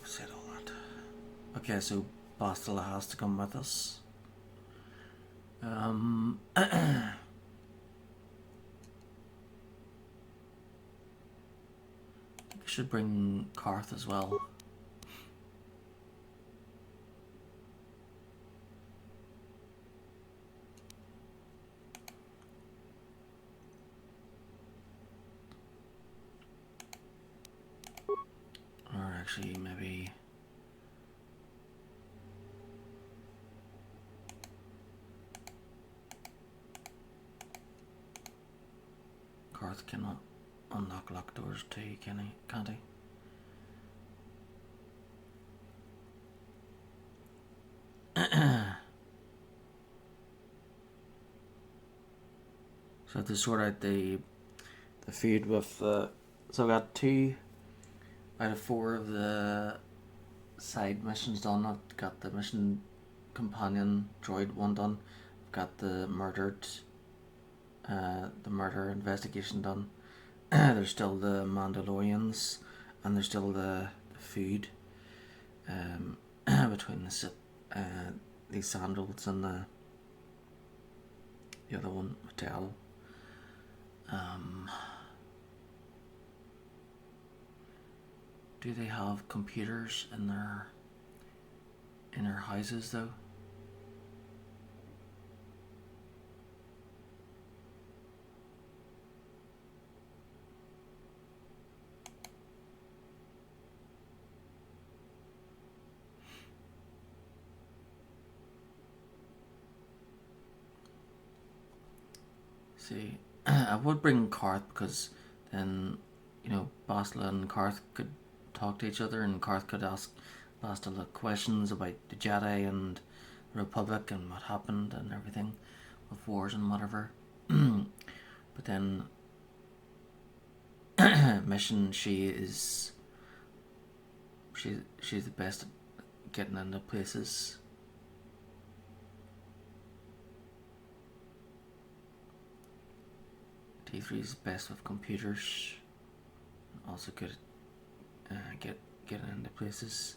said all that. Okay, so Bastila has to come with us. I should bring Karth as well. Or actually, maybe... Karth cannot unlock locked doors too, can he? Can't he? So to sort out the feud with the... So I got 2 out of 4 of the side missions done. I've got the mission companion droid 1 done. I've got the murder investigation done. There's still the Mandalorians, and there's still the food between the Sandals and the other one, Mattel. Do they have computers in their houses though? See, I would bring Karth because then, you know, Bastila and Karth could talk to each other, and Karth could ask Bastila questions about the Jedi and the Republic and what happened and everything with wars and whatever. But then, Mission, she's the best at getting into places. T3 is best with computers, also good at getting into places.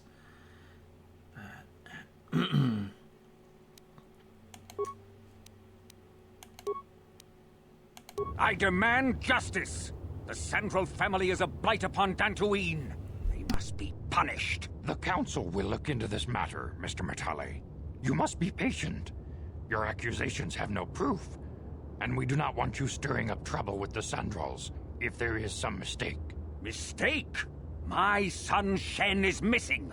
I demand justice! The Sandral family is a blight upon Dantooine. They must be punished. The Council will look into this matter, Mr. Matale. You must be patient. Your accusations have no proof, and we do not want you stirring up trouble with the Sandrals if there is some mistake. Mistake? My son Shen is missing.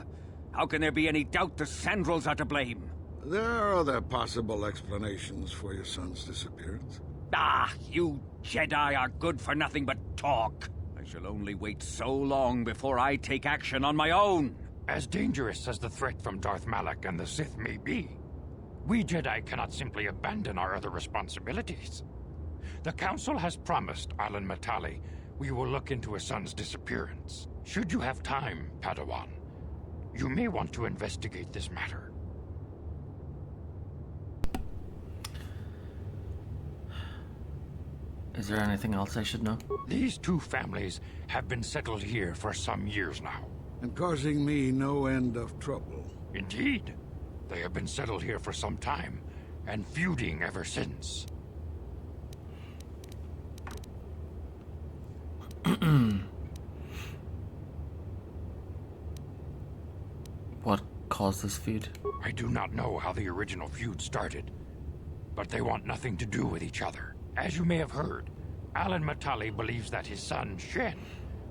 How can there be any doubt the Sandrals are to blame? There are other possible explanations for your son's disappearance. Ah, you Jedi are good for nothing but talk. I shall only wait so long before I take action on my own. As dangerous as the threat from Darth Malak and the Sith may be, we Jedi cannot simply abandon our other responsibilities. The Council has promised Alan Matale we will look into his son's disappearance. Should you have time, Padawan, you may want to investigate this matter. Is there anything else I should know? These 2 families have been settled here for some years now. And causing me no end of trouble. Indeed. They have been settled here for some time, and feuding ever since. What caused this feud? I do not know how the original feud started, but they want nothing to do with each other. As you may have heard, Alan Matali believes that his son, Shen,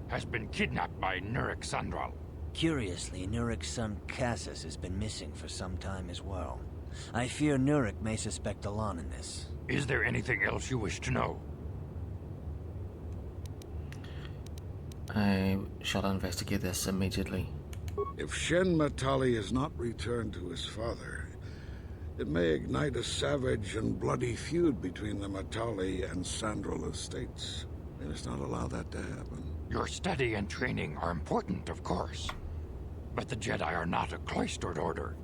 has been kidnapped by Nurik Sandral. Curiously, Nurik's son Cassus has been missing for some time as well. I fear Nurik may suspect Alan in this. Is there anything else you wish to know? I shall investigate this immediately. If Shen Matali is not returned to his father, it may ignite a savage and bloody feud between the Matali and Sandral estates. We must not allow that to happen. Your study and training are important, of course. But the Jedi are not a cloistered order.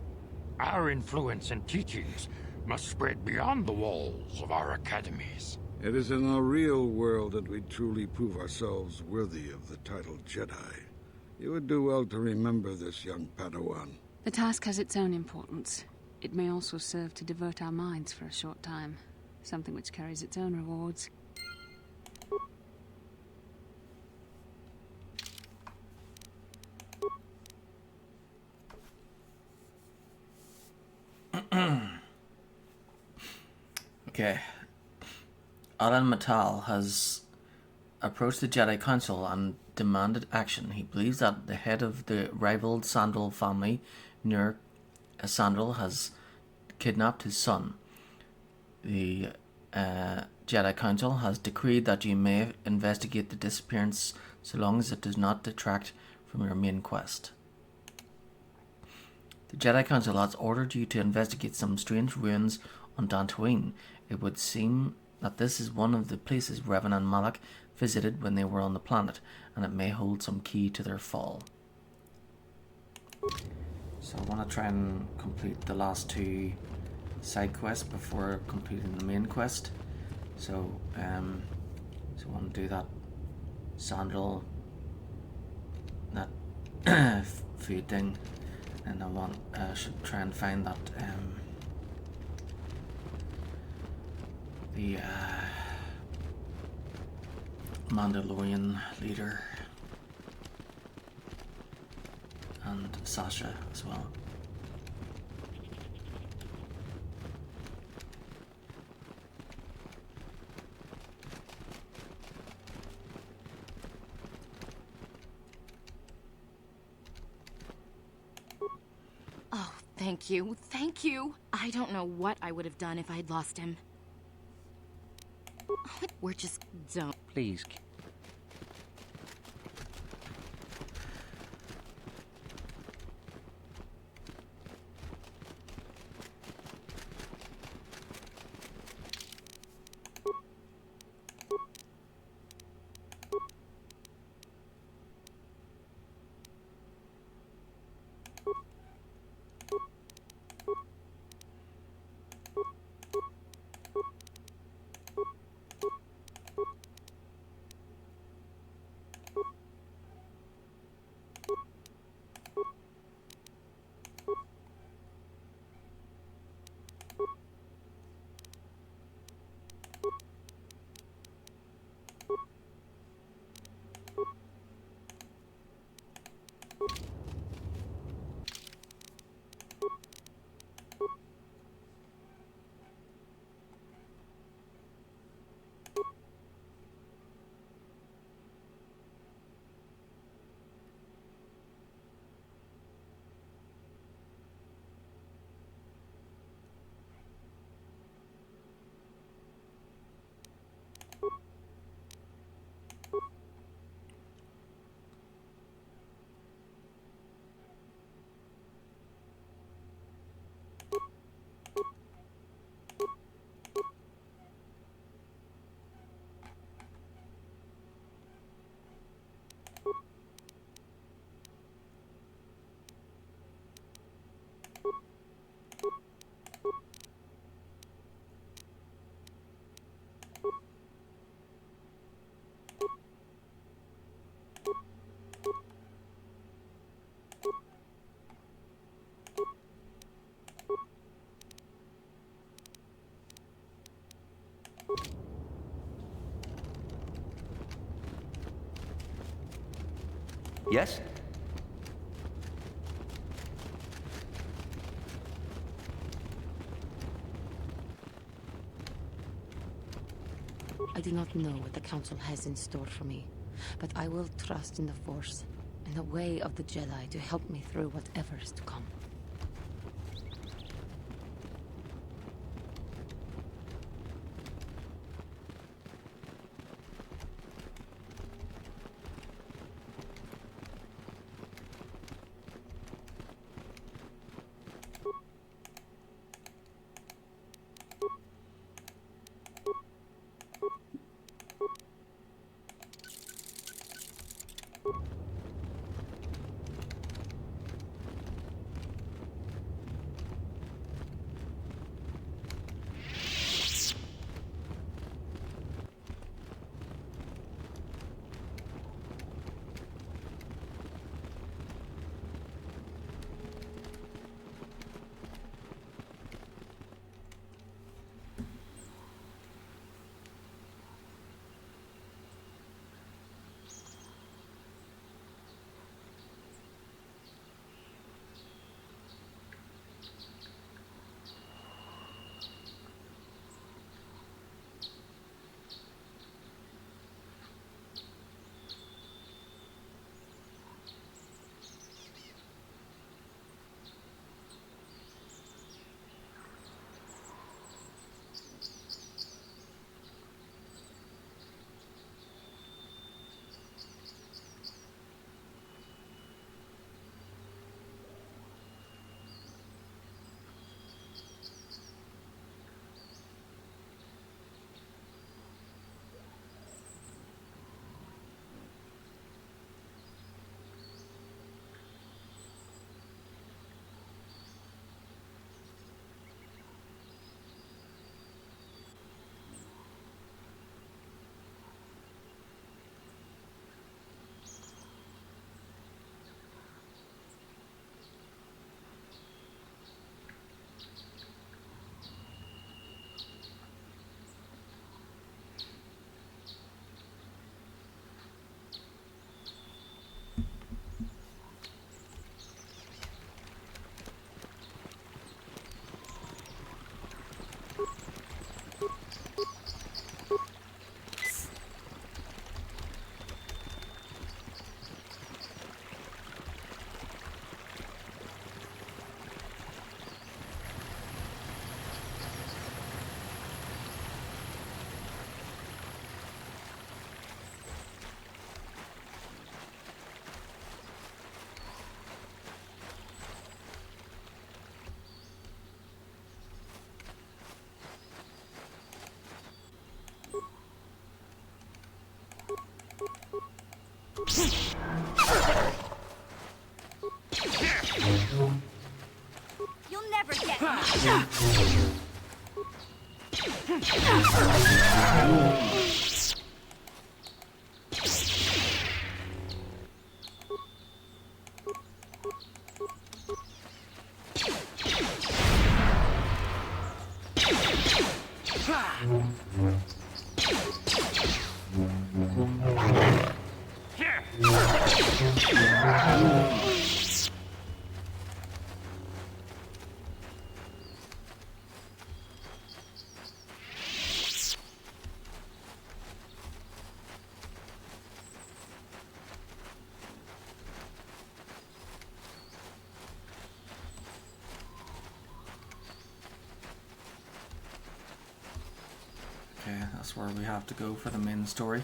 Our influence and teachings must spread beyond the walls of our academies. It is in the real world that we truly prove ourselves worthy of the title Jedi. You would do well to remember this, young Padawan. The task has its own importance. It may also serve to divert our minds for a short time. Something which carries its own rewards. Okay. Alan Matal has approached the Jedi Council and demanded action. He believes that the head of the rival Sandral family, Nur Sandral, has kidnapped his son. The Jedi Council has decreed that you may investigate the disappearance so long as it does not detract from your main quest. The Jedi Council has ordered you to investigate some strange ruins on Dantooine. It would seem that this is one of the places Revan and Malak visited when they were on the planet, and it may hold some key to their fall. So I want to try and complete the last two side quests before completing the main quest. So I want to do that Sandral, that food thing, and I should try and find that the Mandalorian leader and Sasha as well. Oh, thank you. Thank you. I don't know what I would have done if I'd lost him. We're just don't. Please. Yes? I do not know what the Council has in store for me, but I will trust in the Force and the way of the Jedi to help me through whatever is to come. You'll never get me. Okay, that's where we have to go for the main story.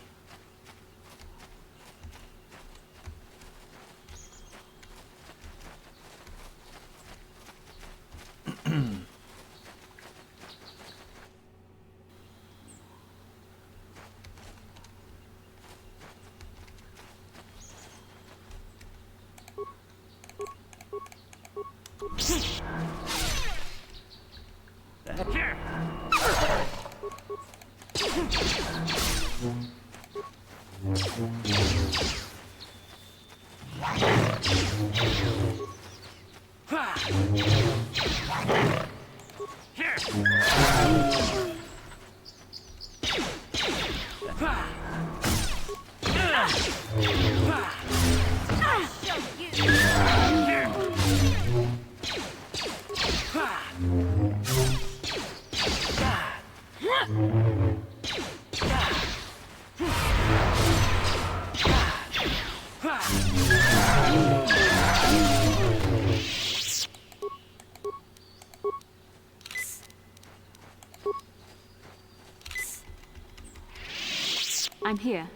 I'm here.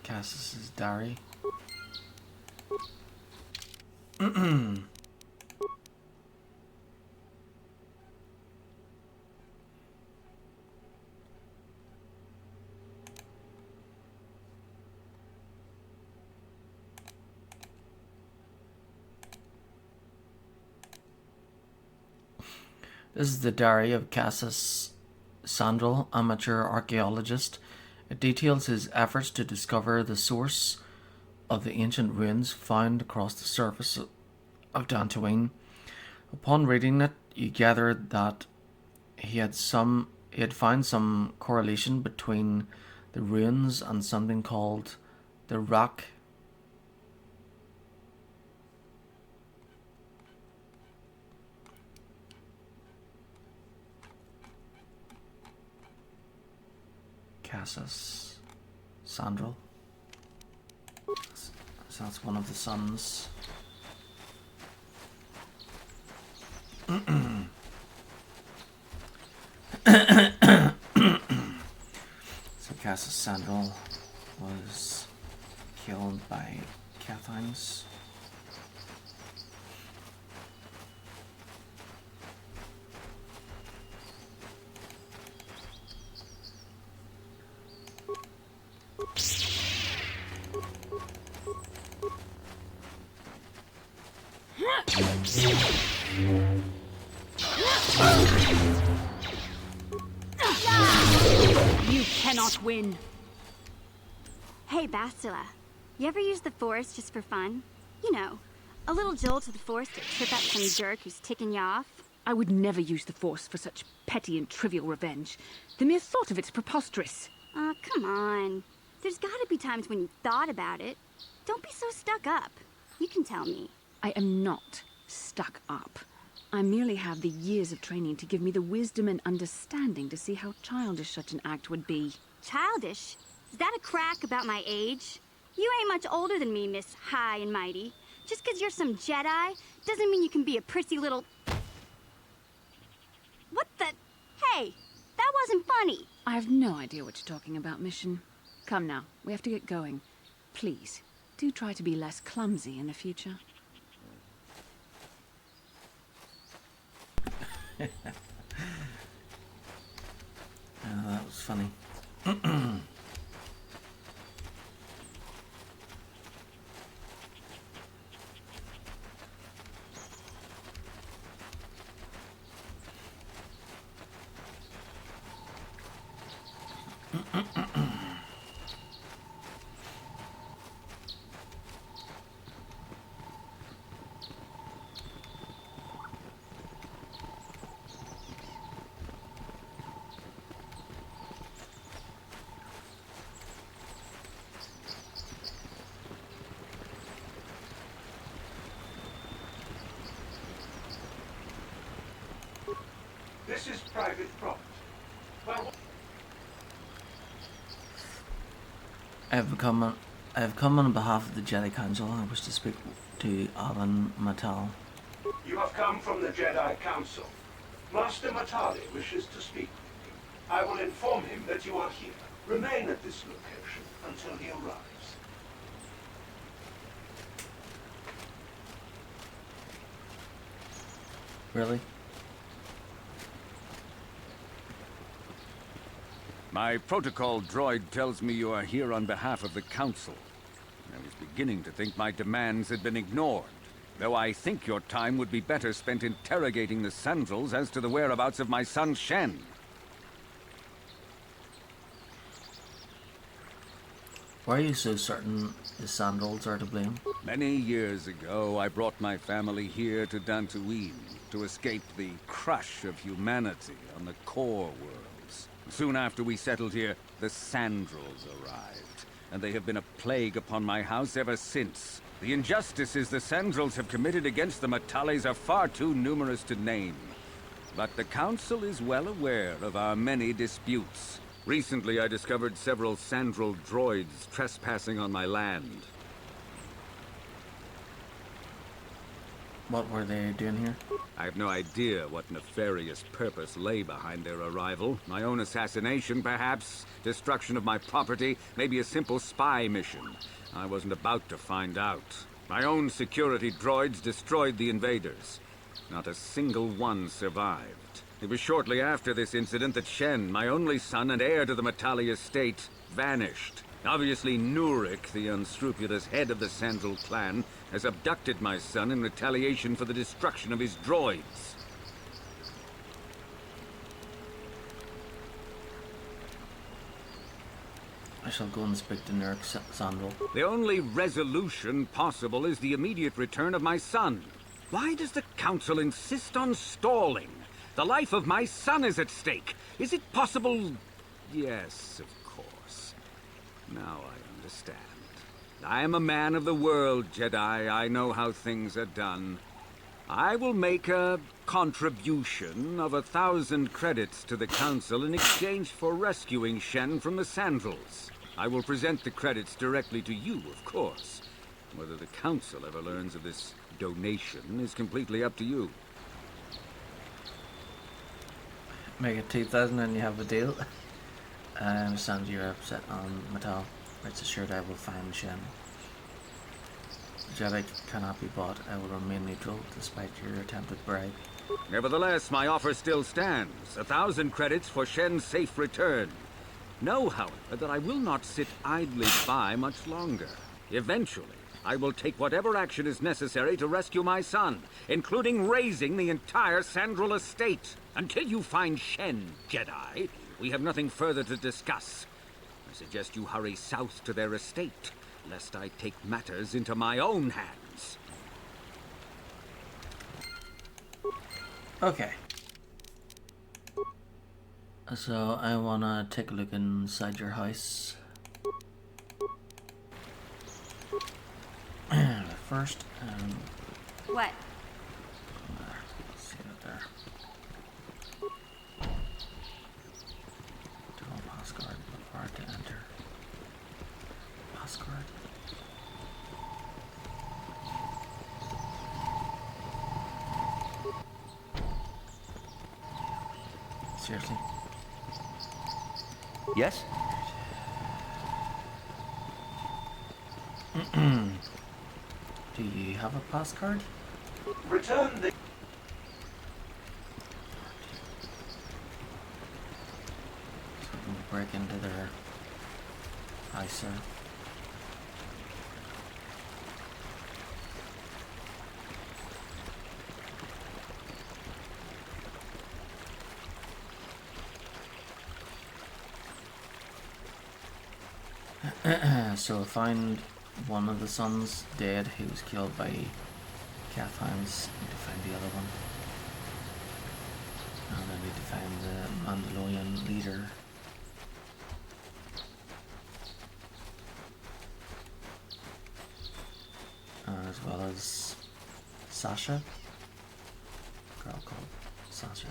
Cassis's diary. This is the diary of Cassis Sandral, amateur archaeologist. It details his efforts to discover the source of the ancient ruins found across the surface of Dantooine. Upon reading it, you gather that he had found some correlation between the ruins and something called the Rock Cassis Sandral. So that's one of the sons. So Cassis Sandral was killed by Cathines. You cannot win. Hey, Bastila. You ever use the Force just for fun? You know, a little jolt of the Force to trip out some jerk who's ticking you off? I would never use the Force for such petty and trivial revenge. The mere thought of it's preposterous. Aw, come on. There's gotta be times when you thought about it. Don't be so stuck up. You can tell me. I am not stuck up. I merely have the years of training to give me the wisdom and understanding to see how childish such an act would be. Childish? Is that a crack about my age? You ain't much older than me, Miss High and Mighty. Just 'cause you're some Jedi doesn't mean you can be a prissy little... What the... Hey, that wasn't funny. I have no idea what you're talking about, Mission. Come now, we have to get going. Please, do try to be less clumsy in the future. That was funny. This is private property. Well, I have come on behalf of the Jedi Council. I wish to speak to Alan Matal. you have come from the Jedi Council. Master Matali wishes to speak with you. I will inform him that you are here. Remain at this location until he arrives. Really? My protocol droid tells me you are here on behalf of the Council. I was beginning to think my demands had been ignored, though I think your time would be better spent interrogating the Sandrals as to the whereabouts of my son Shen. Why are you so certain the Sandrals are to blame? Many years ago, I brought my family here to Dantooine to escape the crush of humanity on the core worlds. Soon after we settled here, the Sandrals arrived, and they have been a plague upon my house ever since. The injustices the Sandrals have committed against the Matales are far too numerous to name. But the Council is well aware of our many disputes. Recently, I discovered several Sandral droids trespassing on my land. What were they doing here? I have no idea what nefarious purpose lay behind their arrival. My own assassination, perhaps? Destruction of my property? Maybe a simple spy mission? I wasn't about to find out. My own security droids destroyed the invaders. Not a single one survived. It was shortly after this incident that Shen, my only son and heir to the Metali estate, vanished. Obviously, Nurik, the unscrupulous head of the Sandral clan, has abducted my son in retaliation for the destruction of his droids. I shall go and speak to Nurik Sandral. The only resolution possible is the immediate return of my son. Why does the Council insist on stalling? The life of my son is at stake. Is it possible? Yes, of course. Now I understand. I am a man of the world, Jedi. I know how things are done. I will make a contribution of 1,000 credits to the Council in exchange for rescuing Shen from the Sandrals. I will present the credits directly to you, of course. Whether the Council ever learns of this donation is completely up to you. Make it 2,000 and you have a deal. I understand you're upset on Metal. Rest assured I will find Shen. Jedi cannot be bought. I will remain neutral despite your attempted bribe. Nevertheless, my offer still stands. 1,000 credits for Shen's safe return. Know, however, that I will not sit idly by much longer. Eventually, I will take whatever action is necessary to rescue my son, including razing the entire Sandral estate. Until you find Shen, Jedi, we have nothing further to discuss. I suggest you hurry south to their estate, lest I take matters into my own hands. Okay. So I wanna take a look inside your house. First, what? Let's see it there. Dual passcard required to enter. Passcard. Seriously? Yes? Do you have a passcard? Return the... So we can break into their house, sir. So I found one of the sons dead. He was killed by Kath hounds. Need to find the other one. And I need to find the Mandalorian leader. As well as Sasha. A girl called Sasha.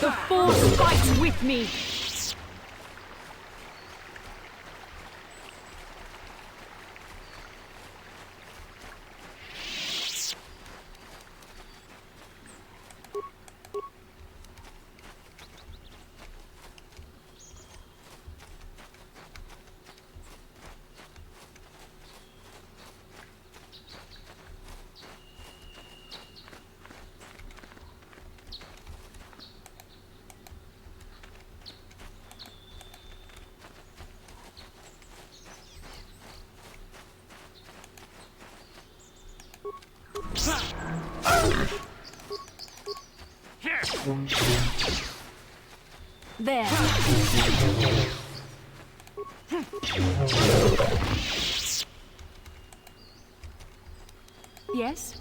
The Force fights with me! There. Yes?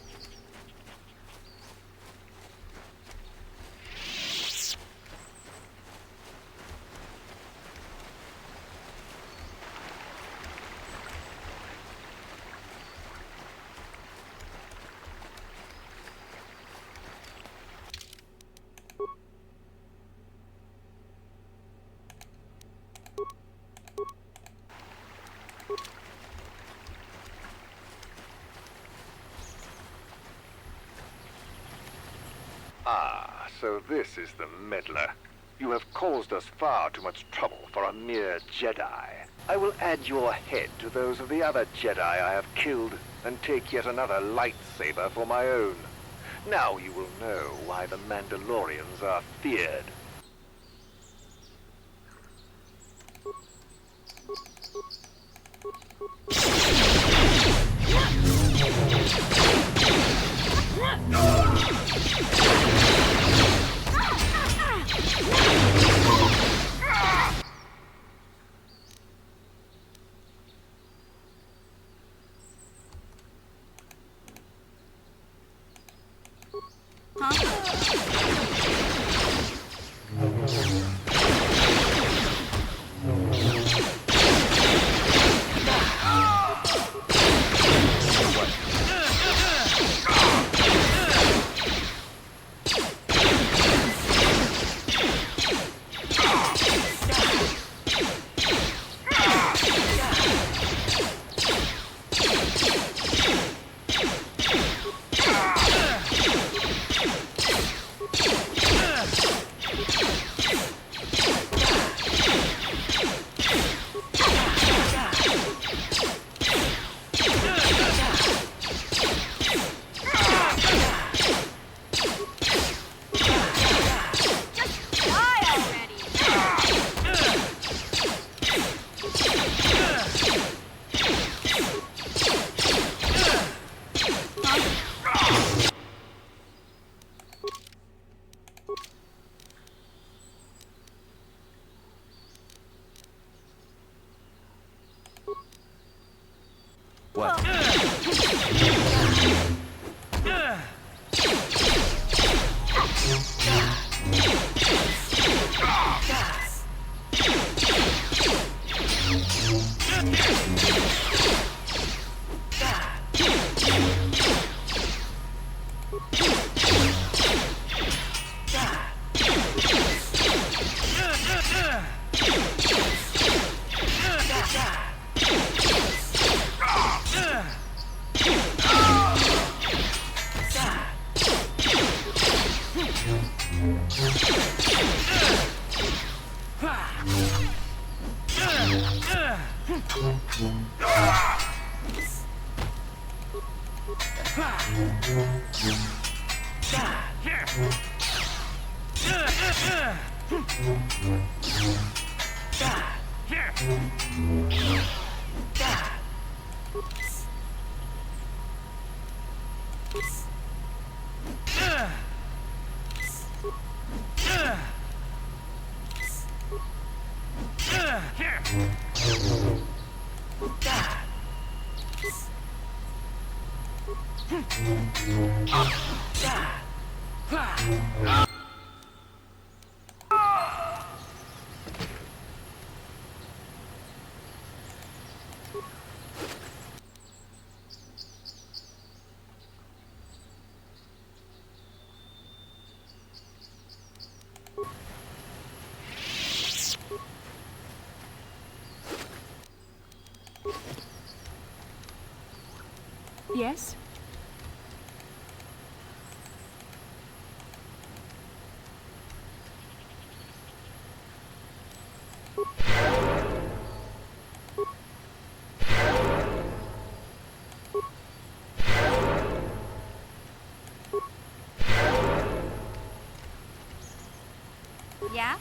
Ah, so this is the meddler. You have caused us far too much trouble for a mere Jedi. I will add your head to those of the other Jedi I have killed, and take yet another lightsaber for my own. Now you will know why the Mandalorians are feared. Yes? Yeah?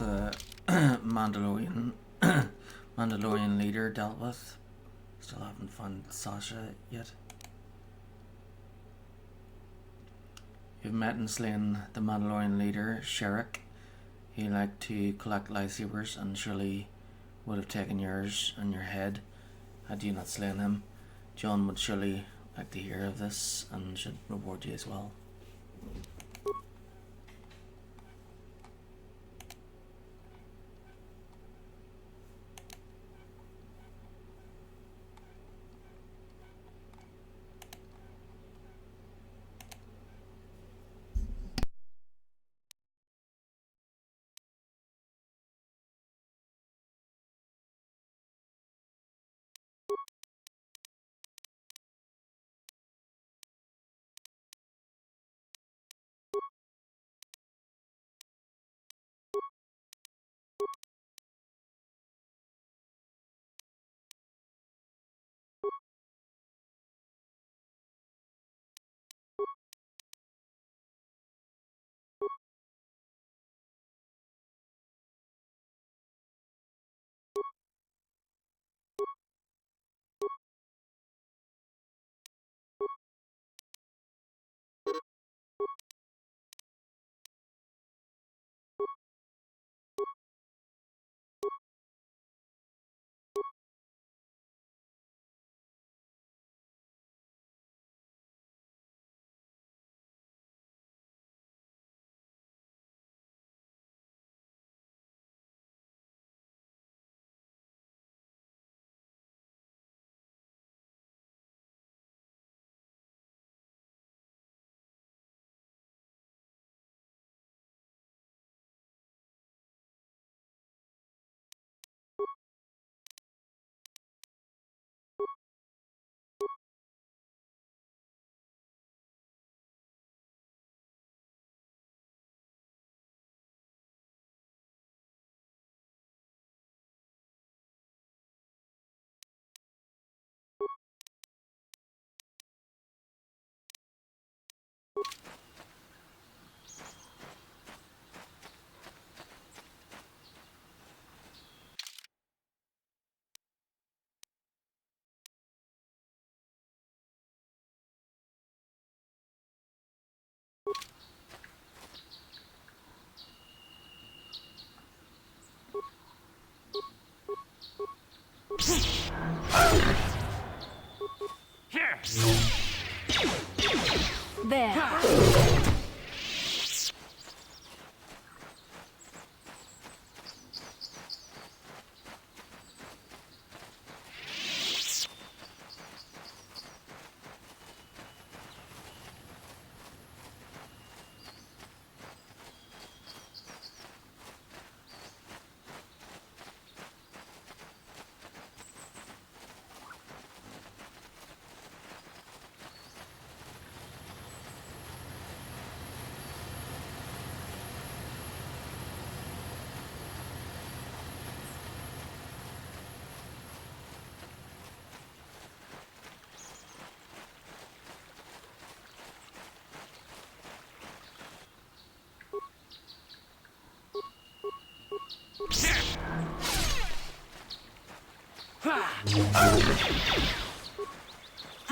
the Mandalorian leader dealt with. Still haven't found Sasha yet. You've met and slain the Mandalorian leader, Sherrick. He liked to collect lightsabers and surely would have taken yours and your head had you not slain him. John would surely like to hear of this and should reward you as well. There.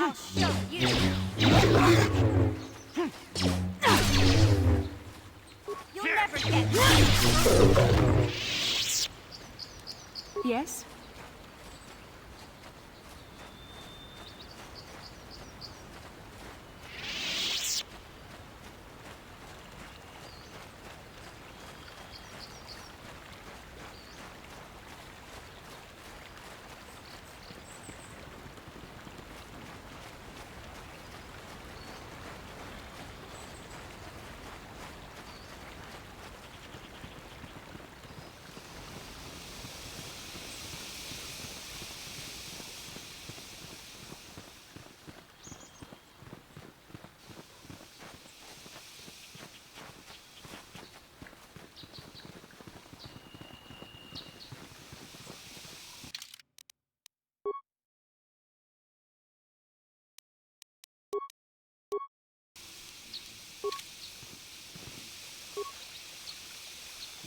I'll show you. You'll never get me. Yes?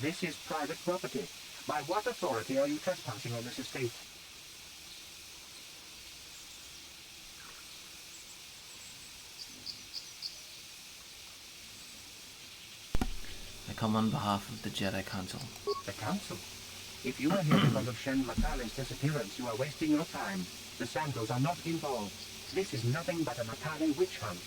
This is private property. By what authority are you trespassing on this estate? I come on behalf of the Jedi Council. The Council? If you are here because of Shen Matale's disappearance, you are wasting your time. The Sandals are not involved. This is nothing but a Matale witch hunt.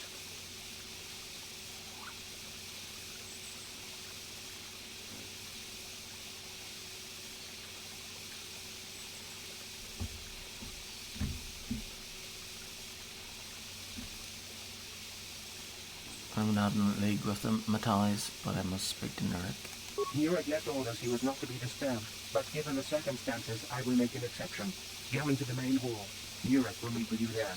I'm not in league with the Matales, but I must speak to Nurik. Nurek left orders he was not to be disturbed, but given the circumstances, I will make an exception. Go into the main hall. Nurek will meet with you there.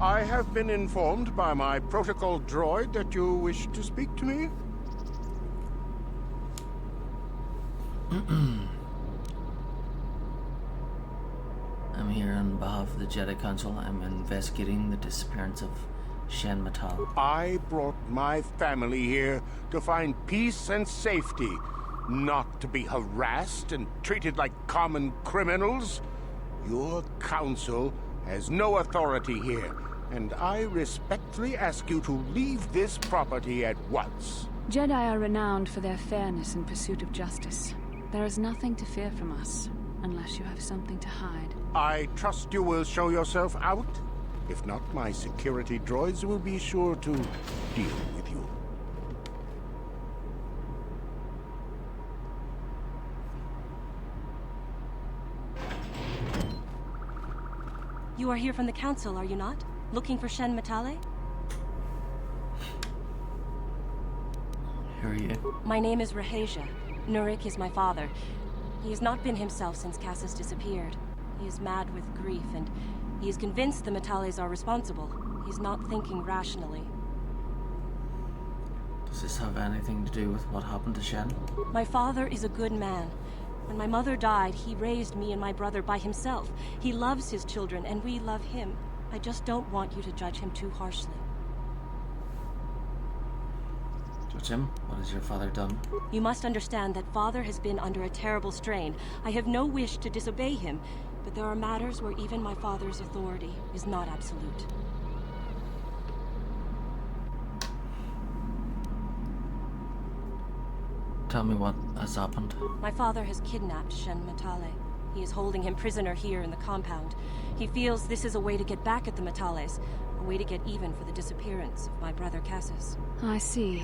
I have been informed by my protocol droid that you wish to speak to me. I'm here on behalf of the Jedi Council. I'm investigating the disappearance of Shen Matal. I brought my family here to find peace and safety, not to be harassed and treated like common criminals. Your council has no authority here, and I respectfully ask you to leave this property at once. Jedi are renowned for their fairness in pursuit of justice. There is nothing to fear from us, unless you have something to hide. I trust you will show yourself out. If not, my security droids will be sure to deal with you. You are here from the Council, are you not? Looking for Shen Matale? Who are you? My name is Rahasia. Nurik is my father. He has not been himself since Cassis disappeared. He is mad with grief, and he is convinced the Matales are responsible. He's not thinking rationally. Does this have anything to do with what happened to Shen? My father is a good man. When my mother died, he raised me and my brother by himself. He loves his children, and we love him. I just don't want you to judge him too harshly. Judge him? What has your father done? You must understand that Father has been under a terrible strain. I have no wish to disobey him, but there are matters where even my father's authority is not absolute. Tell me what has happened. My father has kidnapped Shen Matale. He is holding him prisoner here in the compound. He feels this is a way to get back at the Matales, a way to get even for the disappearance of my brother Cassis. I see.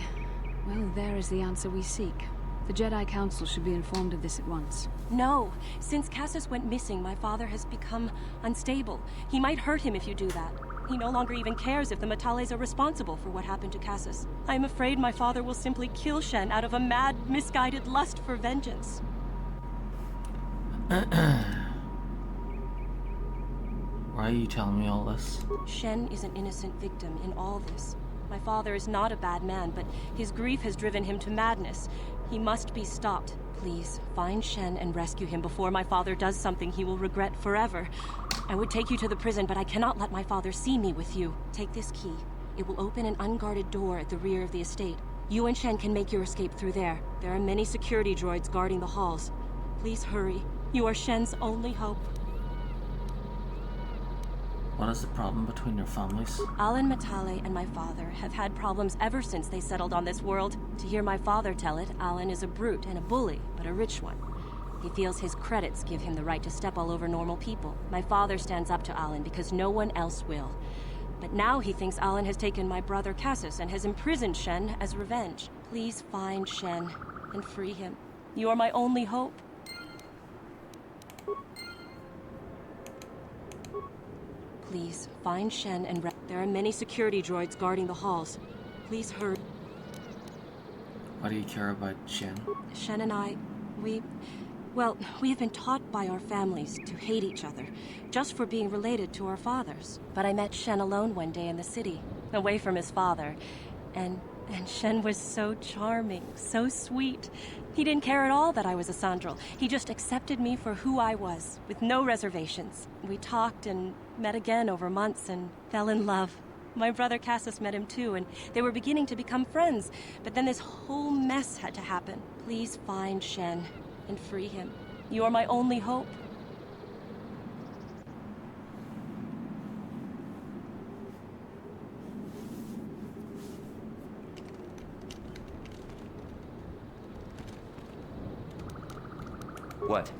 Well, there is the answer we seek. The Jedi Council should be informed of this at once. No. Since Cassis went missing, my father has become unstable. He might hurt him if you do that. He no longer even cares if the Matales are responsible for what happened to Cassis. I am afraid my father will simply kill Shen out of a mad, misguided lust for vengeance. Why are you telling me all this? Shen is an innocent victim in all this. My father is not a bad man, but his grief has driven him to madness. He must be stopped. Please, find Shen and rescue him before my father does something he will regret forever. I would take you to the prison, but I cannot let my father see me with you. Take this key. It will open an unguarded door at the rear of the estate. You and Shen can make your escape through there. There are many security droids guarding the halls. Please hurry. You are Shen's only hope. What is the problem between your families? Alan Matale and my father have had problems ever since they settled on this world. To hear my father tell it, Alan is a brute and a bully, but a rich one. He feels his credits give him the right to step all over normal people. My father stands up to Alan because no one else will. But now he thinks Alan has taken my brother Cassis and has imprisoned Shen as revenge. Please find Shen and free him. You are my only hope. Please, find Shen and there are many security droids guarding the halls. Please hurry. Why do you care about Shen? Shen and I, we have been taught by our families to hate each other, just for being related to our fathers. But I met Shen alone one day in the city, away from his father, and And Shen was so charming, so sweet. He didn't care at all that I was a Sandral. He just accepted me for who I was, with no reservations. We talked and met again over months and fell in love. My brother Cassus met him too, and they were beginning to become friends. But then this whole mess had to happen. Please find Shen and free him. You are my only hope. What?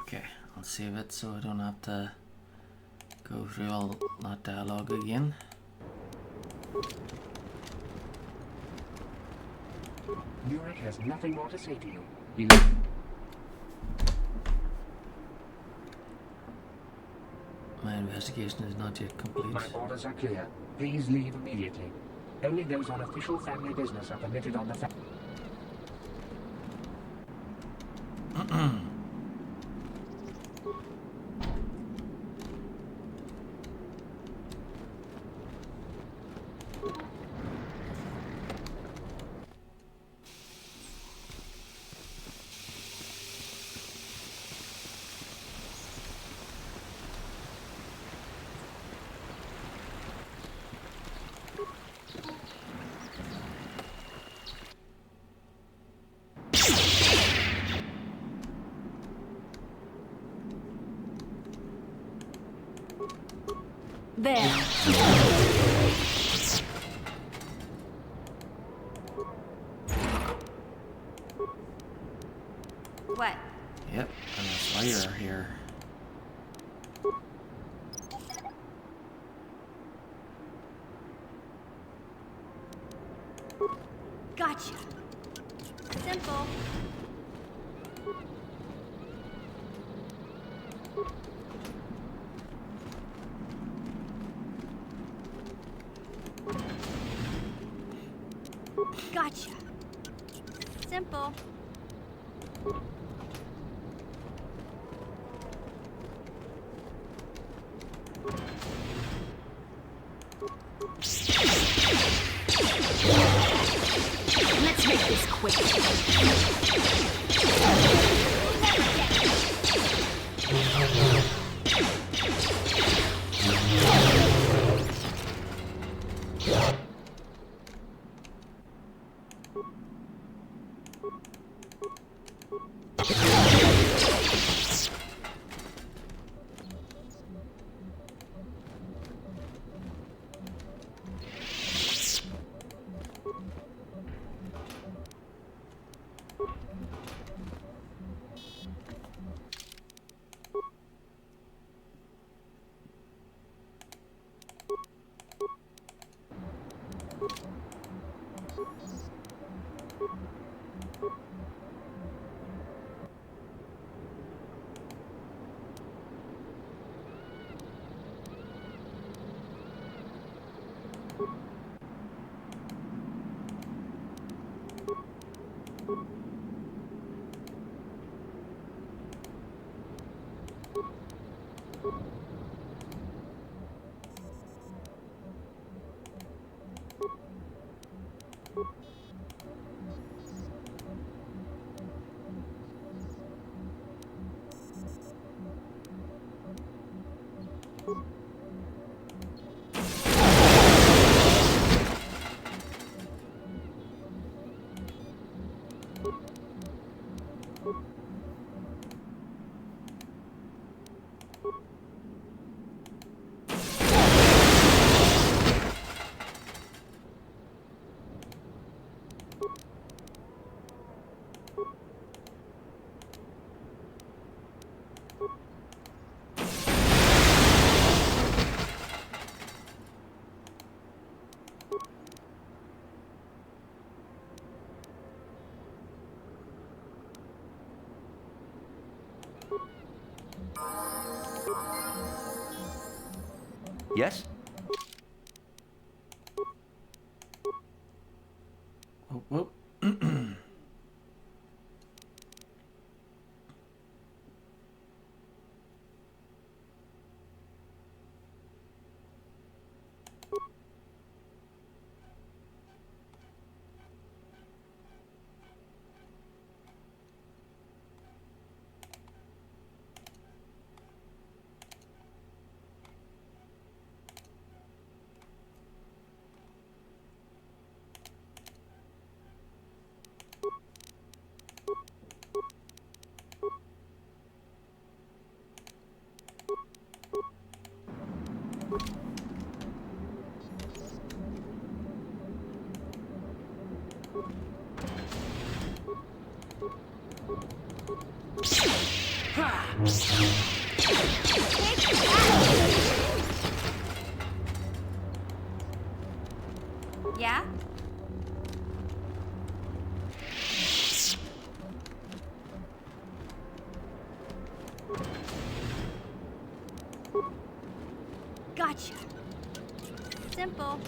Okay, I'll save it so I don't have to go through all that dialogue again. Nurek has nothing more to say to you. My investigation is not yet complete. My orders are clear. Please leave immediately. Only those on official family business are permitted on the There. What? Yep, and that's why you're here. Gotcha. Simple. Gotcha. Simple. Let's make this quick. Yes? Oh, whoa. Yeah? Gotcha. Simple.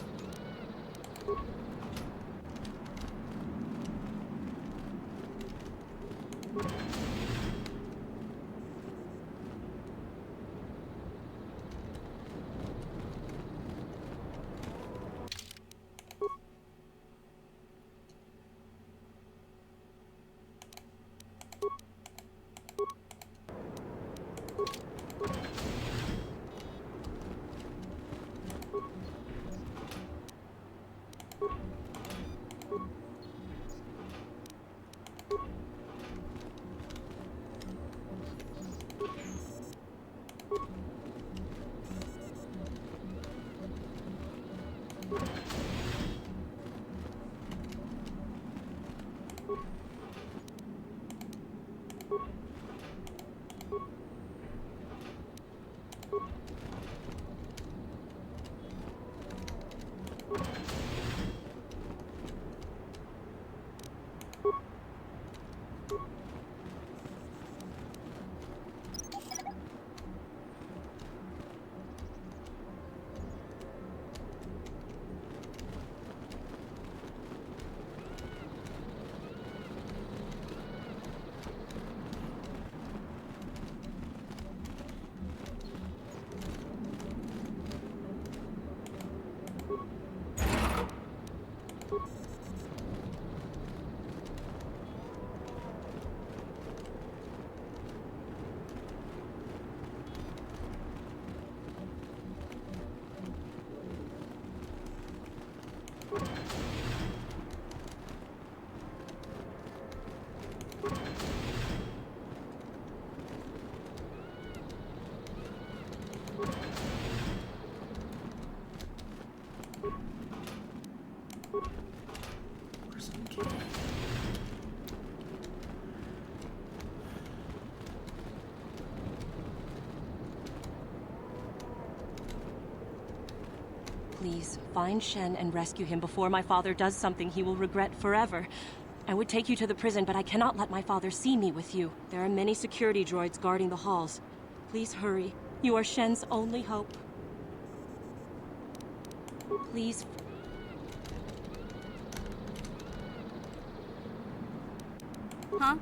Please, find Shen and rescue him before my father does something he will regret forever. I would take you to the prison, but I cannot let my father see me with you. There are many security droids guarding the halls. Please hurry. You are Shen's only hope. Please. Huh?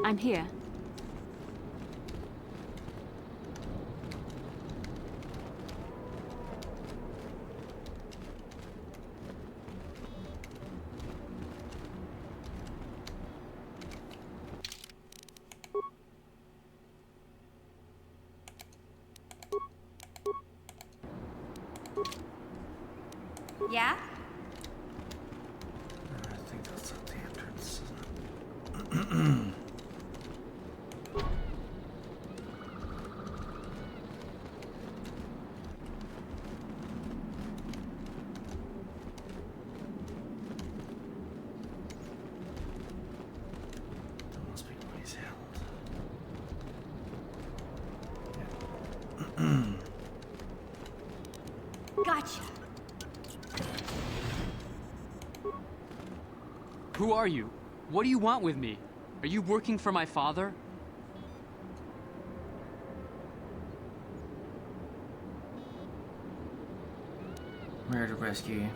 I'm here. Yeah? I think that's at the entrance, isn't it? That must be what he's held. Gotcha. Who are you? What do you want with me? Are you working for my father? I'm here to rescue you.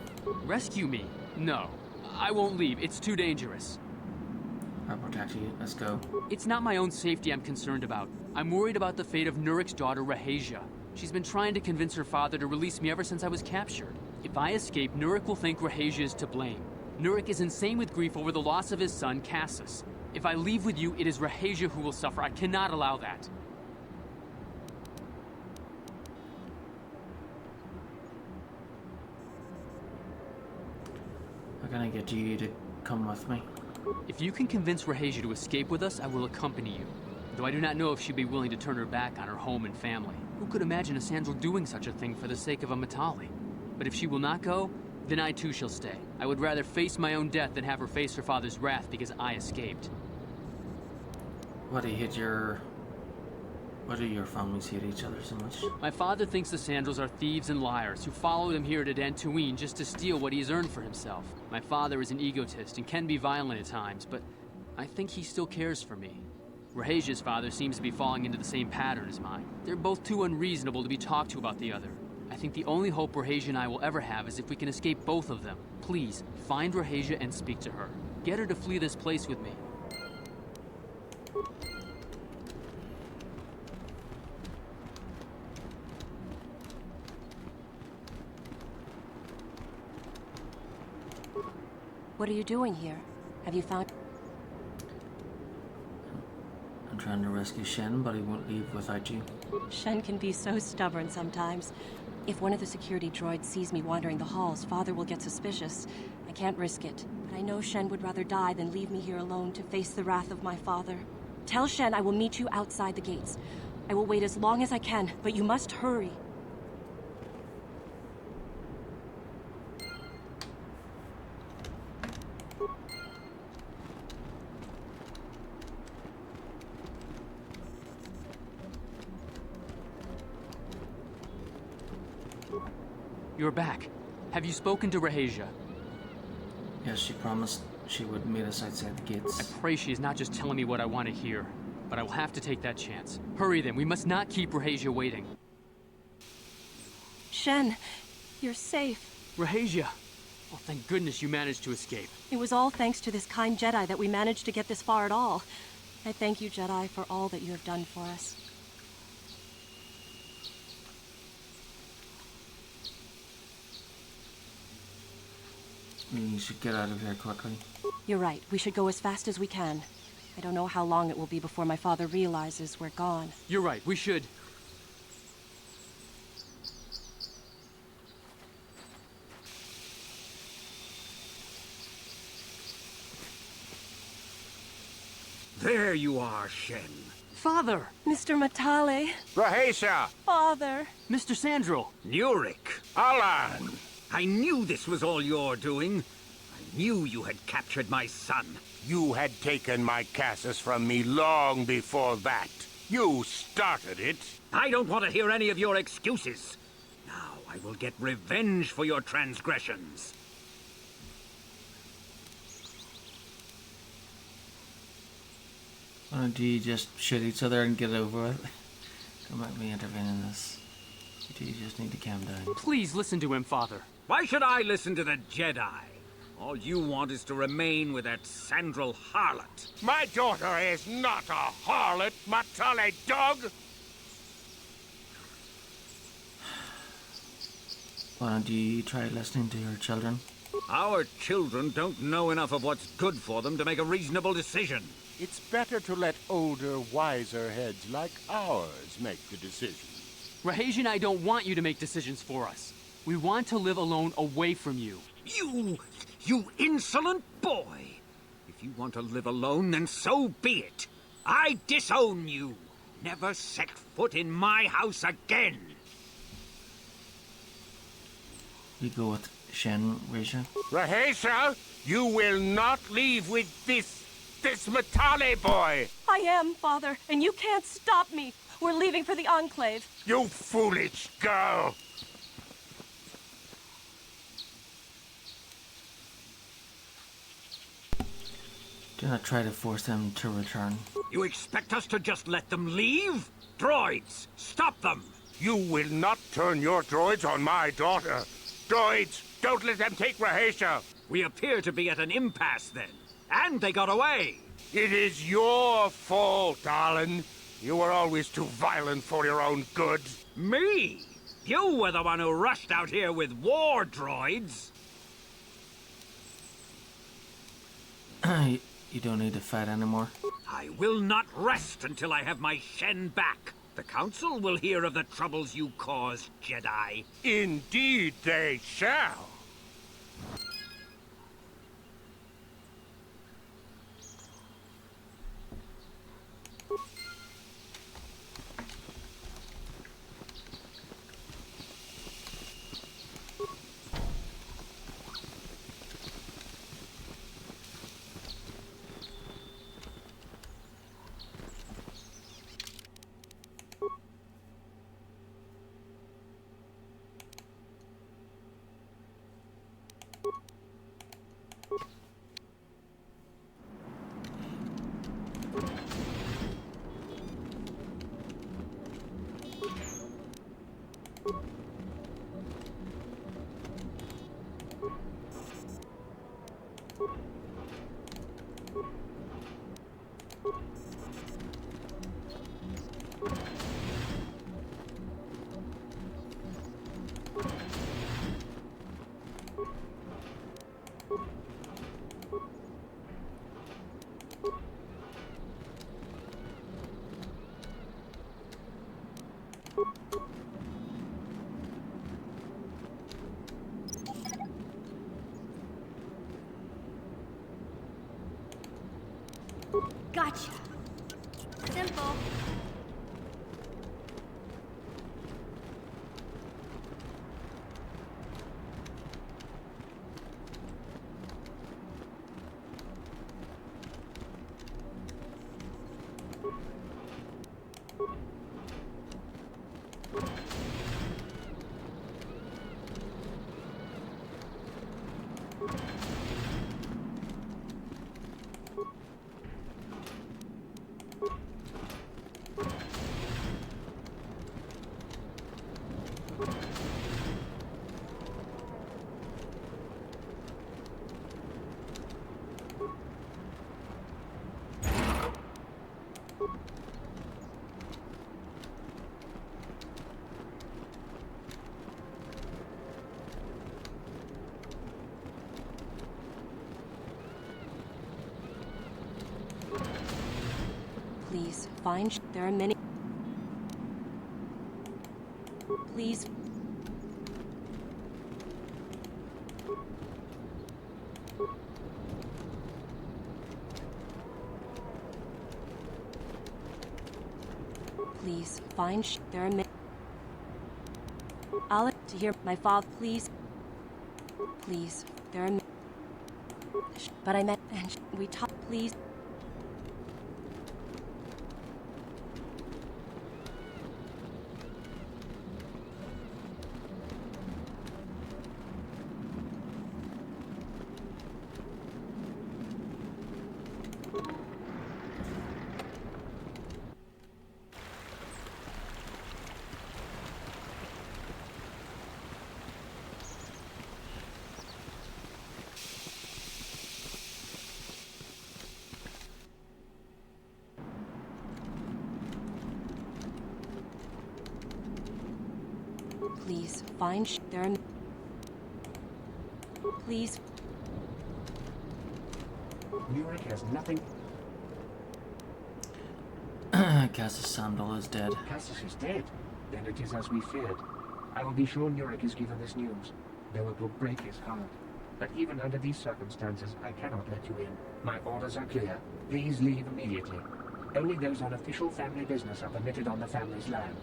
Rescue me? No. I won't leave. It's too dangerous. I'll protect you. Let's go. It's not my own safety I'm concerned about. I'm worried about the fate of Nurik's daughter, Rahasia. She's been trying to convince her father to release me ever since I was captured. If I escape, Nurik will think Rahasia is to blame. Nurik is insane with grief over the loss of his son, Cassus. If I leave with you, it is Rahasia who will suffer. I cannot allow that. I'm gonna get you to come with me. If you can convince Rahasia to escape with us, I will accompany you. though I do not know if she'd be willing to turn her back on her home and family. Who could imagine a Sandral doing such a thing for the sake of a Matali? But if she will not go, then I too shall stay. I would rather face my own death than have her face her father's wrath because I escaped. Why do your families hate each other so much? My father thinks the Sandrals are thieves and liars who followed him here to Dantooine just to steal what he has earned for himself. My father is an egotist and can be violent at times, but I think he still cares for me. Rahasia's father seems to be falling into the same pattern as mine. They're both too unreasonable to be talked to about the other. I think the only hope Rahasia and I will ever have is if we can escape both of them. Please, find Rahasia and speak to her. Get her to flee this place with me. What are you doing here? Have you found... I'm trying to rescue Shen, but he won't leave without you. Shen can be so stubborn sometimes. If one of the security droids sees me wandering the halls, Father will get suspicious. I can't risk it. But I know Shen would rather die than leave me here alone to face the wrath of my father. Tell Shen I will meet you outside the gates. I will wait as long as I can, but you must hurry. You're back. Have you spoken to Rahasia? Yes, she promised she would meet us outside the gates. I pray she is not just telling me what I want to hear, but I will have to take that chance. Hurry then, we must not keep Rahasia waiting. Shen, you're safe. Rahasia! Oh, thank goodness you managed to escape. It was all thanks to this kind Jedi that we managed to get this far at all. I thank you, Jedi, for all that you have done for us. We should get out of here quickly. You're right. We should go as fast as we can. I don't know how long it will be before my father realizes we're gone. You're right. We should. There you are, Shen. Father! Mr. Matale. Rahasia! Father! Mr. Sandral! Nurik! Alan! I knew this was all your doing. I knew you had captured my son. You had taken my Cassus from me long before that. You started it. I don't want to hear any of your excuses. Now I will get revenge for your transgressions. Why don't you just shoot each other and get it over with? Don't make me intervene in this. You just need to calm down. Please listen to him, Father. Why should I listen to the Jedi? All you want is to remain with that Sandral harlot. My daughter is not a harlot, Matale dog! Why don't you try listening to your children? Our children don't know enough of what's good for them to make a reasonable decision. It's better to let older, wiser heads like ours make the decisions. Rahasia and I don't want you to make decisions for us. We want to live alone away from you. You insolent boy! If you want to live alone, then so be it. I disown you. Never set foot in my house again. You go with Shen, Rahasia? Rahasia, you will not leave with this Matale boy! I am, Father, and you can't stop me. We're leaving for the Enclave. You foolish girl! Do not try to force them to return. You expect us to just let them leave? Droids, stop them! You will not turn your droids on my daughter. Droids, don't let them take Rahasia. We appear to be at an impasse then. And they got away. It is your fault, Alan. You were always too violent for your own good. Me? You were the one who rushed out here with war droids. You don't need to fight anymore. I will not rest until I have my Shen back. The Council will hear of the troubles you caused, Jedi. Indeed they shall. Gotcha. Simple. Please, find there are many. Please. Please, find there are many. I'll to hear my father, please. Please, there are but I meant, and we talk, please. Please, find there are please. Murik has nothing. Casus Sandal is dead. Casus is dead? Then it is as we feared. I will be sure Murik is given this news, though it will break his heart. But even under these circumstances, I cannot let you in. My orders are clear. Please leave immediately. Only those on official family business are permitted on the family's land.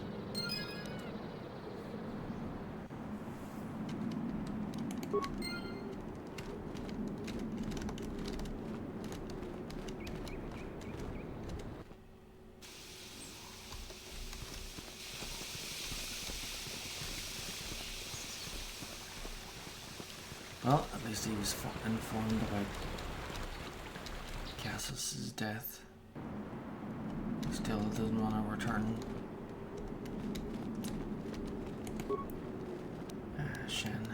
Well, at least he was informed about Casus's death. Still doesn't want to return. Shen.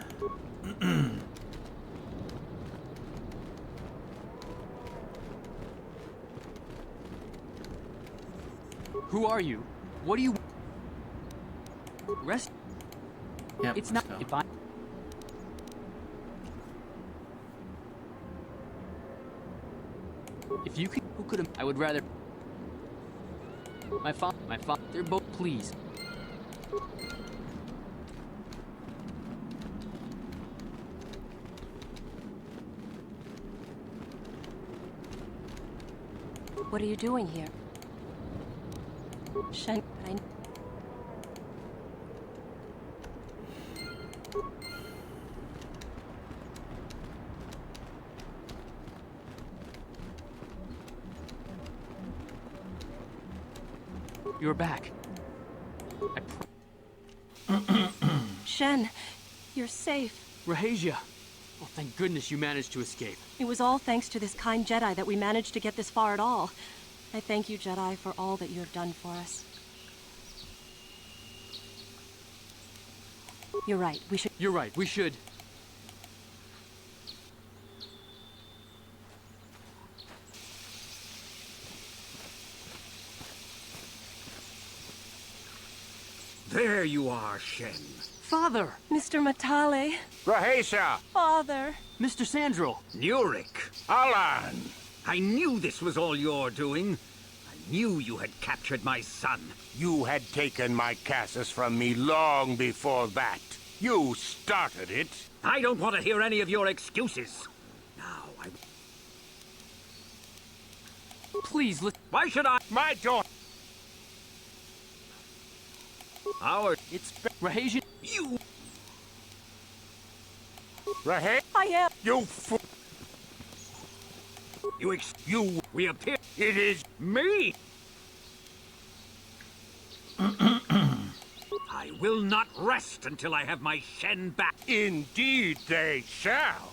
Who are you? What do you... Rest? Yep, it's not... If I... If you could... Who could have... I would rather... My father... They're both... Please. What are you doing here? Shen, You're back. Shen, you're safe. Rahasia. Oh, thank goodness you managed to escape. It was all thanks to this kind Jedi that we managed to get this far at all. I thank you, Jedi, for all that you have done for us. You're right, we should... You're right, we should. There you are, Shen. Father! Mr. Matale. Rahesia! Father! Mr. Sandro! Nurik! Alan! I knew this was all your doing. I knew you had captured my son. You had taken my Cassus from me long before that. You started it. I don't want to hear any of your excuses. Now, Please, why should I... My daughter... It's... Rahesia... You... Rahe... I am... You fool... You... We appear... It is... Me! I will not rest until I have my Shen back. Indeed they shall.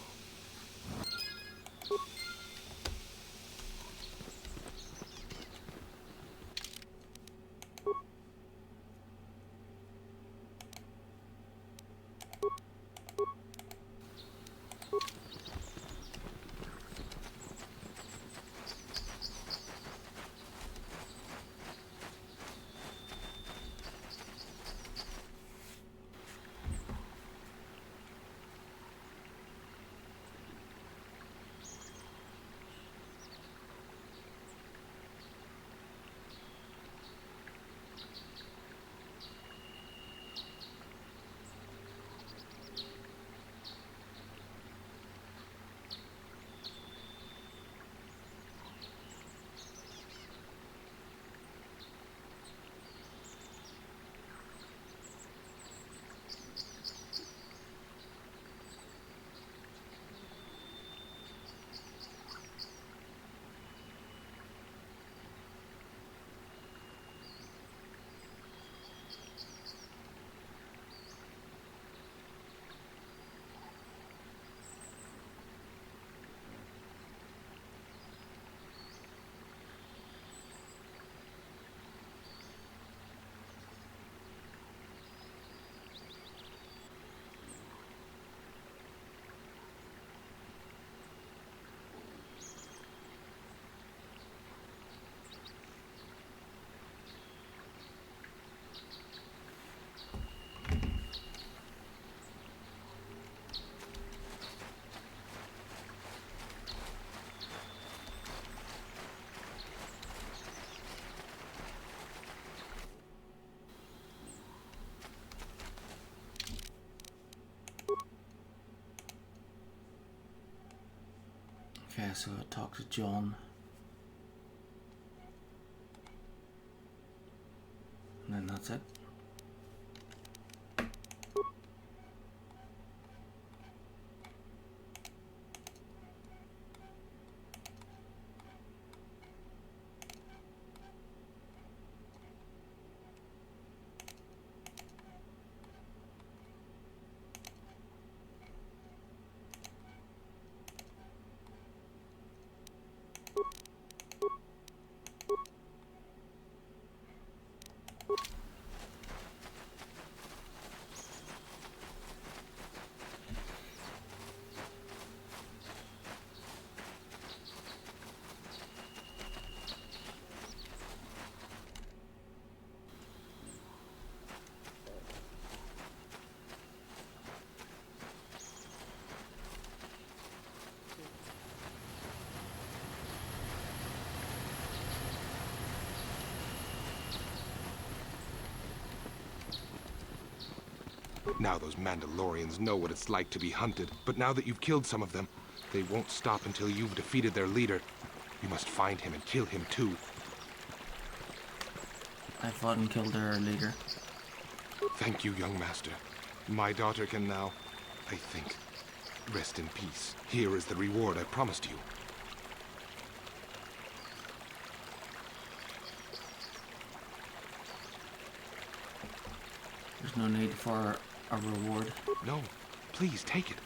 Okay, so I talk to John. And then that's it. Now those Mandalorians know what it's like to be hunted, but now that you've killed some of them, they won't stop until you've defeated their leader. You must find him and kill him too. I fought and killed their leader. Thank you, young master. My daughter can now, I think, rest in peace. Here is the reward I promised you. There's no need for a reward. No, please take it.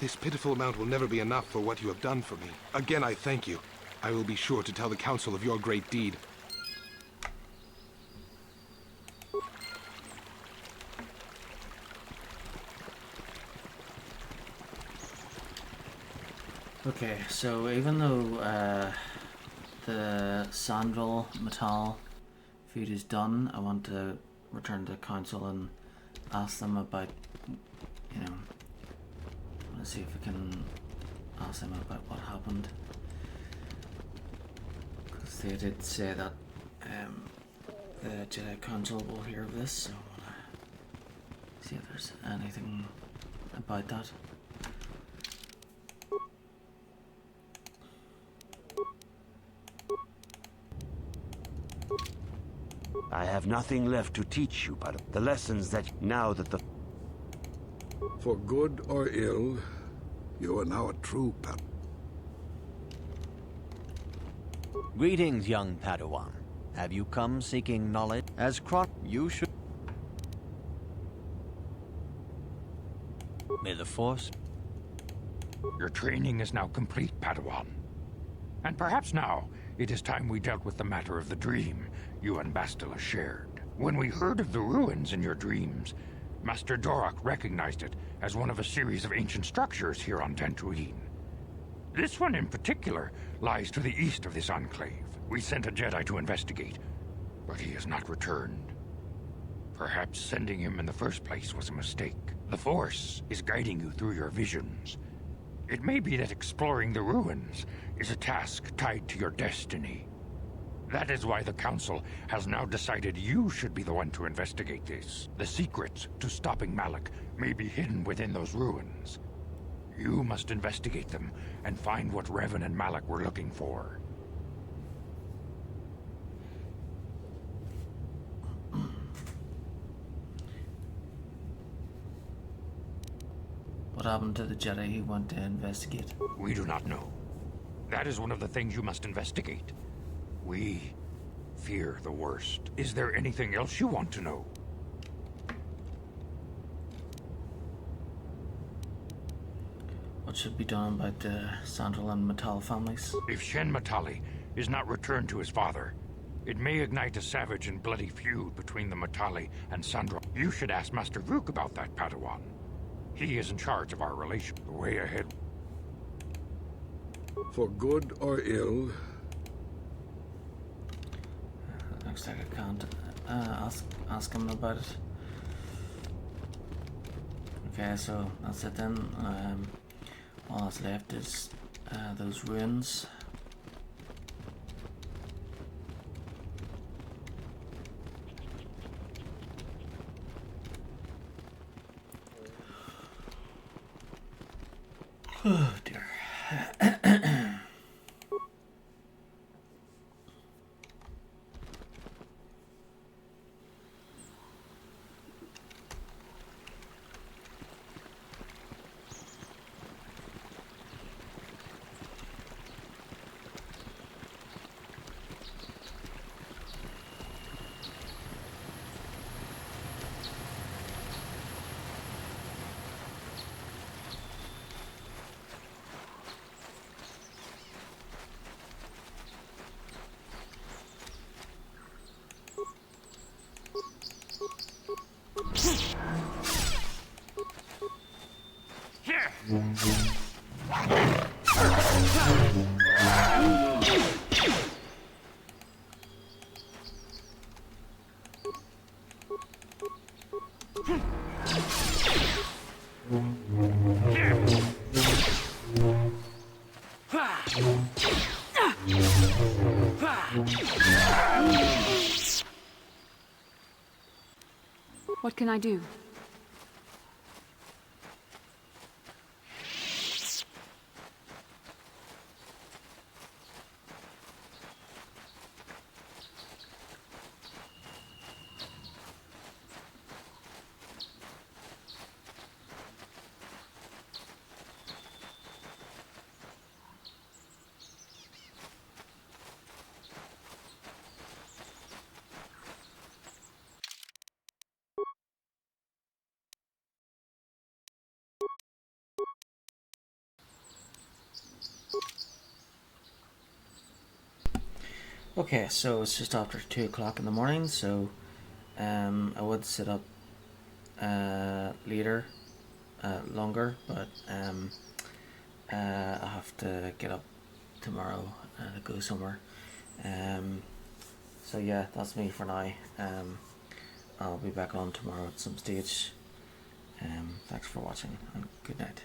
This pitiful amount will never be enough for what you have done for me. Again, I thank you. I will be sure to tell the Council of your great deed. Okay, so even though the Sandral Metal feud is done, I want to return to the council and ask them about, you know, let's see if we can ask them about what happened. Because they did say that the Jedi Council will hear of this, so I want to see if there's anything about that. I have nothing left to teach you but the lessons that now that the... For good or ill, you are now a true Padawan. Greetings, young Padawan. Have you come seeking knowledge? As you should... May the Force... Your training is now complete, Padawan. And perhaps now, it is time we dealt with the matter of the dream you and Bastila shared. When we heard of the ruins in your dreams, Master Dorak recognized it as one of a series of ancient structures here on Dantooine. This one in particular lies to the east of this enclave. We sent a Jedi to investigate, but he has not returned. Perhaps sending him in the first place was a mistake. The Force is guiding you through your visions. It may be that exploring the ruins is a task tied to your destiny. That is why the Council has now decided you should be the one to investigate this. The secrets to stopping Malak may be hidden within those ruins. You must investigate them and find what Revan and Malak were looking for. What happened to the Jedi he went to investigate? We do not know. That is one of the things you must investigate. We fear the worst. Is there anything else you want to know? What should be done about the Sandral and Metal families? If Shen Matali is not returned to his father, it may ignite a savage and bloody feud between the Matali and Sandral. You should ask Master Vuk about that, Padawan. He is in charge of our relation. The way ahead. For good or ill... Looks like I can't ask him about it. Okay, so that's it then. All that's left is those ruins. Oh dear. What can I do? Okay, so it's just after 2 o'clock in the morning, so I would sit up later, longer, but I have to get up tomorrow to go somewhere. So yeah, that's me for now. I'll be back on tomorrow at some stage. Thanks for watching, and good night.